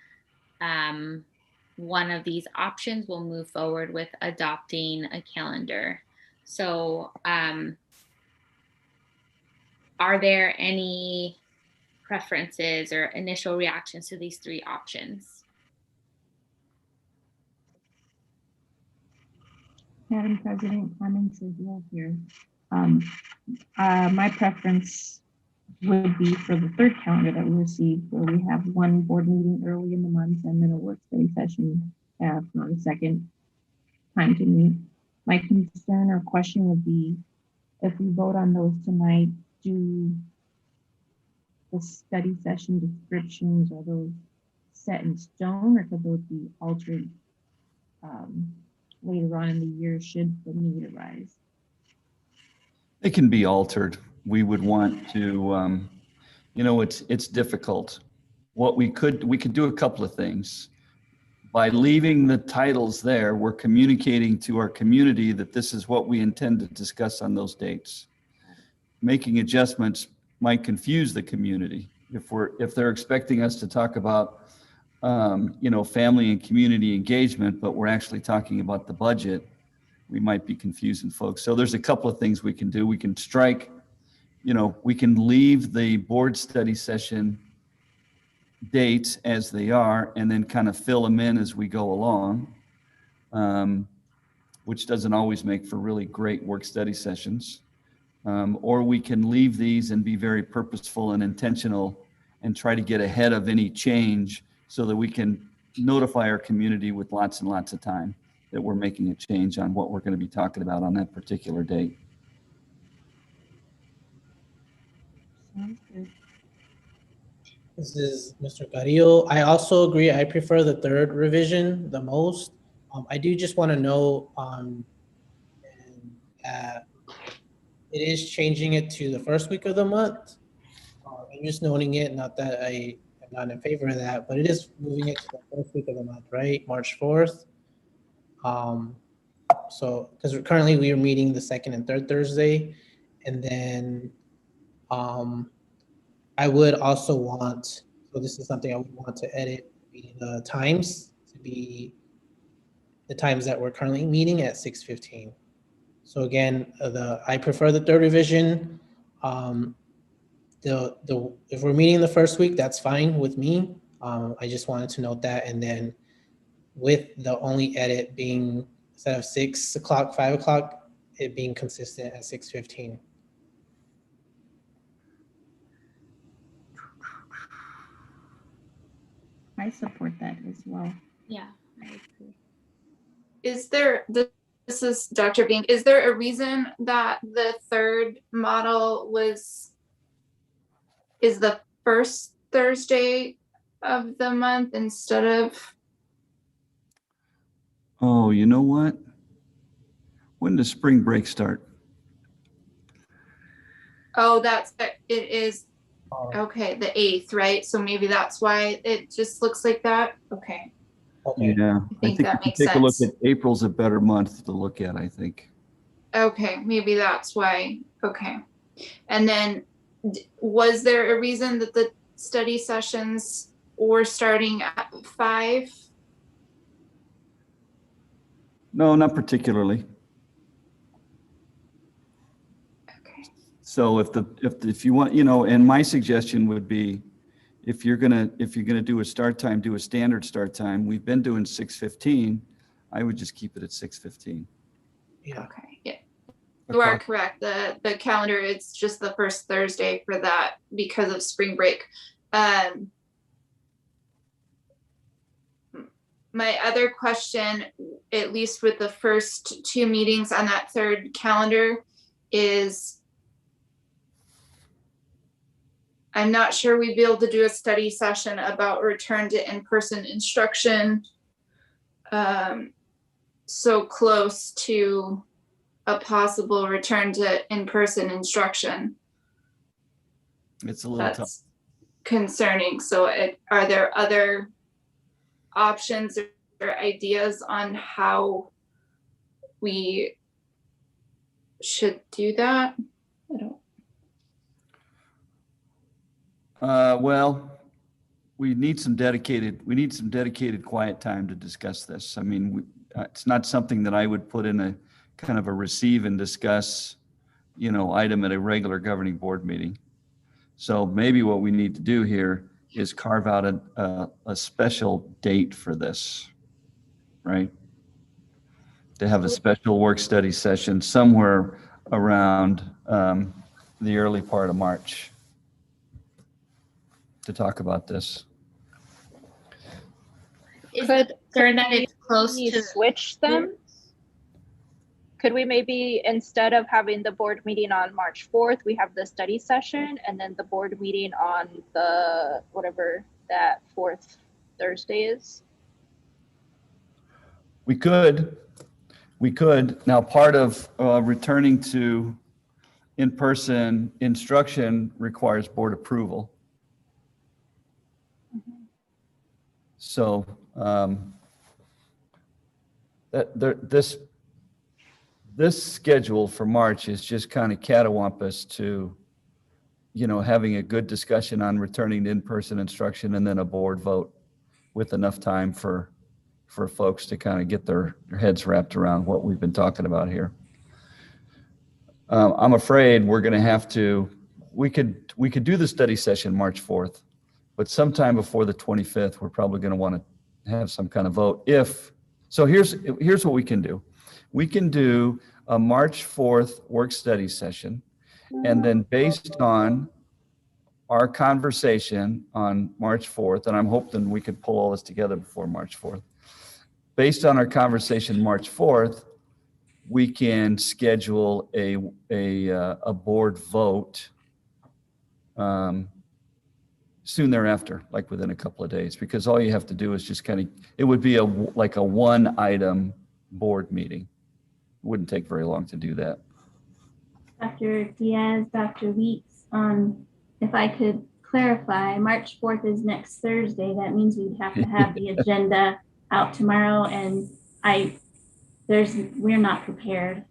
one of these options, we'll move forward with adopting a calendar. So are there any preferences or initial reactions to these 3 options? Madam President, Clemens is here. My preference would be for the 3rd calendar that we received, where we have 1 board meeting early in the month and then a work study session for the second time to meet. My concern or question would be if we vote on those tonight, do the study session descriptions, are those set in stone or could those be altered later on in the year should the need arise? It can be altered. We would want to, it's difficult. What we could do a couple of things. By leaving the titles there, we're communicating to our community that this is what we intend to discuss on those dates. Making adjustments might confuse the community. If they're expecting us to talk about, family and community engagement, but we're actually talking about the budget, we might be confusing folks. So there's a couple of things we can do. We can strike, we can leave the board study session dates as they are and then kind of fill them in as we go along, which doesn't always make for really great work study sessions. Or we can leave these and be very purposeful and intentional and try to get ahead of any change so that we can notify our community with lots and lots of time that we're making a change on what we're going to be talking about on that particular date. Sounds good. This is Mr. Carrillo. I also agree. I prefer the 3rd revision the most. I do just want to know it is changing it to the 1st week of the month. I'm just noting it, not that I am not in favor of that, but it is moving it to the 1st week of the month, right? March 4th. So, because currently we are meeting the 2nd and 3rd Thursday, and then I would also want, so this is something I would want to edit, the times to be the times that we're currently meeting at 6:15. So again, I prefer the 3rd revision. If we're meeting the 1st week, that's fine with me. I just wanted to note that, and then with the only edit being instead of 6 o'clock, 5 o'clock, it being consistent at 6:15. I support that as well. Yeah, I agree. Is there, this is Dr. Bing, is there a reason that the 3rd model is the 1st Thursday of the month instead of? Oh, you know what? When does spring break start? Oh, it is, okay, the 8th, right? So maybe that's why it just looks like that. Okay. Yeah, I think that if you makes take a look sense. at April's a better month to look at, I think. Okay, maybe that's why. Okay. And then was there a reason that the study sessions were starting at 5? No, not particularly. Okay. So if you want, and my suggestion would be, if you're gonna do a start time, do a standard start time. We've been doing 6:15. I would just keep it at 6:15. Yeah. Okay, yeah. You are correct. The calendar, it's just the first Thursday for that because of spring break. My other question, at least with the first two meetings on that third calendar, is I'm not sure we'd be able to do a study session about return to in-person instruction so close to a possible return to in-person instruction. It's a little tough. That's concerning. So are there other options or ideas on how we should do that? I don't. Well, we need some dedicated quiet time to discuss this. I mean, it's not something that I would put in a kind of a receive and discuss, item at a regular governing board meeting. So maybe what we need to do here is carve out a special date for this, right? To have a special work study session somewhere around the early part of March to talk about this. Is the concern that it's close we to switch them? Could we maybe, instead of having the board meeting on March 4th, we have the study session and then the board meeting on the, whatever that fourth Thursday is? We could. Now, part of returning to in-person instruction requires board approval. So this schedule for March is just kind of catawampus to, having a good discussion on returning to in-person instruction and then a board vote with enough time for folks to kind of get their heads wrapped around what we've been talking about here. I'm afraid we're going to have to, we could do the study session March 4th, but sometime before the 25th, we're probably going to want to have some kind of vote. So here's what we can do. We can do a March 4th work study session, and then based on our conversation on March 4th, and I'm hoping we could pull all this together before March 4th. Based on our conversation March 4th, we can schedule a board vote soon thereafter, like within a couple of days, because all you have to do is just it would be like a one item board meeting. It wouldn't take very long to do that. Dr. Diaz, Dr. Weeks, if I could clarify, March 4th is next Thursday. That means we'd have to have the agenda out tomorrow, and we're not prepared.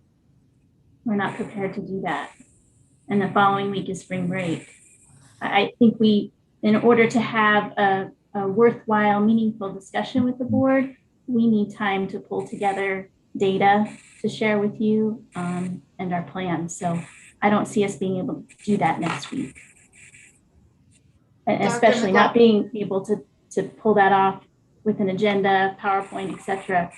We're not prepared to do that. And the following week is spring break. I think in order to have a worthwhile, meaningful discussion with the board, we need time to pull together data to share with you and our plans. So I don't see us being able to do that next week. And especially not being able to pull that off with an agenda, PowerPoint, etc.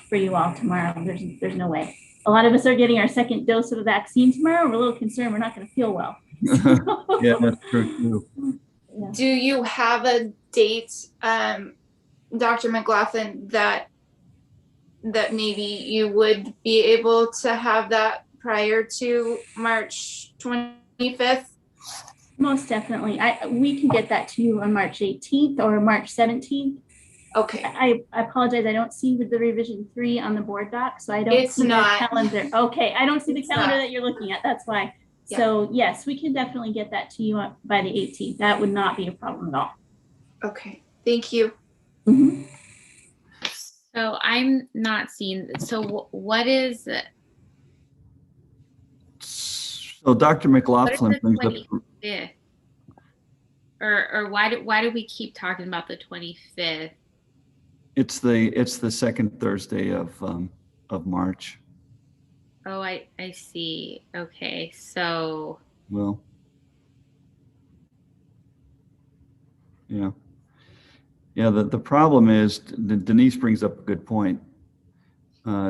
for you all tomorrow. There's no way. A lot of us are getting our second dose of the vaccine tomorrow. We're a little concerned we're not going to feel well. Yeah, that's true too. Yeah. Do you have a date, Dr. McLaughlin, that maybe you would be able to have that prior to March 25th? Most definitely. We can get that to you on March 18th or March 17th. Okay. I apologize. I don't see the revision 3 on the board doc, so I don't It's see not. the calendar. Okay, I don't see the It's calendar not. that you're looking at. That's why. Yeah. So yes, we can definitely get that to you by the 18th. That would not be a problem at all. Okay. Thank you. Mm-hmm. So I'm not seeing. So what is it? So Dr. McLaughlin brings up. 25th? Or why do we keep talking about the 25th? It's the second Thursday of March. Oh, I see. Okay, so Well, yeah. Yeah, the problem is, Denise brings up a good point.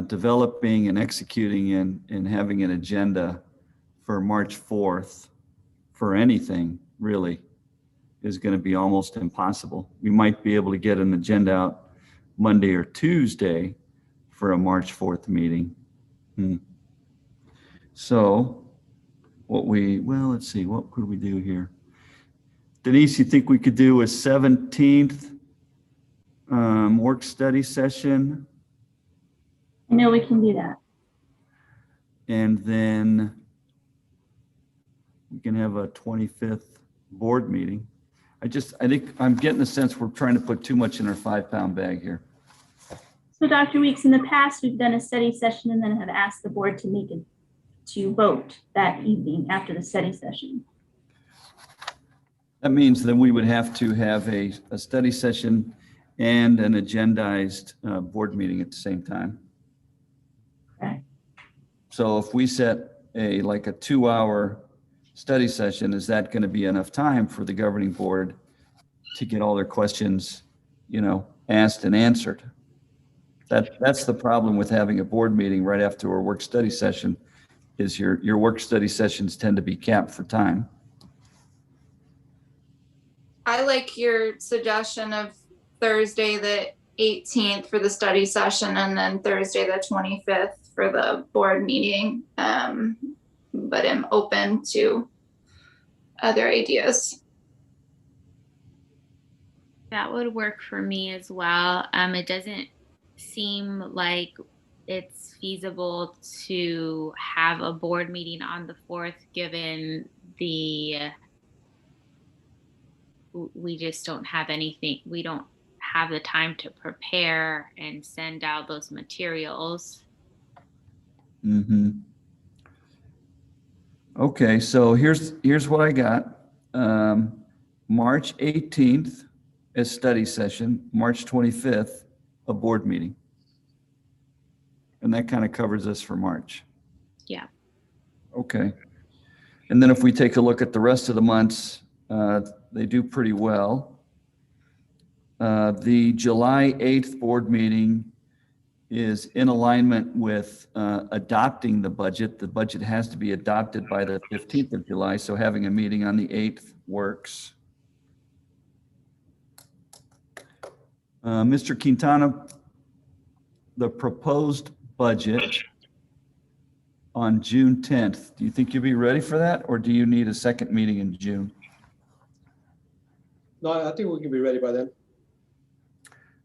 Developing and executing and having an agenda for March 4th for anything really is going to be almost impossible. We might be able to get an agenda out Monday or Tuesday for a March 4th meeting. So let's see, what could we do here? Denise, you think we could do a 17th work study session? I know we can do that. And then we can have a 25th board meeting. I think I'm getting the sense we're trying to put too much in our 5-pound bag here. So Dr. Weeks, in the past, we've done a study session and then have asked the board to vote that evening after the study session. That means that we would have to have a study session and an agendized board meeting at the same time. Okay. So if we set a 2-hour study session, is that going to be enough time for the governing board to get all their questions, asked and answered? That's the problem with having a board meeting right after a work study session, is your work study sessions tend to be capped for time. I like your suggestion of Thursday the 18th for the study session and then Thursday the 25th for the board meeting. But I'm open to other ideas. That would work for me as well. It doesn't seem like it's feasible to have a board meeting on the 4th, given we just don't have anything. We don't have the time to prepare and send out those materials. Okay, so here's what I got. March 18th is study session, March 25th, a board meeting. And that kind of covers us for March. Yeah. Okay. And then if we take a look at the rest of the months, they do pretty well. The July 8th board meeting is in alignment with adopting the budget. The budget has to be adopted by the 15th of July, so having a meeting on the 8th works. Mr. Quintana, the proposed budget on June 10th, do you think you'll be ready for that, or do you need a second meeting in June? No, I think we can be ready by then.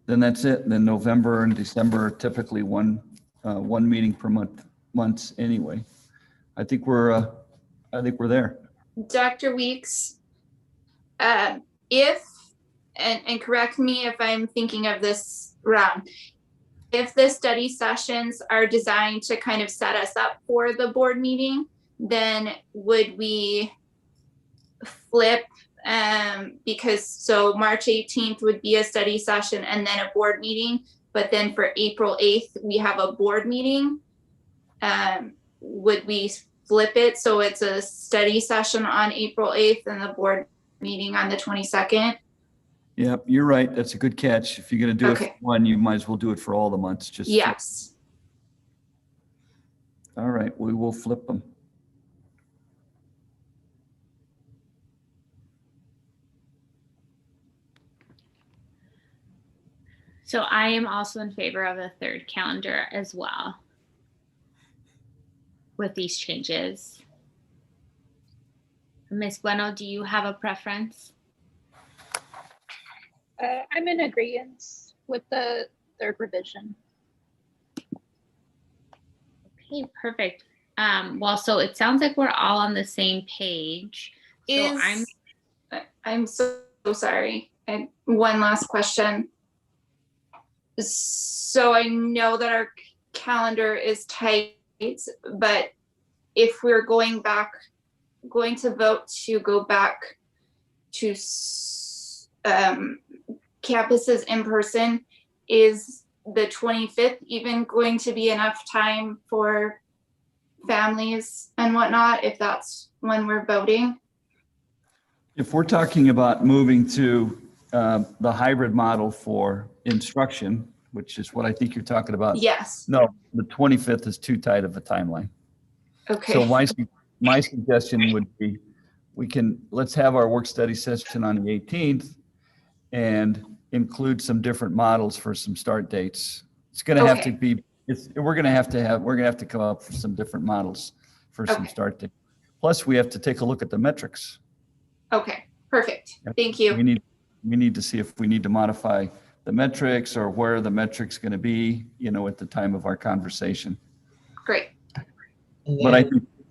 Then that's it. Then November and December are typically one meeting per months anyway. I think we're there. Dr. Weeks, if, and correct me if I'm thinking of this wrong, if the study sessions are designed to kind of set us up for the board meeting, then would we flip, because so March 18th would be a study session and then a board meeting, but then for April 8th, we have a board meeting. Would we flip it so it's a study session on April 8th and the board meeting on the 22nd? Yep, you're right. That's a good catch. If you're going to do it for one, you might as well do it for all the months. Just yes. All right, we will flip them. So I am also in favor of a third calendar as well with these changes. Ms. Bueno, do you have a preference? I'm in agreement with the third revision. Okay, perfect. Well, so it sounds like we're all on the same page. So I'm so sorry. And one last question. So I know that our calendar is tight, but if we're going to vote to go back to campuses in person, is the 25th even going to be enough time for families and whatnot, if that's when we're voting? If we're talking about moving to the hybrid model for instruction, which is what I think you're talking about. Yes. No, the 25th is too tight of a timeline. Okay. So my suggestion would be, let's have our work study session on the 18th and include some different models for some start dates. It's going to have to be, we're going to have to come up with some different models for some start dates. Plus we have to take a look at the metrics. Okay, perfect. Thank you. We need to see if we need to modify the metrics or where the metrics going to be, at the time of our conversation. Great. But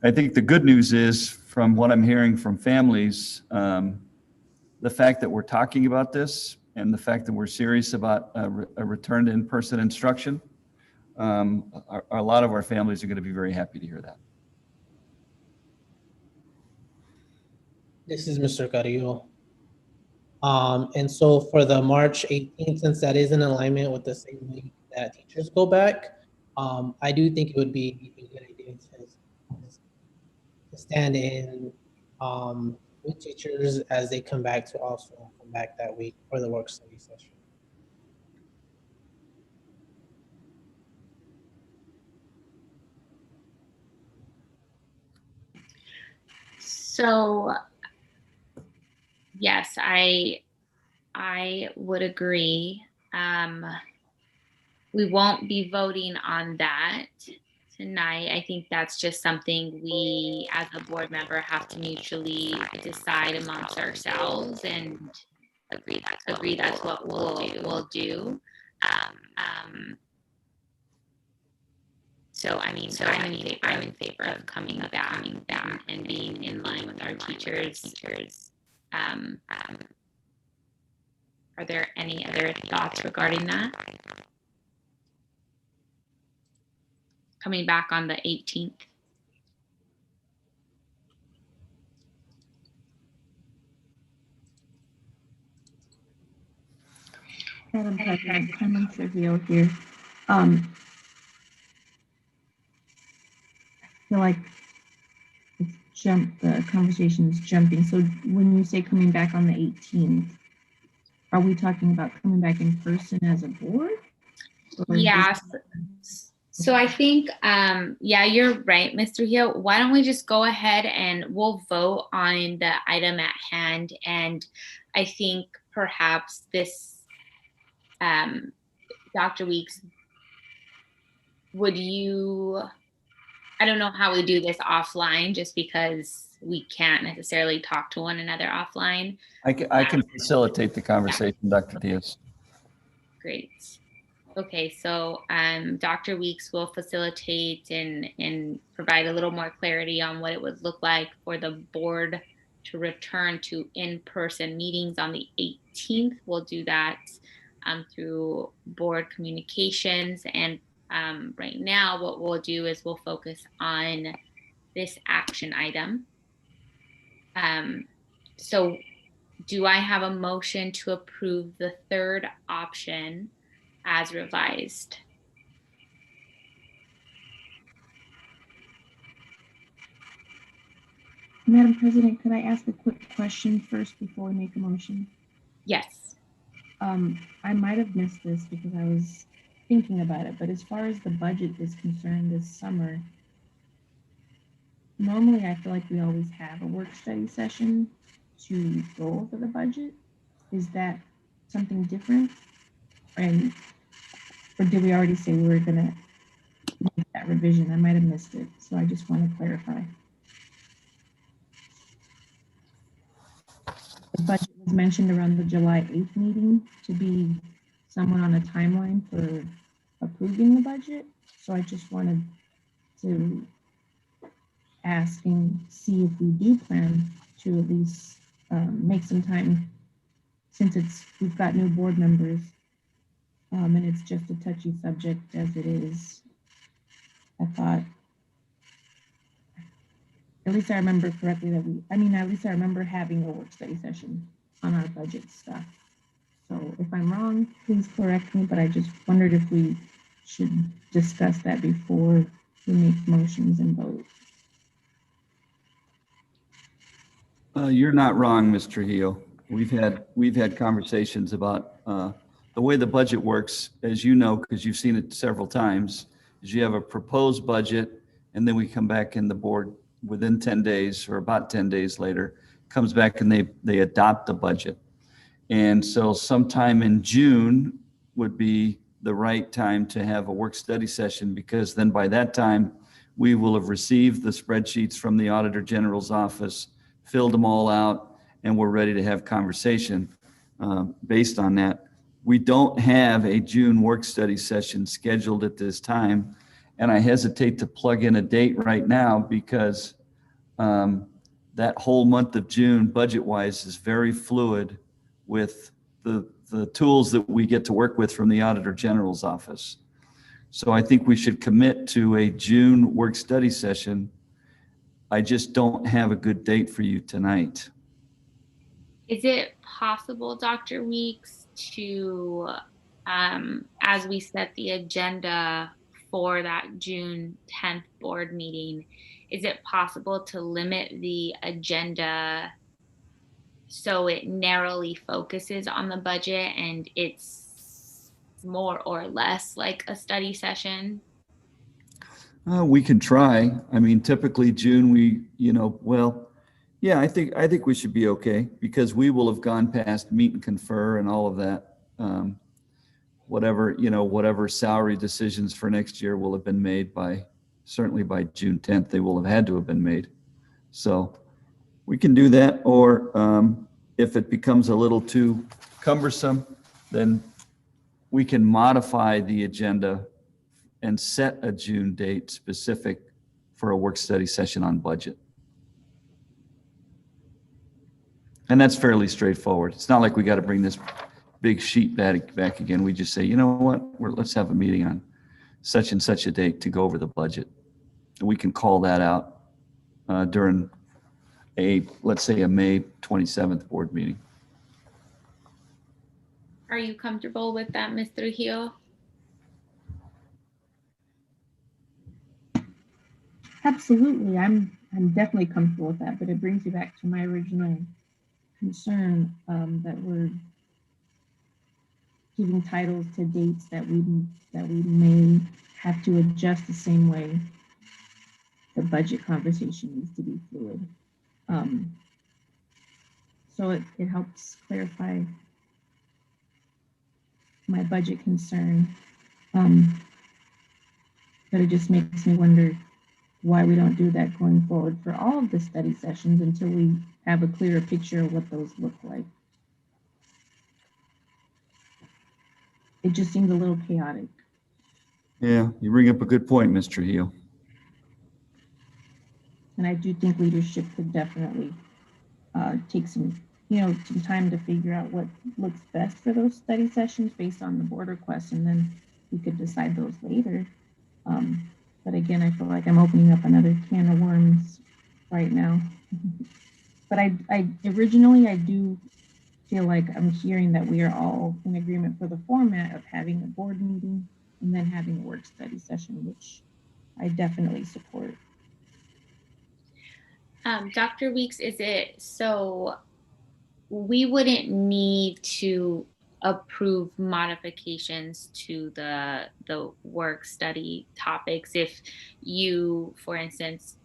I think the good news is, from what I'm hearing from families, the fact that we're talking about this and the fact that we're serious about a return to in-person instruction, a lot of our families are going to be very happy to hear that. This is Mr. Carrillo. And so for the March 18th, since that is in alignment with the same week that teachers go back, I do think it would be a good idea to stand in with teachers as they come back to also come back that week for the work study session. So yes, I would agree. We won't be voting on that tonight. I think that's just something we as a board member have to mutually decide amongst ourselves and agree that's what we'll do. So I'm in favor of coming back and being in line with our teachers. Are there any other thoughts regarding that? Coming back on the 18th. Madam President, Carmen Trujillo here. I feel like the conversation is jumping. So when you say coming back on the 18th, are we talking about coming back in person as a board? Yeah. So I think, yeah, you're right, Mr. Hill. Why don't we just go ahead and we'll vote on the item at hand. And I think perhaps this, Dr. Weeks, I don't know how we do this offline, just because we can't necessarily talk to one another offline. I can facilitate the conversation, Dr. Diaz. Great. Okay, so Dr. Weeks will facilitate and provide a little more clarity on what it would look like for the board to return to in-person meetings on the 18th. We'll do that through board communications. And right now, what we'll do is we'll focus on this action item. So do I have a motion to approve the third option as revised? Madam President, could I ask a quick question first before we make a motion? Yes. I might have missed this because I was thinking about it, but as far as the budget is concerned this summer, normally I feel like we always have a work study session to go over the budget. Is that something different? Or did we already say we were gonna make that revision? I might have missed it, so I just want to clarify. The budget was mentioned around the July 8th meeting to be somewhat on a timeline for approving the budget. So I just wanted to ask and see if we do plan to at least make some time, since we've got new board members and it's just a touchy subject as it is. I thought, at least I remember correctly that at least I remember having a work study session on our budget stuff. So if I'm wrong, please correct me, but I just wondered if we should discuss that before we make motions and vote. You're not wrong, Mr. Trujillo. We've had conversations about the way the budget works, as you know, because you've seen it several times, is you have a proposed budget, and then we come back in the board within 10 days or about 10 days later, comes back and they adopt the budget. And so sometime in June would be the right time to have a work study session, because then by that time, we will have received the spreadsheets from the Auditor General's office, filled them all out, and we're ready to have conversation based on that. We don't have a June work study session scheduled at this time, and I hesitate to plug in a date right now because that whole month of June, budget-wise, is very fluid with the tools that we get to work with from the Auditor General's office. So I think we should commit to a June work study session. I just don't have a good date for you tonight. Is it possible, Dr. Weeks, to, as we set the agenda for that June 10th board meeting, is it possible to limit the agenda so it narrowly focuses on the budget and it's more or less like a study session? We can try. I mean, typically June, I think we should be okay, because we will have gone past meet and confer and all of that. Whatever salary decisions for next year will have been made certainly by June 10th. They will have had to have been made. So we can do that, or if it becomes a little too cumbersome, then we can modify the agenda and set a June date specific for a work study session on budget. And that's fairly straightforward. It's not like we got to bring this big sheet back again. We just say, you know what, let's have a meeting on such and such a date to go over the budget. And we can call that out during let's say a May 27th board meeting. Are you comfortable with that, Mr. Hill? Absolutely, I'm definitely comfortable with that, but it brings you back to my original concern that we're giving titles to dates that we may have to adjust the same way the budget conversation needs to be fluid. So it helps clarify my budget concern, but it just makes me wonder why we don't do that going forward for all of the study sessions until we have a clearer picture of what those look like. It just seems a little chaotic. Yeah, you bring up a good point, Mr. Heel. And I do think leadership could definitely take some time to figure out what looks best for those study sessions based on the board requests, and then we could decide those later. But again, I feel like I'm opening up another can of worms right now. But I originally do feel like I'm hearing that we are all in agreement for the format of having a board meeting and then having a work study session, which I definitely support. Dr. Weeks, is it so we wouldn't need to approve modifications to the work study topics if you, for instance,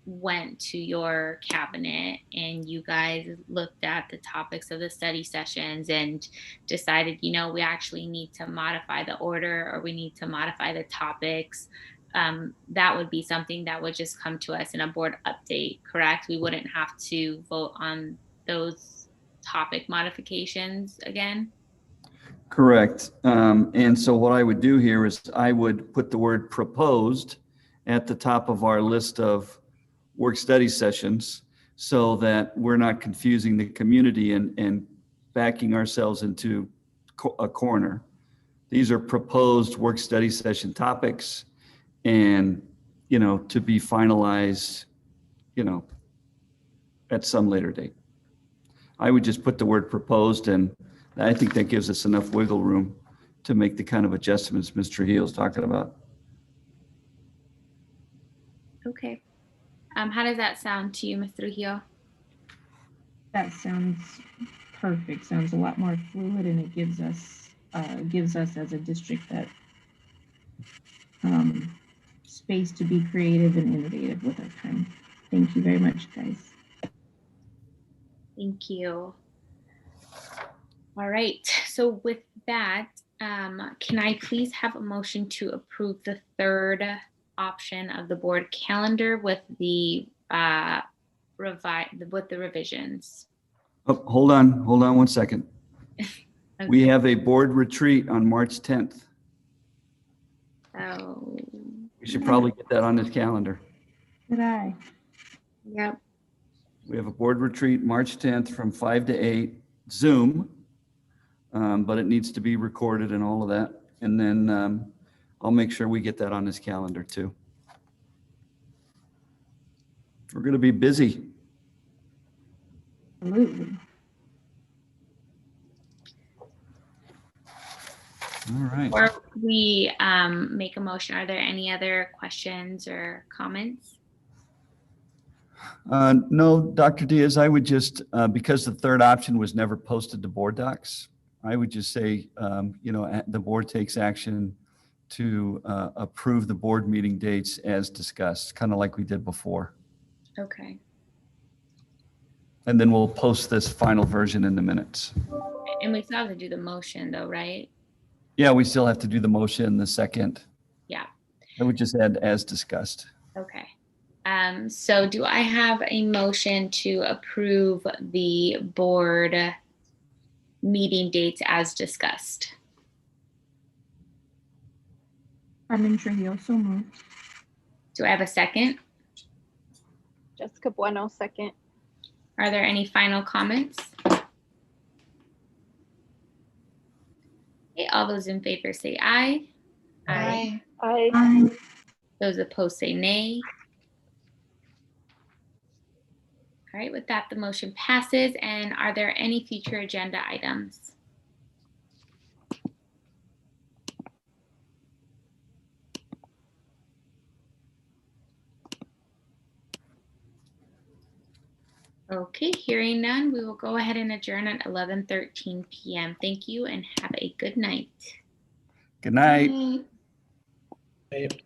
went to your cabinet and you guys looked at the topics of the study sessions and decided, we actually need to modify the order or we need to modify the topics. That would be something that would just come to us in a board update, correct? We wouldn't have to vote on those topic modifications again? Correct. And so what I would do here is I would put the word proposed at the top of our list of work study sessions so that we're not confusing the community and backing ourselves into a corner. These are proposed work study session topics and, to be finalized, at some later date. I would just put the word proposed, and I think that gives us enough wiggle room to make the kind of adjustments Mr. Heel's talking about. Okay. How does that sound to you, Mr. Heel? That sounds perfect. Sounds a lot more fluid, and it gives us as a district that space to be creative and innovative with our time. Thank you very much, guys. Thank you. All right, so with that, can I please have a motion to approve the third option of the board calendar with the revisions? Oh, hold on 1 second. Okay. We have a board retreat on March 10th. Oh. We should probably get that on this calendar. Good eye. Yep. We have a board retreat March 10th from 5 to 8, Zoom, but it needs to be recorded and all of that. And then I'll make sure we get that on this calendar too. We're going to be busy. Absolutely. All right. Or we make a motion. Are there any other questions or comments? No, Dr. Diaz, I would just, because the third option was never posted to board docs, I would just say, the board takes action to approve the board meeting dates as discussed, kind of like we did before. Okay. And then we'll post this final version in the minutes. And we still have to do the motion though, right? Yeah, we still have to do the motion, the second. Yeah. I would just add as discussed. Okay. So do I have a motion to approve the board meeting dates as discussed? Carmen Trujillo, so moved. Do I have a second? Jessica Bueno, second. Are there any final comments? Okay, all those in favor say aye. Aye. Aye. Those opposed say nay. All right, with that, the motion passes. And are there any future agenda items? Okay, hearing none, we will go ahead and adjourn at 11:13 p.m. Thank you and have a good night. Good night. Right.